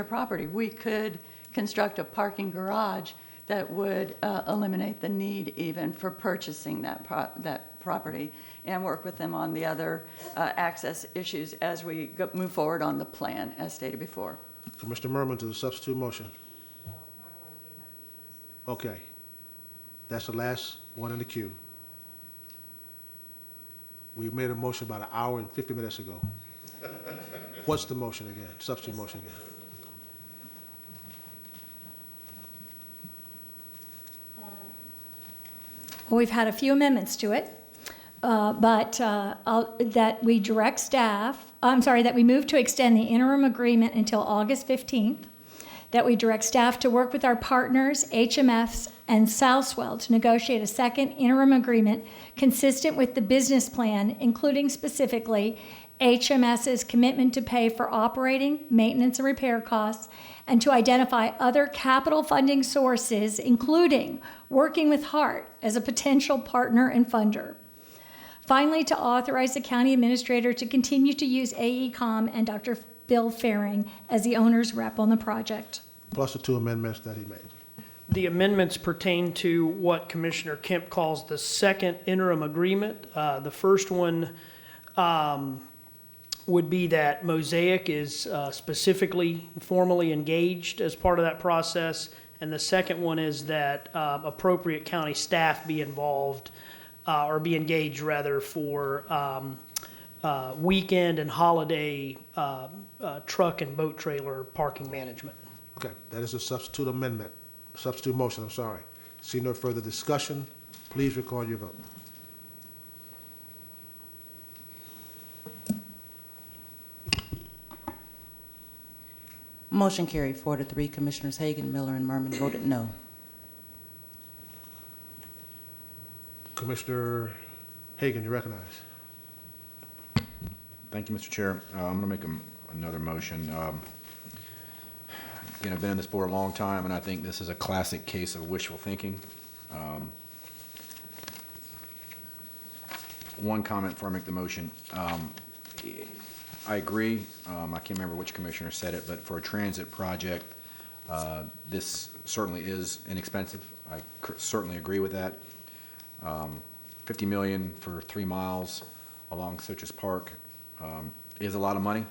property. We could construct a parking garage that would eliminate the need even for purchasing that property, and work with them on the other access issues as we move forward on the plan as stated before. Commissioner Merman to the substitute motion. Okay. That's the last one in the queue. We made a motion about an hour and 50 minutes ago. What's the motion again? Substitute motion again. Well, we've had a few amendments to it, that we direct staff, that we move to extend the interim agreement until August 15th, that we direct staff to work with our partners, HMS and Southwell, to negotiate a second interim agreement consistent with the business plan, including specifically HMS's commitment to pay for operating, maintenance, and repair costs, and to identify other capital funding sources, including working with HART as a potential partner and funder. Finally, to authorize the county administrator to continue to use AECom and Dr. Bill Faring as the owner's rep on the project. Plus the 2 amendments that he made. The amendments pertain to what Commissioner Kemp calls the second interim agreement. The first one would be that Mosaic is specifically formally engaged as part of that process. And the second one is that appropriate county staff be involved or be engaged rather for weekend and holiday truck and boat trailer parking management. Okay, that is a substitute amendment, substitute motion, I'm sorry. See no further discussion, please record your vote. Motion carried 4-3. Commissioners Hagan, Miller, and Merman voted no. Commissioner Hagan, you recognize. Thank you, Mr. Chair. I'm going to make another motion. Again, I've been in this board a long time, and I think this is a classic case of wishful thinking. One comment before I make the motion. I agree. I can't remember which commissioner said it, but for a transit project, this certainly is inexpensive. I certainly agree with that. $50 million for 3 miles along Citrus Park is a lot of money,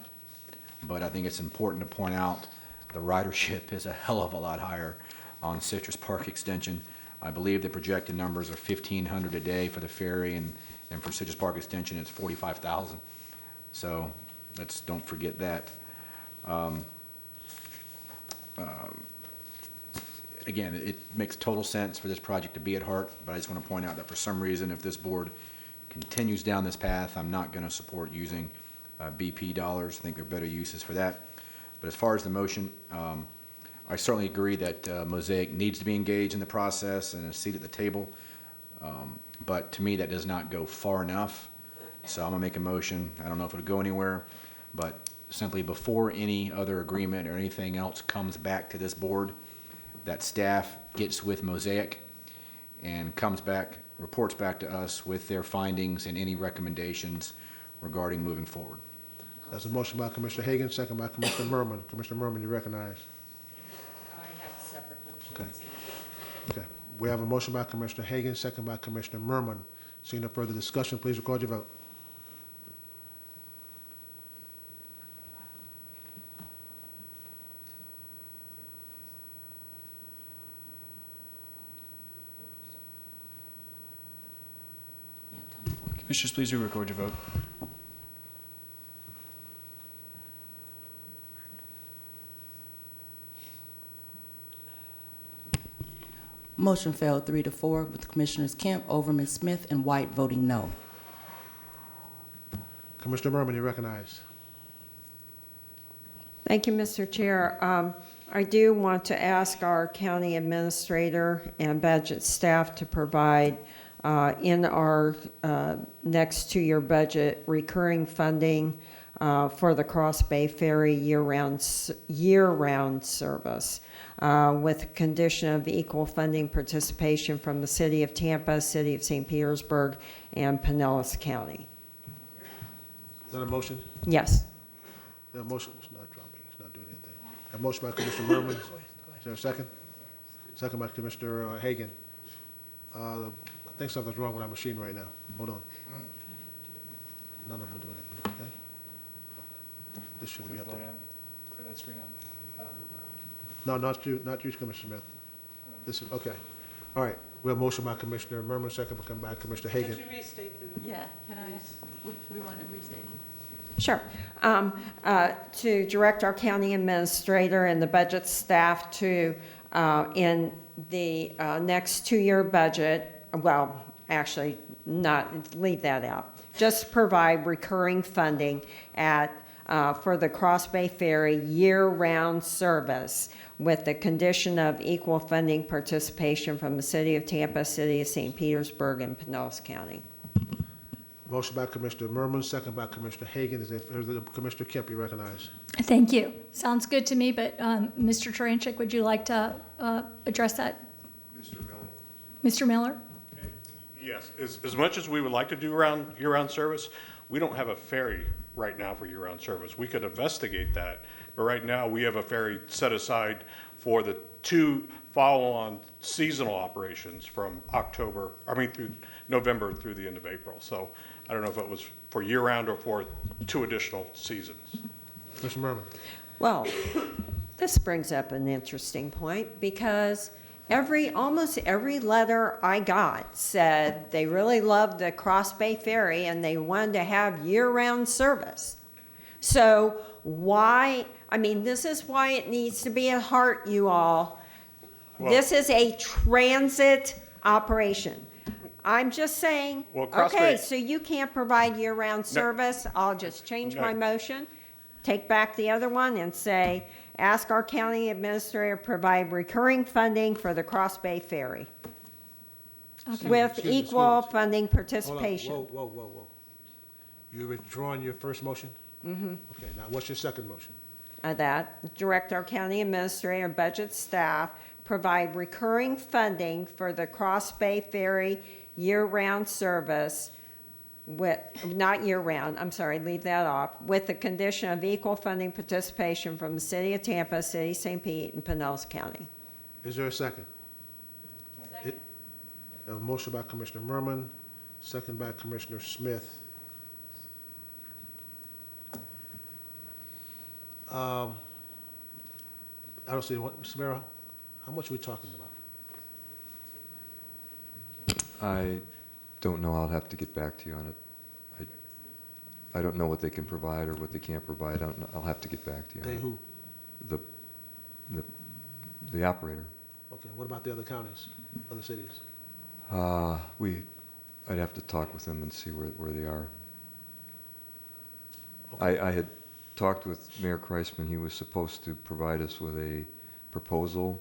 but I think it's important to point out the ridership is a hell of a lot higher on Citrus Park Extension. I believe the projected numbers are 1,500 a day for the ferry, and for Citrus Park Extension, it's 45,000. So don't forget that. Again, it makes total sense for this project to be at Hart, but I just want to point out that for some reason, if this board continues down this path, I'm not going to support using BP dollars. I think there are better uses for that. But as far as the motion, I certainly agree that Mosaic needs to be engaged in the process and a seat at the table. But to me, that does not go far enough. So I'm going to make a motion. I don't know if it'll go anywhere, but simply before any other agreement or anything else comes back to this board, that staff gets with Mosaic and comes back, reports back to us with their findings and any recommendations regarding moving forward. That's a motion by Commissioner Hagan, second by Commissioner Merman. Commissioner Merman, you recognize. I have separate motions. Okay. Okay. We have a motion by Commissioner Hagan, second by Commissioner Merman. Seeing no further discussion, please record your vote. Commissioners, please re-record your vote. Motion failed 3-4 with Commissioners Kemp, Overman, Smith, and White voting no. Commissioner Merman, you recognize. Thank you, Mr. Chair. I do want to ask our county administrator and budget staff to provide in our next 2-year budget recurring funding for the Cross Bay Ferry year-round service with condition of equal funding participation from the City of Tampa, City of St. Petersburg, and Pinellas County. Is that a motion? Yes. The motion is not dropping. It's not doing anything. A motion by Commissioner Merman. Is there a second? Second by Commissioner Hagan. I think something's wrong with our machine right now. Hold on. None of them are doing it. Okay. This should be up there. Clear that screen out. No, not you, Commissioner Smith. This is, okay. All right. We have a motion by Commissioner Merman, second by Commissioner Hagan. Could you restate the? Yeah, can I, we want to restate? Sure. To direct our county administrator and the budget staff to, in the next 2-year budget, well, actually, not, leave that out. Just provide recurring funding for the Cross Bay Ferry year-round service with the condition of equal funding participation from the City of Tampa, City of St. Petersburg, and Pinellas County. Motion by Commissioner Merman, second by Commissioner Hagan. Is there, Commissioner Kemp, you recognize. Thank you. Sounds good to me, but Mr. Taranchik, would you like to address that? Mr. Miller. Mr. Miller? Yes, as much as we would like to do year-round service, we don't have a ferry right now for year-round service. We could investigate that, but right now we have a ferry set aside for the 2 follow-on seasonal operations from through November through the end of April. So I don't know if it was for year-round or for 2 additional seasons. Mr. Merman. Well, this brings up an interesting point because Almost every letter I got said they really loved the Cross Bay Ferry and they wanted to have year-round service. So why, I mean, this is why it needs to be at heart, you all. This is a transit operation. I'm just saying, Well, Cross okay, Bay- so you can't provide year-round service. I'll just change my motion, take back the other one and say, ask our county administrator to provide recurring funding for the Cross Bay Ferry with Excuse me, equal excuse me. funding participation. Hold on. Whoa. You withdrawing your first motion? Mm-hmm. Okay, now what's your second motion? That direct our county administrator and budget staff provide recurring funding for the Cross Bay Ferry year-round service with, not year-round, I'm sorry, leave that off, with the condition of equal funding participation from the city of Tampa, city of St. Pete, and Pinellas County. Is there a second? Second. A motion by Commissioner Merman, second by Commissioner Smith. I don't see what, Mr. Merrill, how much are we talking about? I don't know. I'll have to get back to you on it. I don't know what they can provide or what they can't provide. I don't know. I'll have to get back to you on They it. who? The operator. Okay, what about the other counties, other cities? I'd have to talk with them and see where they are. I had talked with Mayor Kreisman. He was supposed to provide us with a proposal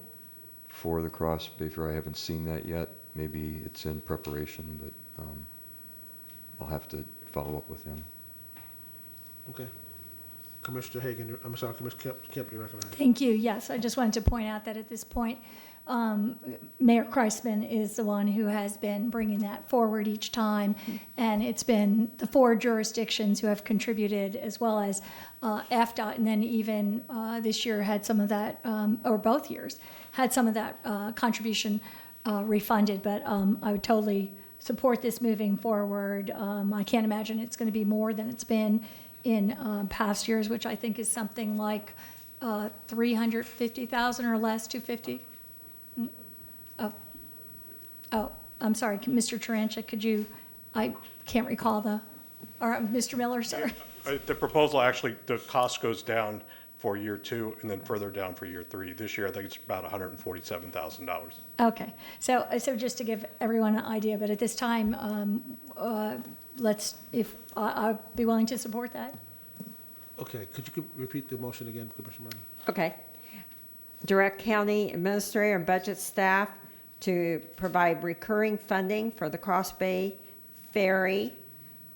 for the Cross Bay Fair. I haven't seen that yet. Maybe it's in preparation, but I'll have to follow up with him. Okay. Commissioner Hagan, I'm sorry, Commissioner Kemp, you recognize. Thank you. Yes, I just wanted to point out that at this point, Mayor Kreisman is the one who has been bringing that forward each time, and it's been the 4 jurisdictions who have contributed, as well as FDOT, and then even this year had some of that, or both years, had some of that contribution refunded, but I would totally support this moving forward. I can't imagine it's going to be more than it's been in past years, which I think is something like 350,000 or less, 250. Oh, I'm sorry, Mr. Tarancha, could you, I can't recall or Mr. Miller, sorry. The proposal, actually, the cost goes down for year 2 and then further down for year 3. This year, I think it's about $147,000. Okay, so just to give everyone an idea, but at this time, I'd be willing to support that. Okay, could you repeat the motion again, Commissioner Merman? Okay. Direct county administrator and budget staff to provide recurring funding for the Cross Bay Ferry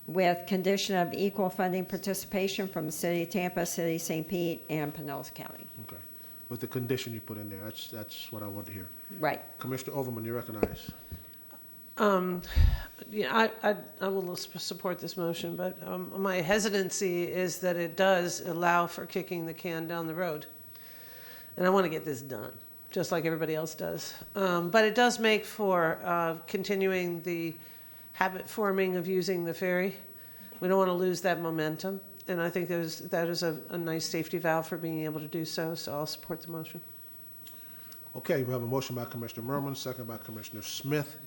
with condition of equal funding participation from the city of Tampa, city of St. Pete, and Pinellas County. Okay, with the condition you put in there, that's what I wanted to hear. Right. Commissioner Overman, you recognize. Yeah, I will support this motion, but my hesitancy is that it does allow for kicking the can down the road. And I want to get this done, just like everybody else does. But it does make for continuing the habit forming of using the ferry. We don't want to lose that momentum. And I think that is a nice safety valve for being able to do so, so I'll support the motion. Okay, we have a motion by Commissioner Merman, second by Commissioner Smith.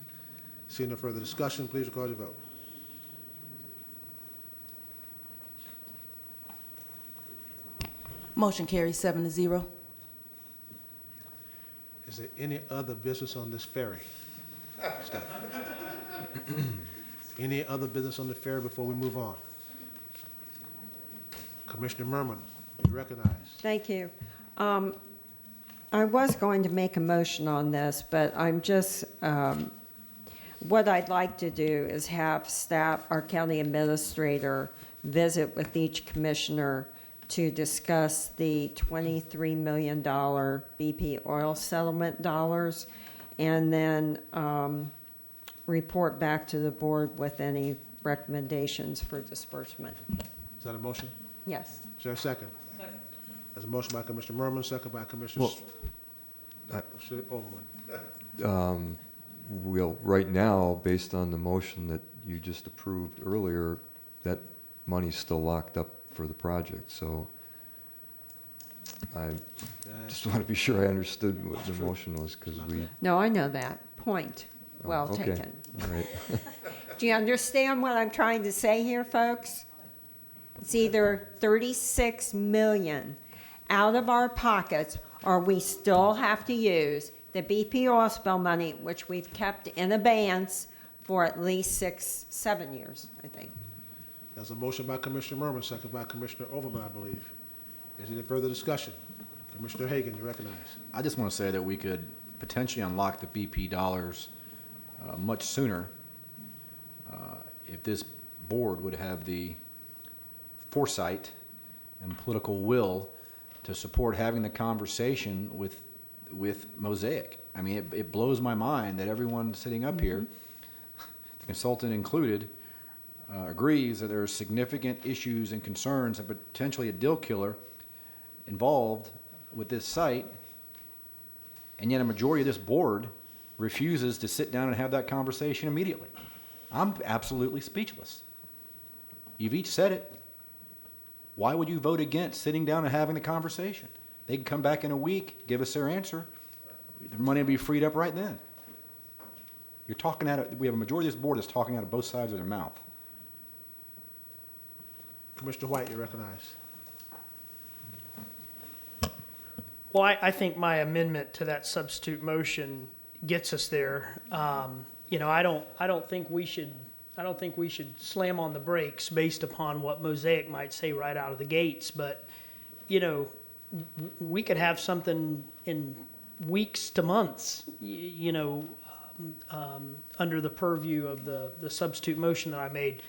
Seeing no further discussion, please record your vote. Motion carries 7-0. Is there any other business on this ferry? Staff. Any other business on the ferry before we move on? Commissioner Merman, you recognize. Thank you. I was going to make a motion on this, but I'm just, what I'd like to do is have staff, our county administrator, visit with each commissioner to discuss the $23 million BP oil settlement dollars, and then report back to the board with any recommendations for disbursement. Is that a motion? Yes. Is there a second? Second. There's a motion by Commissioner Merman, second by Commissioner Overman. Well, right now, based on the motion that you just approved earlier, that money's still locked up for the project, so I just want to be sure I understood what the motion was, because we... No, I know that. Point. Oh, Well okay. taken. All right. Do you understand what I'm trying to say here, folks? It's either 36 million out of our pockets, or we still have to use the BP oil spill money, which we've kept in abeyance for at least 6, 7 years, I think. There's a motion by Commissioner Merman, second by Commissioner Overman, I believe. Is there any further discussion? Commissioner Hagan, you recognize. I just want to say that we could potentially unlock the BP dollars much sooner if this board would have the foresight and political will to support having the conversation with Mosaic. I mean, it blows my mind that everyone sitting up here, the consultant included, agrees that there are significant issues and concerns and potentially a deal killer involved with this site, and yet a majority of this board refuses to sit down and have that conversation immediately. I'm absolutely speechless. You've each said it. Why would you vote against sitting down and having the conversation? They can come back in a week, give us their answer. The money will be freed up right then. You're talking out of, we have a majority of this board that's talking out of both sides of their mouth. Commissioner White, you recognize. Well, I think my amendment to that substitute motion gets us there. You know, I don't think we should slam on the brakes based upon what Mosaic might say right out of the gates. But, you know, we could have something in weeks to months, under the purview of the substitute motion that I made.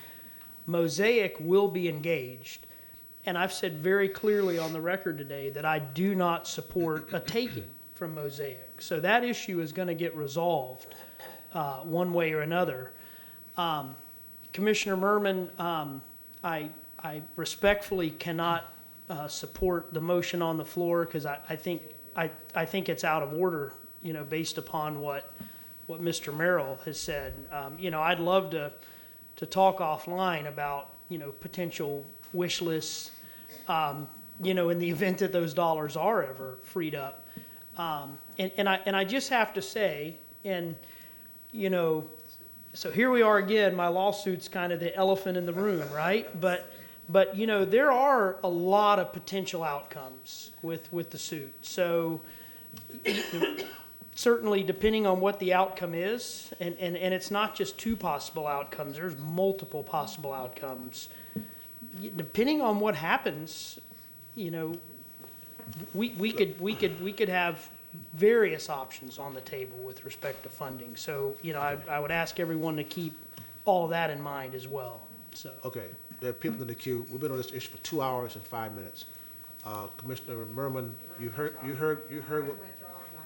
Mosaic will be engaged. And I've said very clearly on the record today that I do not support a taking from Mosaic. So that issue is going to get resolved one way or another. Commissioner Merman, I respectfully cannot support the motion on the floor because I think it's out of order, based upon what Mr. Merrill has said. I'd love to talk offline about, potential wish lists, in the event that those dollars are ever freed up. And I just have to say, so here we are again, my lawsuit's kind of the elephant in the room, right? But there are a lot of potential outcomes with the suit. So certainly depending on what the outcome is, and it's not just two possible outcomes, there's multiple possible outcomes. Depending on what happens, we could have various options on the table with respect to funding. So, I would ask everyone to keep all of that in mind as well. So. Okay, there are people in the queue. We've been on this issue for 2 hours and 5 minutes. Commissioner Merman, you heard what,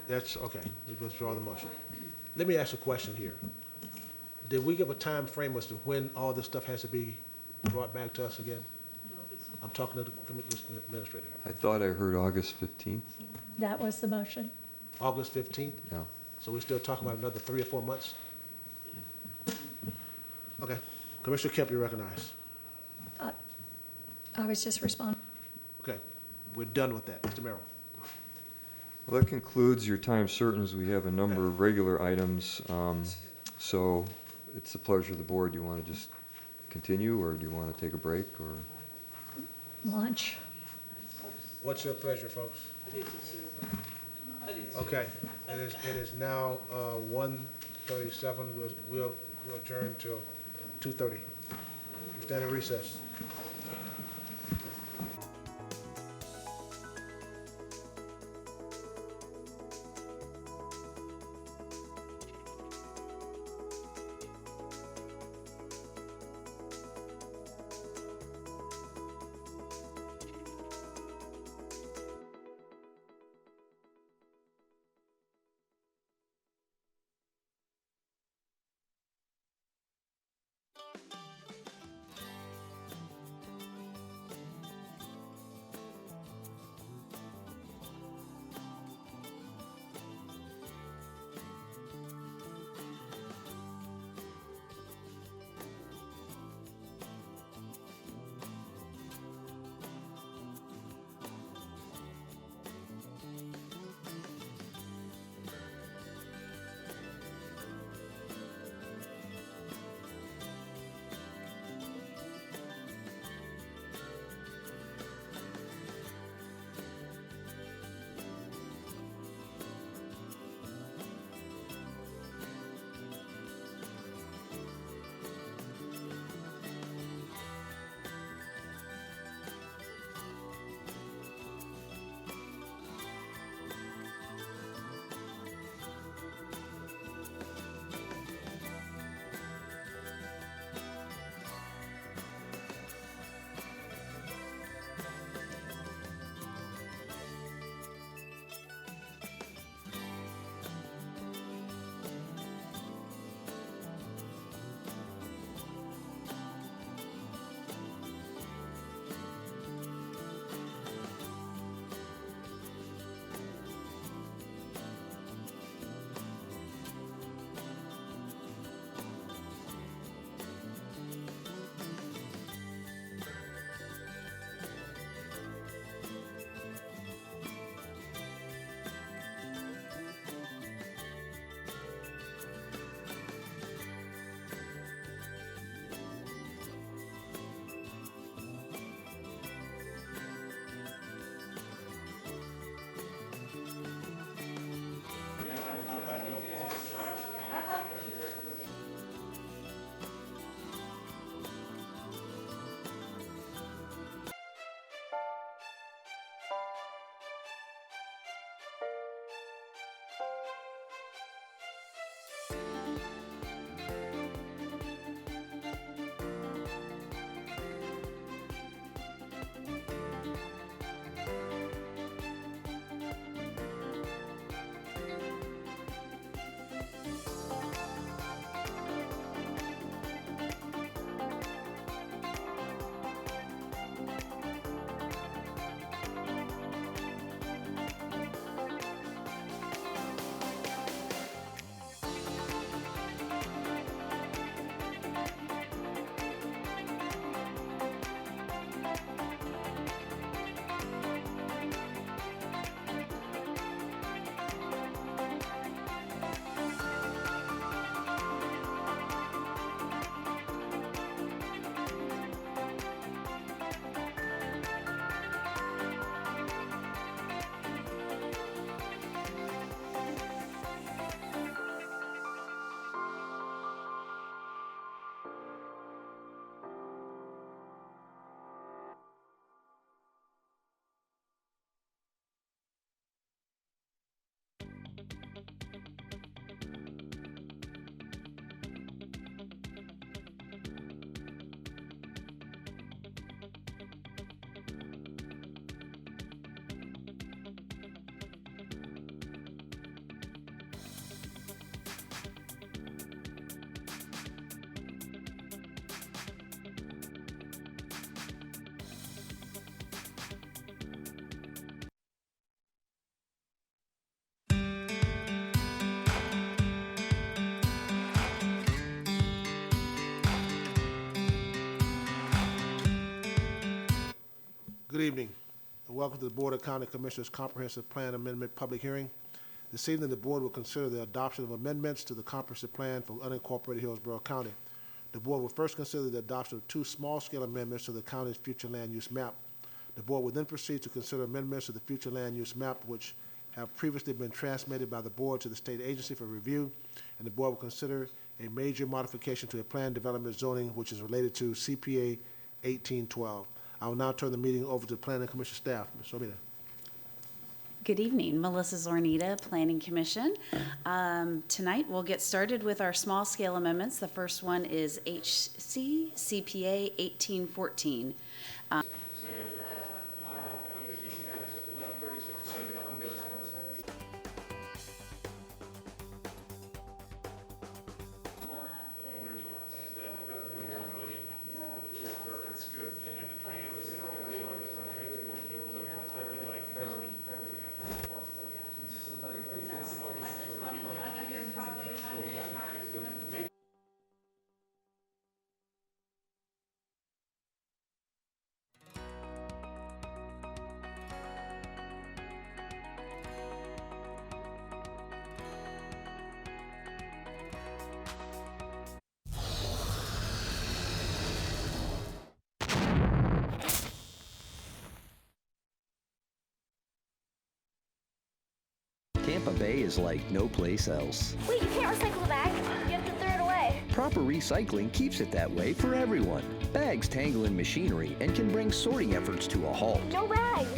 that's, okay, we withdraw the motion. Let me ask a question here. Did we give a time frame as to when all this stuff has to be brought back to us again? I'm talking to the administrator. I thought I heard August 15th. That was the motion. August 15th? Yeah. So we're still talking about another 3 or 4 months? Okay. Commissioner Kemp, you recognize. I was just responding. Okay. We're done with that. Mr. Merrill. Well, that concludes your time certains. We have a number of regular items. So it's the pleasure of the board. Do you want to just continue, or do you want to take a break, or? Lunch. What's your pleasure, folks? Okay. It is now 1:37. We'll adjourn till 2:30. Stand in recess. Good evening, and welcome to the Board of County Commissioners Comprehensive Plan Amendment Public Hearing. This evening, the board will consider the adoption of amendments to the comprehensive plan for unincorporated Hillsborough County. The board will first consider the adoption of 2 small-scale amendments to the county's future land use map. The board will then proceed to consider amendments to the future land use map, which have previously been transmitted by the board to the state agency for review, and the board will consider a major modification to a plan development zoning which is related to CPA 1812. I will now turn the meeting over to the Planning Commission staff. Ms. Omita. Good evening, Melissa Zornita, Planning Commission. Tonight we'll get started with our small scale amendments. The first one is HC CPA 1814. Tampa Bay is like no place else. Wait, you can't recycle the bag. You have to throw it away. Proper recycling keeps it that way for everyone. Bags tangle in machinery and can bring sorting efforts to a halt. No bags.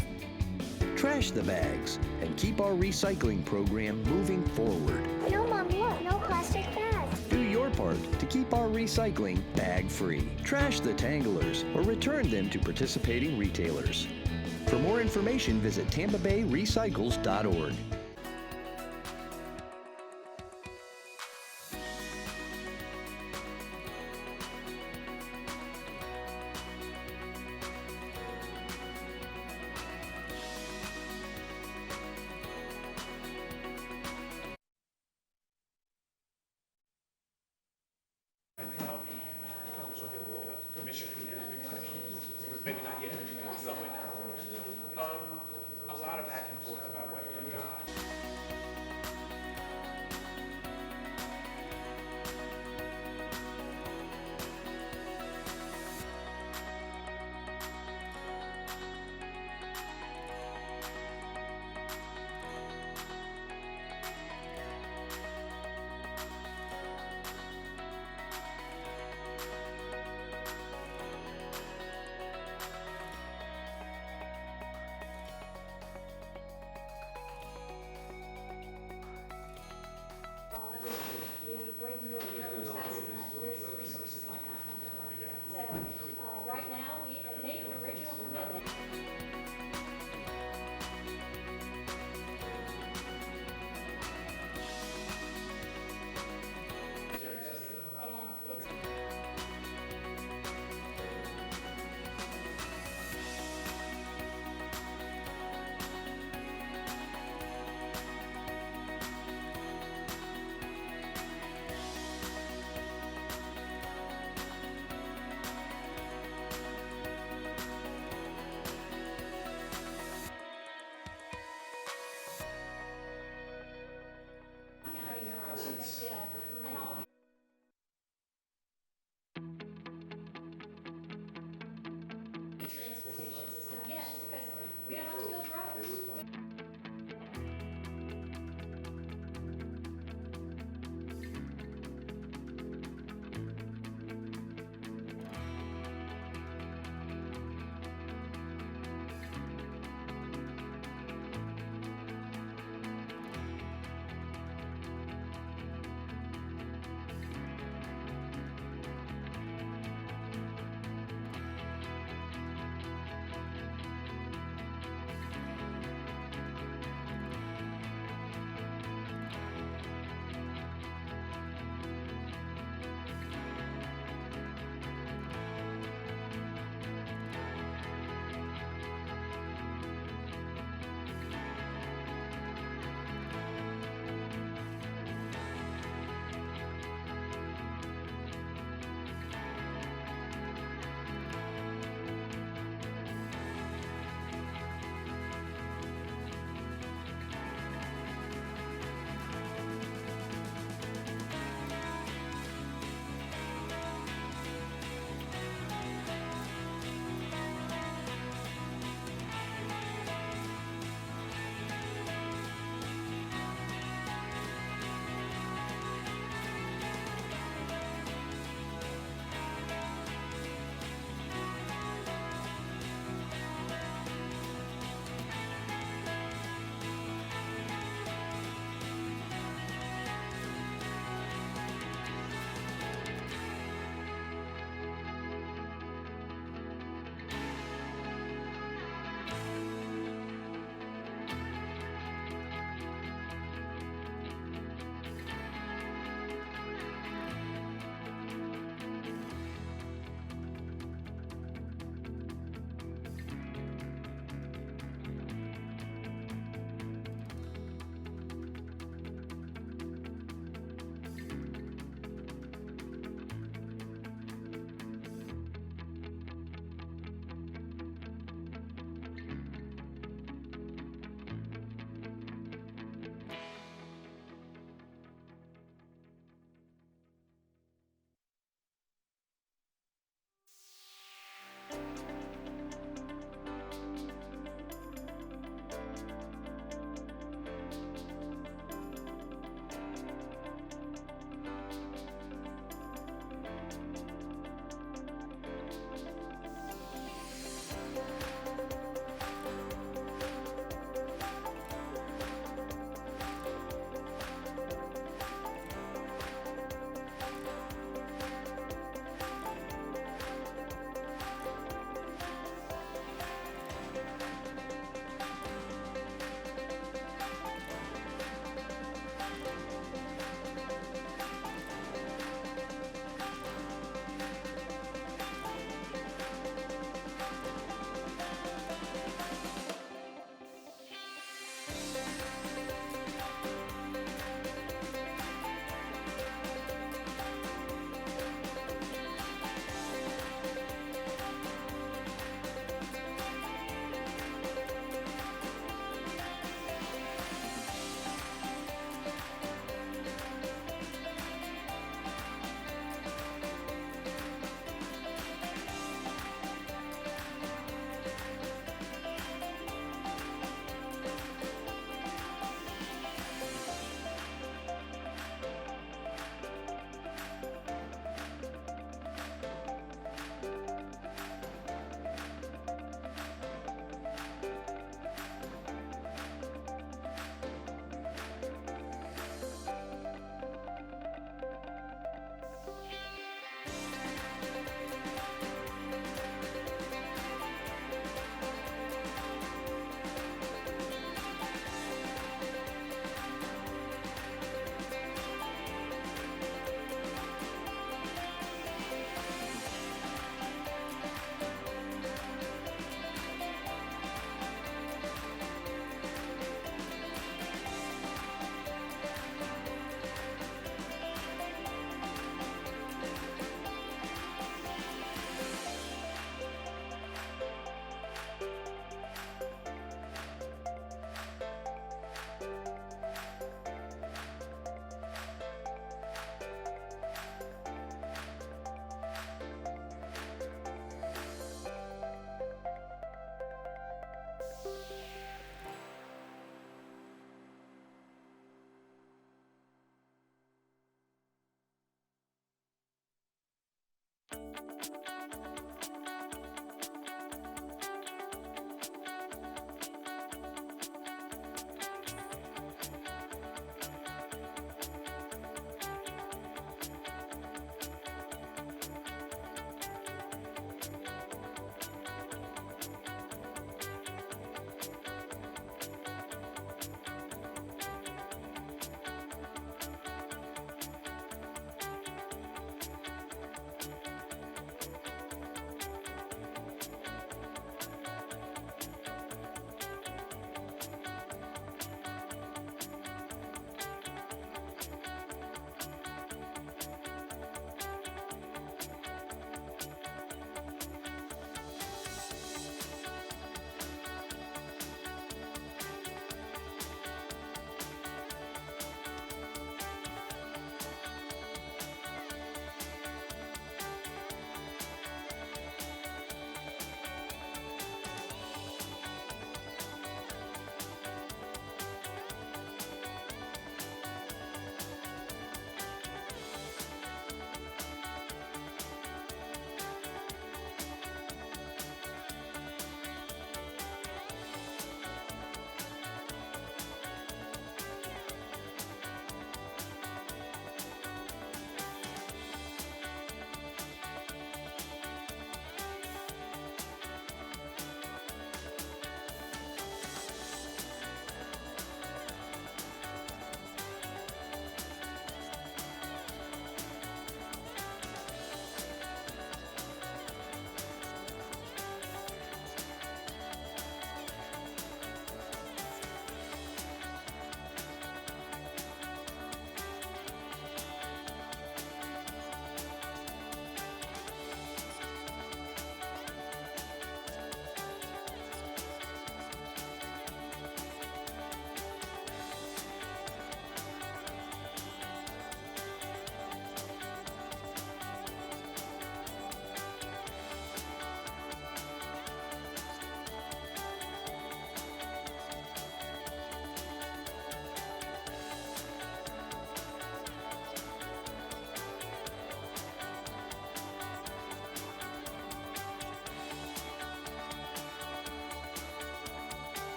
Trash the bags and keep our recycling program moving forward. No, Mom, look. No plastic bags. Do your part to keep our recycling bag-free. Trash the tanglers or return them to participating retailers. For more information, visit TampaBayRecycles.org. Maybe not yet, somewhere down. A lot of back and forth about whether or not. Right now, we made an original commitment. Yes, because we don't have to build roads.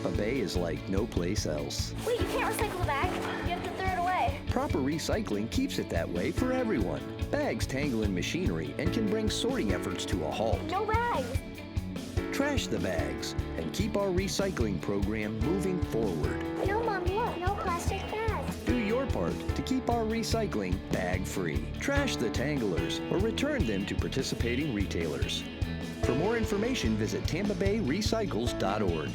Tampa Bay is like no place else. Wait, you can't recycle the bag. You have to throw it away. Proper recycling keeps it that way for everyone. Bags tangle in machinery and can bring sorting efforts to a halt. No bags. Trash the bags and keep our recycling program moving forward. No, Mom, look. No plastic bags. Do your part to keep our recycling bag-free. Trash the tanglers or return them to participating retailers. For more information, visit tampabayrecycles.org.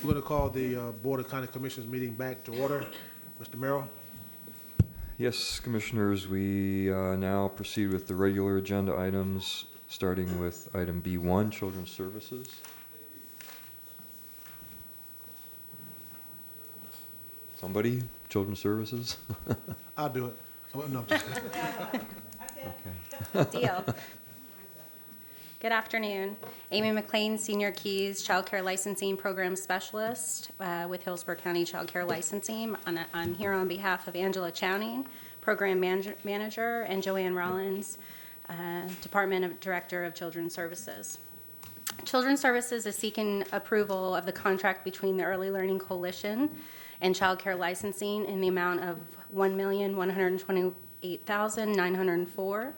We're going to call the Board of County Commissioners meeting back to order. Mr. Merrill? Yes, Commissioners, we now proceed with the regular agenda items, starting with item B1, Children's Services. Somebody? Children's Services? I'll do it. Oh, no, I'm just kidding. Okay. Deal. Good afternoon. Amy McLean, Senior Keys Child Care Licensing Program Specialist with Hillsborough County Child Care Licensing. I'm here on behalf of Angela Chowning, Program Manager, and Joanne Rollins, Director of Children's Services. Children's Services is seeking approval of the contract between the Early Learning Coalition and Child Care Licensing in the amount of $1,128,904.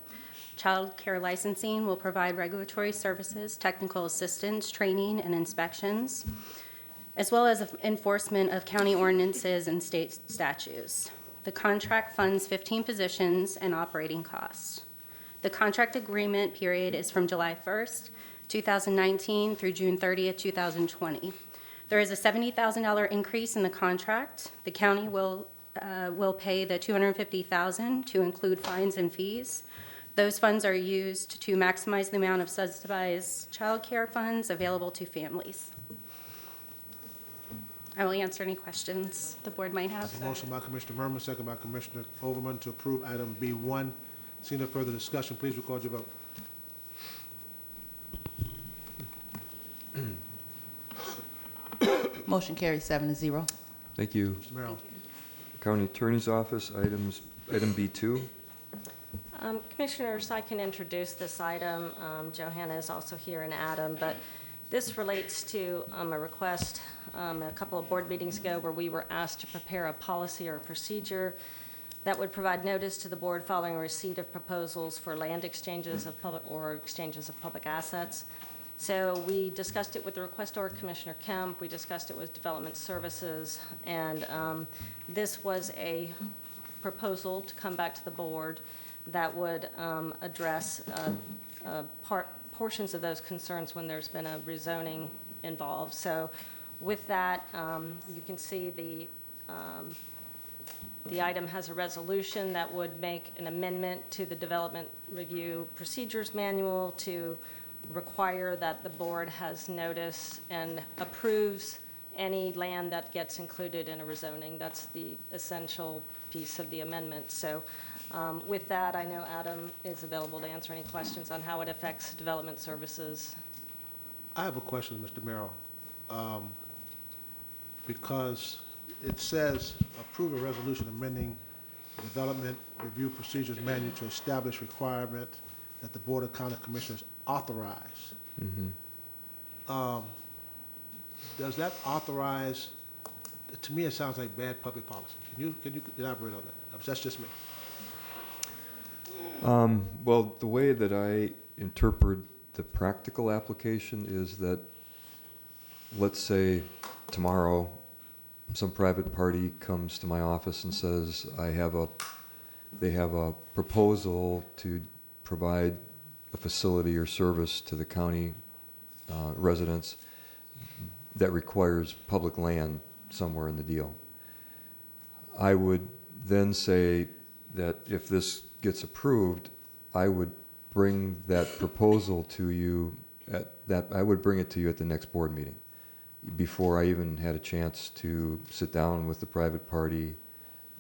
Child Care Licensing will provide regulatory services, technical assistance, training, and inspections, as well as enforcement of county ordinances and state statutes. The contract funds 15 positions and operating costs. The contract agreement period is from July 1st, 2019 through June 30th, 2020. There is a $70,000 increase in the contract. The county will pay the $250,000 to include fines and fees. Those funds are used to maximize the amount of subsidized child care funds available to families. I will answer any questions the board might have. There's a motion by Commissioner Merman, second by Commissioner Overman to approve item B1. Seeing no further discussion, please record your vote. Motion carries 7-0. Thank you. Mr. Merrill. County Attorney's Office, item B2. Commissioners, I can introduce this item. Johanna is also here and Adam, but this relates to a request a couple of board meetings ago where we were asked to prepare a policy or a procedure that would provide notice to the board following receipt of proposals for land exchanges of public or exchanges of public assets. So we discussed it with the requestor, Commissioner Kemp. We discussed it with Development Services, and this was a proposal to come back to the board that would address portions of those concerns when there's been a rezoning involved. So with that, you can see the item has a resolution that would make an amendment to the Development Review Procedures Manual to require that the board has notice and approves any land that gets included in a rezoning. That's the essential piece of the amendment. So with that, I know Adam is available to answer any questions on how it affects Development Services. I have a question, Mr. Merrill. Because it says approve a resolution amending the Development Review Procedures Manual to establish requirement that the Board of County Commissioners authorize. Does that authorize, to me it sounds like bad public policy. Can you elaborate on that? That's just me. Well, the way that I interpret the practical application is that, let's say tomorrow, some private party comes to my office and says, they have a proposal to provide a facility or service to the county residents that requires public land somewhere in the deal. I would then say that if this gets approved, I would bring that proposal to you I would bring it to you at the next board meeting before I even had a chance to sit down with the private party,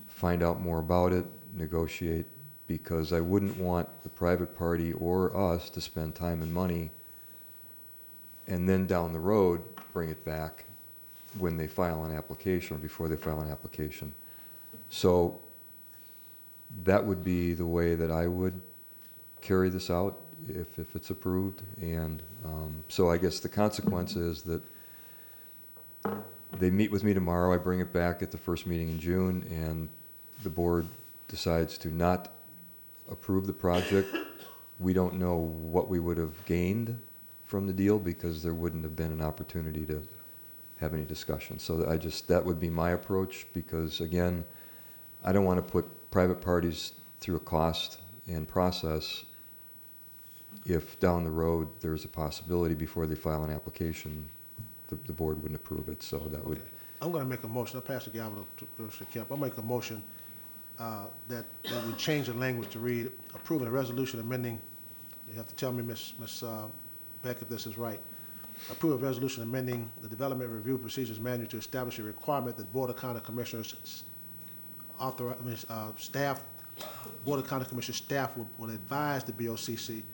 find out more about it, negotiate, because I wouldn't want the private party or us to spend time and money and then down the road bring it back when they file an application or before they file an application. So that would be the way that I would carry this out if it's approved. And so I guess the consequence is that they meet with me tomorrow, I bring it back at the first meeting in June, and the board decides to not approve the project. We don't know what we would have gained from the deal because there wouldn't have been an opportunity to have any discussion. So that would be my approach, because again, I don't want to put private parties through a cost and process if down the road there's a possibility before they file an application the board wouldn't approve it. So that would. I'm going to make a motion. I'll pass the gavel to Mr. Kemp. I'll make a motion that we change the language to read approving a resolution amending. You have to tell me, Ms. Beck, if this is right. Approve a resolution amending the Development Review Procedures Manual to establish a requirement that Board of County Commissioners staff, Board of County Commissioners staff will advise the BOCC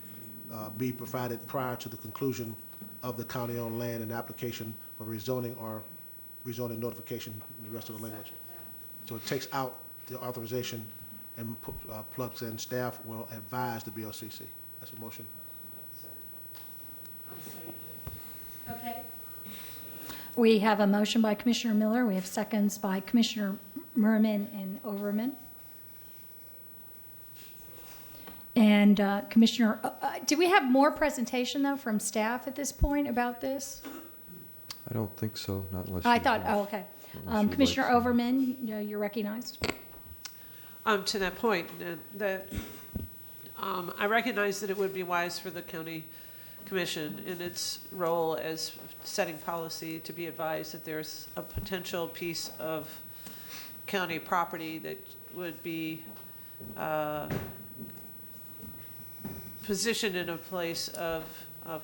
be provided prior to the conclusion of the county-owned land and application for rezoning or rezoning notification in the rest of the language. So it takes out the authorization and plugs in staff will advise the BOCC. That's a motion. Okay. We have a motion by Commissioner Miller. We have seconds by Commissioner Merman and Overman. And Commissioner, do we have more presentation though from staff at this point about this? I don't think so, not unless. I thought, oh, okay. Commissioner Overman, you're recognized. To that point, that I recognize that it would be wise for the county commission in its role as setting policy to be advised that there's a potential piece of county property that would be positioned in a place of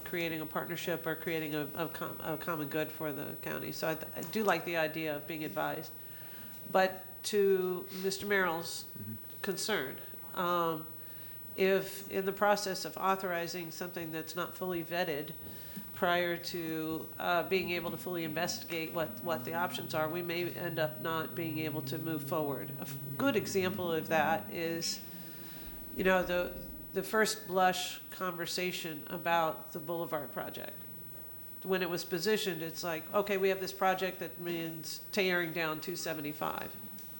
creating a partnership or creating a common good for the county. So I do like the idea of being advised. But to Mr. Merrill's concern, if in the process of authorizing something that's not fully vetted prior to being able to fully investigate what the options are, we may end up not being able to move forward. A good example of that is, you know, the first blush conversation about the Boulevard project. When it was positioned, it's like, okay, we have this project that means tearing down 275.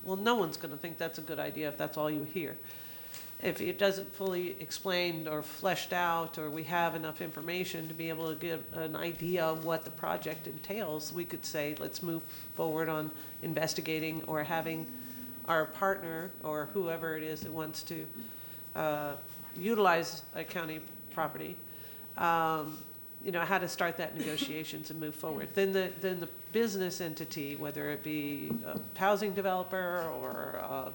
Well, no one's going to think that's a good idea if that's all you hear. If it doesn't fully explained or fleshed out, or we have enough information to be able to give an idea of what the project entails, we could say, let's move forward on investigating or having our partner or whoever it is that wants to utilize a county property, you know, how to start that negotiations and move forward. Then the business entity, whether it be a housing developer or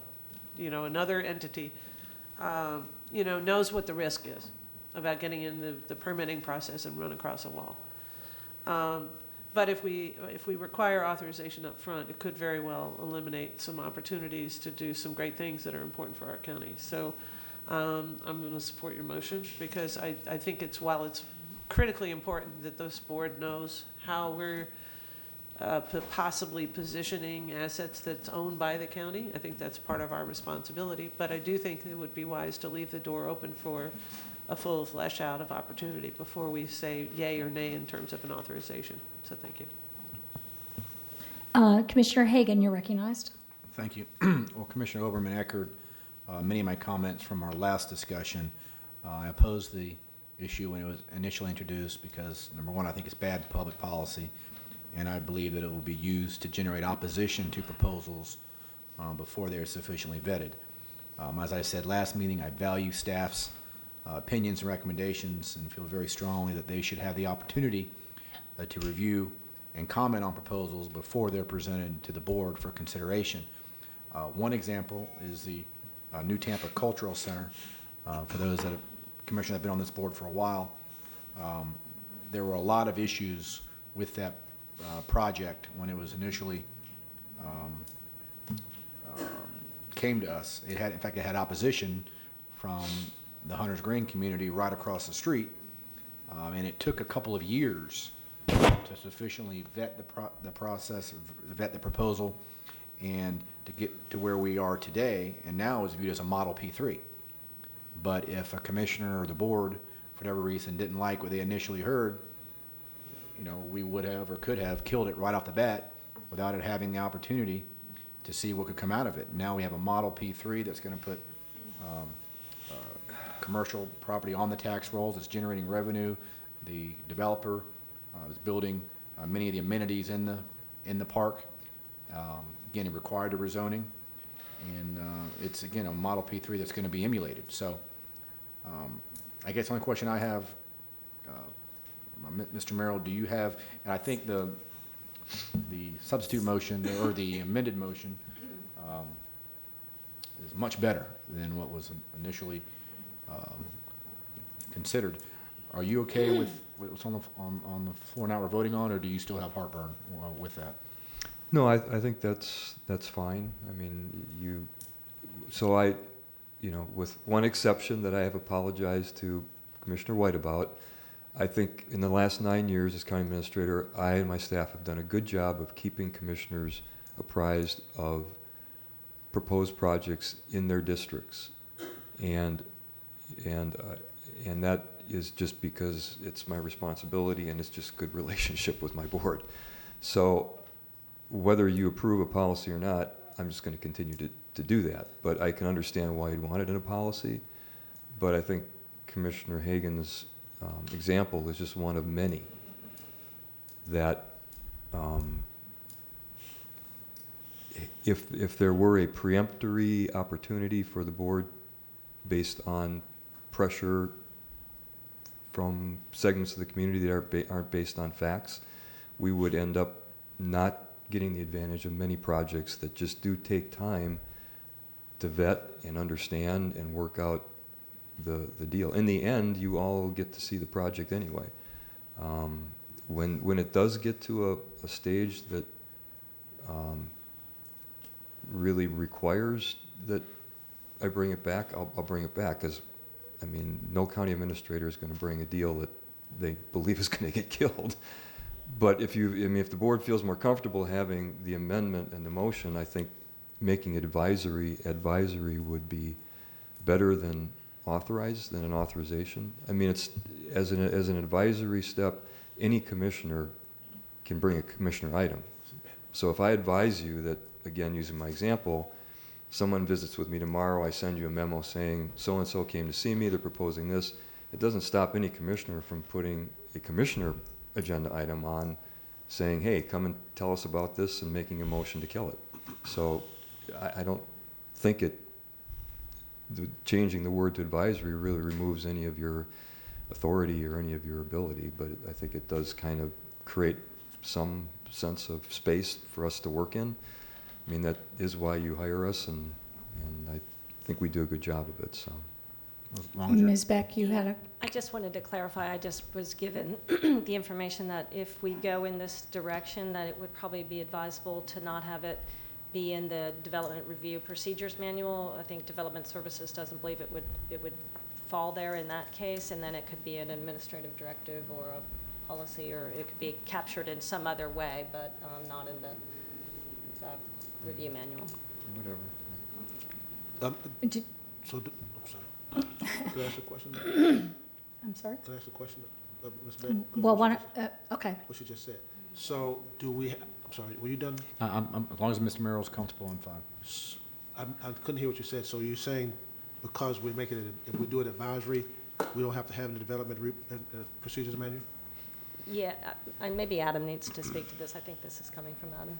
you know, another entity, you know, knows what the risk is about getting in the permitting process and run across a wall. But if we require authorization up front, it could very well eliminate some opportunities to do some great things that are important for our county. So I'm going to support your motion because I think while it's critically important that this board knows how we're possibly positioning assets that's owned by the county. I think that's part of our responsibility, but I do think it would be wise to leave the door open for a full flesh out of opportunity before we say yay or nay in terms of an authorization. So thank you. Commissioner Hagan, you're recognized. Thank you. Well, Commissioner Oberman echoed many of my comments from our last discussion. I opposed the issue when it was initially introduced because, number one, I think it's bad public policy, and I believe that it will be used to generate opposition to proposals before they're sufficiently vetted. As I said last meeting, I value staff's opinions and recommendations and feel very strongly that they should have the opportunity to review and comment on proposals before they're presented to the board for consideration. One example is the New Tampa Cultural Center. For those that have, commissioners that have been on this board for a while, there were a lot of issues with that project when it was initially came to us. It had, in fact, it had opposition from the Hunters Green community right across the street, and it took a couple of years to sufficiently vet the process, vet the proposal, and to get to where we are today. And now is viewed as a model P3. But if a commissioner or the board, for whatever reason, didn't like what they initially heard, you know, we would have or could have killed it right off the bat without it having the opportunity to see what could come out of it. Now we have a model P3 that's going to put commercial property on the tax rolls. It's generating revenue. The developer is building many of the amenities in the park. Again, it required a rezoning, and it's again a model P3 that's going to be emulated. So I guess the only question I have, Mr. Merrill, do you have? And I think the substitute motion or the amended motion is much better than what was initially considered. Are you okay with what's on the floor now we're voting on, or do you still have heartburn with that? No, I think that's fine. I mean, with one exception that I have apologized to Commissioner White about, I think in the last 9 years as county administrator, I and my staff have done a good job of keeping commissioners apprised of proposed projects in their districts, and that is just because it's my responsibility and it's just good relationship with my board. So whether you approve a policy or not, I'm just going to continue to do that. But I can understand why you'd want it in a policy. But I think Commissioner Hagan's example is just one of many that if there were a preemptory opportunity for the board based on pressure from segments of the community that aren't based on facts, we would end up not getting the advantage of many projects that just do take time to vet and understand and work out the deal. In the end, you all get to see the project anyway. When it does get to a stage that really requires that I bring it back, I'll bring it back, because I mean, no county administrator is going to bring a deal that they believe is going to get killed. But if the board feels more comfortable having the amendment and the motion, I think making it advisory would be better than authorized, than an authorization. I mean, it's as an advisory step, any commissioner can bring a commissioner item. So if I advise you that, again, using my example, someone visits with me tomorrow, I send you a memo saying so-and-so came to see me, they're proposing this, it doesn't stop any commissioner from putting a commissioner agenda item on saying, hey, come and tell us about this, and making a motion to kill it. So I don't think changing the word to advisory really removes any of your authority or any of your ability, but I think it does kind of create some sense of space for us to work in. I mean, that is why you hire us, and I think we do a good job of it, so. Ms. Beck, you had a, I just wanted to clarify, I just was given the information that if we go in this direction, that it would probably be advisable to not have it be in the Development Review Procedures Manual. I think Development Services doesn't believe it would fall there in that case, and then it could be an administrative directive or a policy, or it could be captured in some other way, but not in the review manual. Whatever. I'm sorry. Can I ask a question? I'm sorry? Can I ask a question, Ms. Beck? Well, okay. What she just said. So do we, I'm sorry, were you done? As long as Mr. Merrill's comfortable, I'm fine. I couldn't hear what you said. So you're saying because we're making it, if we do it advisory, we don't have to have the Development Procedures Manual? Yeah, and maybe Adam needs to speak to this. I think this is coming from Adam.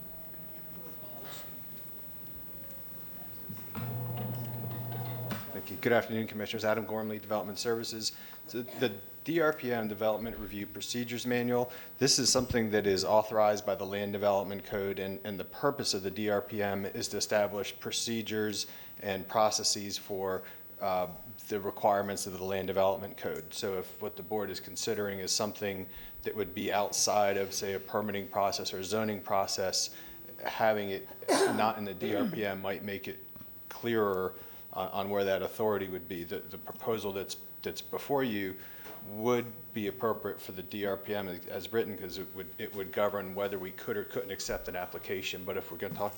Thank you. Good afternoon, Commissioners. Adam Gormley, Development Services. So the DRPM Development Review Procedures Manual, this is something that is authorized by the Land Development Code, and the purpose of the DRPM is to establish procedures and processes for the requirements of the Land Development Code. So if what the board is considering is something that would be outside of, say, a permitting process or a zoning process, having it not in the DRPM might make it clearer on where that authority would be. The proposal that's before you would be appropriate for the DRPM as written, because it would govern whether we could or couldn't accept an application. But if we're going to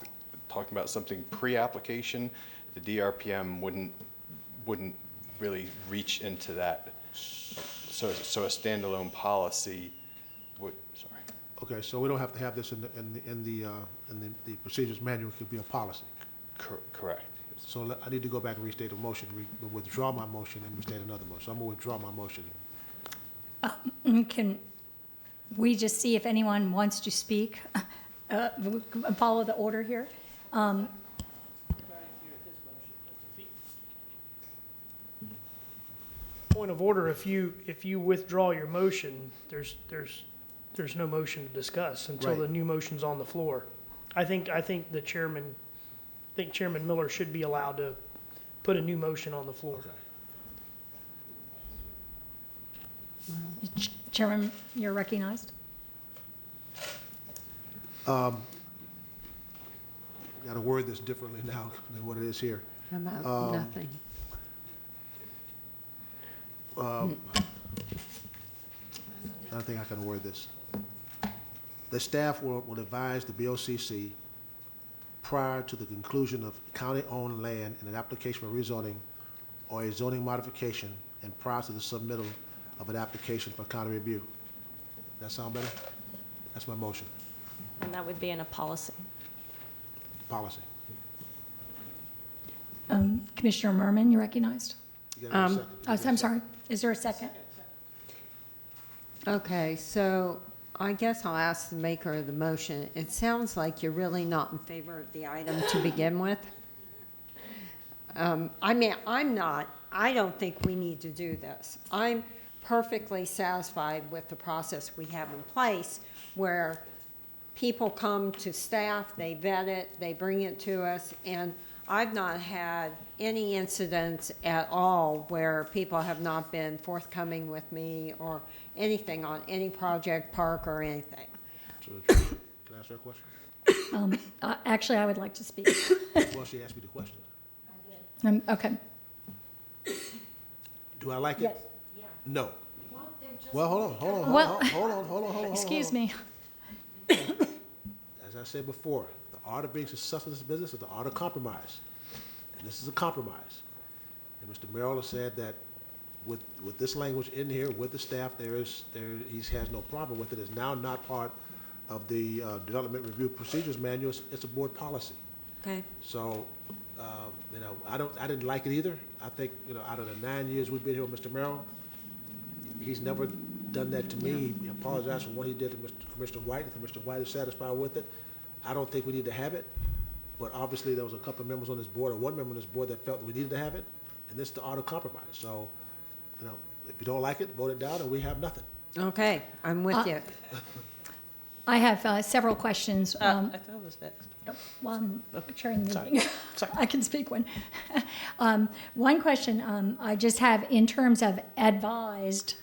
talk about something pre-application, the DRPM wouldn't really reach into that. So a standalone policy would. Sorry. Okay, so we don't have to have this in the procedures manual. It could be a policy. Correct. So I need to go back and restate a motion, withdraw my motion and restate another motion. So I'm going to withdraw my motion. Can we just see if anyone wants to speak? Follow the order here. Point of order, if you withdraw your motion, there's no motion to discuss until Right. the new motion's on the floor. I think Chairman Miller should be allowed to put a new motion on the floor. Chairman, you're recognized. Got to word this differently now than what it is here. About nothing. I don't think I can word this. The staff will advise the BOCC prior to the conclusion of county-owned land in an application for rezoning or a zoning modification, and prior to the submittal of an application for county review. That sound better? That's my motion. And that would be in a policy. Policy. Commissioner Merman, you're recognized. You gotta give a second. I'm sorry. Is there a second? Okay, so I guess I'll ask the maker of the motion. It sounds like you're really not in favor of the item to begin with. I mean, I'm not. I don't think we need to do this. I'm perfectly satisfied with the process we have in place where people come to staff, they vet it, they bring it to us, and I've not had any incidents at all where people have not been forthcoming with me or anything on any project, park, or anything. Can I ask her a question? Actually, I would like to speak. Well, she asked me the question. Okay. Do I like it? No. Well, hold on. Excuse me. As I said before, the art of being successful in this business is the art of compromise. And this is a compromise. And Mr. Merrill has said that with this language in here, with the staff, he has no problem with it. It's now not part of the Development Review Procedures Manual. It's a board policy. Okay. So, I didn't like it either. I think, out of the 9 years we've been here with Mr. Merrill, he's never done that to me. He apologized for what he did to Commissioner White. If Commissioner White is satisfied with it, I don't think we need to have it. But obviously, there was a couple of members on this board, or one member on this board, that felt that we needed to have it. And this is the art of compromise. So, if you don't like it, vote it down, and we have nothing. Okay, I'm with you. I have several questions. I thought it was next. Well, I'm chairing the meeting. I can speak one. One question I just have in terms of advised,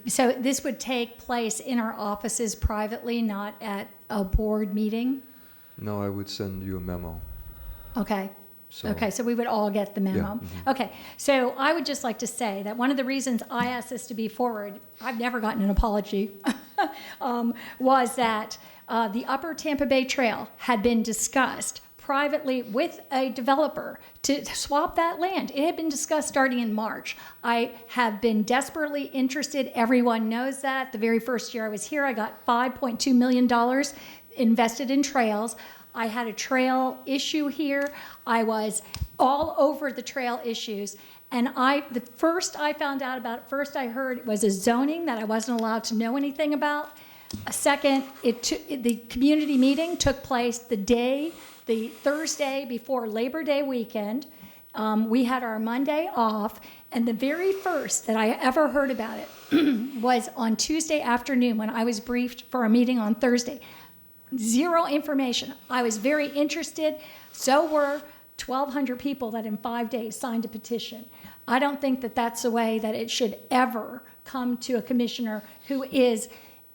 so this would take place in our offices privately, not at a board meeting? No, I would send you a memo. Okay. So- Okay, so we would all get the memo. Yeah, mhm. Okay, so I would just like to say that one of the reasons I asked this to be forward, I've never gotten an apology, was that the Upper Tampa Bay Trail had been discussed privately with a developer to swap that land. It had been discussed starting in March. I have been desperately interested. Everyone knows that. The very first year I was here, I got $5.2 million invested in trails. I had a trail issue here. I was all over the trail issues. And the first I found out about it, first I heard was a zoning that I wasn't allowed to know anything about. Second, the community meeting took place the Thursday before Labor Day weekend. We had our Monday off, and the very first that I ever heard about it was on Tuesday afternoon when I was briefed for a meeting on Thursday. Zero information. I was very interested. So were 1,200 people that in 5 days signed a petition. I don't think that that's the way that it should ever come to a commissioner who is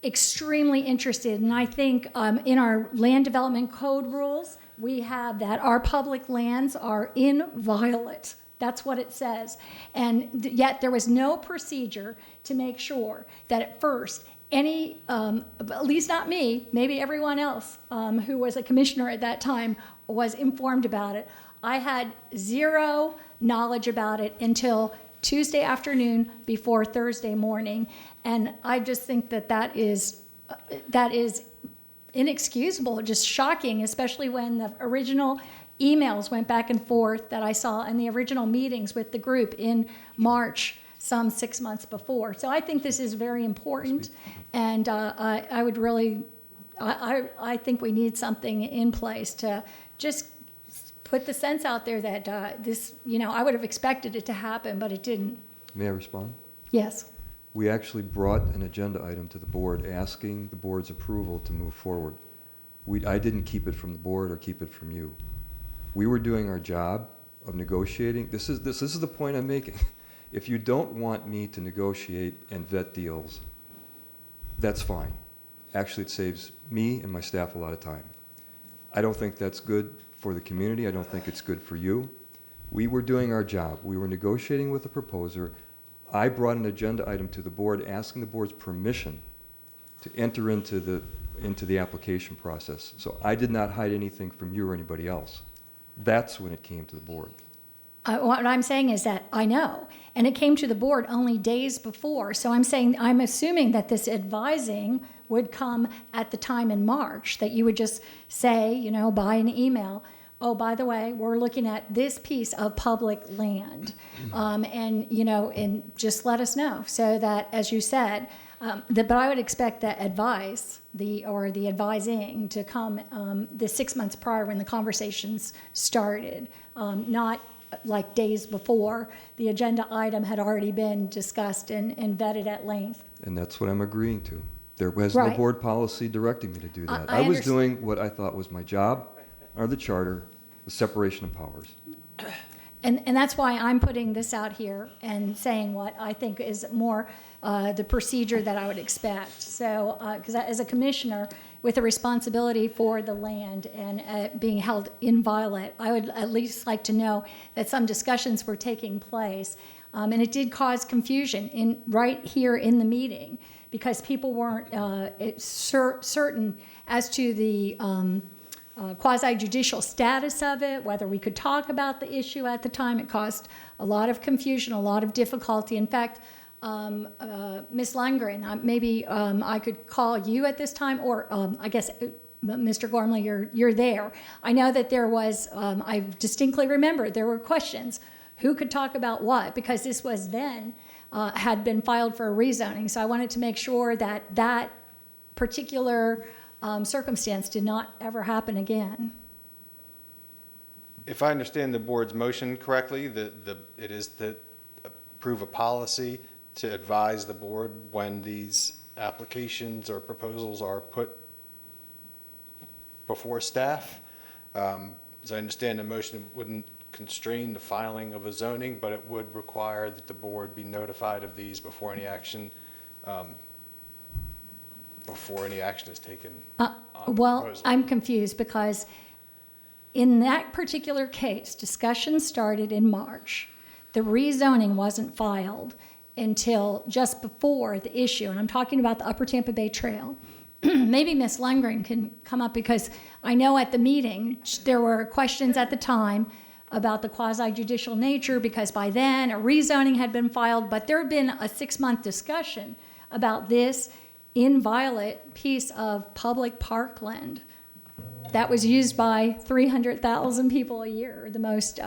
extremely interested. And I think in our land development code rules, we have that our public lands are inviolate. That's what it says. And yet there was no procedure to make sure that at first at least not me, maybe everyone else who was a commissioner at that time was informed about it. I had zero knowledge about it until Tuesday afternoon before Thursday morning. And I just think that is inexcusable, just shocking, especially when the original emails went back and forth that I saw in the original meetings with the group in March, some 6 months before. So I think this is very important, and I would really, I think we need something in place to just put the sense out there that this, I would have expected it to happen, but it didn't. May I respond? Yes. We actually brought an agenda item to the board asking the board's approval to move forward. I didn't keep it from the board or keep it from you. We were doing our job of negotiating. This is the point I'm making. If you don't want me to negotiate and vet deals, that's fine. Actually, it saves me and my staff a lot of time. I don't think that's good for the community. I don't think it's good for you. We were doing our job. We were negotiating with the proposer. I brought an agenda item to the board asking the board's permission to enter into the application process. So I did not hide anything from you or anybody else. That's when it came to the board. What I'm saying is that I know, and it came to the board only days before. So I'm assuming that this advising would come at the time in March, that you would just say, by an email, oh, by the way, we're looking at this piece of public land, and just let us know, so that, as you said, but I would expect that the advising to come the 6 months prior when the conversations started, not like days before, the agenda item had already been discussed and vetted at length. And that's what I'm agreeing to. There was no Right. board policy directing me to do that. I I was underst- doing what I thought was my job, or the charter, the separation of powers. And that's why I'm putting this out here and saying what I think is more the procedure that I would expect. So, because as a commissioner with a responsibility for the land and being held inviolate, I would at least like to know that some discussions were taking place. And it did cause confusion right here in the meeting because people weren't certain as to the quasi-judicial status of it, whether we could talk about the issue at the time. It caused a lot of confusion, a lot of difficulty. In fact, Ms. Lundgren, maybe I could call you at this time, or I guess, Mr. Gormley, you're there. I know that there was, I distinctly remember, there were questions. Who could talk about what? Because this was then, had been filed for a rezoning. So I wanted to make sure that that particular circumstance did not ever happen again. If I understand the board's motion correctly, it is to approve a policy to advise the board when these applications or proposals are put before staff. As I understand the motion, it wouldn't constrain the filing of a zoning, but it would require that the board be notified of these before any action is taken. Well, proposal. I'm confused because in that particular case, discussion started in March. The rezoning wasn't filed until just before the issue, and I'm talking about the Upper Tampa Bay Trail. Maybe Ms. Lundgren can come up because I know at the meeting there were questions at the time about the quasi-judicial nature because by then a rezoning had been filed, but there had been a 6-month discussion about this inviolate piece of public parkland that was used by 300,000 people a year, the most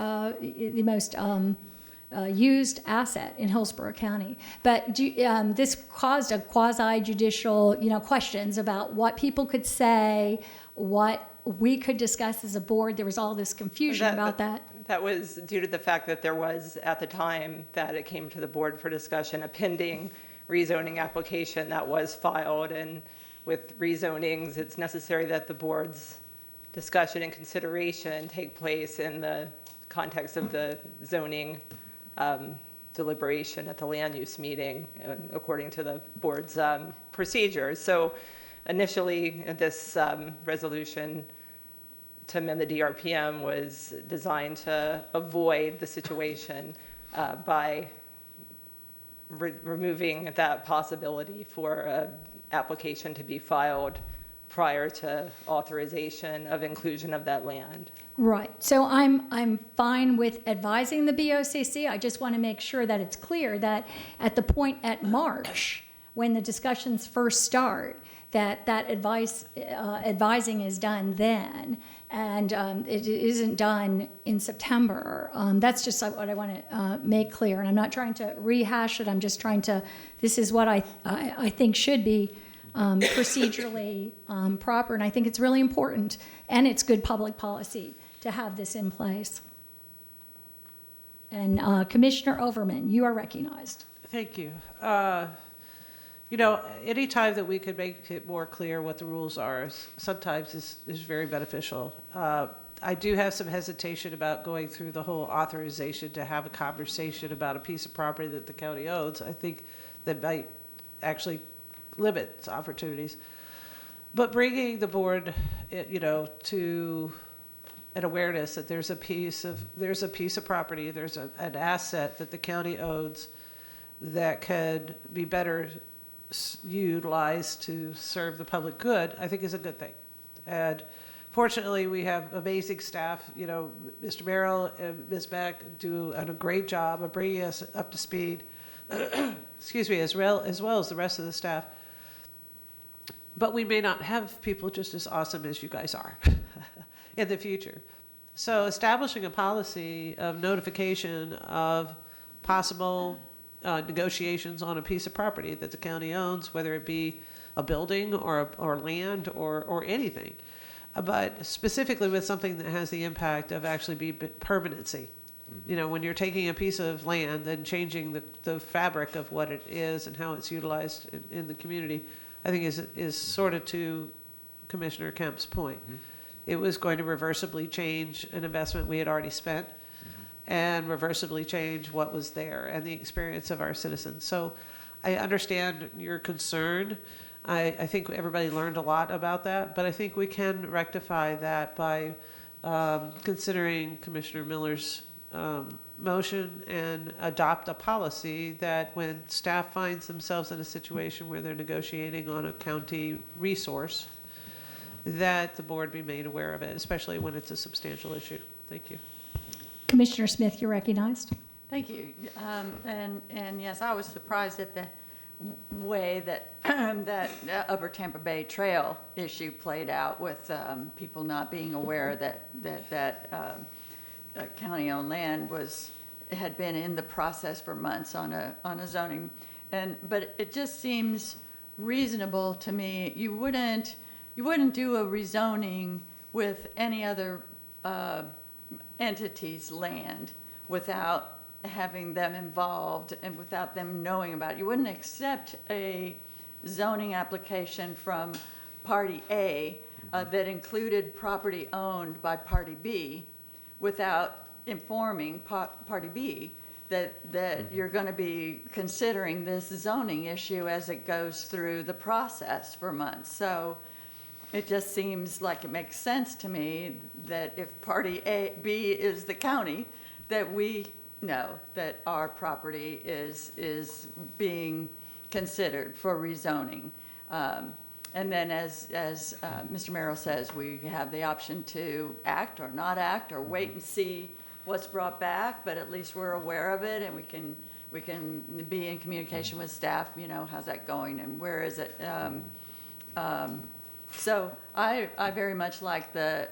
used asset in Hillsborough County. But this caused a quasi-judicial, questions about what people could say, what we could discuss as a board. There was all this confusion about that. That was due to the fact that there was, at the time that it came to the board for discussion, a pending rezoning application that was filed. And with rezonings, it's necessary that the board's discussion and consideration take place in the context of the zoning deliberation at the land use meeting, according to the board's procedures. So initially, this resolution to amend the DRPM was designed to avoid the situation by removing that possibility for an application to be filed prior to authorization of inclusion of that land. Right. So I'm fine with advising the BOCC. I just want to make sure that it's clear that at the point at March, when the discussions first start, that advising is done then, and it isn't done in September. That's just what I want to make clear, and I'm not trying to rehash it. I'm just trying to. This is what I think should be procedurally proper, and I think it's really important, and it's good public policy to have this in place. And Commissioner Overman, you are recognized. Thank you. Any time that we could make it more clear what the rules are, sometimes is very beneficial. I do have some hesitation about going through the whole authorization to have a conversation about a piece of property that the county owns. I think that might actually limit its opportunities. But bringing the board, to an awareness that there's a piece of property, there's an asset that the county owns that could be better utilized to serve the public good, I think is a good thing. And fortunately, we have amazing staff. Mr. Merrill and Ms. Beck do a great job of bringing us up to speed, excuse me, as well as the rest of the staff. But we may not have people just as awesome as you guys are in the future. So establishing a policy of notification of possible negotiations on a piece of property that the county owns, whether it be a building or land or anything, but specifically with something that has the impact of actually be permanency You know, when you're taking a piece of land and changing the fabric of what it is and how it's utilized in the community, I think is sort of to Commissioner Kemp's point. It was going to reversibly change an investment we had already spent and reversibly change what was there and the experience of our citizens. So I understand your concern. I think everybody learned a lot about that, but I think we can rectify that by considering Commissioner Miller's motion and adopt a policy that when staff finds themselves in a situation where they're negotiating on a county resource, that the board be made aware of it, especially when it's a substantial issue. Thank you. Commissioner Smith, you're recognized. Thank you. And yes, I was surprised at the way that that Upper Tampa Bay Trail issue played out with people not being aware that county-owned land had been in the process for months on a zoning. But it just seems reasonable to me. You wouldn't do a rezoning with any other entity's land without having them involved and without them knowing about it. You wouldn't accept a zoning application from Party A that included property owned by Party B without informing Party B that you're going to be considering this zoning issue as it goes through the process for months. So it just seems like it makes sense to me that if Party B is the county, that we know that our property is being considered for rezoning. And then as Mr. Merrill says, we have the option to act or not act or wait and see what's brought back, but at least we're aware of it and we can be in communication with staff, you know, how's that going and where is it? So I very much like the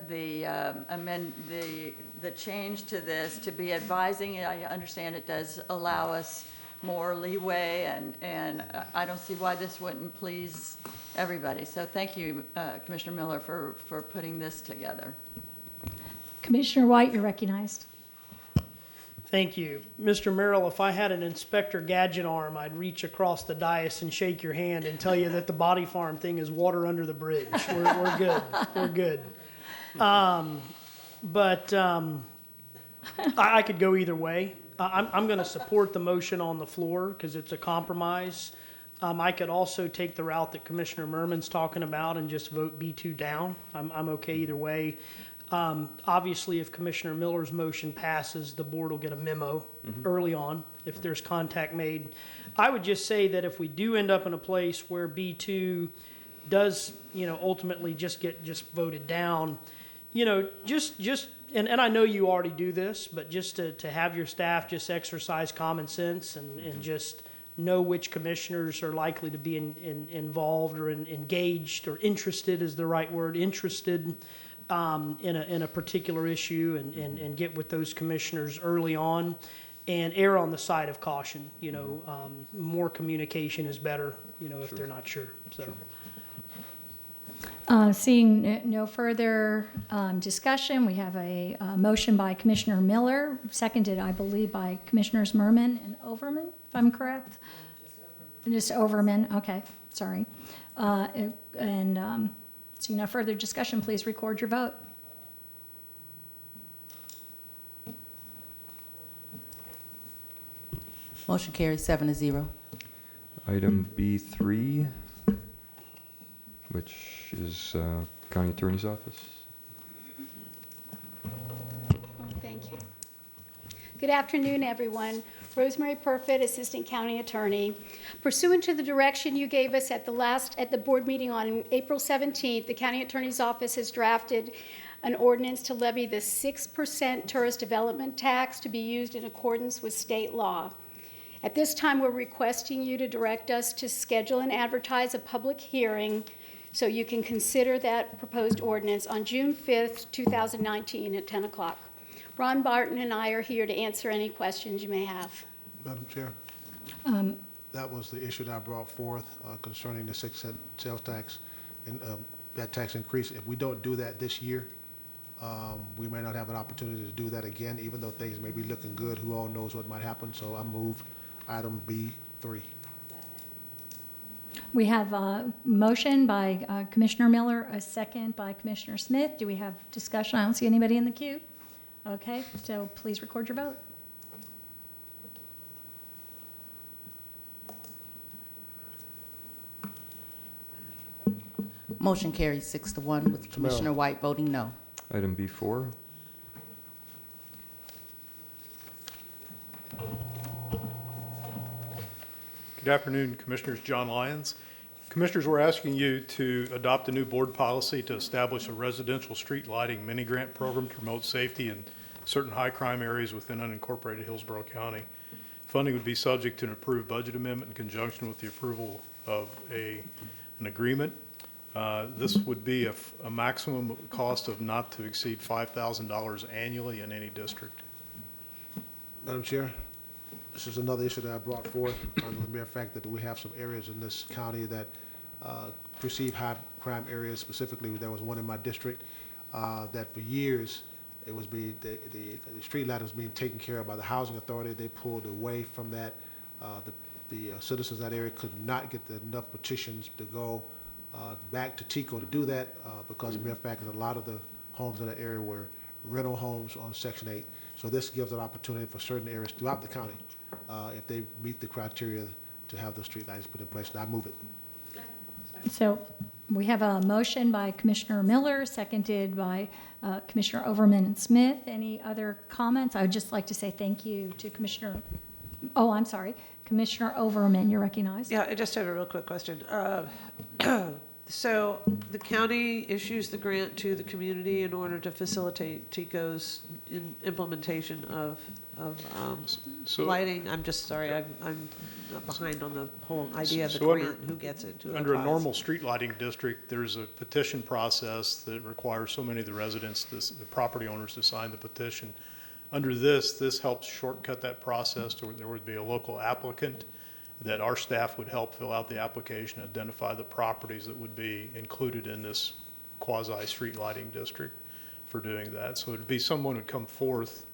change to this to be advising. I understand it does allow us more leeway, and I don't see why this wouldn't please everybody. So thank you, Commissioner Miller, for putting this together. Commissioner White, you're recognized. Thank you. Mr. Merrill, if I had an Inspector Gadget arm, I'd reach across the dais and shake your hand and tell you that the Body Farm thing is water under the bridge. We're good. We're good. But I could go either way. I'm going to support the motion on the floor because it's a compromise. I could also take the route that Commissioner Merman's talking about and just vote B2 down. I'm okay either way. Obviously, if Commissioner Miller's motion passes, the board will get a memo early on if there's contact made. I would just say that if we do end up in a place where B2 does, you know, ultimately just get voted down, you know, and I know you already do this, but just to have your staff just exercise common sense and just know which commissioners are likely to be involved or engaged or interested is the right word, interested in a particular issue and get with those commissioners early on and err on the side of caution. You know, more communication is better, you know, if they're not sure. So. Seeing no further discussion, we have a motion by Commissioner Miller, seconded, I believe, by Commissioners Merman and Overman, if I'm correct? Just Overman, okay, sorry. Seeing no further discussion, please record your vote. Motion carries 7-0. Item B3, which is County Attorney's Office. Thank you. Good afternoon, everyone. Rosemary Perfit, Assistant County Attorney. Pursuant to the direction you gave us at the board meeting on April 17th, the County Attorney's Office has drafted an ordinance to levy the 6% tourist development tax to be used in accordance with state law. At this time, we're requesting you to direct us to schedule and advertise a public hearing so you can consider that proposed ordinance on June 5th, 2019 at 10 o'clock. Ron Barton and I are here to answer any questions you may have. Madam Chair, that was the issue that I brought forth concerning the 6% sales tax and that tax increase. If we don't do that this year, We may not have an opportunity to do that again, even though things may be looking good. Who all knows what might happen? So I move item B3. We have a motion by Commissioner Miller, a second by Commissioner Smith. Do we have discussion? I don't see anybody in the queue. Okay, so please record your vote. Motion carries 6-1 with Commissioner White voting no. Item B4. Good afternoon, Commissioners. John Lyons. Commissioners, we're asking you to adopt a new board policy to establish a residential street lighting mini-grant program to promote safety in certain high-crime areas within unincorporated Hillsborough County. Funding would be subject to an approved budget amendment in conjunction with the approval of an agreement. This would be a maximum cost of not to exceed $5,000 annually in any district. Madam Chair, this is another issue that I brought forth on the mere fact that we have some areas in this county that perceive high crime areas. Specifically, there was one in my district that for years it was the street light was being taken care of by the housing authority. They pulled away from that. The citizens of that area could not get enough petitions to go back to TICO to do that because the mere fact that a lot of the homes in that area were rental homes on Section 8. So this gives an opportunity for certain areas throughout the county, if they meet the criteria, to have those street lights put in place. And I move it. So we have a motion by Commissioner Miller, seconded by Commissioner Overman and Smith. Any other comments? I would just like to say thank you to Commissioner, I'm sorry, Commissioner Overman, you're recognized. Yeah, I just have a real quick question. So the county issues the grant to the community in order to facilitate TICO's implementation of So- lighting. I'm just sorry, I'm behind on the whole idea of the So grant, who gets it, who Under a applies. normal street lighting district, there's a petition process that requires so many of the residents, the property owners, to sign the petition. Under this helps shortcut that process to where there would be a local applicant that our staff would help fill out the application, identify the properties that would be included in this quasi-street lighting district for doing that. So it'd be someone who'd come forth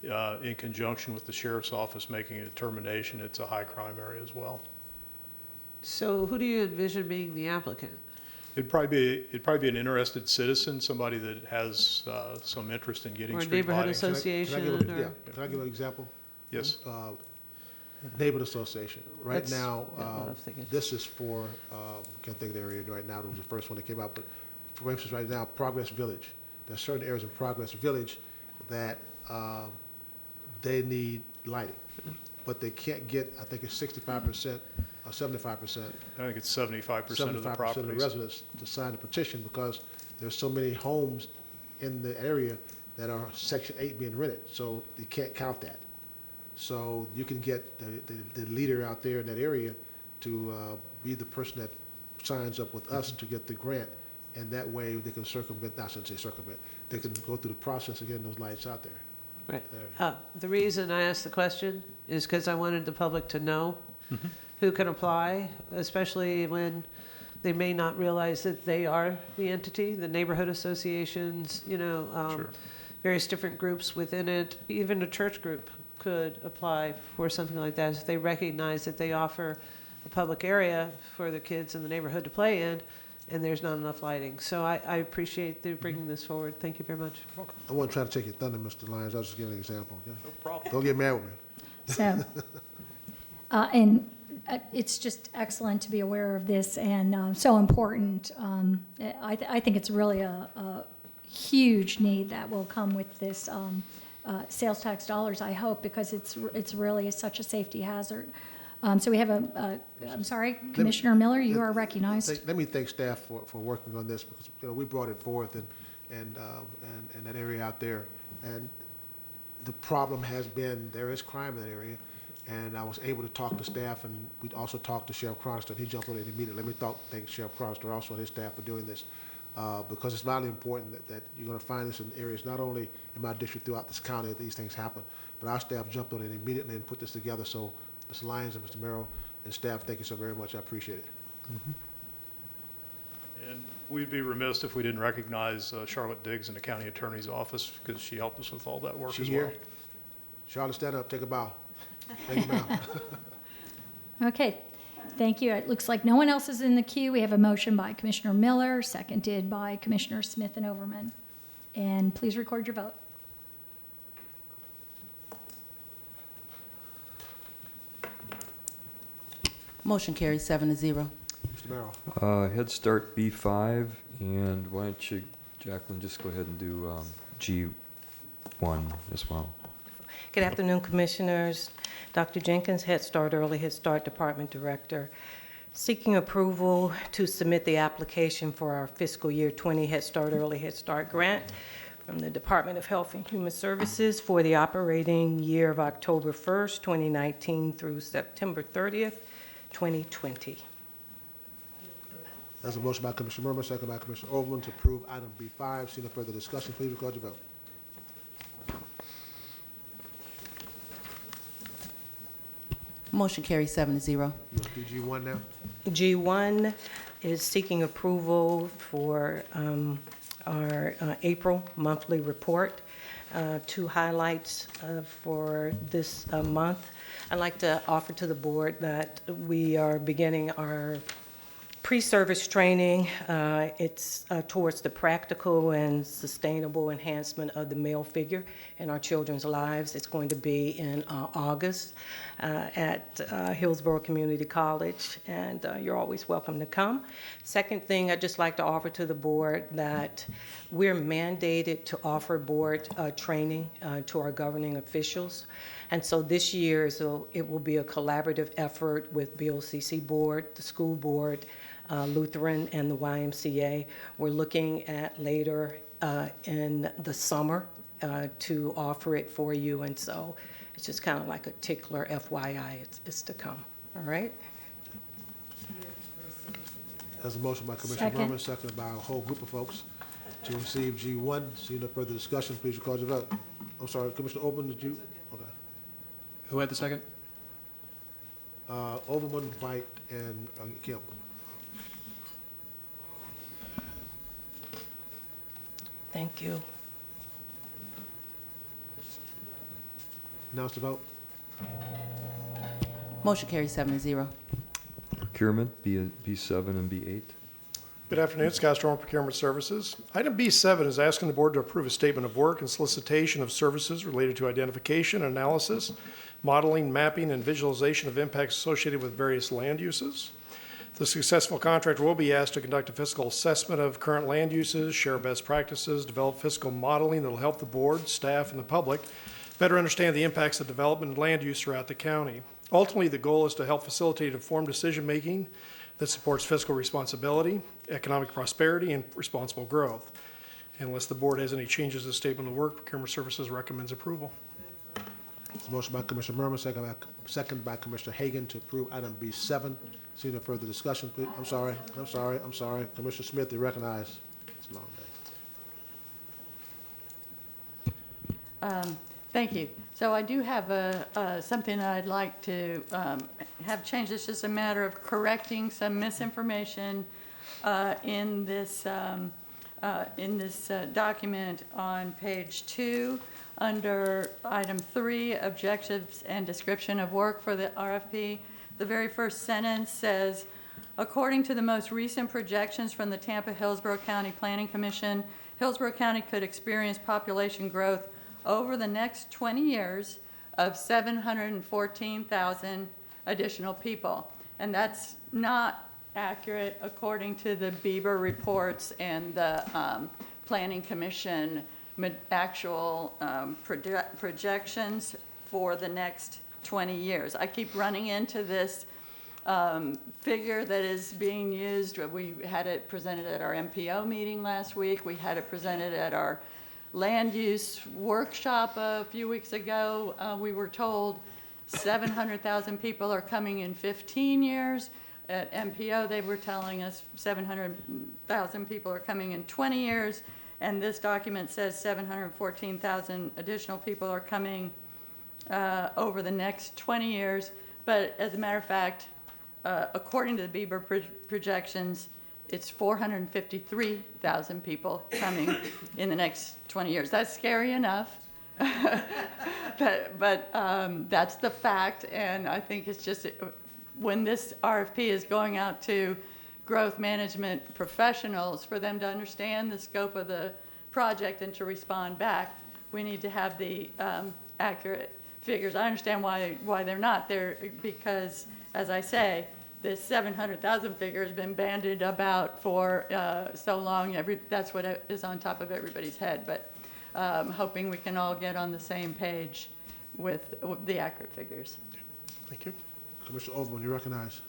in conjunction with the sheriff's office making a determination it's a high crime area as well. So who do you envision being the applicant? It'd probably be an interested citizen, somebody that has some interest in getting Or a street neighborhood lighting. association? Can I give an example? Yes. Neighborhood association. Right That's- now, yeah, what I was thinking. this is for, can't think of the area right now, it was the first one that came out, but for instance, right now, Progress Village. There's certain areas in Progress Village that they need lighting, but they can't get, I think it's 65% or 75%. I think it's 75% of the 75% of the properties. residents to sign the petition because there's so many homes in the area that are Section 8 being rented, so you can't count that. So you can get the leader out there in that area to be the person that signs up with us to get the grant, and that way they can circumvent, I shouldn't say circumvent, they can go through the process of getting those lights out there. Right. The reason I asked the question is because I wanted the public to know who can apply, especially when they may not realize that they are the entity, the neighborhood associations, various different groups within it, even a church group could apply for something like that if they recognize that they offer a public area for the kids in the neighborhood to play in, and there's not enough lighting. So I appreciate you bringing this forward. Thank you very much. I wasn't trying to take your thunder, Mr. Lyons, I was just giving an example. Okay? No problem. Don't get mad with me. So, and it's just excellent to be aware of this and so important. I think it's really a huge need that will come with this sales tax dollars, I hope, because it's really such a safety hazard. So we have I'm sorry, Commissioner Miller, you are recognized. Let me thank staff for working on this because we brought it forth and that area out there. And the problem has been there is crime in that area. And I was able to talk to staff, and we also talked to Sheriff Cronister. He jumped on it immediately. Let me thank Sheriff Cronister also and his staff for doing this because it's vitally important that you're going to find this in areas not only in my district throughout this county that these things happen, but our staff jumped on it immediately and put this together. So Mr. Lyons and Mr. Merrill and staff, thank you so very much. I appreciate it. And we'd be remiss if we didn't recognize Charlotte Diggs in the county attorney's office because she helped us with all that work She as well. here? Charlotte, stand up, take a bow. Thank you, ma'am. Okay, thank you. It looks like no one else is in the queue. We have a motion by Commissioner Miller, seconded by Commissioner Smith and Overman. And please record your vote. Motion carries 7-0. Mr. Merrill. Head Start B5, and why don't you, Jacqueline, just go ahead and do G1 as well. Good afternoon, Commissioners. Dr. Jenkins, Head Start Early Head Start Department Director. Seeking approval to submit the application for our fiscal year 20 Head Start Early Head Start grant from the Department of Health and Human Services for the operating year of October 1st, 2019 through September 30th, 2020. There's a motion by Commissioner Murma, second by Commissioner Overman to approve item B5. See no further discussion. Please record your vote. Motion carries 7-0. You want to do G1 now? G1 is seeking approval for our April monthly report. Two highlights for this month. I'd like to offer to the board that we are beginning our pre-service training. It's towards the practical and sustainable enhancement of the male figure in our children's lives. It's going to be in August at Hillsborough Community College, and you're always welcome to come. Second thing, I'd just like to offer to the board that we're mandated to offer board training to our governing officials. And so this year, it will be a collaborative effort with BOCC board, the school board, Lutheran, and the YMCA. We're looking at later in the summer to offer it for you, and so it's just kind of like a tickler FYI, it's to come, all right? There's a motion by Commissioner Second. Murma, seconded by a whole group of folks to receive G1. See no further discussion. Please record your vote. I'm sorry, Commissioner Overman, did you? Okay. Who had the second? Overman, White, and Kemp. Thank you. Announce the vote. Motion carries 7-0. Procurement, B7 and B8. Good afternoon, Scott Storm Procurement Services. Item B7 is asking the board to approve a statement of work and solicitation of services related to identification, analysis, modeling, mapping, and visualization of impacts associated with various land uses. The successful contractor will be asked to conduct a fiscal assessment of current land uses, share best practices, develop fiscal modeling that will help the board, staff, and the public better understand the impacts of development and land use throughout the county. Ultimately, the goal is to help facilitate informed decision-making that supports fiscal responsibility, economic prosperity, and responsible growth. Unless the board has any changes to the statement of work, Procurement Services recommends approval. There's a motion by Commissioner Murma, second by Commissioner Hagan to approve item B7. See no further discussion, please. I'm sorry. Commissioner Smith, you recognize. It's a long day. Thank you. So I do have something I'd like to have changed. It's just a matter of correcting some misinformation in this document on page 2 under item 3, objectives and description of work for the RFP. The very first sentence says, according to the most recent projections from the Tampa-Hillsborough County Planning Commission, Hillsborough County could experience population growth over the next 20 years of 714,000 additional people. And that's not accurate according to the Bieber reports and the Planning Commission actual projections for the next 20 years. I keep running into this figure that is being used. We had it presented at our MPO meeting last week. We had it presented at our land use workshop a few weeks ago. We were told 700,000 people are coming in 15 years. At MPO, they were telling us 700,000 people are coming in 20 years. And this document says 714,000 additional people are coming over the next 20 years. But as a matter of fact, according to the Bieber projections, it's 453,000 people coming in the next 20 years. That's scary enough. But that's the fact, and I think it's just, when this RFP is going out to growth management professionals, for them to understand the scope of the project and to respond back, we need to have the accurate figures. I understand why they're not there, because, as I say, this 700,000 figure has been bandied about for so long. That's what is on top of everybody's head. But hoping we can all get on the same page with the accurate figures. Thank you. Commissioner Overman, you recognize.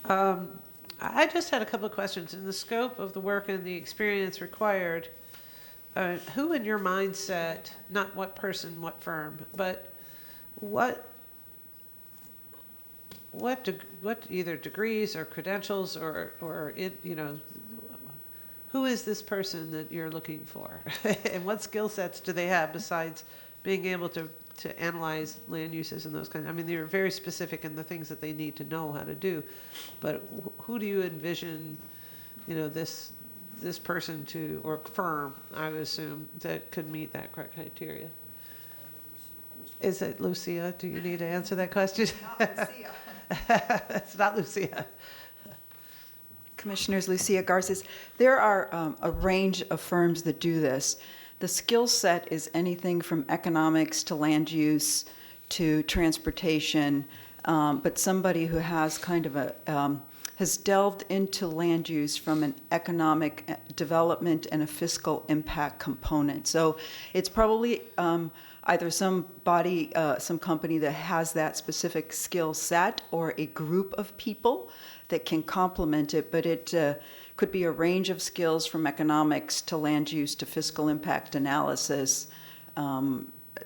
I just had a couple of questions. In the scope of the work and the experience required, who in your mindset, not what person, what firm, but what either degrees or credentials or it, you know, who is this person that you're looking for? And what skill sets do they have besides being able to analyze land uses and those kinds? I mean, they're very specific in the things that they need to know how to do. But who do you envision, you know, this person to, or firm, I would assume, that could meet that criteria? Is it Lucia? Do you need to answer that question? Not Lucia. It's not Lucia. Commissioners, Lucia Garces. There are a range of firms that do this. The skill set is anything from economics to land use to transportation, but somebody who has kind of has delved into land use from an economic development and a fiscal impact component. So it's probably either somebody, some company that has that specific skill set, or a group of people that can complement it, but it could be a range of skills from economics to land use to fiscal impact analysis.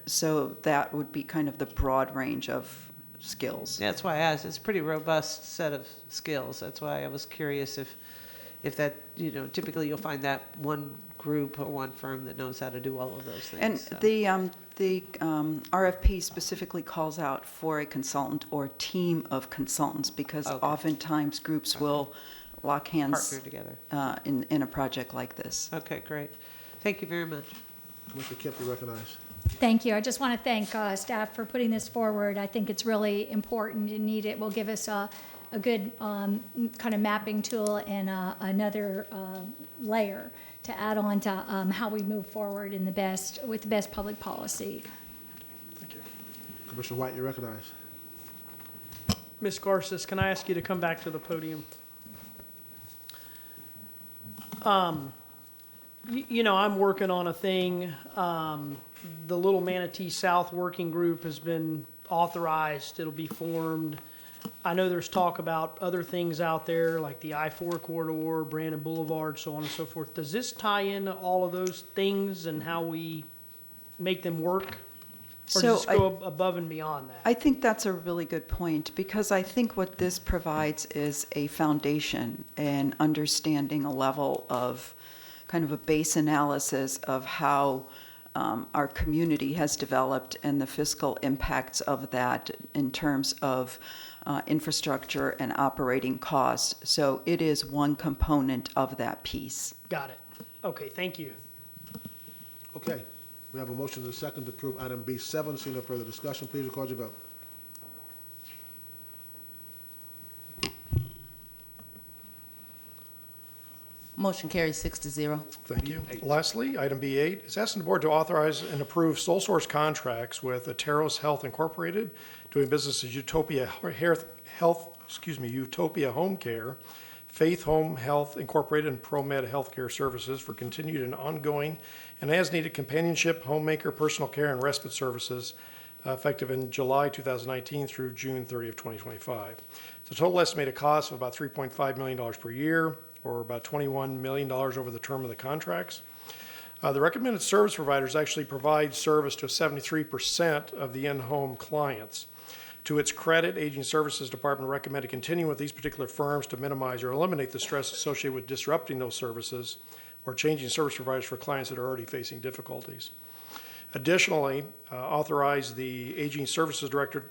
So that would be kind of the broad range of skills. That's why I asked. It's a pretty robust set of skills. That's why I was curious if that, you know, typically you'll find that one group or one firm that knows how to do all of those things. And so. the RFP specifically calls out for a consultant or team of consultants, because oftentimes groups will lock hands partner together in a project like this. Okay, great. Thank you very much. Commissioner Kemp, you recognize. Thank you. I just want to thank staff for putting this forward. I think it's really important and needed. It will give us a good kind of mapping tool and another layer to add on to how we move forward with the best public policy. Thank you. Commissioner White, you recognize. Ms. Garces, can I ask you to come back to the podium? You know, I'm working on a thing. The Little Manatee South Working Group has been authorized. It'll be formed. I know there's talk about other things out there, like the I-4 corridor, Brandon Boulevard, so on and so forth. Does this tie into all of those things and how we make them work? Or does this go above and beyond that? I think that's a really good point, because I think what this provides is a foundation and understanding a level of kind of a base analysis of how our community has developed and the fiscal impacts of that in terms of infrastructure and operating costs. So it is one component of that piece. Got it. Okay, thank you. Okay. We have a motion and a second to approve item B7. Seeing no further discussion, please record your vote. Motion carries 6-0. Thank you. Lastly, item B8 is asking the board to authorize and approve sole source contracts with Ateros Health Incorporated, doing business as Utopia Utopia Home Care, Faith Home Health Incorporated, and ProMed Healthcare Services for continued and ongoing and as-needed companionship, homemaker, personal care, and respite services effective in July 2019 through June 30 of 2025. It's a total estimated cost of about $3.5 million per year, or about $21 million over the term of the contracts. The recommended service providers actually provide service to 73% of the in-home clients. To its credit, Aging Services Department recommended continuing with these particular firms to minimize or eliminate the stress associated with disrupting those services or changing service providers for clients that are already facing difficulties. Additionally, authorize the Aging Services Director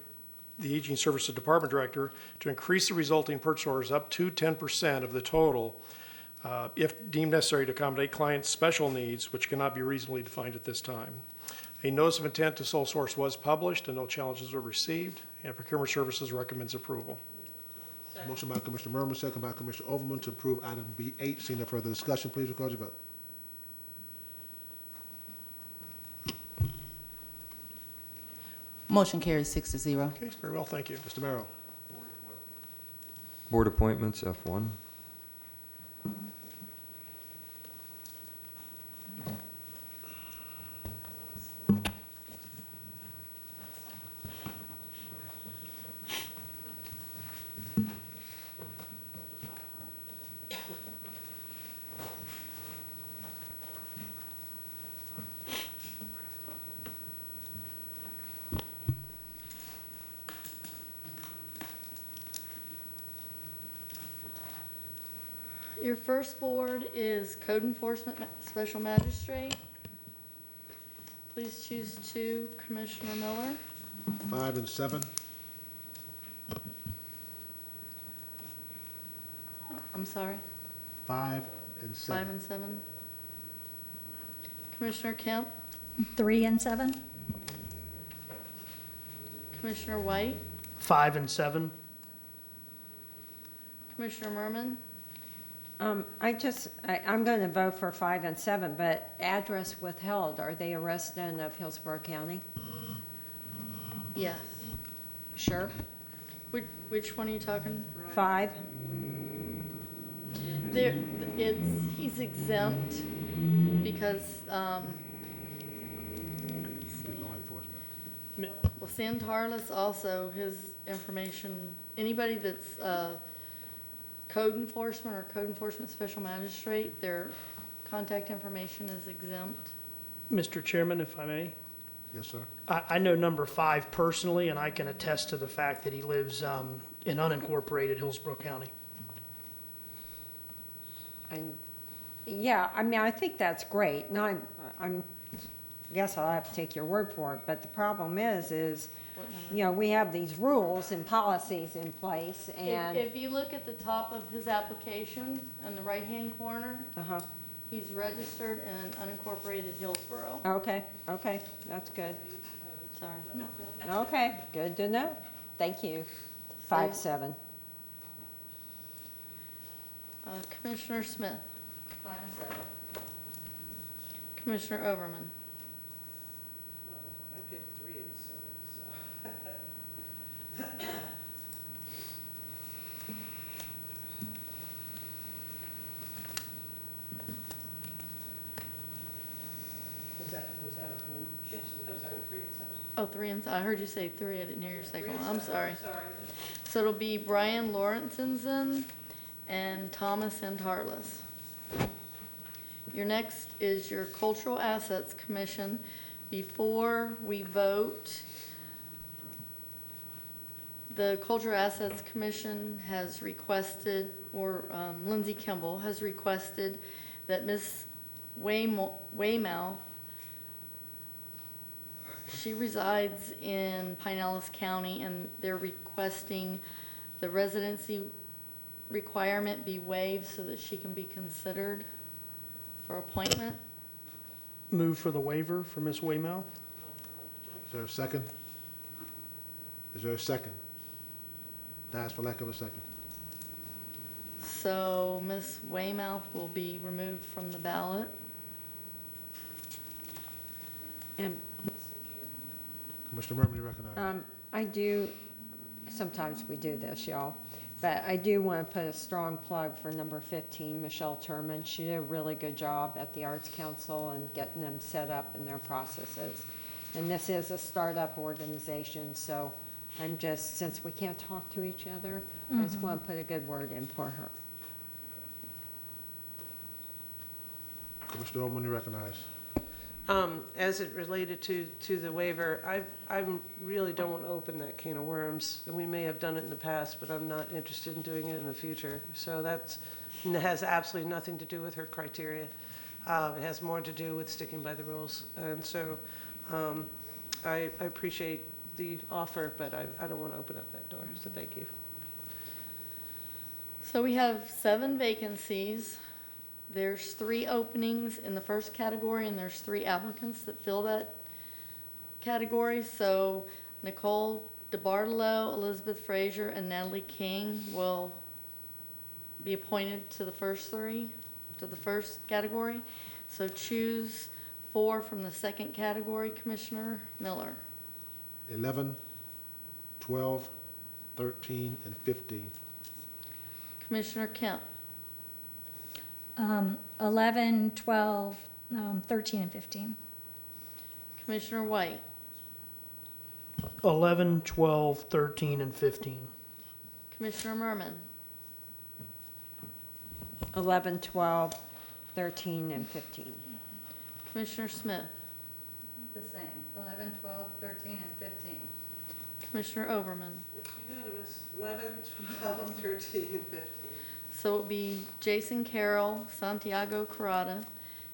the Aging Services Department Director to increase the resulting purchase orders up to 10% of the total if deemed necessary to accommodate clients' special needs, which cannot be reasonably defined at this time. A notice of intent to sole source was published and no challenges were received, and Procurement Services recommends approval. Motion by Commissioner Merman, second by Commissioner Overman to approve item B8. Seeing no further discussion, please record your vote. Motion carries 6-0. Okay, very well, thank you. Mr. Merrill. Board appointments, F1. Your first board is Code Enforcement Special Magistrate. Please choose 2, Commissioner Miller. 5 and 7. I'm sorry, 5 and 7. 5 and 7. Commissioner Kemp, 3 and 7. Commissioner White, 5 and 7. Commissioner Merman, I'm going to vote for 5 and 7, but address withheld. Are they a resident of Hillsborough County? yes. Sure. Which one are you talking? 5? He's exempt because, Law enforcement. well, Sam Tarlis also, his information, anybody that's code enforcement or code enforcement special magistrate, their contact information is exempt. Mr. Chairman, if I may, Yes, sir. I know number 5 personally, and I can attest to the fact that he lives in unincorporated Hillsborough County. And, yeah, I mean, I think that's great. Now, guess I'll have to take your word for it, but the problem is, you know, we have these rules and policies in place, and. If you look at the top of his application in the right-hand corner, Uh-huh. he's registered in unincorporated Hillsborough. Okay, that's good. Sorry. Okay, good to know. Thank you. 5-7. Commissioner Smith. 5 and 7. Commissioner Overman. I picked 3 and 7, Was that a vote? Oh, 3 and 7. I heard you say 3. I didn't hear your second one. I'm sorry. So it'll be Brian Lawrenson and Thomas and Harless. Your next is your Cultural Assets Commission. Before we vote, the Cultural Assets Commission has requested, or Lindsay Kimball has requested that Ms. Weymouth, she resides in Pinellas County, and they're requesting the residency requirement be waived so that she can be considered for appointment. Move for the waiver for Ms. Weymouth. Is there a second? Is there a second? Dies for lack of a second. So Ms. Weymouth will be removed from the ballot. And Commissioner Merman, you recognize. I do, sometimes we do this, y'all, but I do want to put a strong plug for number 15, Michelle Turman. She did a really good job at the Arts Council and getting them set up in their processes. And this is a startup organization, so I'm just, since we can't talk to each other, I just want to put a good word in for her. Commissioner Overman, you recognize. As it related to the waiver, I really don't want to open that can of worms. We may have done it in the past, but I'm not interested in doing it in the future. So that has absolutely nothing to do with her criteria. It has more to do with sticking by the rules. And so I appreciate the offer, but I don't want to open up that door, so thank you. So we have 7 vacancies. There's 3 openings in the first category, and there's 3 applicants that fill that category. So Nicole DeBartolo, Elizabeth Frazier, and Natalie King will be appointed to the first 3, to the first category. So choose 4 from the second category, Commissioner Miller. 11, 12, 13, and 15. Commissioner Kemp. 11, 12, 13, and 15. Commissioner White. 11, 12, 13, and 15. Commissioner Merman. 11, 12, 13, and 15. Commissioner Smith. The same, 11, 12, 13, and 15. Commissioner Overman. It's unanimous, 11, 12, 13, and 15. So it'll be Jason Carroll, Santiago Carrata,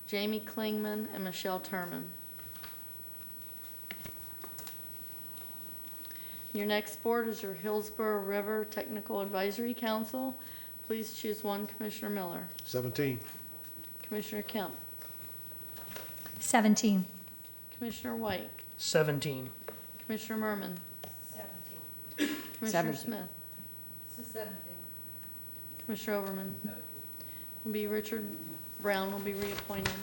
Jamie Klingman, and Michelle Turman. Your next board is your Hillsborough River Technical Advisory Council. Please choose 1, Commissioner Miller. 17. Commissioner Kemp. 17. Commissioner White. 17. Commissioner Merman. 17. Commissioner Smith. This is 17. Commissioner Overman. Will be Richard Brown will be reappointed.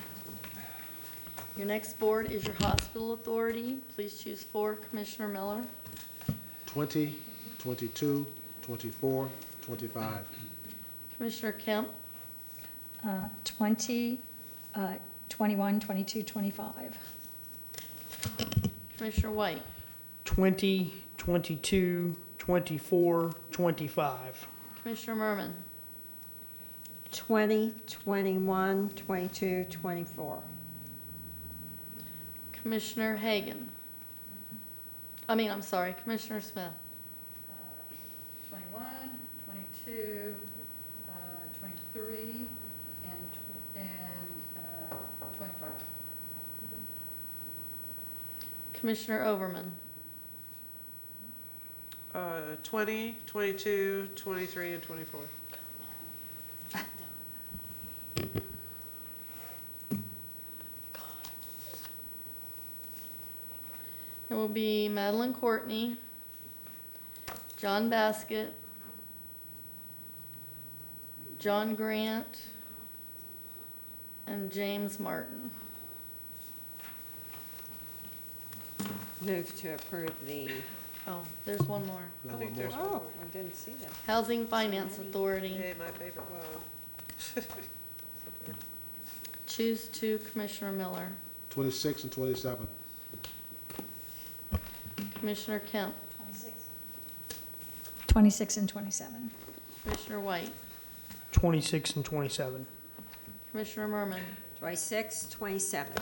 Your next board is your Hospital Authority. Please choose 4, Commissioner Miller. 20, 22, 24, 25. Commissioner Kemp. 20, 21, 22, 25. Commissioner White. 20, 22, 24, 25. Commissioner Merman. 20, 21, 22, 24. Commissioner Hagan. I'm sorry, Commissioner Smith. 21, 22, 23, and 25. Commissioner Overman. 20, 22, 23, and 24. It will be Madeline Courtney, John Baskett, John Grant, and James Martin. Move to approve the, Oh, there's one more. I think there's one oh, more. I didn't see that. Housing Finance Authority. Yay, my favorite one. Choose 2, Commissioner Miller. 26 and 27. Commissioner Kemp. 26 and 27. Commissioner White. 26 and 27. Commissioner Merman. 26, 27.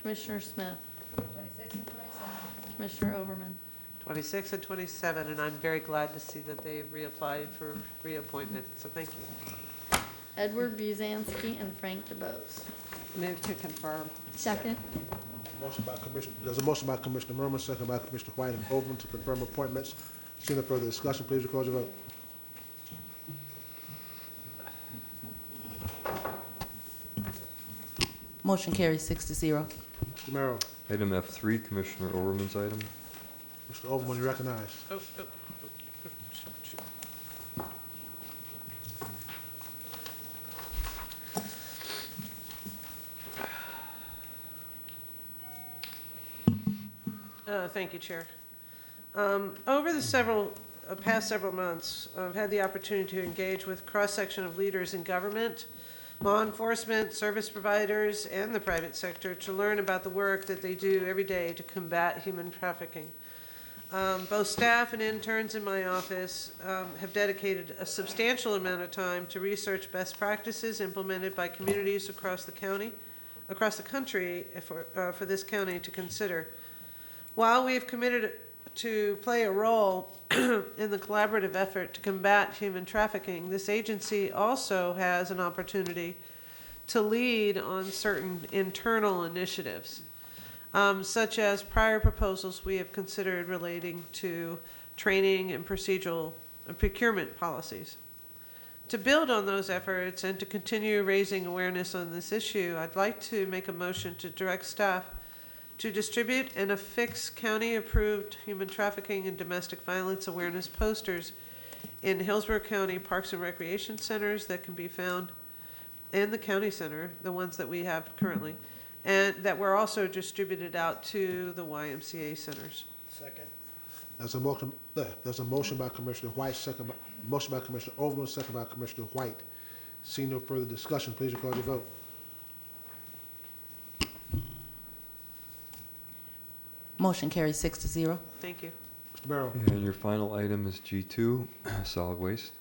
Commissioner Smith. 26 and 27. Commissioner Overman. 26 and 27, and I'm very glad to see that they reapplied for reappointment, so thank you. Edward Buzansky and Frank DeBose. Move to confirm. Second. There's a motion by Commissioner Merman, second by Commissioner White and Overman to confirm appointments. Seeing no further discussion, please record your vote. Motion carries 6-0. Mr. Merrill. Item F3, Commissioner Overman's item. Mr. Overman, you recognized. Thank you, Chair. Over the past several months, I've had the opportunity to engage with cross-section of leaders in government, law enforcement, service providers, and the private sector to learn about the work that they do every day to combat human trafficking. Both staff and interns in my office have dedicated a substantial amount of time to research best practices implemented by communities across the country for this county to consider. While we have committed to play a role in the collaborative effort to combat human trafficking, this agency also has an opportunity to lead on certain internal initiatives. such as prior proposals we have considered relating to training and procedural and procurement policies. To build on those efforts and to continue raising awareness on this issue, I'd like to make a motion to direct staff to distribute and affix county-approved human trafficking and domestic violence awareness posters in Hillsborough County Parks and Recreation Centers that can be found, and the county center, the ones that we have currently, and that were also distributed out to the YMCA centers. Second. There's a motion by Commissioner White, motion by Commissioner Overman, second by Commissioner White. Seeing no further discussion, please record your vote. Motion carries 6-0. Thank you. Mr. Merrill. And your final item is G2, solid waste.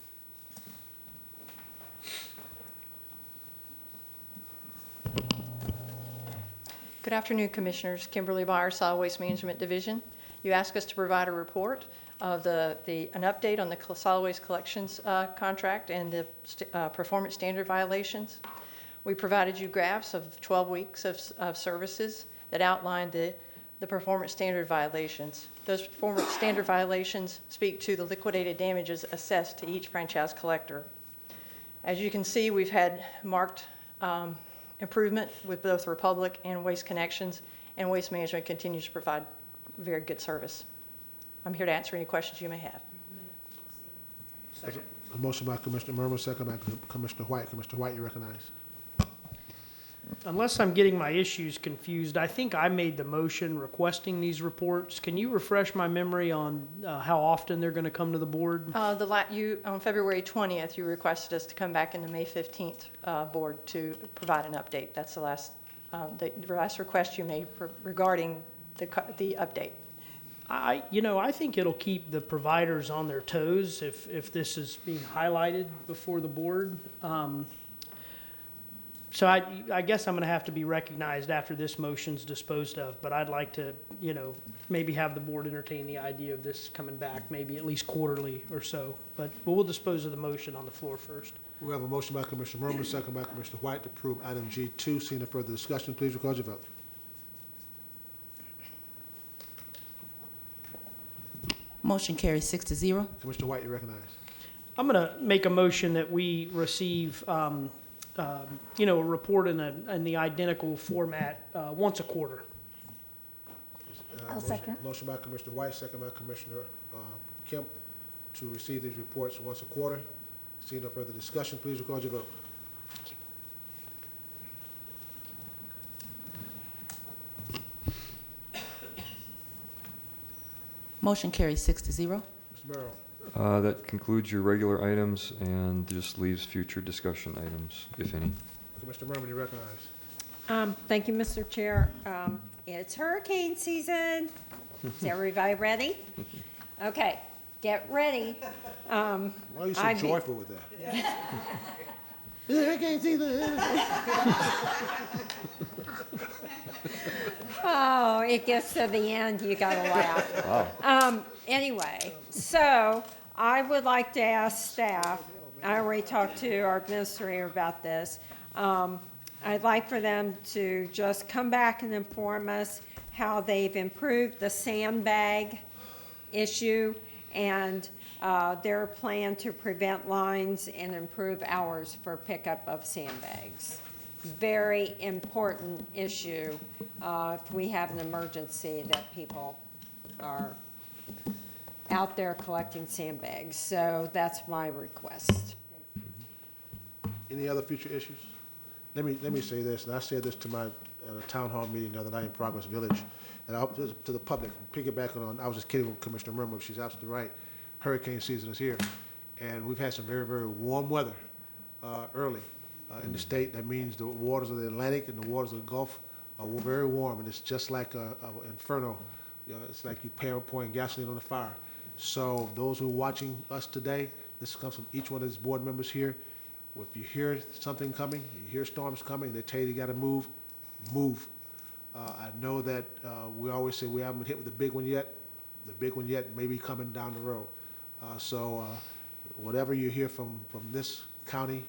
Good afternoon, Commissioners. Kimberly Byer, Solid Waste Management Division. You asked us to provide a report of an update on the solid waste collections contract and the performance standard violations. We provided you graphs of 12 weeks of services that outlined the performance standard violations. Those performance standard violations speak to the liquidated damages assessed to each franchise collector. As you can see, we've had marked improvement with both Republic and Waste Connections, and Waste Management continues to provide very good service. I'm here to answer any questions you may have. A motion by Commissioner Murma, second by Commissioner White. Commissioner White, you recognize. Unless I'm getting my issues confused, I think I made the motion requesting these reports. Can you refresh my memory on how often they're going to come to the board? On February 20th, you requested us to come back in the May 15th board to provide an update. That's the last request you made regarding the update. I think it'll keep the providers on their toes if this is being highlighted before the board. So I guess I'm going to have to be recognized after this motion's disposed of, but I'd like to, maybe have the board entertain the idea of this coming back, maybe at least quarterly or so. But we'll dispose of the motion on the floor first. We have a motion by Commissioner Murma, second by Commissioner White to approve item G2. Seeing no further discussion, please record your vote. Motion carries 6-0. Commissioner White, you recognize. I'm going to make a motion that we receive, a report in the identical format once a quarter. I'll second. Motion by Commissioner White, second by Commissioner Kemp to receive these reports once a quarter. Seeing no further discussion, please record your vote. Motion carries 6-0. Mr. Merrill. That concludes your regular items and just leaves future discussion items, if any. Commissioner Merriman, you recognize. Thank you, Mr. Chair. It's hurricane season. Is everybody ready? Okay, get ready. Why are you so joyful with that? Hurricane season. Oh, it gets to the end, you gotta laugh. Wow. Anyway, so I would like to ask staff, I already talked to our administrator about this. I'd like for them to just come back and inform us how they've improved the sandbag issue and their plan to prevent lines and improve hours for pickup of sandbags. Very important issue if we have an emergency that people are out there collecting sandbags. So that's my request. Any other future issues? Let me say this, and I said this to my town hall meeting the other night in Progress Village, and to the public, piggybacking on, I was just kidding with Commissioner Murma, she's absolutely right. Hurricane season is here, and we've had some very, very warm weather early in the state. That means the waters of the Atlantic and the waters of the Gulf are very warm, and it's just like an inferno. It's like you pouring gasoline on the fire. So those who are watching us today, this comes from each one of these board members here. If you hear something coming, you hear storms coming, they tell you got to move, move. I know that we always say we haven't been hit with the big one yet. The big one yet may be coming down the road. So whatever you hear from this county,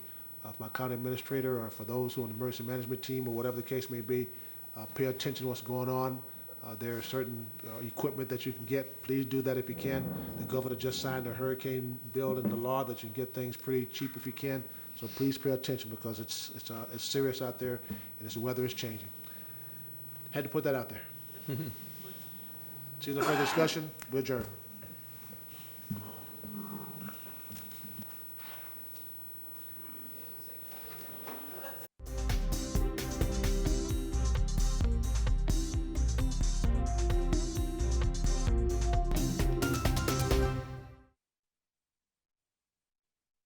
my county administrator, or for those who are on the emergency management team, or whatever the case may be, pay attention to what's going on. There are certain equipment that you can get. Please do that if you can. The governor just signed a hurricane bill into law that you can get things pretty cheap if you can. So please pay attention because it's serious out there and the weather is changing. Had to put that out there. See no further discussion. We adjourn.